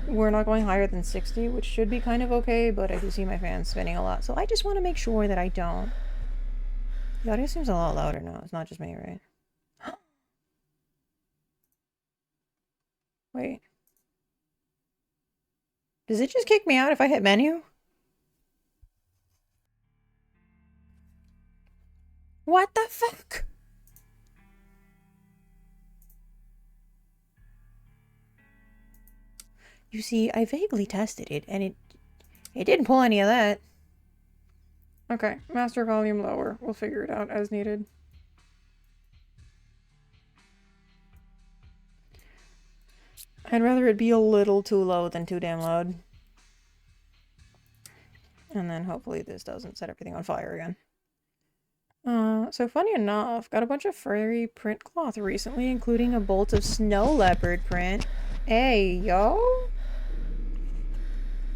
we're not going higher than 60, which should be kind of okay, but I do see my fans spinning a lot. So I just want to make sure that I don't. The audio seems a lot louder now. It's not just me, right? Wait. Does it just kick me out if I hit menu? What the fuck? You see, I vaguely tested it, and it didn't pull any of that. Okay, master volume lower. We'll figure it out as needed. I'd rather it be a little too low than too damn loud. And then hopefully this doesn't set everything on fire again. So funny enough, got a bunch of furry print cloth recently, including a bolt of snow leopard print. Hey, yo!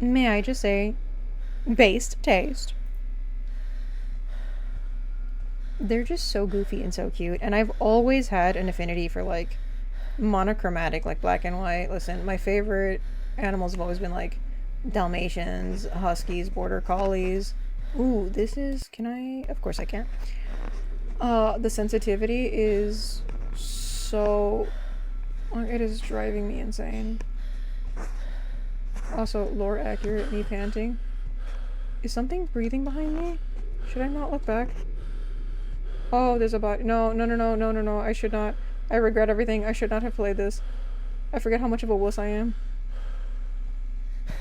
May I just say, based taste. They're just so goofy and so cute, and I've always had an affinity for, like, monochromatic, like black and white. Listen, my favorite animals have always been, like, Dalmatians, Huskies, Border Collies. Ooh, this is... Can I... Of course I can. The sensitivity is so... It is driving me insane. Also, lore accurate, me panting. Is something breathing behind me? Should I not look back? Oh, there's a body. No, I should not. I regret everything. I should not have played this. I forget how much of a wuss I am.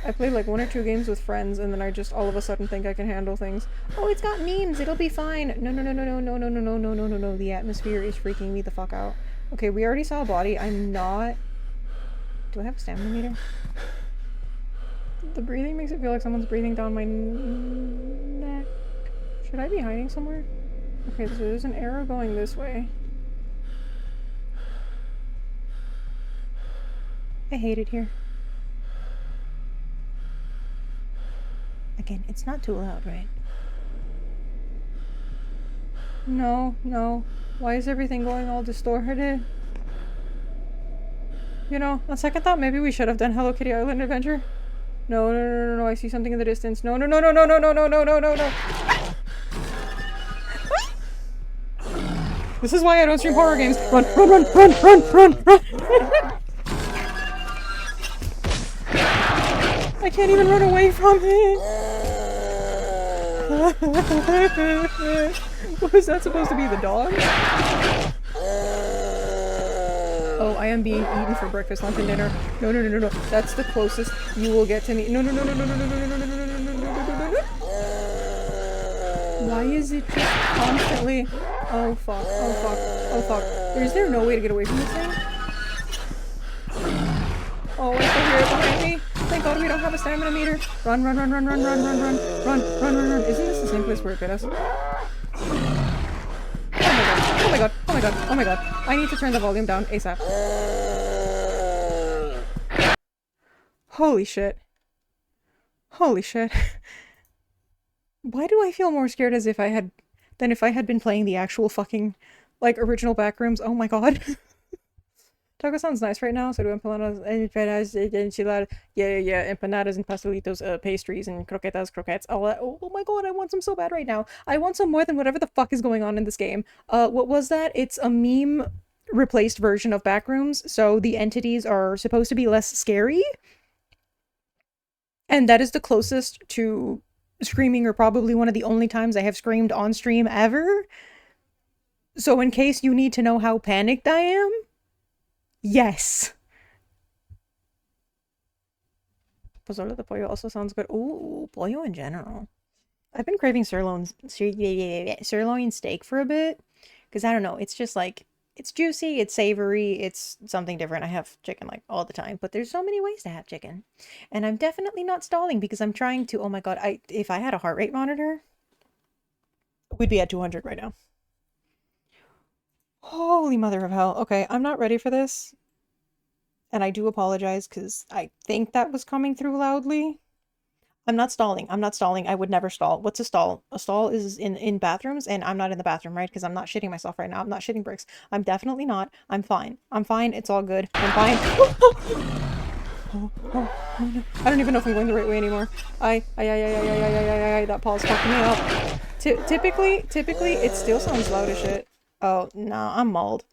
I played like 1 or 2 games with friends, and then I just all of a sudden think I can handle things. Oh, it's got memes. It'll be fine. No. The atmosphere is freaking me the fuck out. Okay, we already saw a body. I'm not... Do I have a stamina meter? The breathing makes it feel like someone's breathing down my neck. Should I be hiding somewhere? Okay, so there's an arrow going this way. I hate it here. Again, it's not too loud, right? No, no. Why is everything going all distorted? You know, on second thought, maybe we should have done Hello Kitty Island Adventure. No, no, no, no, no, I see something in the distance. No, no, no, no, no, no, no, no, no, no, no, no. This is why I don't stream horror games. Run, run, run, run, run, run, run. I can't even run away from it. Was that supposed to be the dog? Oh, I am being eaten for breakfast, lunch, and dinner. No, no, no, no, no. That's the closest you will get to me. No, no, no, no, no, no, no, no, no, no, no, no, no, no, no. Why is it just constantly? Oh fuck! Oh fuck! Oh fuck! Is there no way to get away from this thing? Oh, I still hear it behind me. Thank God we don't have a stamina meter. Run, run, run, run, run, run, run, run, run, run, run, run. Isn't this the same place where it bit us? Oh my god! Oh my god! Oh my god! I need to turn the volume down ASAP. Holy shit. Holy shit. Why do I feel more scared as if I had than if I had been playing the actual fucking like original Backrooms? Oh my god. Taco sounds nice right now. So do empanadas, enchiladas, yeah, empanadas and pastelitos, pastries and croquettes, all that. Oh my god, I want some so bad right now. I want some more than whatever the fuck is going on in this game. What was that? It's a meme replaced version of Backrooms, so the entities are supposed to be less scary. And that is the closest to screaming, or probably one of the only times I have screamed on stream ever. So in case you need to know how panicked I am, yes. Pozole de pollo also sounds good. Ooh, pollo in general. I've been craving sirloin steak for a bit. Because I don't know, it's just like, it's juicy, it's savory, it's something different. I have chicken like all the time, but there's so many ways to have chicken. And I'm definitely not stalling because I'm trying to, oh my god, if I had a heart rate monitor, we'd be at 200 right now. Holy mother of hell. Okay, I'm not ready for this. And I do apologize because I think that was coming through loudly. I'm not stalling. I'm not stalling. I would never stall. What's a stall? A stall is in bathrooms, and I'm not in the bathroom, right? Because I'm not shitting myself right now. I'm not shitting bricks. I'm definitely not. I'm fine. I'm fine. It's all good. I'm fine. Oh, no. I don't even know if I'm going the right way anymore. That pause fucked me up. Typically, it still sounds loud as shit. Oh, no, I'm mauled.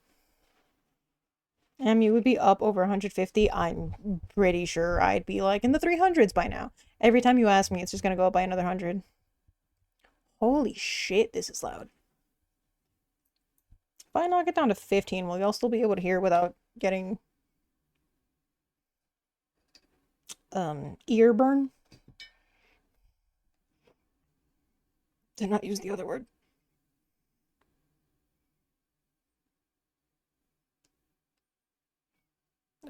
You would be up over 150. I'm pretty sure I'd be like in the 300s by now. Every time you ask me, it's just gonna go up by another 100. Holy shit, this is loud. If I knock it down to 15, will y'all still be able to hear without getting ear burn? Did not use the other word.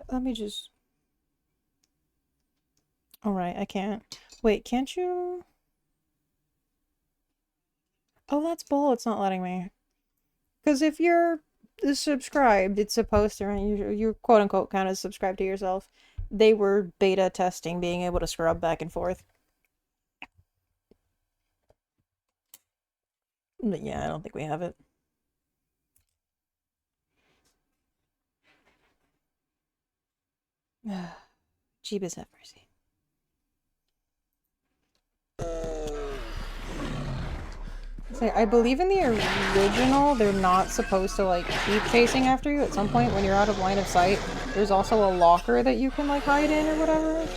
Let me just... Alright, I can't. Wait, can't you... Oh, that's bull. It's not letting me. Because if you're subscribed, it's supposed to, right? You quote-unquote count as subscribed to yourself. They were beta testing being able to scrub back and forth. But yeah, I don't think we have it. Jeebus have mercy. Say, I believe in the original, they're not supposed to like keep chasing after you. At some point when you're out of line of sight, there's also a locker that you can like hide in or whatever.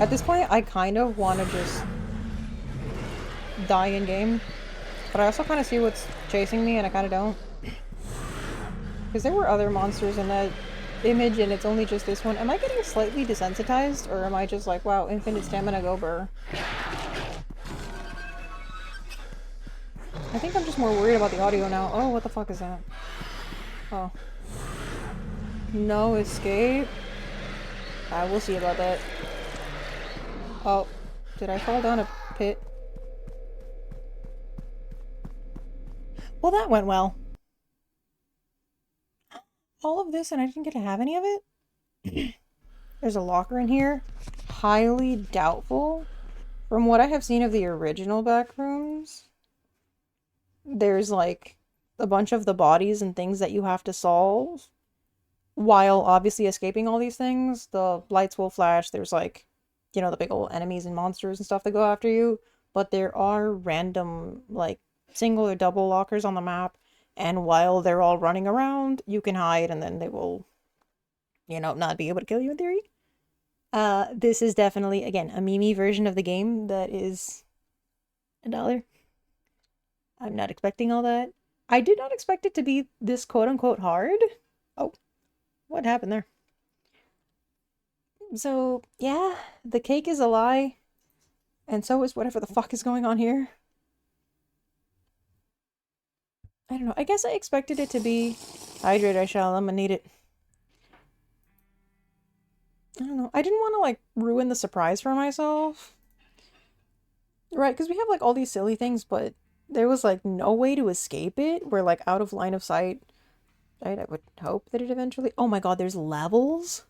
At this point, I kind of want to just die in game. But I also kind of see what's chasing me and I kind of don't. Because there were other monsters in that image and it's only just this one. Am I getting slightly desensitized or am I just like, wow, infinite stamina go burr? I think I'm just more worried about the audio now. Oh, what the fuck is that? Oh. No escape? I will see about that. Oh. Did I fall down a pit? Well, that went well. All of this and I didn't get to have any of it? There's a locker in here. Highly doubtful. From what I have seen of the original Backrooms, there's like a bunch of the bodies and things that you have to solve. While obviously escaping all these things, the lights will flash. There's like, you know, the big old enemies and monsters and stuff that go after you. But there are random, like, single or double lockers on the map. And while they're all running around, you can hide and then they will, you know, not be able to kill you in theory. This is definitely, again, a Mimi version of the game that is $1. I'm not expecting all that. I did not expect it to be this quote-unquote hard. Oh, what happened there? So, yeah, the cake is a lie. And so is whatever the fuck is going on here. I don't know. I guess I expected it to be... Hydrate, I shall. I'm gonna need it. I don't know. I didn't want to, like, ruin the surprise for myself. Right, because we have, like, all these silly things, but there was, like, no way to escape it. We're, like, out of line of sight. Right? I would hope that it eventually... Oh my god, there's levels?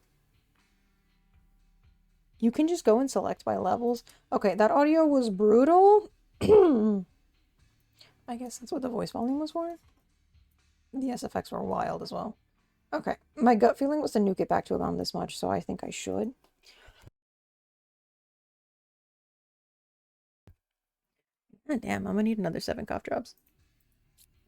You can just go and select by levels. Okay, that audio was brutal. I guess that's what the voice volume was for. The SFX were wild as well. Okay, my gut feeling was to nuke it back to around this much, so I think I should. God damn, I'm gonna need another 7 cough drops.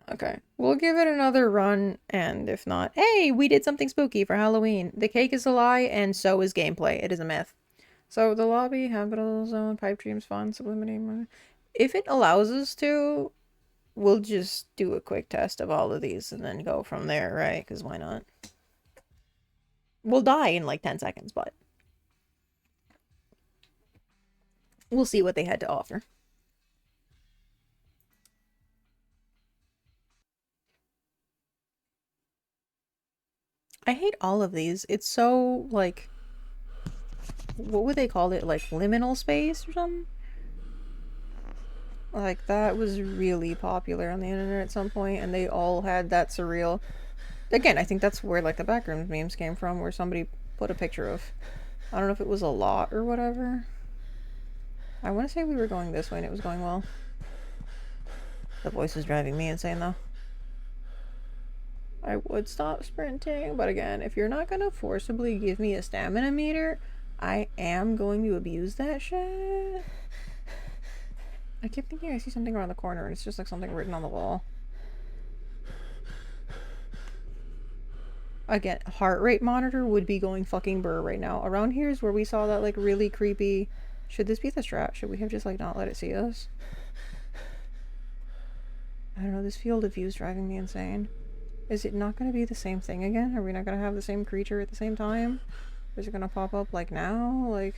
Okay, we'll give it another run, and if not, hey, we did something spooky for Halloween. The cake is a lie, and so is gameplay. It is a myth. So, the lobby, habitable zone, pipe dreams, fun, subliminate... If it allows us to, we'll just do a quick test of all of these and then go from there, right? Because why not? We'll die in like 10 seconds, but we'll see what they had to offer. I hate all of these. It's so, like, what would they call it? Like, liminal space or something? Like, that was really popular on the internet at some point, and they all had that surreal... Again, I think that's where, like, the Backrooms memes came from, where somebody put a picture of... I don't know if it was a lot or whatever. I want to say we were going this way and it was going well. The voice is driving me insane, though. I would stop sprinting, but again, if you're not gonna forcibly give me a stamina meter, I am going to abuse that shit. I keep thinking I see something around the corner and it's just like something written on the wall. Again, heart rate monitor would be going fucking burr right now. Around here is where we saw that like really creepy... Should this be the strat? Should we have just like not let it see us? I don't know, this field of view is driving me insane. Is it not going to be the same thing again? Are we not going to have the same creature at the same time? Is it going to pop up like now? Like...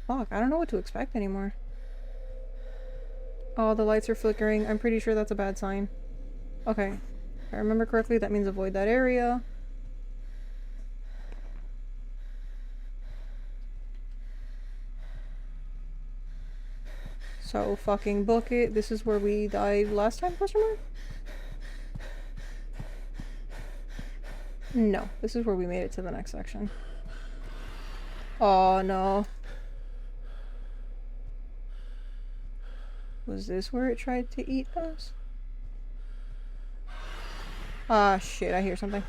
Fuck, I don't know what to expect anymore. Oh, the lights are flickering. I'm pretty sure that's a bad sign. Okay. If I remember correctly, that means avoid that area. So, fucking book it. This is where we died last time, question mark? No, this is where we made it to the next section. Oh, no. Was this where it tried to eat us? Ah, shit, I hear something.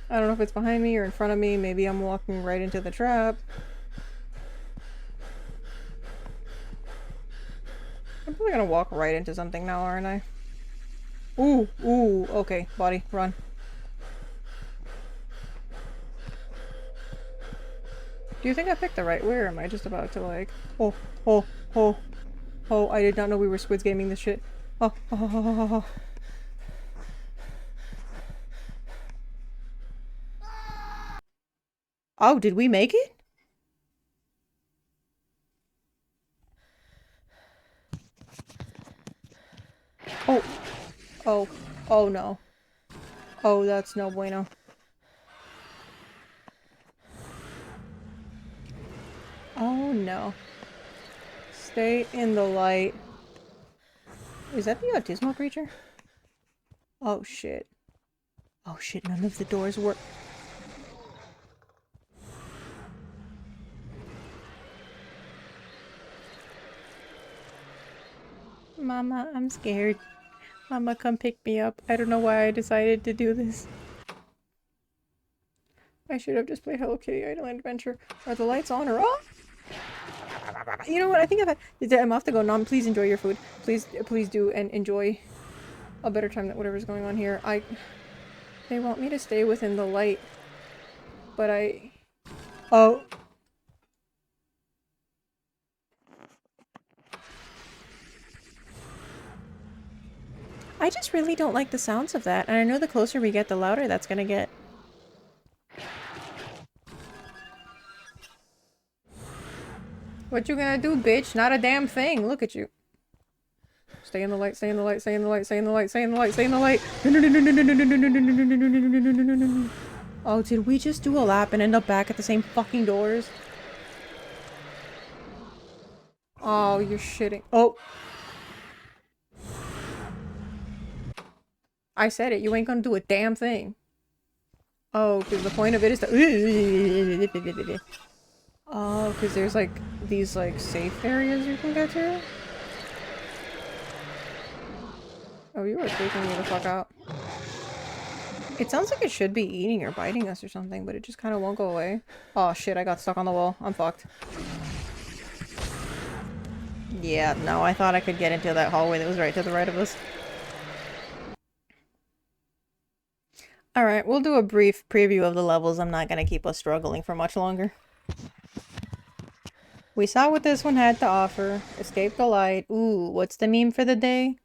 I don't know if it's behind me or in front of me. Maybe I'm walking right into the trap. I'm probably gonna walk right into something now, aren't I? Ooh, ooh, okay, body, run. Do you think I picked the right way, or am I just about to like... Oh, oh, oh, oh, I did not know we were Squid Gaming this shit. Oh, oh, oh, oh, oh. Oh, did we make it? Oh. Oh. Oh no. Oh, that's no bueno. Oh no. Stay in the light. Is that the autismal creature? Oh shit. Oh shit, none of the doors work. Mama, I'm scared. Mama, come pick me up. I don't know why I decided to do this. I should have just played Hello Kitty Island Adventure. Are the lights on or off? You know what? I think I'm off to go. Nom, please enjoy your food. Please do, and enjoy a better time than whatever's going on here. They want me to stay within the light, but oh. I just really don't like the sounds of that, and I know the closer we get, the louder that's gonna get. What you gonna do, bitch? Not a damn thing. Look at you. Stay in the light, stay in the light, stay in the light, stay in the light, stay in the light, stay in the light. Oh, did we just do a lap and end up back at the same fucking doors? Oh, you're shitting. Oh. I said it. You ain't gonna do a damn thing. Oh, because the point of it is to... Oh, because there's like these like safe areas you can get to. Oh, you are freaking me the fuck out. It sounds like it should be eating or biting us or something, but it just kind of won't go away. Oh shit, I got stuck on the wall. I'm fucked. Yeah, no, I thought I could get into that hallway that was right to the right of us. Alright, we'll do a brief preview of the levels. I'm not gonna keep us struggling for much longer. We saw what this one had to offer. Escape the light. Ooh, what's the meme for the day?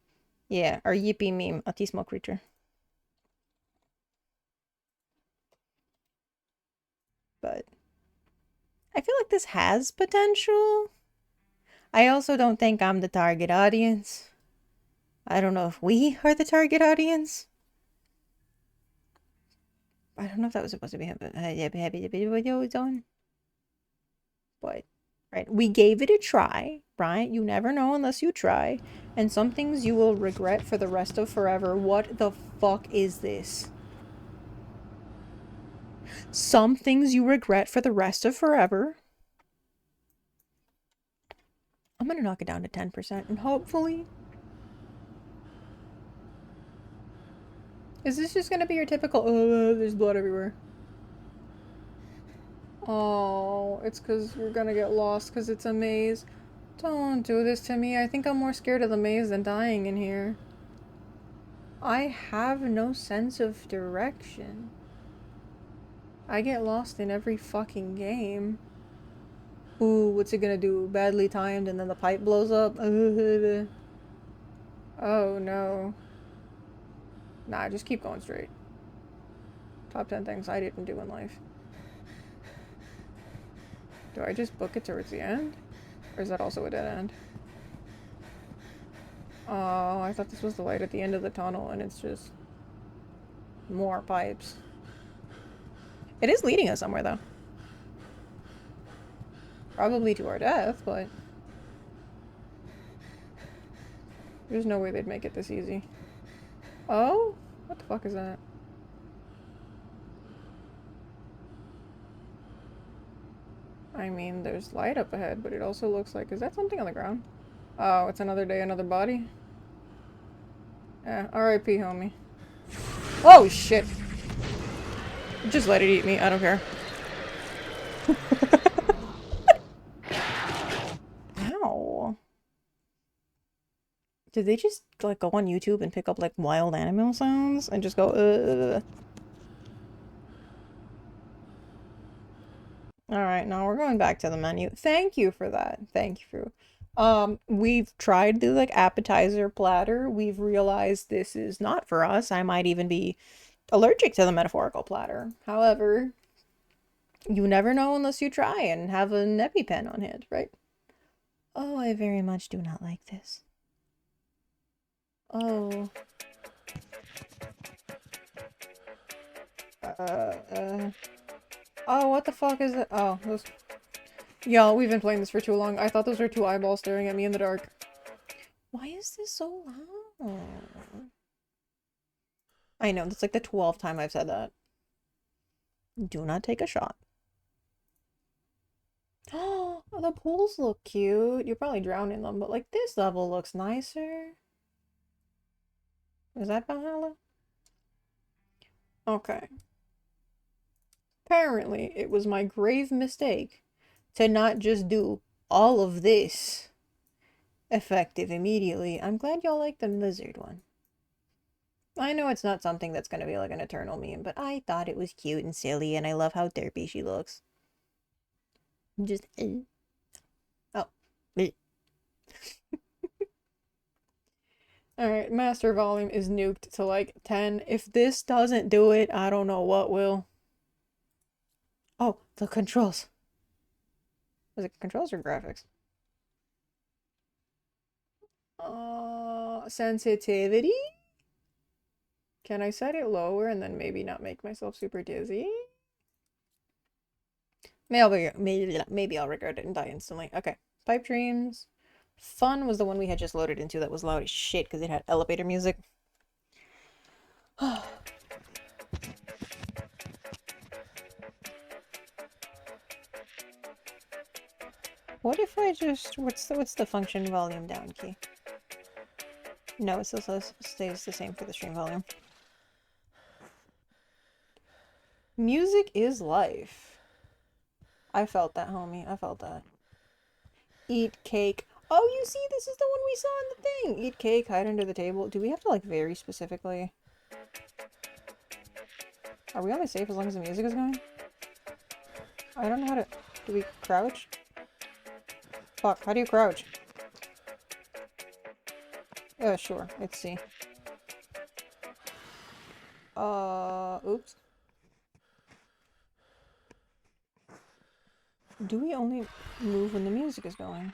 Yeah, our yippee meme. Autismo creature. But I feel like this has potential. I also don't think I'm the target audience. I don't know if we are the target audience. I don't know if that was supposed to be on. But, right, we gave it a try, right? You never know unless you try. And some things you will regret for the rest of forever. What the fuck is this? Some things you regret for the rest of forever. I'm gonna knock it down to 10% and hopefully... Is this just gonna be your typical, there's blood everywhere? Oh, it's because you're gonna get lost because it's a maze. Don't do this to me. I think I'm more scared of the maze than dying in here. I have no sense of direction. I get lost in every fucking game. Ooh, what's it gonna do? Badly timed and then the pipe blows up? Oh no. Nah, just keep going straight. Top 10 things I didn't do in life. Do I just book it towards the end? Or is that also a dead end? Oh, I thought this was the light at the end of the tunnel and it's just more pipes. It is leading us somewhere though. Probably to our death, but there's no way they'd make it this easy. Oh? What the fuck is that? I mean, there's light up ahead, but it also looks like... Is that something on the ground? Oh, it's another day, another body? Yeah, R.I.P. homie. Oh, shit! Just let it eat me, I don't care. Ow. Did they just, like, go on YouTube and pick up, like, wild animal sounds? And just go, Alright, now we're going back to the menu. Thank you for that. Thank you for... we've tried the, like, appetizer platter. We've realized this is not for us. I might even be allergic to the metaphorical platter. However, you never know unless you try and have an EpiPen on hand, right? Oh, I very much do not like this. Oh. Oh, what the fuck is it? Oh, those... Yo, we've been playing this for too long. I thought those were two eyeballs staring at me in the dark. Why is this so loud? I know, that's like the 12th time I've said that. Do not take a shot. Oh, Oh, the pools look cute. You're probably drowning them, but like this level looks nicer. Is that Valhalla? Okay. Apparently, it was my grave mistake to not just do all of this effective immediately. I'm glad y'all like the lizard one. I know it's not something that's gonna be like an eternal meme, but I thought it was cute and silly, and I love how derpy she looks. Just, oh. Alright, master volume is nuked to like 10. If this doesn't do it, I don't know what will. Oh, the controls. Was it controls or graphics? Sensitivity? Can I set it lower and then maybe not make myself super dizzy? Maybe I'll regret it and die instantly. Okay. Pipe Dreams. Fun was the one we had just loaded into that was loud as shit because it had elevator music. What if I just... What's the function volume down key? No, it still stays the same for the stream volume. Music is life. I felt that, homie. I felt that. Eat cake. Oh, you see, this is the one we saw in the thing. Eat cake, hide under the table. Do we have to, like, very specifically... Are we only safe as long as the music is going? I don't know how to... Do we crouch? Fuck, how do you crouch? Sure, let's see. Oops. Do we only move when the music is going?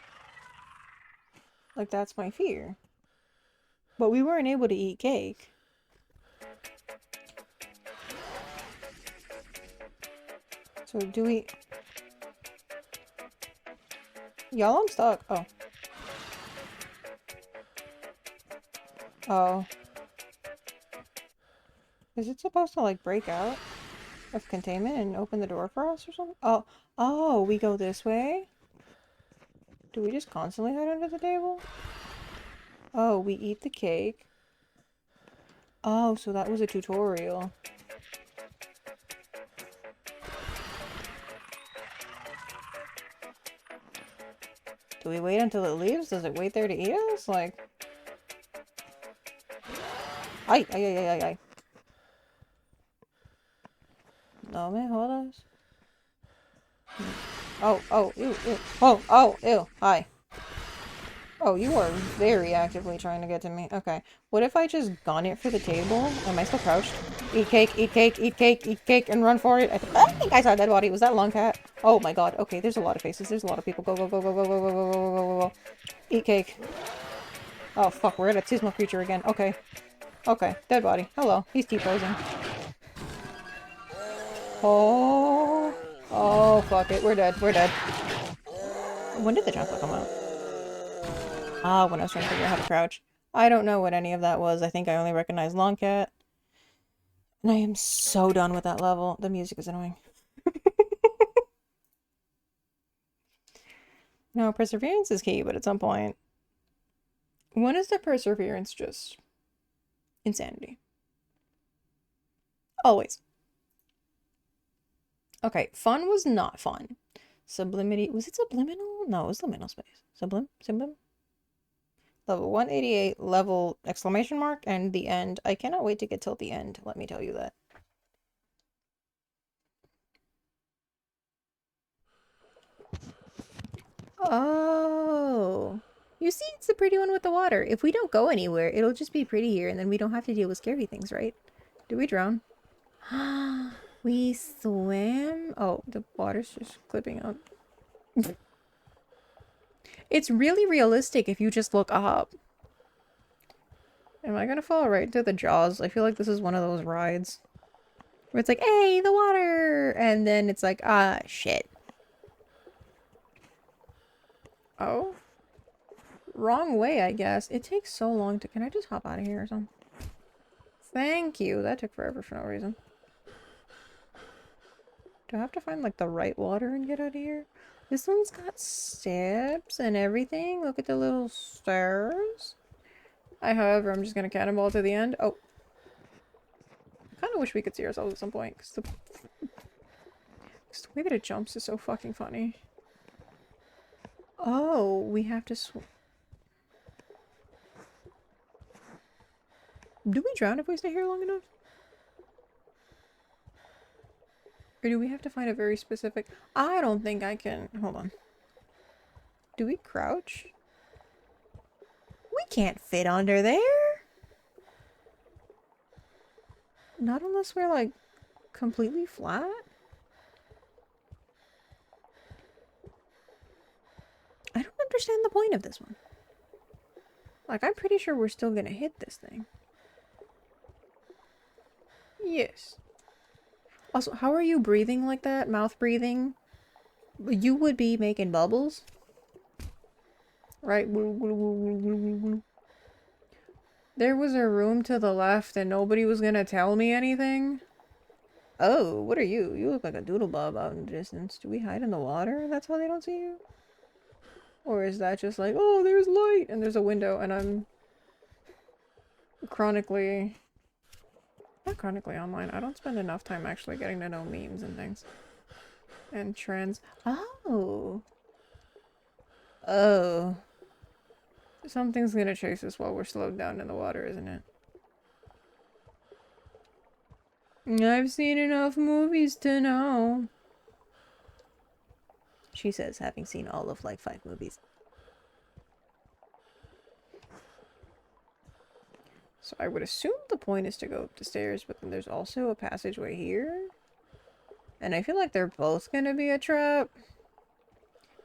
Like, that's my fear. But we weren't able to eat cake. So do we... Y'all, I'm stuck. Oh. Oh. Is it supposed to, like, break out of containment and open the door for us or something? Oh. Oh, we go this way? Do we just constantly hide under the table? Oh, we eat the cake. Oh, so that was a tutorial. Do we wait until it leaves? Does it wait there to eat us? Like... Ay, ay, ay, ay, ay. No me jodas. Oh, ew, ew. Oh, ew. Hi. Oh, you are very actively trying to get to me. Okay. What if I just gun it for the table? Am I still crouched? Eat cake, eat cake, eat cake, eat cake, and run for it. I think I saw a dead body. Was that Long Cat? Oh my god. Okay, there's a lot of faces. There's a lot of people. Go, go, go, go, go, go, go, go, go, go, go, go. Eat cake. Oh, fuck. We're at a seasonal creature again. Okay. Okay. Dead body. Hello. He's T-posing. Oh. Oh, fuck it. We're dead. We're dead. When did the chocolate come out? Ah, when I was trying to figure out how to crouch. I don't know what any of that was. I think I only recognized Long Cat. And I am so done with that level. The music is annoying. No, perseverance is key, but at some point... When is the perseverance just... insanity? Always. Okay, fun was not fun. Sublimity... Was it subliminal? No, it was liminal space. Sublim? Level 188, level exclamation mark, and the end. I cannot wait to get till the end, let me tell you that. Oh. You see, it's the pretty one with the water. If we don't go anywhere, it'll just be pretty here, and then we don't have to deal with scary things, right? Do we drown? We swim? Oh, the water's just clipping up. It's really realistic if you just look up. Am I gonna fall right into the jaws? I feel like this is one of those rides. Where it's like, hey, the water! And then it's like, ah, shit. Oh? Wrong way, I guess. It takes so long to... Can I just hop out of here or something? Thank you. That took forever for no reason. Do I have to find, like, the right water and get out of here? This one's got steps and everything. Look at the little stairs. However, I'm just gonna cannonball to the end. Oh. I kind of wish we could see ourselves at some point, because the way that it jumps is so fucking funny. Oh, we have to do we drown if we stay here long enough? Or do we have to find a very specific... I don't think I can... Hold on. Do we crouch? We can't fit under there! Not unless we're, like, completely flat? I don't understand the point of this one. Like, I'm pretty sure we're still gonna hit this thing. Yes. Also, how are you breathing like that? Mouth breathing? You would be making bubbles. Right? There was a room to the left and nobody was gonna tell me anything. Oh, what are you? You look like a doodle bob out in the distance. Do we hide in the water? That's how they don't see you? Or is that just like, oh, there's light and there's a window and I'm chronically... Not chronically online. I don't spend enough time actually getting to know memes and things. And trends. Oh. Oh. Something's gonna chase us while we're slowed down in the water, isn't it? I've seen enough movies to know. She says, having seen all of like 5 movies. So I would assume the point is to go up the stairs, but then there's also a passageway here. And I feel like they're both gonna be a trap.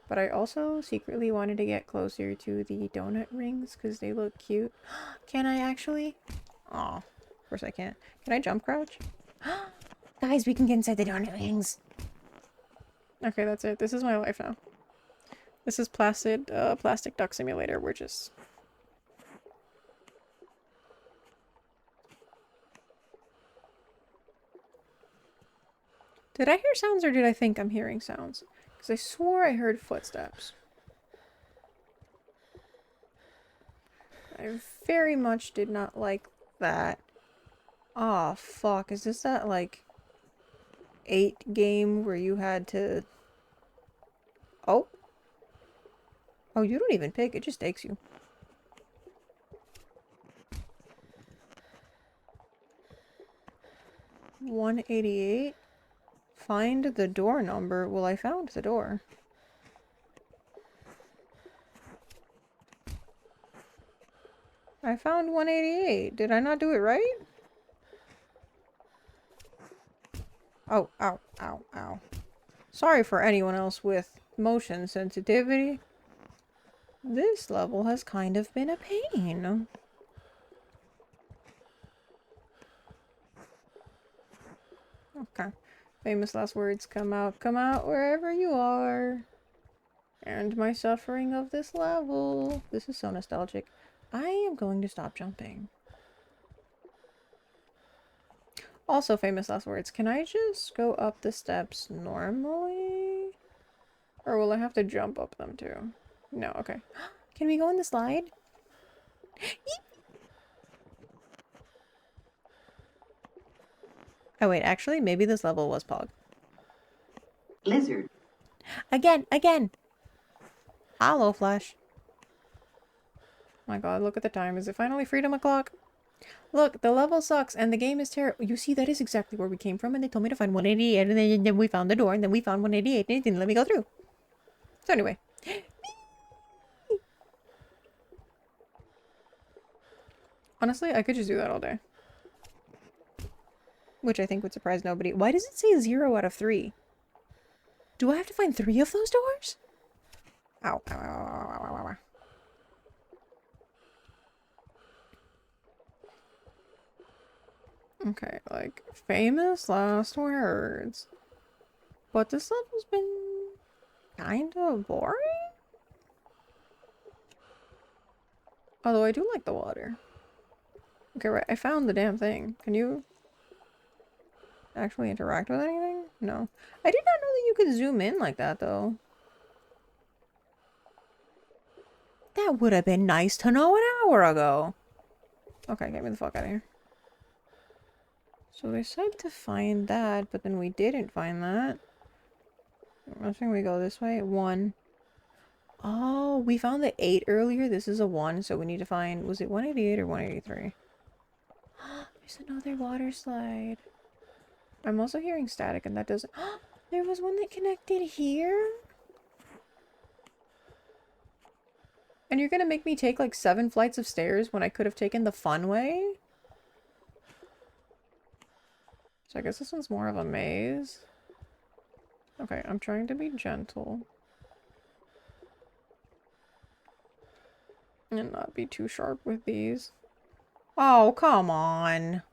But I also secretly wanted to get closer to the donut rings because they look cute. Can I actually? Aw, of course I can't. Can I jump crouch? Guys, we can get inside the donut rings. Okay, that's it. This is my life now. This is Plastic Duck Simulator. We're just... Did I hear sounds or did I think I'm hearing sounds? Because I swore I heard footsteps. I very much did not like that. Aw, fuck. Is this that, like, 8 game where you had to... Oh. Oh, you don't even pick. It just takes you. $188. Find the door number. Well, I found the door. I found 188. Did I not do it right? Oh, ow, ow, ow. Sorry for anyone else with motion sensitivity. This level has kind of been a pain. Okay. Famous last words, come out wherever you are. And my suffering of this level. This is so nostalgic. I am going to stop jumping. Also, famous last words, can I just go up the steps normally? Or will I have to jump up them too? No, okay. Can we go on the slide? Oh wait, actually, maybe this level was Pog. Lizard. Again! Hello, Flash. My god, look at the time. Is it finally freedom o'clock? Look, the level sucks and the game is terrible. You see, that is exactly where we came from and they told me to find 188 and then we found the door and then we found 188 and it didn't let me go through. So anyway. Honestly, I could just do that all day. Which I think would surprise nobody. Why does it say 0 out of 3? Do I have to find 3 of those doors? Ow, ow, ow, ow, ow, ow, ow. Okay, like, famous last words. But this level's been kind of boring? Although I do like the water. Okay, right, I found the damn thing. Can you actually interact with anything? No. I did not know that you could zoom in like that, though. That would have been nice to know an hour ago. Okay, get me the fuck out of here. So they said to find that, but then we didn't find that. I think we go this way. 1. Oh, we found the 8 earlier. This is a 1, so we need to find... Was it 188 or 183? There's another water slide. I'm also hearing static, and that doesn't... There was one that connected here? And you're gonna make me take like 7 flights of stairs when I could have taken the fun way? So I guess this one's more of a maze. Okay, I'm trying to be gentle. And not be too sharp with these. Oh, come on.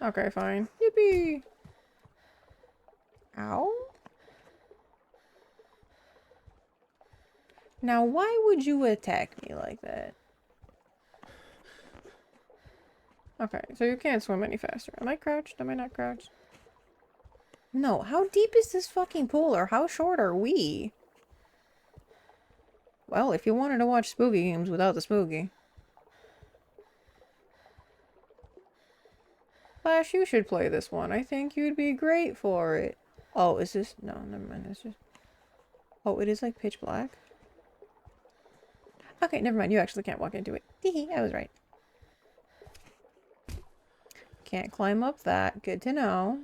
Okay, fine. Yippee! Ow? Now, why would you attack me like that? Okay, so you can't swim any faster. Am I crouched? Am I not crouched? No, how deep is this fucking pool, or how short are we? Well, if you wanted to watch spooky games without the spooky. Flash, you should play this one. I think you'd be great for it. Oh, is this... No, never mind. It's just... Oh, it is like pitch black? Okay, never mind. You actually can't walk into it. Hee, I was right. Can't climb up that. Good to know.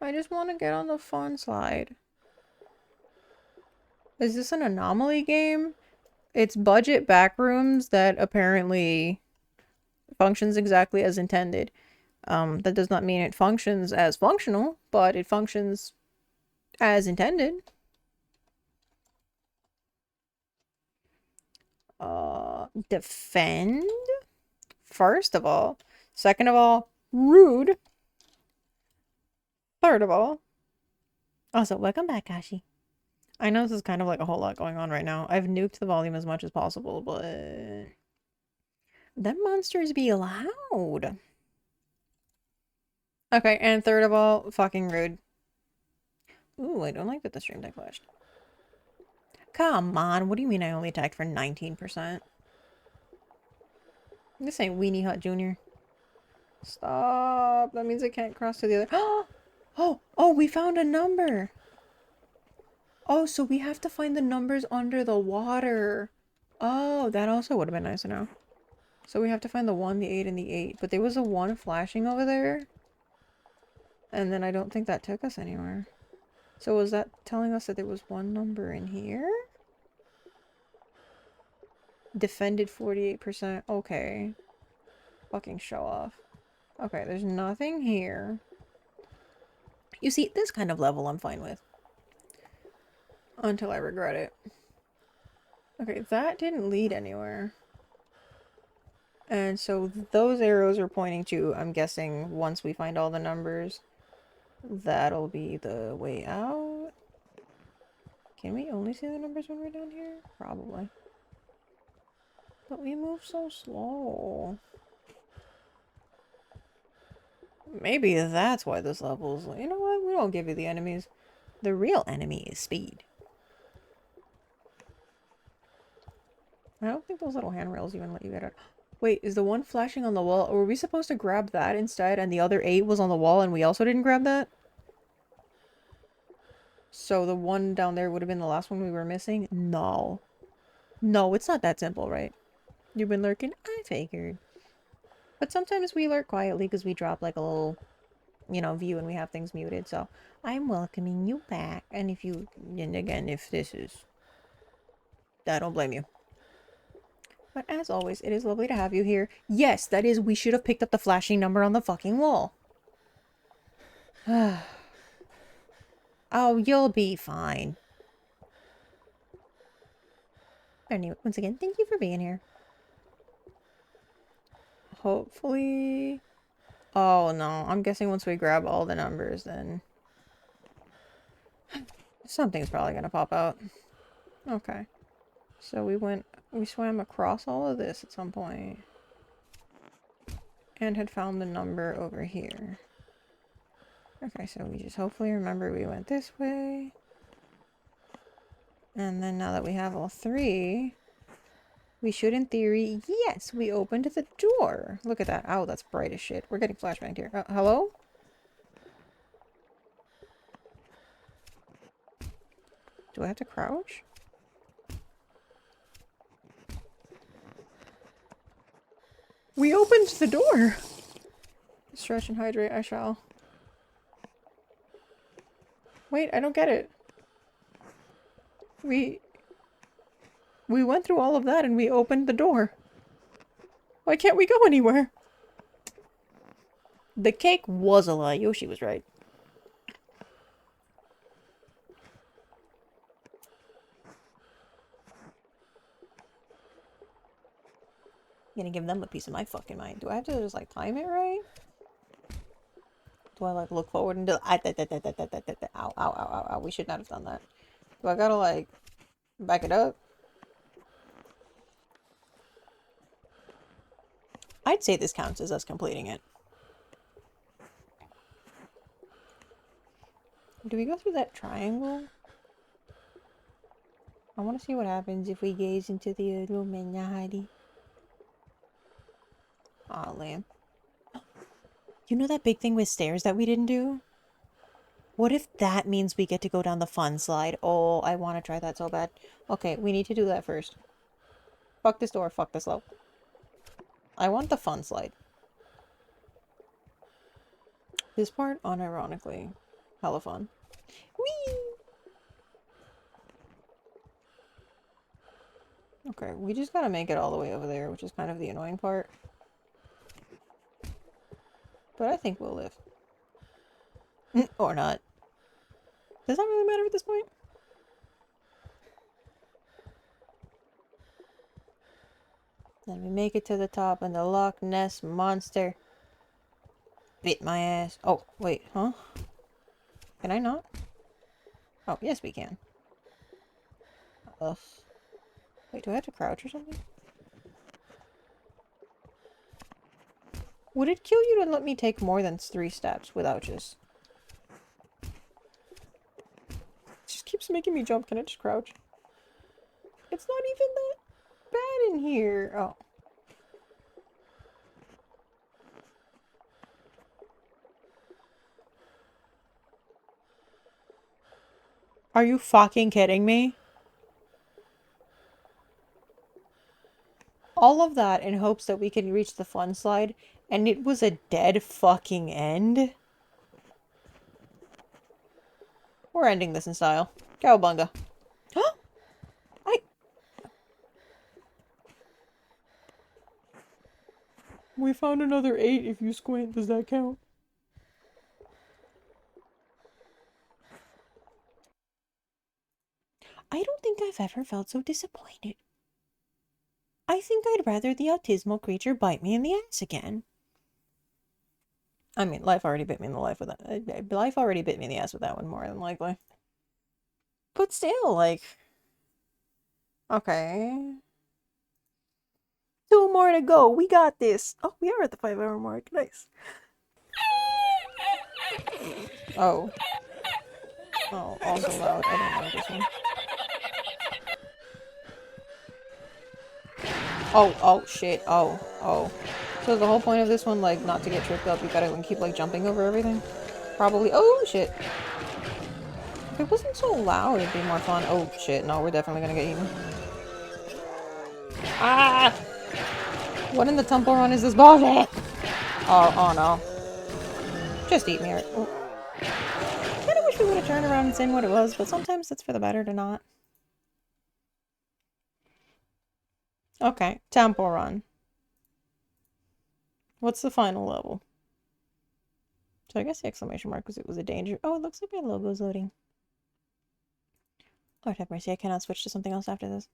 I just want to get on the fun slide. Is this an anomaly game? It's budget backrooms that apparently functions exactly as intended. That does not mean it functions as functional, but it functions as intended. Defend? First of all. Second of all, rude. Third of all. Also, welcome back, Kashi. I know this is kind of like a whole lot going on right now. I've nuked the volume as much as possible, but... them monsters be loud. Okay, and third of all, fucking rude. Ooh, I don't like that the stream deck flashed. Come on, what do you mean I only attacked for 19%? This ain't Weenie Hut Jr. Stop. That means I can't cross to the other... Oh, we found a number. Oh, so we have to find the numbers under the water. Oh, that also would have been nice to know. So we have to find the 1, the 8, and the 8. But there was a 1 flashing over there. And then I don't think that took us anywhere. So was that telling us that there was 1 number in here? Defended 48%. Okay. Fucking show off. Okay, there's nothing here. You see, this kind of level I'm fine with. Until I regret it. Okay, that didn't lead anywhere. And so those arrows are pointing to, I'm guessing, once we find all the numbers, that'll be the way out. Can we only see the numbers when we're down here? Probably. But we move so slow. Maybe that's why this level's... You know what? We don't give you the enemies. The real enemy is speed. I don't think those little handrails even let you get out. Wait, is the one flashing on the wall? Were we supposed to grab that instead and the other 8 was on the wall and we also didn't grab that? So the one down there would have been the last one we were missing? No. No, it's not that simple, right? You've been lurking? I figured. But sometimes we lurk quietly because we drop like a little, you know, view and we have things muted. So I'm welcoming you back. And if you, and again, if this is... I don't blame you. But as always, it is lovely to have you here. Yes, that is, we should have picked up the flashing number on the fucking wall. Oh, you'll be fine. Anyway, once again, thank you for being here. Hopefully... Oh, no. I'm guessing once we grab all the numbers, then... something's probably gonna pop out. Okay. So we swam across all of this at some point. And had found the number over here. Okay, so we just hopefully remember we went this way. And then now that we have all three, we should, in theory, yes, we opened the door. Look at that. Oh, that's bright as shit. We're getting flashbanged here. Hello? Do I have to crouch? We opened the door! Stretch and hydrate, I shall. Wait, I don't get it. We went through all of that and we opened the door. Why can't we go anywhere? The cake was a lie. Yoshi was right. I'm gonna give them a piece of my fucking mind. Do I have to just like time it right? Do I like look forward and do ow, ow, ow, ow, ow. We should not have done that. Do I gotta like back it up? I'd say this counts as us completing it. Do we go through that triangle? I want to see what happens if we gaze into the Illuminati. Aw, lamb. You know that big thing with stairs that we didn't do? What if that means we get to go down the fun slide? Oh, I want to try that so bad. Okay, we need to do that first. Fuck this door, fuck this level. I want the fun slide. This part, unironically, hella fun. Whee! Okay, we just gotta make it all the way over there, which is kind of the annoying part. But I think we'll live. Or not. Does that really matter at this point? Then we make it to the top and the Loch Ness Monster bit my ass. Oh, wait, huh? Can I not? Oh, yes we can. Wait, do I have to crouch or something? Would it kill you to let me take more than 3 steps without just... It just keeps making me jump. Can I just crouch? It's not even that bad in here. Oh. Are you fucking kidding me? All of that in hopes that we can reach the fun slide, and it was a dead fucking end? We're ending this in style. Cowabunga. We found another 8 if you squint. Does that count? I don't think I've ever felt so disappointed. I think I'd rather the autismal creature bite me in the ass again. I mean, life already bit me in the life with that. Life already bit me in the ass with that one, more than likely. But still, like... Okay. 2 more to go. We got this. Oh, we are at the 5-hour mark. Nice. Oh. Oh, also loud. I don't know this one. Oh, shit. Oh. So the whole point of this one, like, not to get tripped up, you gotta keep, like, jumping over everything? Probably. Oh, shit. If it wasn't so loud, it'd be more fun. Oh, shit. No, we're definitely gonna get eaten. Ah! What in the Temple Run is this bullshit? Oh no. Just eat me. Oh. Kinda wish we would have turned around and seen what it was, but sometimes it's for the better to not. Okay, Temple Run. What's the final level? So I guess the exclamation mark was it was a danger. Oh, it looks like my logo's loading. Lord have mercy, I cannot switch to something else after this.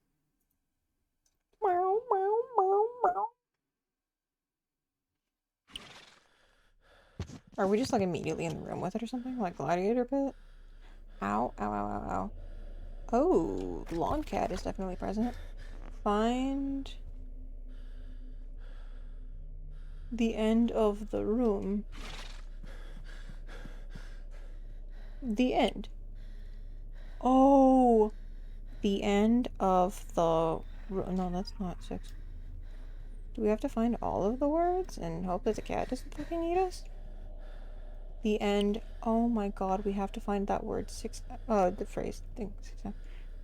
Are we just like immediately in the room with it or something? Like gladiator pit? Ow, ow, ow, ow, ow. Oh, lawn cat is definitely present. Find the end of the room. The end. Oh, The end of the... No, that's not 6. Do we have to find all of the words and hope that the cat doesn't fucking eat us? The end... Oh my god, we have to find that word 6... the phrase thing 6 times.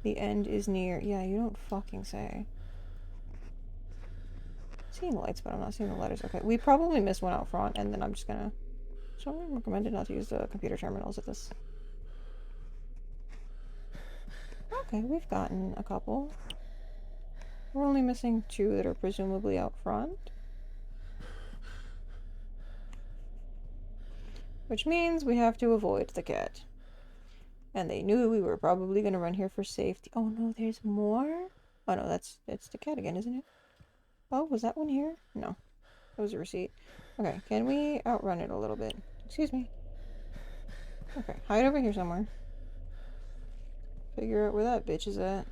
The end is near. Yeah, you don't fucking say. I'm seeing lights, but I'm not seeing the letters. Okay, we probably missed one out front, and then I'm just gonna... Someone recommended not to use the computer terminals at this. Okay, we've gotten a couple. We're only missing 2 that are presumably out front. Which means we have to avoid the cat. And they knew we were probably going to run here for safety. Oh no, there's more? Oh no, that's the cat again, isn't it? Oh, was that one here? No. That was a receipt. Okay, can we outrun it a little bit? Excuse me. Okay, hide over here somewhere. Figure out where that bitch is at.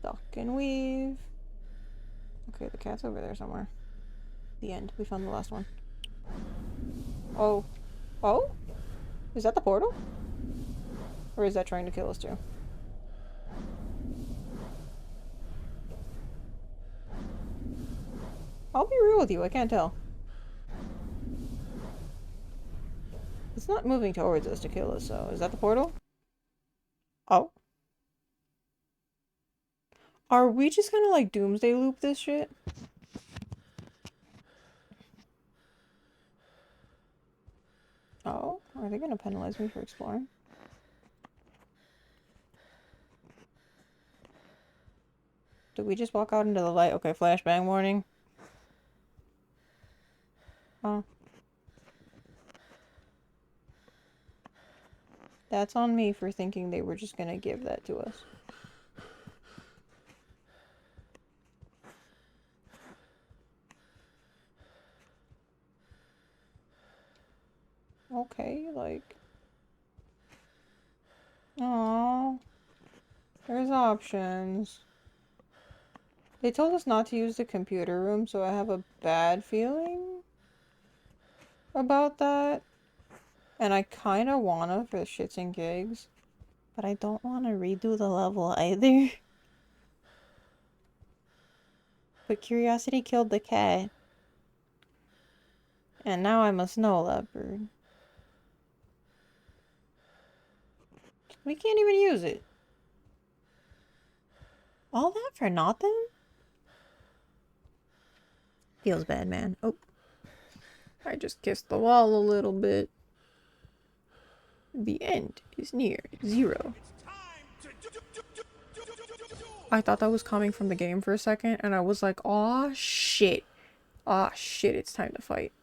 Duck and weave. Okay, the cat's over there somewhere. The end. We found the last one. Oh. Oh? Is that the portal? Or is that trying to kill us too? I'll be real with you, I can't tell. It's not moving towards us to kill us, so is that the portal? Oh. Are we just gonna like doomsday loop this shit? Oh, are they gonna penalize me for exploring? Did we just walk out into the light? Okay, flashbang warning. Oh. That's on me for thinking they were just gonna give that to us. Okay, like... Aww. There's options. They told us not to use the computer room, so I have a bad feeling about that. And I kind of wanna for the shits and gigs. But I don't want to redo the level either. But curiosity killed the cat. And now I'm a snow leopard. We can't even use it. All that for nothing? Feels bad, man. Oh. I just kissed the wall a little bit. The end is near 0. I thought that was coming from the game for a second, and I was like, aw, shit. Aw, shit, it's time to fight.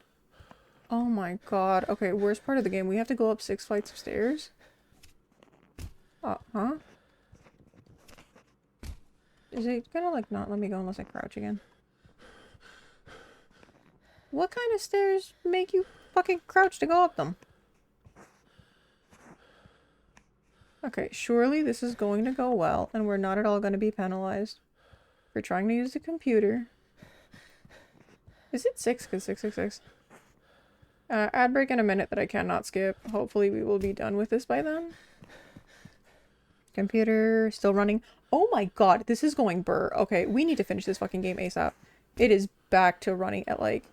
Oh my god. Okay, worst part of the game. We have to go up 6 flights of stairs? Huh? Is it gonna, like, not let me go unless I crouch again? What kind of stairs make you fucking crouch to go up them? Okay, surely this is going to go well, and we're not at all going to be penalized for trying to use the computer. Is it 6? Because 666. Ad break in a minute that I cannot skip. Hopefully we will be done with this by then. Computer still running. Oh my god, this is going burr. Okay, we need to finish this fucking game ASAP. It is back to running at like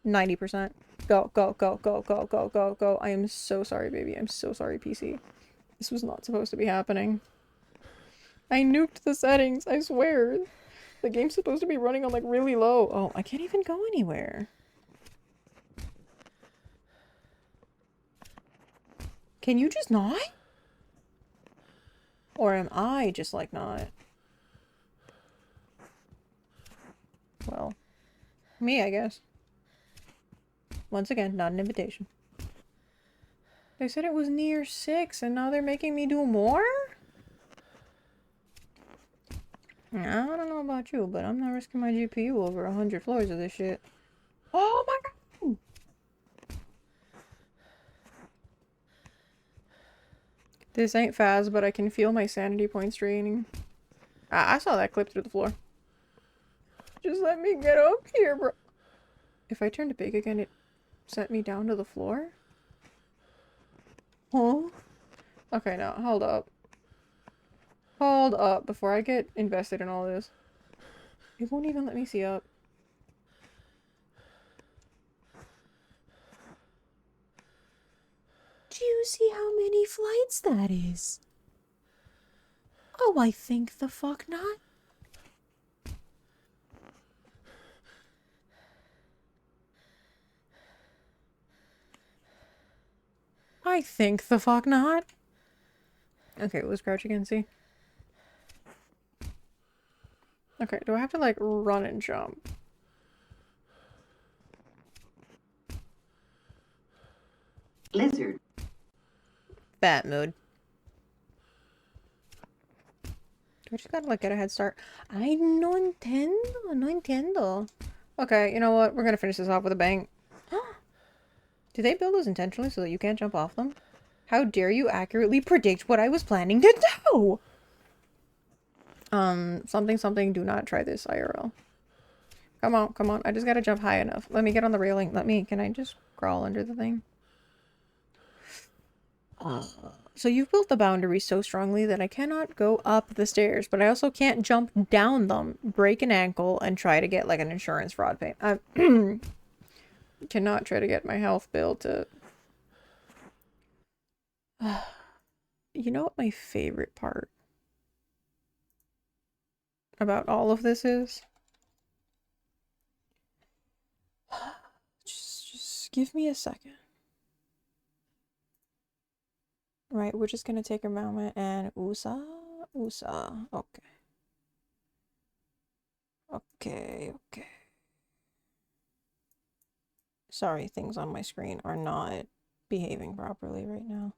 90%. Go, go, go, go, go, go, go, go. I am so sorry, baby. I'm so sorry, PC. This was not supposed to be happening. I nuked the settings, I swear. The game's supposed to be running on like really low. Oh, I can't even go anywhere. Can you just not? Or am I just like not? Well, me, I guess. Once again, not an invitation. They said it was near 6 and now they're making me do more? I don't know about you, but I'm not risking my GPU over 100 floors of this shit. Oh my god! This ain't Faz, but I can feel my sanity points draining. I saw that clip through the floor. Just let me get up here, bro. If I turned big again, it sent me down to the floor? Huh? Okay, now, hold up. Hold up, before I get invested in all this. It won't even let me see up. Do you see how many flights that is? Oh, I think the fuck not. I think the fuck not. Okay, let's crouch again, see? Okay, do I have to, like, run and jump? Lizard. Bat mode. Do I just gotta, like, get a head start? I no entiendo, no entiendo. Okay, you know what? We're gonna finish this off with a bang. Do they build those intentionally so that you can't jump off them? How dare you accurately predict what I was planning to do? Something, something, do not try this IRL. Come on, come on. I just gotta jump high enough. Let me get on the railing. Can I just crawl under the thing? So you've built the boundary so strongly that I cannot go up the stairs, but I also can't jump down them, break an ankle, and try to get, like, an insurance fraud payment. I cannot try to get my health bill to... You know what my favorite part about all of this is? Just give me a second. Right, we're just gonna take a moment and USA. Okay. Okay. Sorry, things on my screen are not behaving properly right now.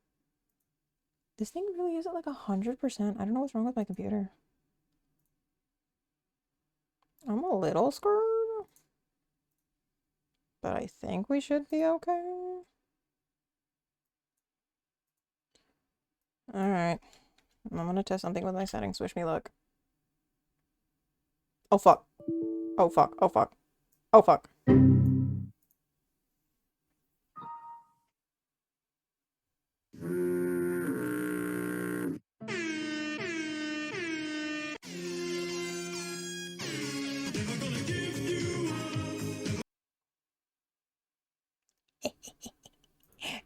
This thing really is at like 100%. I don't know what's wrong with my computer. I'm a little screwed, but I think we should be okay. Alright. I'm gonna test something with my settings. Wish me luck. Oh fuck. Oh fuck. Oh fuck. Oh fuck.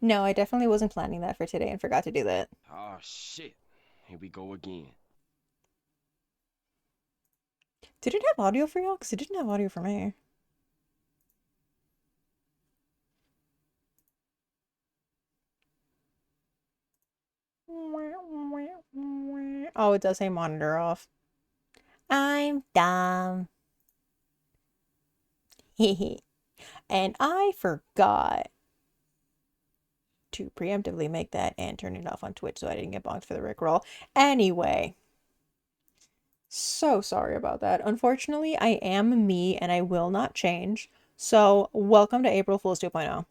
No, I definitely wasn't planning that for today and forgot to do that. Oh shit. Here we go again. Did it have audio for y'all? Because it didn't have audio for me. Oh, it does say monitor off. I'm dumb. And I forgot to preemptively make that and turn it off on Twitch so I didn't get bonked for the Rickroll. Anyway. So sorry about that. Unfortunately, I am me and I will not change. So, welcome to April Fool's 2.0.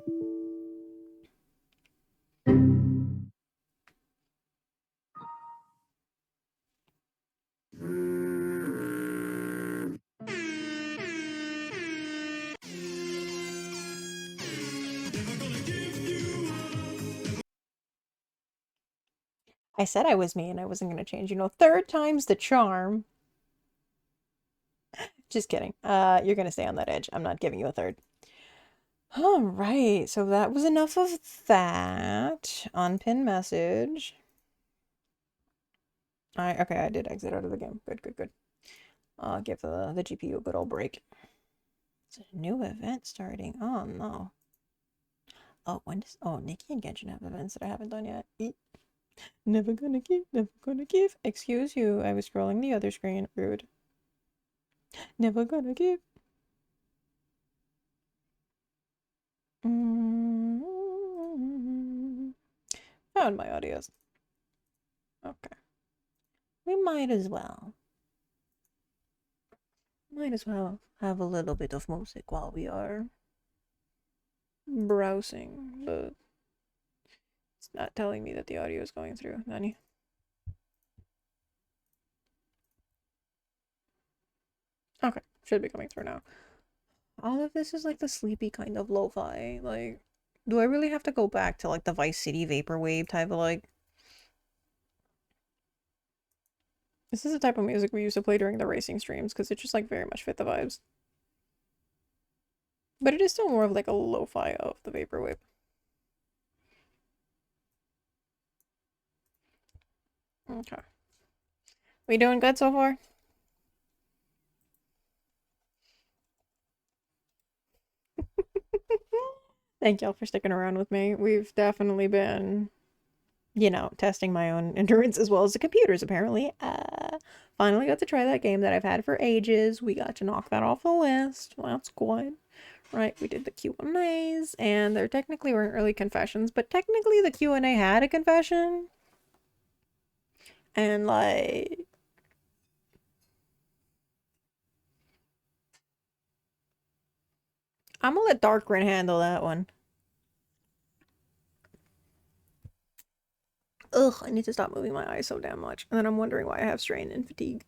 I said I was me and I wasn't going to change. You know, third time's the charm. Just kidding. You're going to stay on that edge. I'm not giving you a third. All right. So that was enough of that. Unpin message. Okay, I did exit out of the game. Good. I'll give the GPU a good old break. It's a new event starting. Oh, no. Oh, Nikki and Genshin have events that I haven't done yet. Never gonna give. Excuse you, I was scrolling the other screen. Rude. Never gonna give. Found my audios. Okay. We might as well have a little bit of music while we are browsing, but it's not telling me that the audio is going through. Nani? Okay, should be coming through now. All of this is like the sleepy kind of lo-fi, like Do I really have to go back to like the Vice City Vaporwave type of like... This is the type of music we used to play during the racing streams because it just like very much fit the vibes. But it is still more of like a lo-fi of the Vaporwave. Okay. We doing good so far? Thank y'all for sticking around with me. We've definitely been, you know, testing my own endurance as well as the computers, apparently. Finally got to try that game that I've had for ages. We got to knock that off the list. Well, that's good. Right, we did the Q&As, and there technically weren't really confessions, but technically the Q&A had a confession. And, like... I'm gonna let Darkrin handle that one. Ugh, I need to stop moving my eyes so damn much. And then I'm wondering why I have strain and fatigue.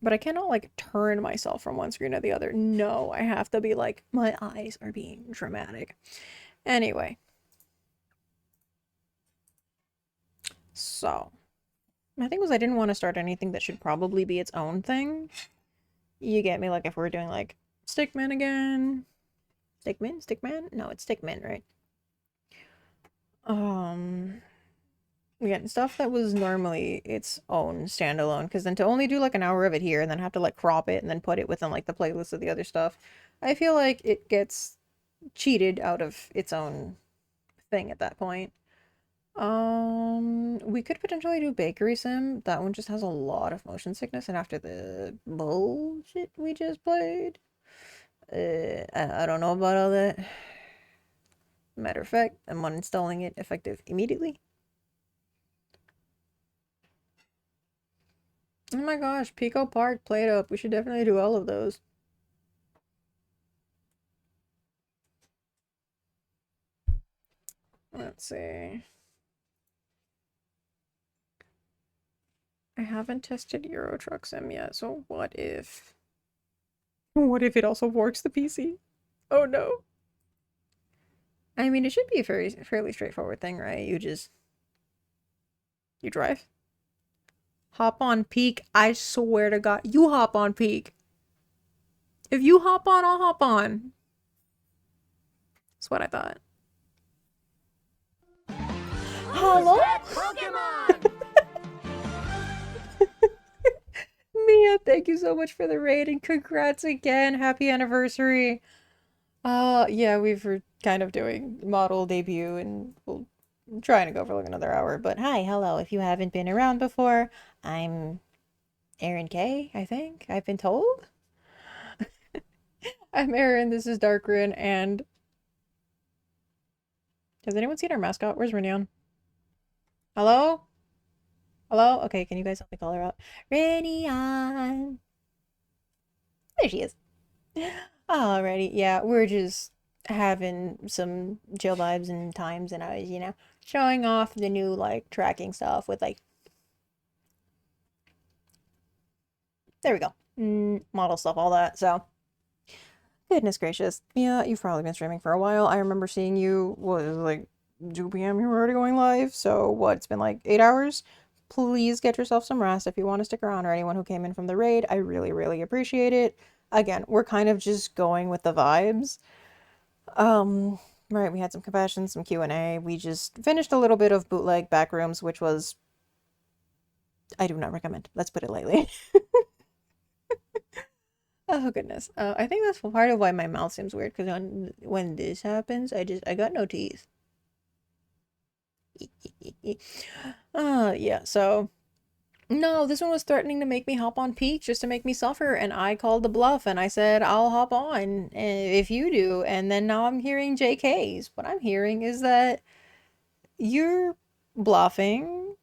But I cannot, like, turn myself from one screen to the other. No, I have to be like, my eyes are being dramatic. Anyway. So. My thing was I didn't want to start anything that should probably be its own thing. You get me? Like, if we're doing, like, Stickman again. Stickman? Stickman? No, it's Stickman, right? Yeah, stuff that was normally its own standalone, because then to only do like an hour of it here and then have to like crop it and then put it within like the playlist of the other stuff, I feel like it gets cheated out of its own thing at that point. We could potentially do Bakery Sim. That one just has a lot of motion sickness, and after the bullshit we just played, I don't know about all that. Matter of fact, I'm uninstalling it effective immediately. Oh my gosh, Pico Park played up. We should definitely do all of those. Let's see. I haven't tested Euro Truck Sim yet, so what if... What if it also works the PC? Oh no. I mean, it should be a fairly straightforward thing, right? You drive. Hop on Peak. I swear to God. You hop on Peak. If you hop on, I'll hop on. That's what I thought. Hello? Mia, thank you so much for the raid and congrats again. Happy anniversary. Yeah, we've kind of doing model debut and we'll trying to go for like another hour, but hi, hello. If you haven't been around before, I'm Aerin K, I think. I've been told. I'm Aerin, this is Darkrin, and has anyone seen our mascot? Where's Renion? Hello? Hello? Okay, can you guys help me call her out? Renion! There she is. Alrighty, yeah, we're just having some chill vibes and times, and I was, you know, showing off the new, like, tracking stuff with, like, there we go. Model stuff, all that, so. Goodness gracious. Yeah, you've probably been streaming for a while. I remember seeing you, what was it, like, 2 p.m. you were already going live, so what, it's been like 8 hours? Please get yourself some rest if you want to stick around, or anyone who came in from the raid. I really, really appreciate it. Again, we're kind of just going with the vibes. Right, we had some confessions, some Q&A. We just finished a little bit of bootleg Backrooms, which was... I do not recommend. Let's put it lightly. Oh, goodness. I think that's part of why my mouth seems weird, because when this happens, I got no teeth. Yeah, so... No, this one was threatening to make me hop on Peak just to make me suffer, and I called the bluff, and I said, I'll hop on if you do, and then now I'm hearing JKs. What I'm hearing is that you're bluffing,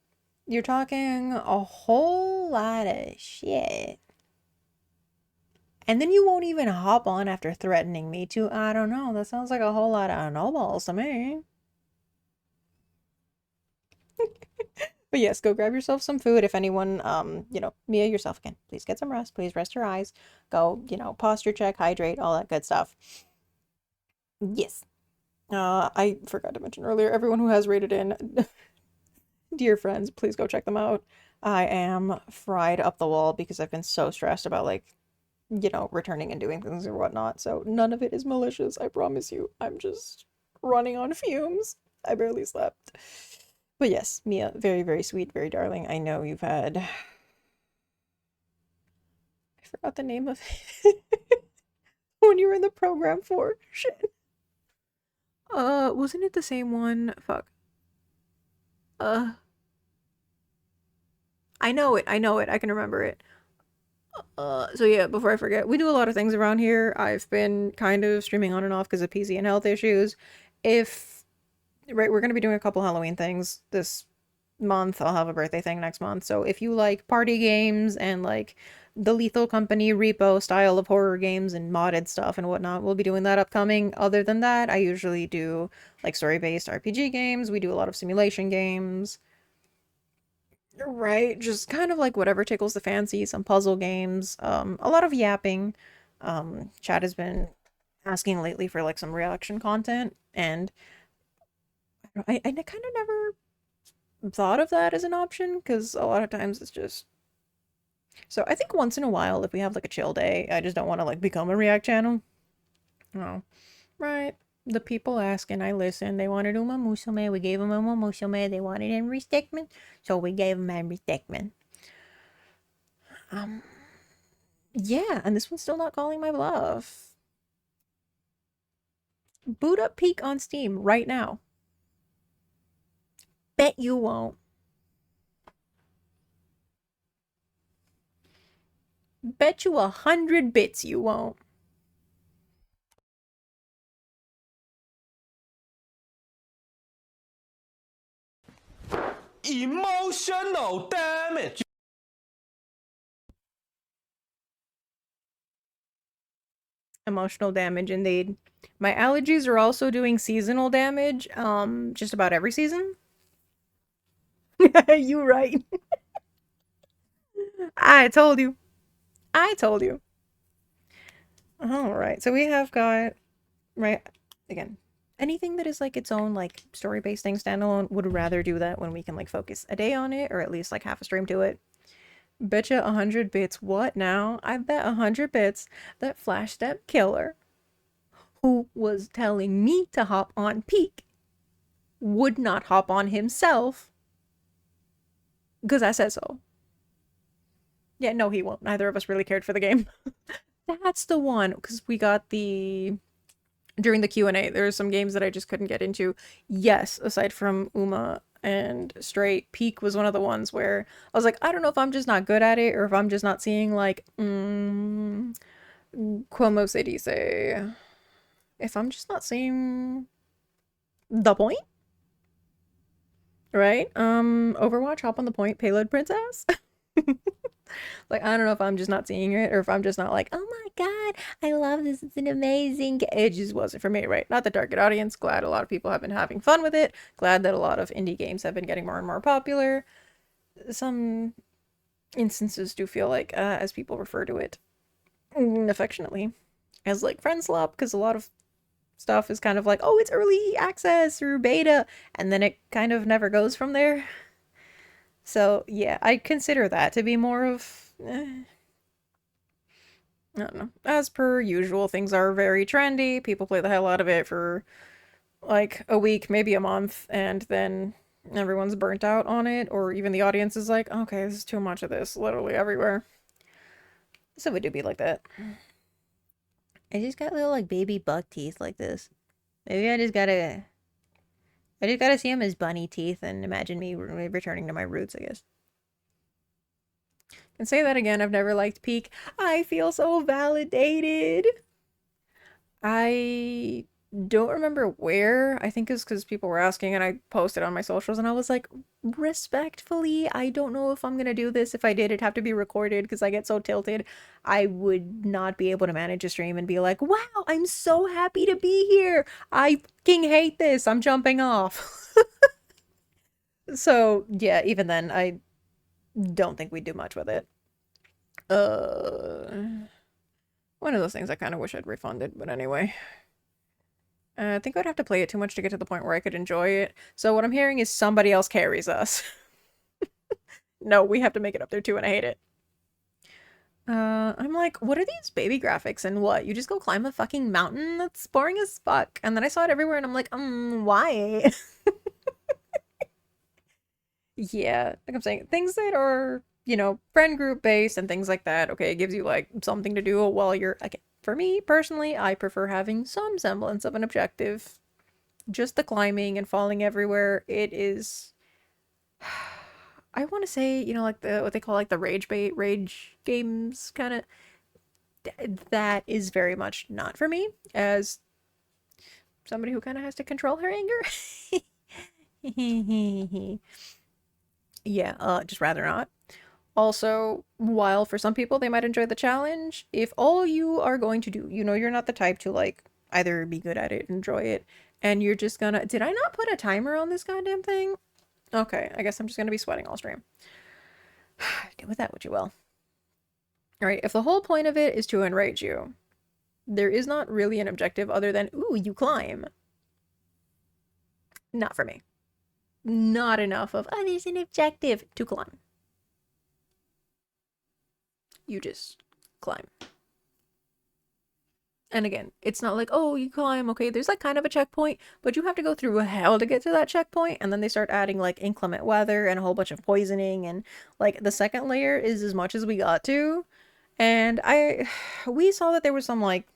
you're talking a whole lot of shit, and then you won't even hop on after threatening me to. I don't know, that sounds like a whole lot of no balls to me. But yes, go grab yourself some food. If anyone, you know, Mia, yourself again, please get some rest. Please rest your eyes. Go, you know, posture check, hydrate, all that good stuff. Yes. I forgot to mention earlier, everyone who has rated in, dear friends, please go check them out. I am fried up the wall because I've been so stressed about, like, you know, returning and doing things or whatnot. So none of it is malicious, I promise you. I'm just running on fumes. I barely slept. But yes, Mia, very, very sweet, very darling. I know you've had... I forgot the name of it. When you were in the program for. Shit. Wasn't it the same one? Fuck. I know it, I can remember it. So yeah, before I forget, we do a lot of things around here. I've been kind of streaming on and off because of PC and health issues. Right, we're gonna be doing a couple Halloween things this month. I'll have a birthday thing next month. So if you like party games and like the Lethal Company repo style of horror games and modded stuff and whatnot, we'll be doing that upcoming. Other than that, I usually do like story-based RPG games. We do a lot of simulation games. Right, just kind of like whatever tickles the fancy, some puzzle games, a lot of yapping. Chad has been asking lately for like some reaction content, and I kind of never thought of that as an option because a lot of times it's just. So I think once in a while, if we have like a chill day, I just don't want to like become a react channel. No, right. The people ask and I listen. They wanted Uma Musume. We gave them Uma Musume. They wanted Henry Stickmin. So we gave them Henry Stickmin. Yeah, and this one's still not calling my bluff. Boot up Peak on Steam right now. Bet you won't. Bet you 100 bits you won't. Emotional damage. Emotional damage, indeed. My allergies are also doing seasonal damage, just about every season. You right. I told you. I told you. Alright, so we have got, right, again, anything that is like its own like story-based thing standalone, would rather do that when we can like focus a day on it, or at least like half a stream to it. Betcha 100 bits. What now? I bet 100 bits that Flash Step Killer, who was telling me to hop on Peak, would not hop on himself because I said so. Yeah, no, he won't. Neither of us really cared for the game. That's the one, because we got the... During the Q&A, there were some games that I just couldn't get into. Yes, aside from Uma and Straight, Peak was one of the ones where I was like, I don't know if I'm just not good at it, or if I'm just not seeing, like, como se dice? If I'm just not seeing the point? Right? Overwatch, hop on the point, payload princess? Like, I don't know if I'm just not seeing it, or if I'm just not like, oh my god, I love this, it's an amazing game. It just wasn't for me, right? Not the target audience. Glad a lot of people have been having fun with it. Glad that a lot of indie games have been getting more and more popular. Some instances do feel like, as people refer to it affectionately, as like friend slop, because a lot of stuff is kind of like, oh, it's early access or beta, and then it kind of never goes from there. So, yeah, I consider that to be more of... I don't know. As per usual, things are very trendy. People play the hell out of it for, like, a week, maybe a month, and then everyone's burnt out on it, or even the audience is like, okay, this is too much of this, literally everywhere. So it do be like that. I just got little, like, baby buck teeth like this. Maybe I just gotta see him as bunny teeth and imagine me returning to my roots, I guess. And say that again, I've never liked Peak. I feel so validated. I don't remember where. I think it's because people were asking and I posted on my socials and I was like, respectfully, I don't know if I'm gonna do this. If I did, it'd have to be recorded because I get so tilted. I would not be able to manage a stream and be like, wow, I'm so happy to be here. I fucking hate this. I'm jumping off. So, yeah, even then, I don't think we'd do much with it. One of those things I kind of wish I'd refunded, but anyway. I think I'd have to play it too much to get to the point where I could enjoy it. So what I'm hearing is somebody else carries us. No, we have to make it up there too, and I hate it. I'm like, what are these baby graphics and what? You just go climb a fucking mountain? That's boring as fuck. And then I saw it everywhere and I'm like, why? Yeah, like I'm saying, things that are, you know, friend group based and things like that. Okay, it gives you like something to do while you're, again, for me personally, I prefer having some semblance of an objective. Just the climbing and falling everywhere, it is I want to say, you know, like what they call like the rage games kind of that is very much not for me as somebody who kind of has to control her anger. Yeah, just rather not. Also, while for some people they might enjoy the challenge, if all you are going to do, you know, you're not the type to like either be good at it, enjoy it, and you're just gonna, did I not put a timer on this goddamn thing? Okay, I guess I'm just gonna be sweating all stream. Do with that what you will. Alright, if the whole point of it is to enrage you, there is not really an objective other than, ooh, you climb. Not for me. Not enough of, oh, there's an objective to climb. You just climb. And again, it's not like, oh, you climb, okay, there's like kind of a checkpoint, but you have to go through hell to get to that checkpoint, and then they start adding like inclement weather and a whole bunch of poisoning, and like the second layer is as much as we got to. And we saw that there was some like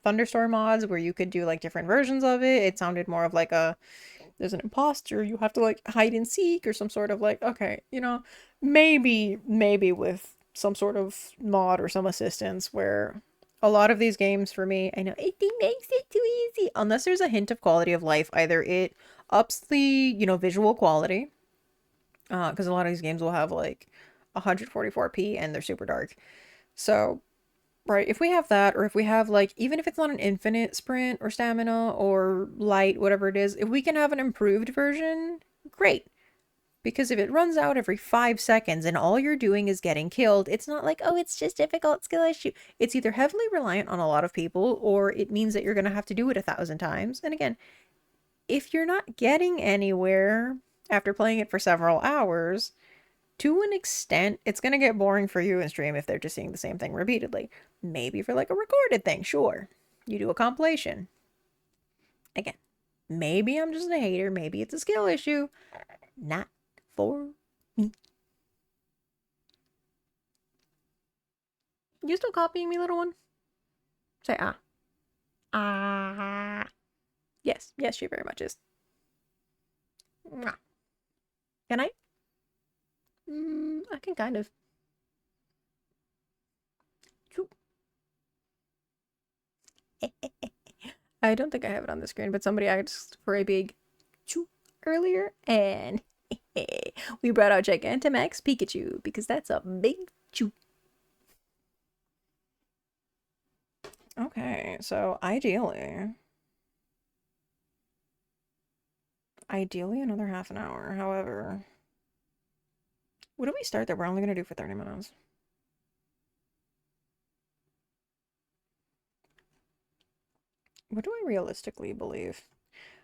thunderstorm mods where you could do like different versions of it. It sounded more of like there's an imposter, you have to like hide and seek or some sort of like, okay, you know, maybe with some sort of mod or some assistance where a lot of these games for me, I know it makes it too easy. Unless there's a hint of quality of life, either it ups the, you know, visual quality, because a lot of these games will have like 144p and they're super dark. So, right, if we have that, or if we have like, even if it's not an infinite sprint or stamina or light, whatever it is, if we can have an improved version, great. Because if it runs out every 5 seconds and all you're doing is getting killed, it's not like, oh, it's just difficult skill issue. It's either heavily reliant on a lot of people, or it means that you're going to have to do it 1,000 times. And again, if you're not getting anywhere after playing it for several hours, to an extent, it's going to get boring for you in stream if they're just seeing the same thing repeatedly. Maybe for like a recorded thing, sure. You do a compilation. Again, maybe I'm just a hater. Maybe it's a skill issue. Not for me. You still copying me, little one? Say ah. Ah. Yes, she very much is. Mwah. Can I? I can kind of. I don't think I have it on the screen, but somebody asked for a big choo earlier, and we brought out Gigantamax Pikachu because that's a big choo. Okay, so ideally another half an hour. However, what do we start that we're only going to do for 30 minutes? What do I realistically believe?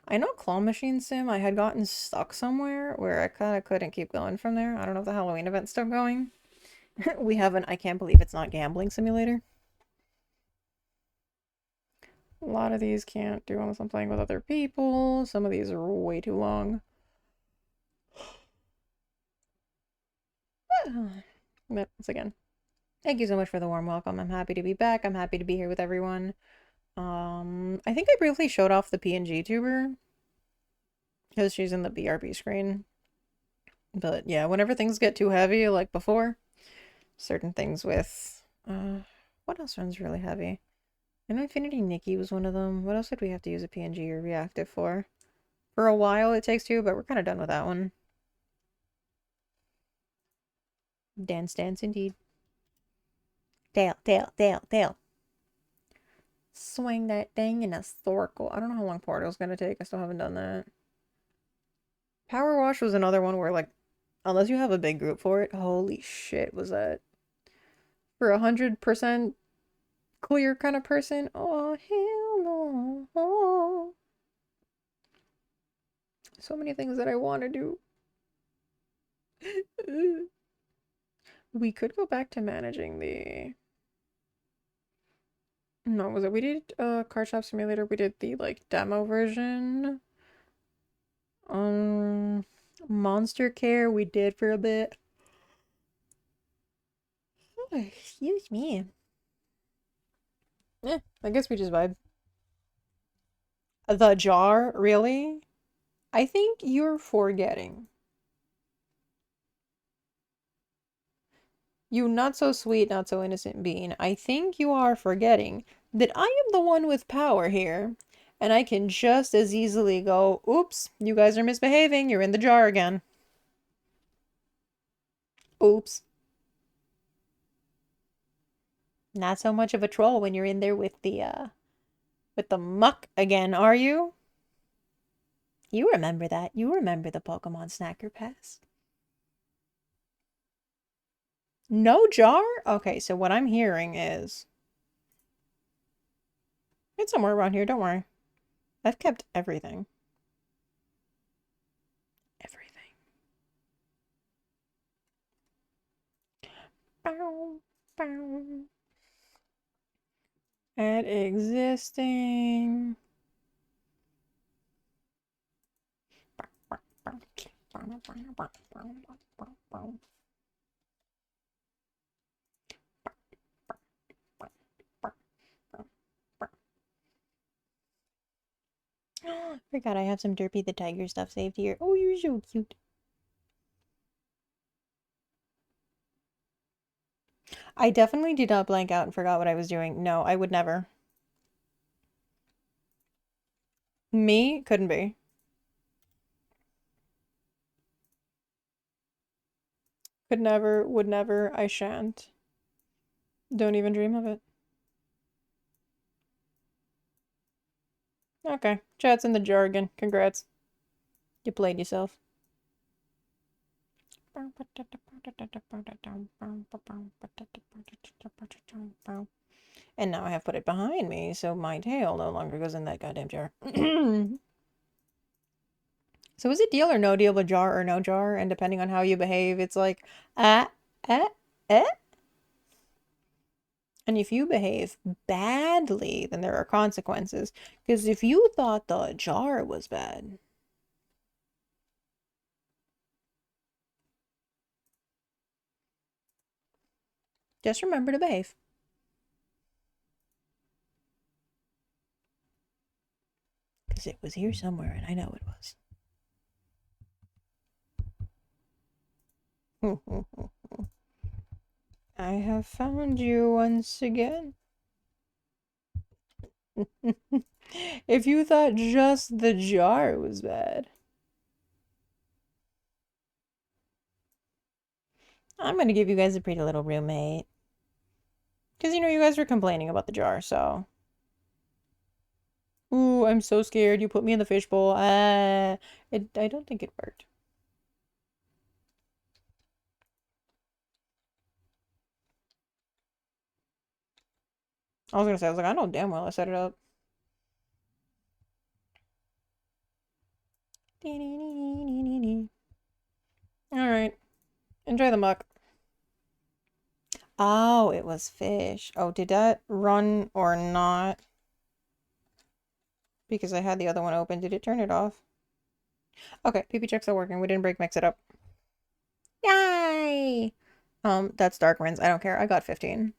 I know Claw Machine Sim, I had gotten stuck somewhere where I kind of couldn't keep going from there. I don't know if the Halloween event's still going. We have an I can't believe it's not gambling simulator. A lot of these can't do unless I'm playing with other people. Some of these are way too long. But once again, thank you so much for the warm welcome. I'm happy to be back. I'm happy to be here with everyone. I think I briefly showed off the PNG tuber because she's in the BRB screen. But yeah, whenever things get too heavy, like before, certain things with, what else runs really heavy? I know Infinity Nikki was one of them. What else did we have to use a PNG or reactive for? For a while it takes two, but we're kind of done with that one. Dance indeed. Tail. Swing that thing in a circle. I don't know how long Portal's gonna take. I still haven't done that. Power Wash was another one where, like, unless you have a big group for it, holy shit, was that for 100% clear kind of person? Oh, hell no. Oh. So many things that I want to do. We could go back to managing the... No, was it? We did Card Shop Simulator. We did the like demo version. Monster Care we did for a bit. Oh, excuse me. Yeah, I guess we just vibe. The jar, really? I think you're forgetting. You not so sweet, not so innocent being. I think you are forgetting that I am the one with power here. And I can just as easily go, oops, you guys are misbehaving, you're in the jar again. Oops. Not so much of a troll when you're in there with the muck again, are you? You remember that. You remember the Pokemon Snacker Pass. No jar? Okay, so what I'm hearing is... It's somewhere around here, don't worry. I've kept everything. Everything. Bow, bow. Add existing. Forgot I have some Derpy the Tiger stuff saved here. Oh, you're so cute. I definitely did not blank out and forgot what I was doing. No, I would never. Me? Couldn't be. Could never, would never, I shan't. Don't even dream of it. Okay, chat's in the jargon. Congrats. You played yourself. And now I have put it behind me, so my tail no longer goes in that goddamn jar. So is it deal or no deal with jar or no jar? And depending on how you behave, it's like, eh. And if you behave badly, then there are consequences. Because if you thought the jar was bad... Just remember to behave. Because it was here somewhere, and I know it was. I have found you once again. If you thought just the jar was bad. I'm gonna give you guys a pretty little roommate. Because, you know, you guys were complaining about the jar, so... Ooh, I'm so scared. You put me in the fishbowl. I don't think it worked. I was gonna say, I know damn well I set it up. Alright. Enjoy the muck. Oh, it was fish. Oh, did that run or not? Because I had the other one open. Did it turn it off? Okay, PP checks are working. We didn't break mix it up. Yay! That's Darkrin's. I don't care. I got 15.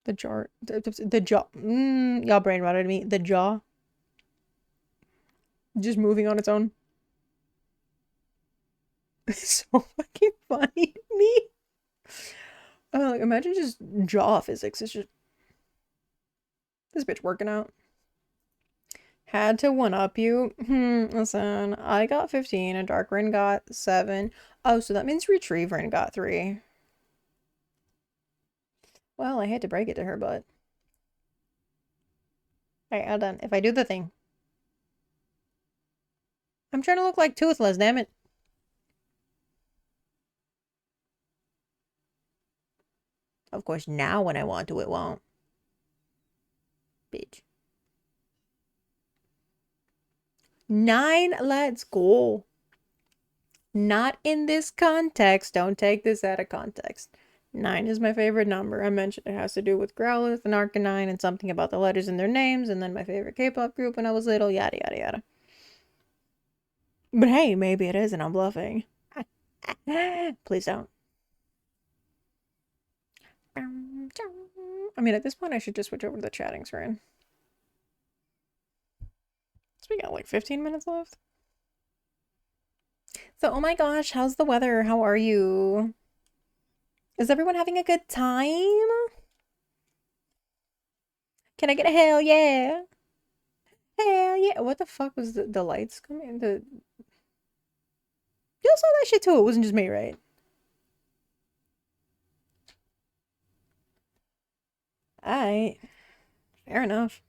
The jar. The jaw. Y'all brain rotted me. The jaw. Just moving on its own. It's so fucking funny to me. Like, imagine just jaw physics. It's just... This bitch working out. Had to one-up you. Listen, I got 15 and Darkrin got 7. Oh, so that means Retrieverin got 3. Well, I hate to break it to her, but... Alright, all done. If I do the thing. I'm trying to look like Toothless, damn it. Of course, now when I want to, it won't. Bitch. 9, let's go. Not in this context. Don't take this out of context. 9 is my favorite number. I mentioned it has to do with Growlithe and Arcanine and something about the letters in their names, and then my favorite K-pop group when I was little, yada yada yada. But hey, maybe it is and I'm bluffing. Please don't. I mean, at this point, I should just switch over to the chatting screen. So we got like 15 minutes left. So, oh my gosh, how's the weather? How are you? Is everyone having a good time? Can I get a hell yeah? Hell yeah. What the fuck was the lights coming? You all saw that shit too. It wasn't just me, right? Alright. Fair enough.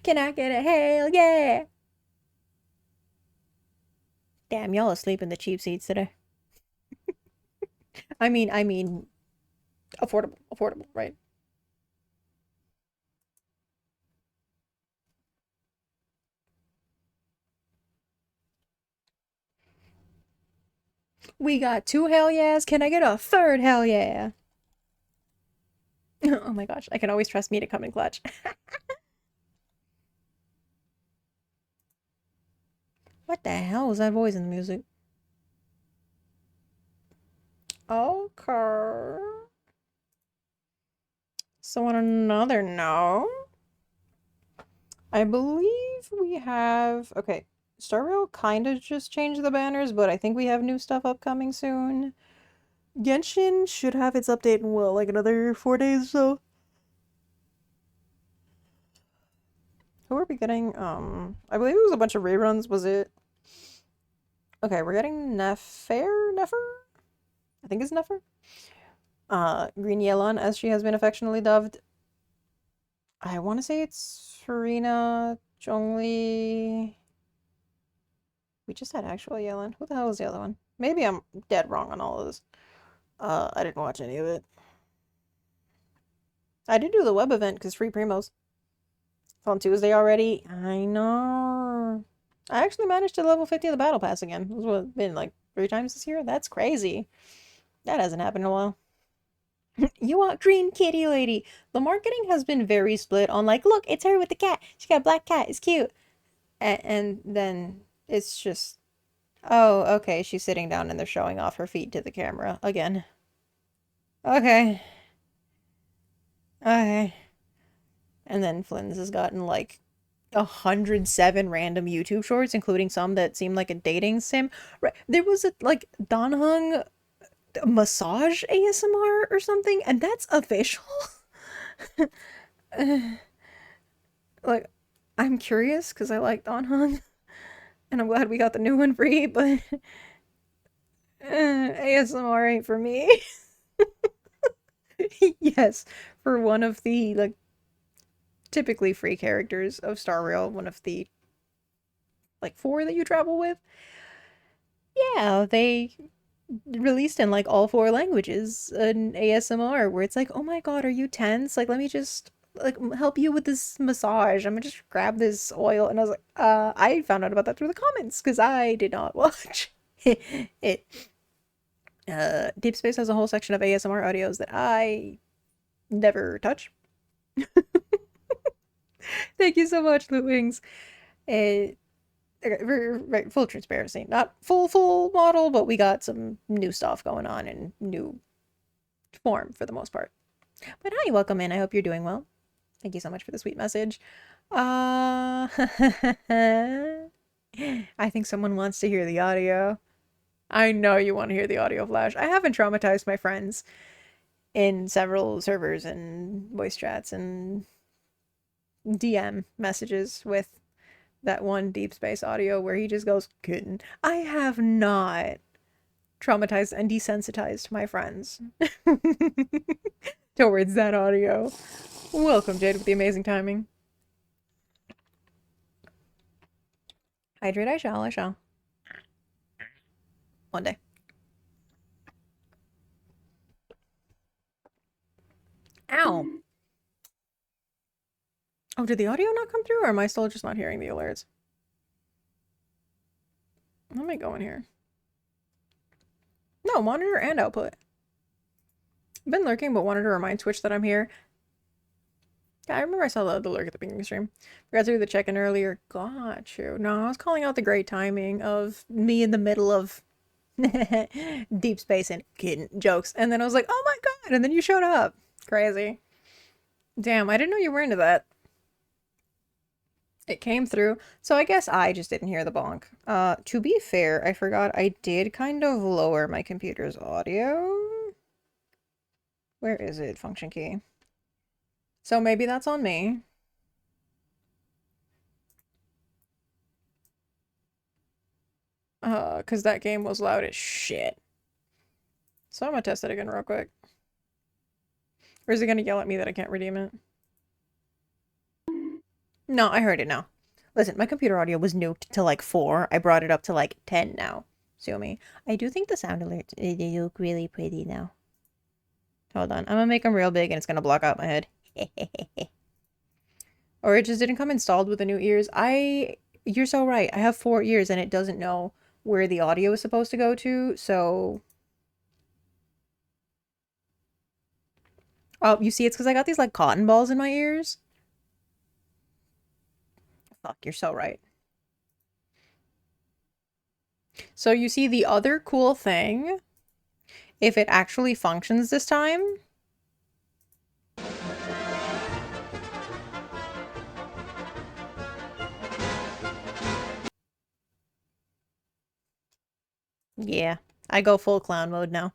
Can I get a hell yeah? Damn, y'all asleep in the cheap seats today. I mean, affordable, right? We got 2 hell yeahs. Can I get a 3rd hell yeah? Oh my gosh, I can always trust me to come in clutch. What the hell was that voice in the music? Okay. So on another note, I believe we have... Okay, Star Rail kind of just changed the banners, but I think we have new stuff upcoming soon. Genshin should have its update in, well, like another 4 days or so. Who are we getting? I believe it was a bunch of reruns, was it? Okay, we're getting Nefer? I think it's Nefer. Green Yelan, as she has been affectionately dubbed. I want to say it's Farina, Zhongli. We just had actual Yelan. Who the hell is the other one? Maybe I'm dead wrong on all of this. I didn't watch any of it. I did do the web event because free primos. It's on Tuesday already. I know. I actually managed to level 50 of the battle pass again. It's what, been like 3 times this year? That's crazy. That hasn't happened in a while. You want green kitty lady. The marketing has been very split on like, look, it's her with the cat. She got a black cat. It's cute. And then it's just, oh, okay, she's sitting down and they're showing off her feet to the camera again. Okay. Okay. And then Flynn's has gotten like 107 random YouTube shorts, including some that seem like a dating sim. Right. There was a like Donhung massage ASMR or something, and that's official. Like, I'm curious because I like Donhung, and I'm glad we got the new one free, but ASMR ain't for me. Yes, for one of the like typically free characters of Star Rail, one of the like 4 that you travel with. Yeah, they released in like all 4 languages an ASMR where it's like, oh my god, are you tense? Like, let me just like help you with this massage. I'm gonna just grab this oil. And I was like, I found out about that through the comments because I did not watch it. Deep Space has a whole section of ASMR audios that I never touch. Thank you so much, Loot Wings. Okay, right, full transparency. Not full model, but we got some new stuff going on in new form for the most part. But hi, welcome in. I hope you're doing well. Thank you so much for the sweet message. I think someone wants to hear the audio. I know you want to hear the audio flash. I haven't traumatized my friends in several servers and voice chats and DM messages with that one Deep Space audio where he just goes, kitten. I have not traumatized and desensitized my friends towards that audio. Welcome, Jade, with the amazing timing. Hydrate, I shall. One day. Ow. Oh, did the audio not come through, or am I still just not hearing the alerts? Let me go in here. No, monitor and output. I've been lurking, but wanted to remind Twitch that I'm here. Yeah, I remember I saw the lurk at the beginning of the stream. Forgot to do the check-in earlier. Got you. No, I was calling out the great timing of me in the middle of deep space and kid jokes. And then I was like, oh my god! And then you showed up. Crazy. Damn, I didn't know you were into that. It came through. So I guess I just didn't hear the bonk. To be fair, I forgot I did kind of lower my computer's audio. Where is it? Function key. So maybe that's on me. Because that game was loud as shit. So I'm gonna test it again real quick. Or is it gonna yell at me that I can't redeem it? No, I heard it now. Listen, my computer audio was nuked to like 4. I brought it up to like 10 now. Sue me. I do think the sound alerts, they look really pretty now. Hold on. I'm gonna make them real big and it's gonna block out my head. Or it just didn't come installed with the new ears. You're so right. I have 4 ears and it doesn't know where the audio is supposed to go to, so... Oh, you see, it's because I got these, like, cotton balls in my ears. Fuck, you're so right. So you see the other cool thing, if it actually functions this time... Yeah, I go full clown mode now.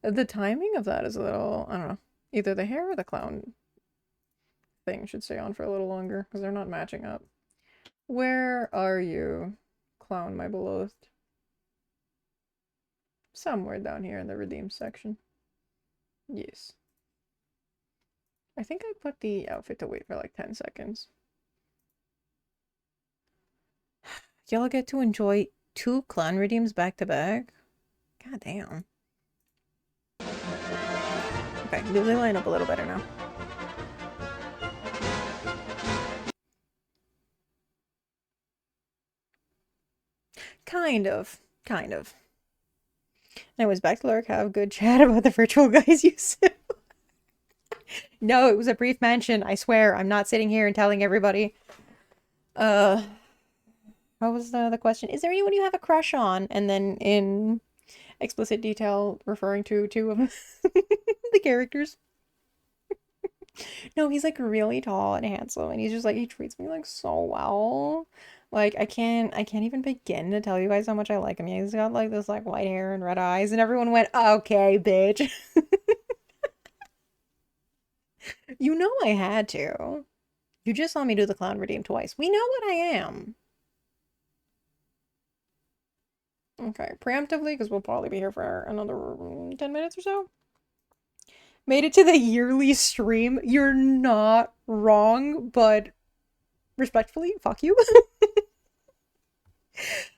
The timing of that is a little, I don't know. Either the hair or the clown thing should stay on for a little longer, because they're not matching up. Where are you, clown, my beloved? Somewhere down here in the redeem section. Yes. I think I put the outfit to wait for like 10 seconds. Y'all get to enjoy 2 clown redeems back to back? God damn. Okay, they line up a little better now. Kind of. Kind of. Anyways, back to Lurk. Have a good chat about the virtual guys you sue. No, it was a brief mention. I swear. I'm not sitting here and telling everybody. What was the question? Is there anyone you have a crush on? And then in explicit detail referring to 2 of the characters. No, he's like really tall and handsome and he's just like, he treats me like so well. Like I can't even begin to tell you guys how much I like him. He's got like this like white hair and red eyes and everyone went, okay, bitch. You know I had to. You just saw me do the clown redeem twice. We know what I am. Okay, preemptively, because we'll probably be here for another 10 minutes or so. Made it to the yearly stream. You're not wrong, but respectfully, fuck you.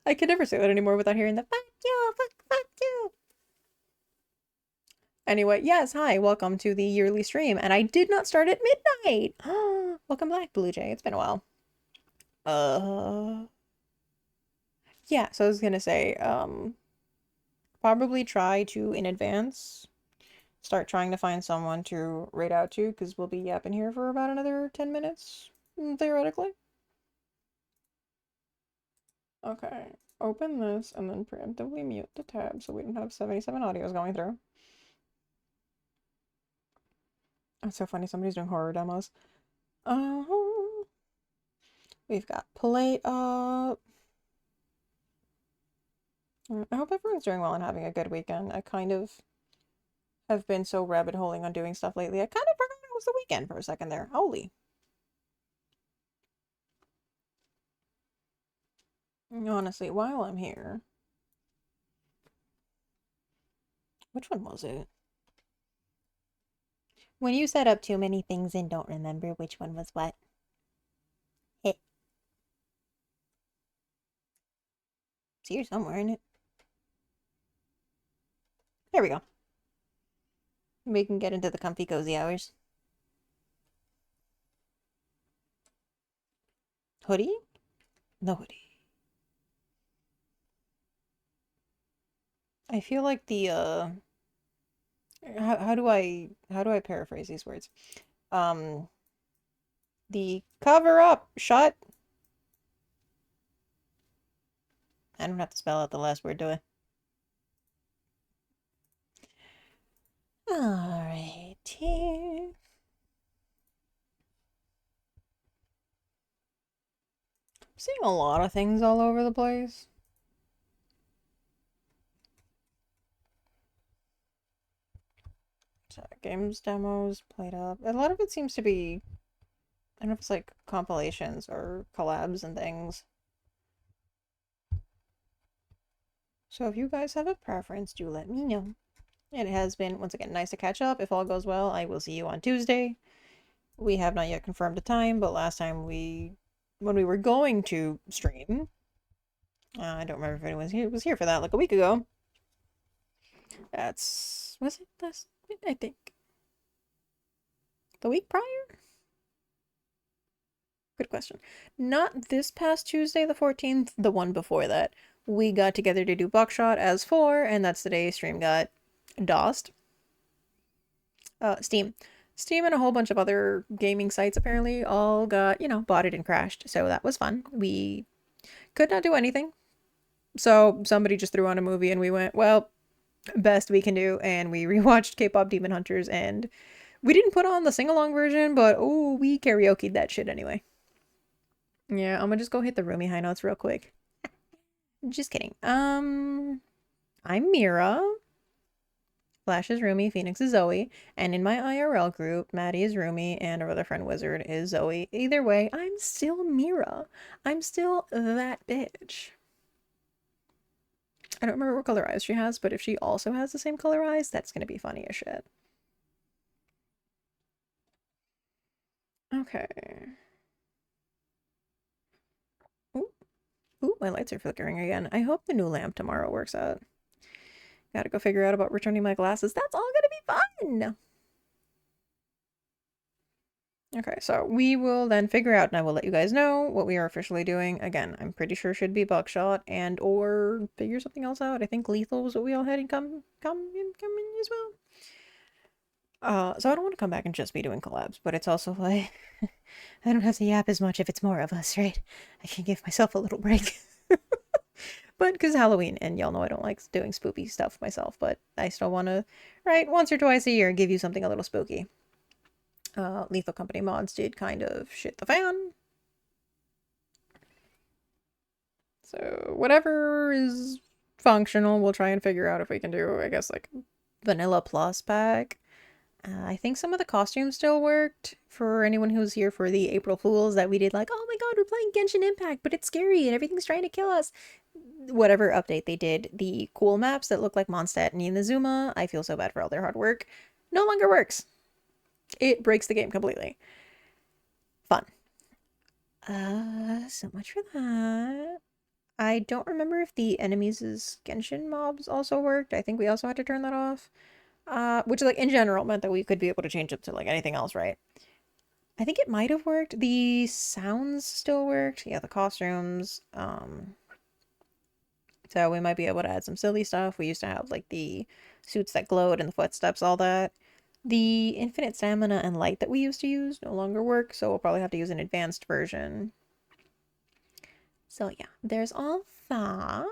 I can never say that anymore without hearing the fuck you, fuck you. Anyway, yes, hi, welcome to the yearly stream, and I did not start at midnight. Welcome back, Blue Jay. It's been a while. Yeah, so I was gonna say, probably try to, in advance, start trying to find someone to raid out to, because we'll be yapping here for about another 10 minutes, theoretically. Okay, open this, and then preemptively mute the tab, so we don't have 77 audios going through. That's so funny, somebody's doing horror demos. We've got plate up. I hope everyone's doing well and having a good weekend. I kind of have been so rabbit holing on doing stuff lately. I kind of forgot it was the weekend for a second there. Holy. Honestly, while I'm here... Which one was it? When you set up too many things and don't remember which one was what. Hit. It's here somewhere, isn't it? There we go. We can get into the comfy cozy hours. Hoodie? No hoodie. I feel like the how do I paraphrase these words? The cover up shut. I don't have to spell out the last word, do I? Alrighty. I'm seeing a lot of things all over the place. So, games demos played up. A lot of it seems to be, I don't know if it's like compilations or collabs and things. So if you guys have a preference, do let me know. It has been, once again, nice to catch up. If all goes well, I will see you on Tuesday. We have not yet confirmed a time, but last time when we were going to stream, I don't remember if anyone was here for that, like a week ago. Was it last, I think. The week prior? Good question. Not this past Tuesday, the 14th, the one before that. We got together to do Buckshot as 4, and that's the day stream got DOSed. Steam. Steam and a whole bunch of other gaming sites apparently all got, botted and crashed, so that was fun. We could not do anything. So somebody just threw on a movie and we went, well, best we can do, and we rewatched K-Pop Demon Hunters, and we didn't put on the sing-along version, but oh, we karaoke'd that shit anyway. Yeah, I'm gonna just go hit the roomy high notes real quick. Just kidding. I'm Mira. Flash is Rumi, Phoenix is Zoe, and in my IRL group, Maddie is Rumi, and our other friend Wizard is Zoe. Either way, I'm still Mira. I'm still that bitch. I don't remember what color eyes she has, but if she also has the same color eyes, that's gonna be funny as shit. Okay. Ooh, my lights are flickering again. I hope the new lamp tomorrow works out. Gotta go figure out about returning my glasses. That's all gonna be fun! Okay, so we will then figure out, and I will let you guys know what we are officially doing. Again, I'm pretty sure should be Buckshot and or figure something else out. I think Lethal was what we all had in come in as well. So I don't want to come back and just be doing collabs, but it's also like I don't have to yap as much if it's more of us, right? I can give myself a little break. But because Halloween, and y'all know I don't like doing spooky stuff myself, but I still want to, right, once or twice a year, give you something a little spooky. Lethal Company mods did kind of shit the fan. So whatever is functional, we'll try and figure out if we can do, I guess, like, Vanilla Plus pack. I think some of the costumes still worked for anyone who was here for the April Fools that we did, like, oh my god, we're playing Genshin Impact, but it's scary and everything's trying to kill us. Whatever update they did, the cool maps that look like Mondstadt and Inazuma, I feel so bad for all their hard work, no longer works. It breaks the game completely. Fun. So much for that. I don't remember if the enemies' Genshin mobs also worked. I think we also had to turn that off. Which, like, in general meant that we could be able to change it to, like, anything else, right? I think it might have worked. The sounds still worked. Yeah, the costumes. So we might be able to add some silly stuff. We used to have, like, the suits that glowed and the footsteps, all that. The infinite stamina and light that we used to use no longer work, so we'll probably have to use an advanced version. So yeah, there's all that.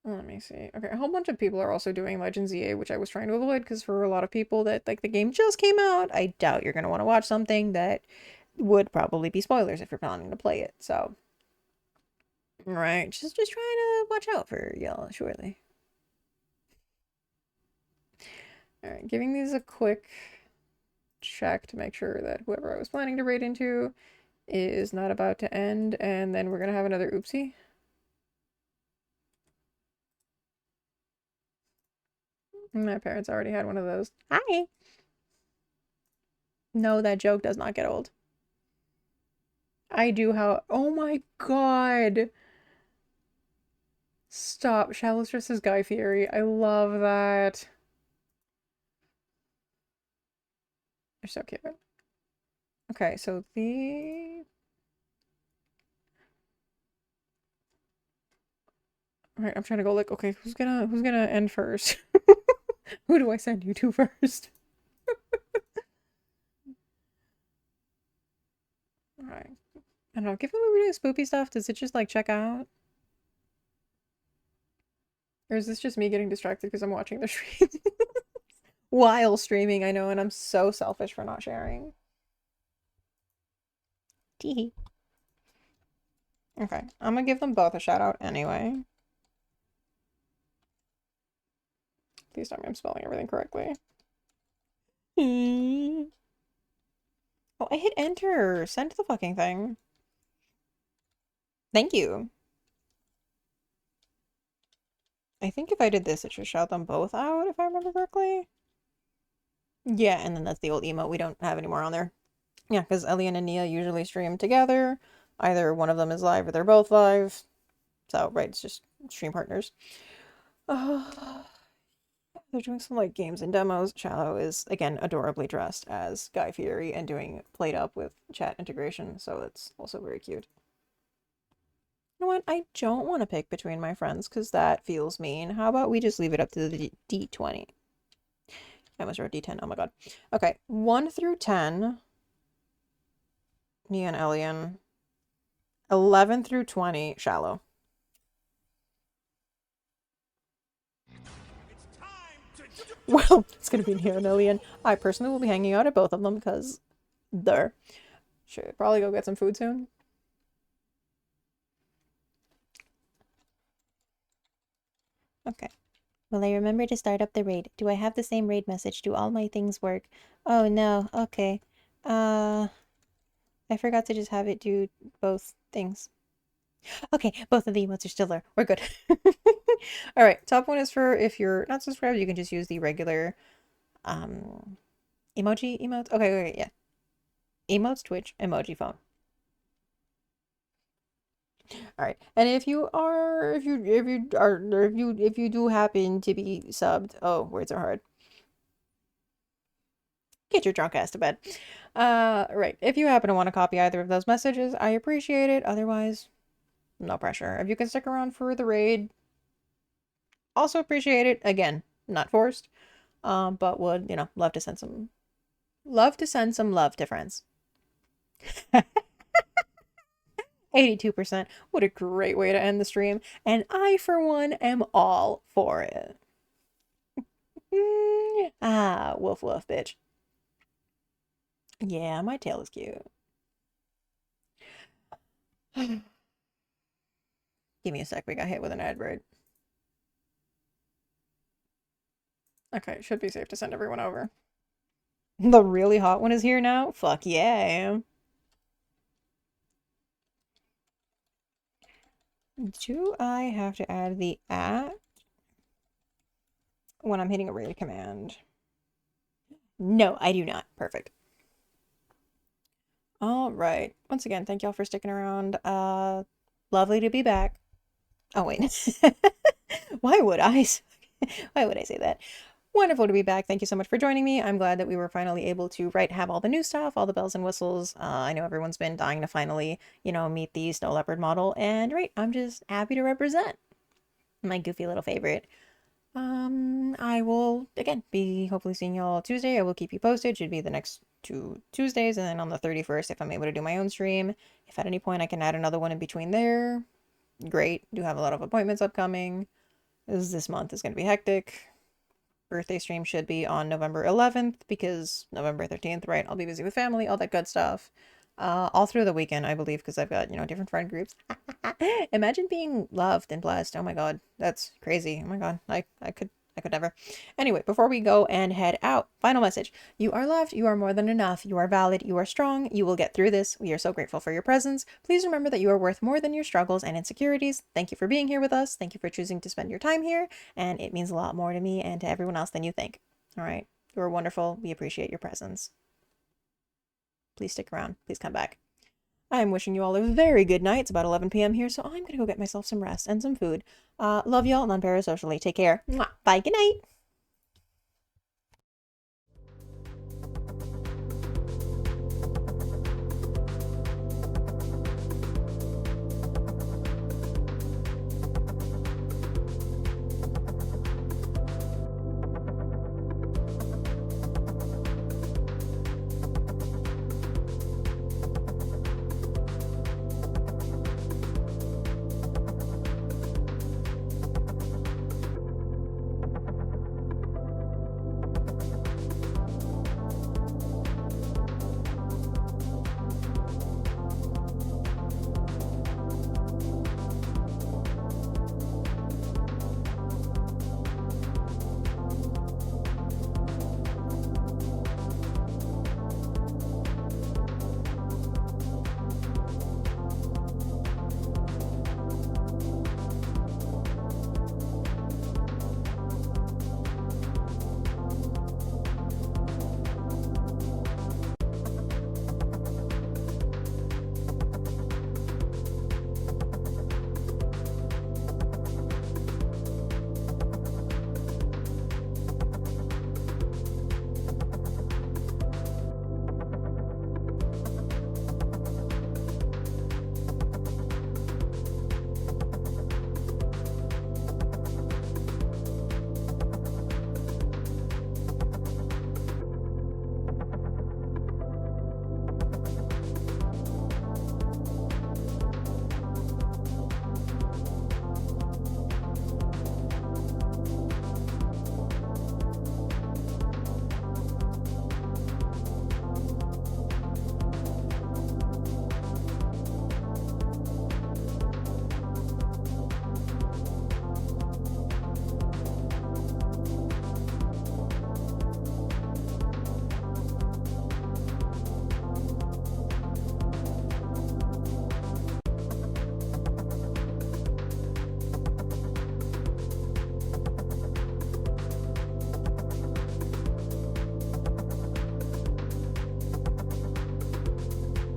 Let me see. Okay, a whole bunch of people are also doing Legends EA, which I was trying to avoid because for a lot of people that, like, the game just came out, I doubt you're going to want to watch something that would probably be spoilers if you're planning to play it, so. Right, just trying to watch out for y'all, surely. Alright, giving these a quick check to make sure that whoever I was planning to raid into is not about to end, and then we're gonna have another oopsie. My parents already had one of those. Hi! No, that joke does not get old. I do how- oh my god! Stop. Shallow Stress is Guy Fieri. I love that. They're so cute. Okay, so the... Alright, I'm trying to go like, okay, who's gonna end first? Who do I send you to first? Alright. I don't know, given we're doing spoopy stuff, does it just like check out? Or is this just me getting distracted because I'm watching the stream? While streaming, I know, and I'm so selfish for not sharing. Teehee. Okay, I'm gonna give them both a shout out anyway. Please tell me I'm spelling everything correctly. Oh, I hit enter. Send the fucking thing. Thank you. I think if I did this, it should shout them both out, if I remember correctly. Yeah, and then that's the old emote we don't have anymore on there. Yeah, because Elian and Nia usually stream together. Either one of them is live or they're both live. So, right, it's just stream partners. They're doing some like games and demos. Shallow is, again, adorably dressed as Guy Fieri and doing played up with chat integration. So it's also very cute. You know what? I don't want to pick between my friends because that feels mean. How about we just leave it up to the D20? I almost wrote D10. Oh my god. Okay. 1 through 10. Nia and Elian. 11 through 20. Shallow. Well, it's going to be Nia and Elian. I personally will be hanging out at both of them because they're... Should probably go get some food soon. Okay. Will I remember to start up the raid? Do I have the same raid message? Do all my things work? Oh no, okay. I forgot to just have it do both things. Okay, both of the emotes are still there. We're good. Alright, top one is for if you're not subscribed, you can just use the regular emoji emotes. Okay, yeah. Emotes, Twitch, emoji phone. All right, and if you do happen to be subbed, oh, words are hard. Get your drunk ass to bed. Right. If you happen to want to copy either of those messages, I appreciate it. Otherwise, no pressure. If you can stick around for the raid, also appreciate it. Again, not forced. But would, you know, love to send some love to friends. 82%. What a great way to end the stream. And I, for one, am all for it. Ah, woof woof, bitch. Yeah, my tail is cute. Give me a sec. We got hit with an ad break. Okay, should be safe to send everyone over. The really hot one is here now? Fuck yeah, I am. Do I have to add the @ when I'm hitting a raid command? No, I do not. Perfect. All right. Once again, thank y'all for sticking around. Lovely to be back. Oh, wait. Why would I say that? Wonderful to be back. Thank you so much for joining me. I'm glad that we were finally able to, have all the new stuff, all the bells and whistles. I know everyone's been dying to finally, meet the snow leopard model. And, I'm just happy to represent my goofy little favorite. I will, again, be hopefully seeing y'all Tuesday. I will keep you posted. Should be the next 2 Tuesdays. And then on the 31st, if I'm able to do my own stream, if at any point I can add another one in between there, great. Do have a lot of appointments upcoming. This month is going to be hectic. Birthday stream should be on November 11th because November 13th, right? I'll be busy with family, all that good stuff. All through the weekend, I believe, because I've got, different friend groups. Imagine being loved and blessed. Oh my god, that's crazy. Oh my god, I could never. Anyway, before we go and head out, final message. You are loved, you are more than enough, you are valid, you are strong, you will get through this. We are so grateful for your presence. Please remember that you are worth more than your struggles and insecurities. Thank you for being here with us. Thank you for choosing to spend your time here, and it means a lot more to me and to everyone else than you think. All right, you are wonderful. We appreciate your presence. Please stick around. Please come back. I'm wishing you all a very good night. It's about 11 p.m. here, so I'm going to go get myself some rest and some food. Love y'all, non-parasocially. Take care. Mwah. Bye. Good night.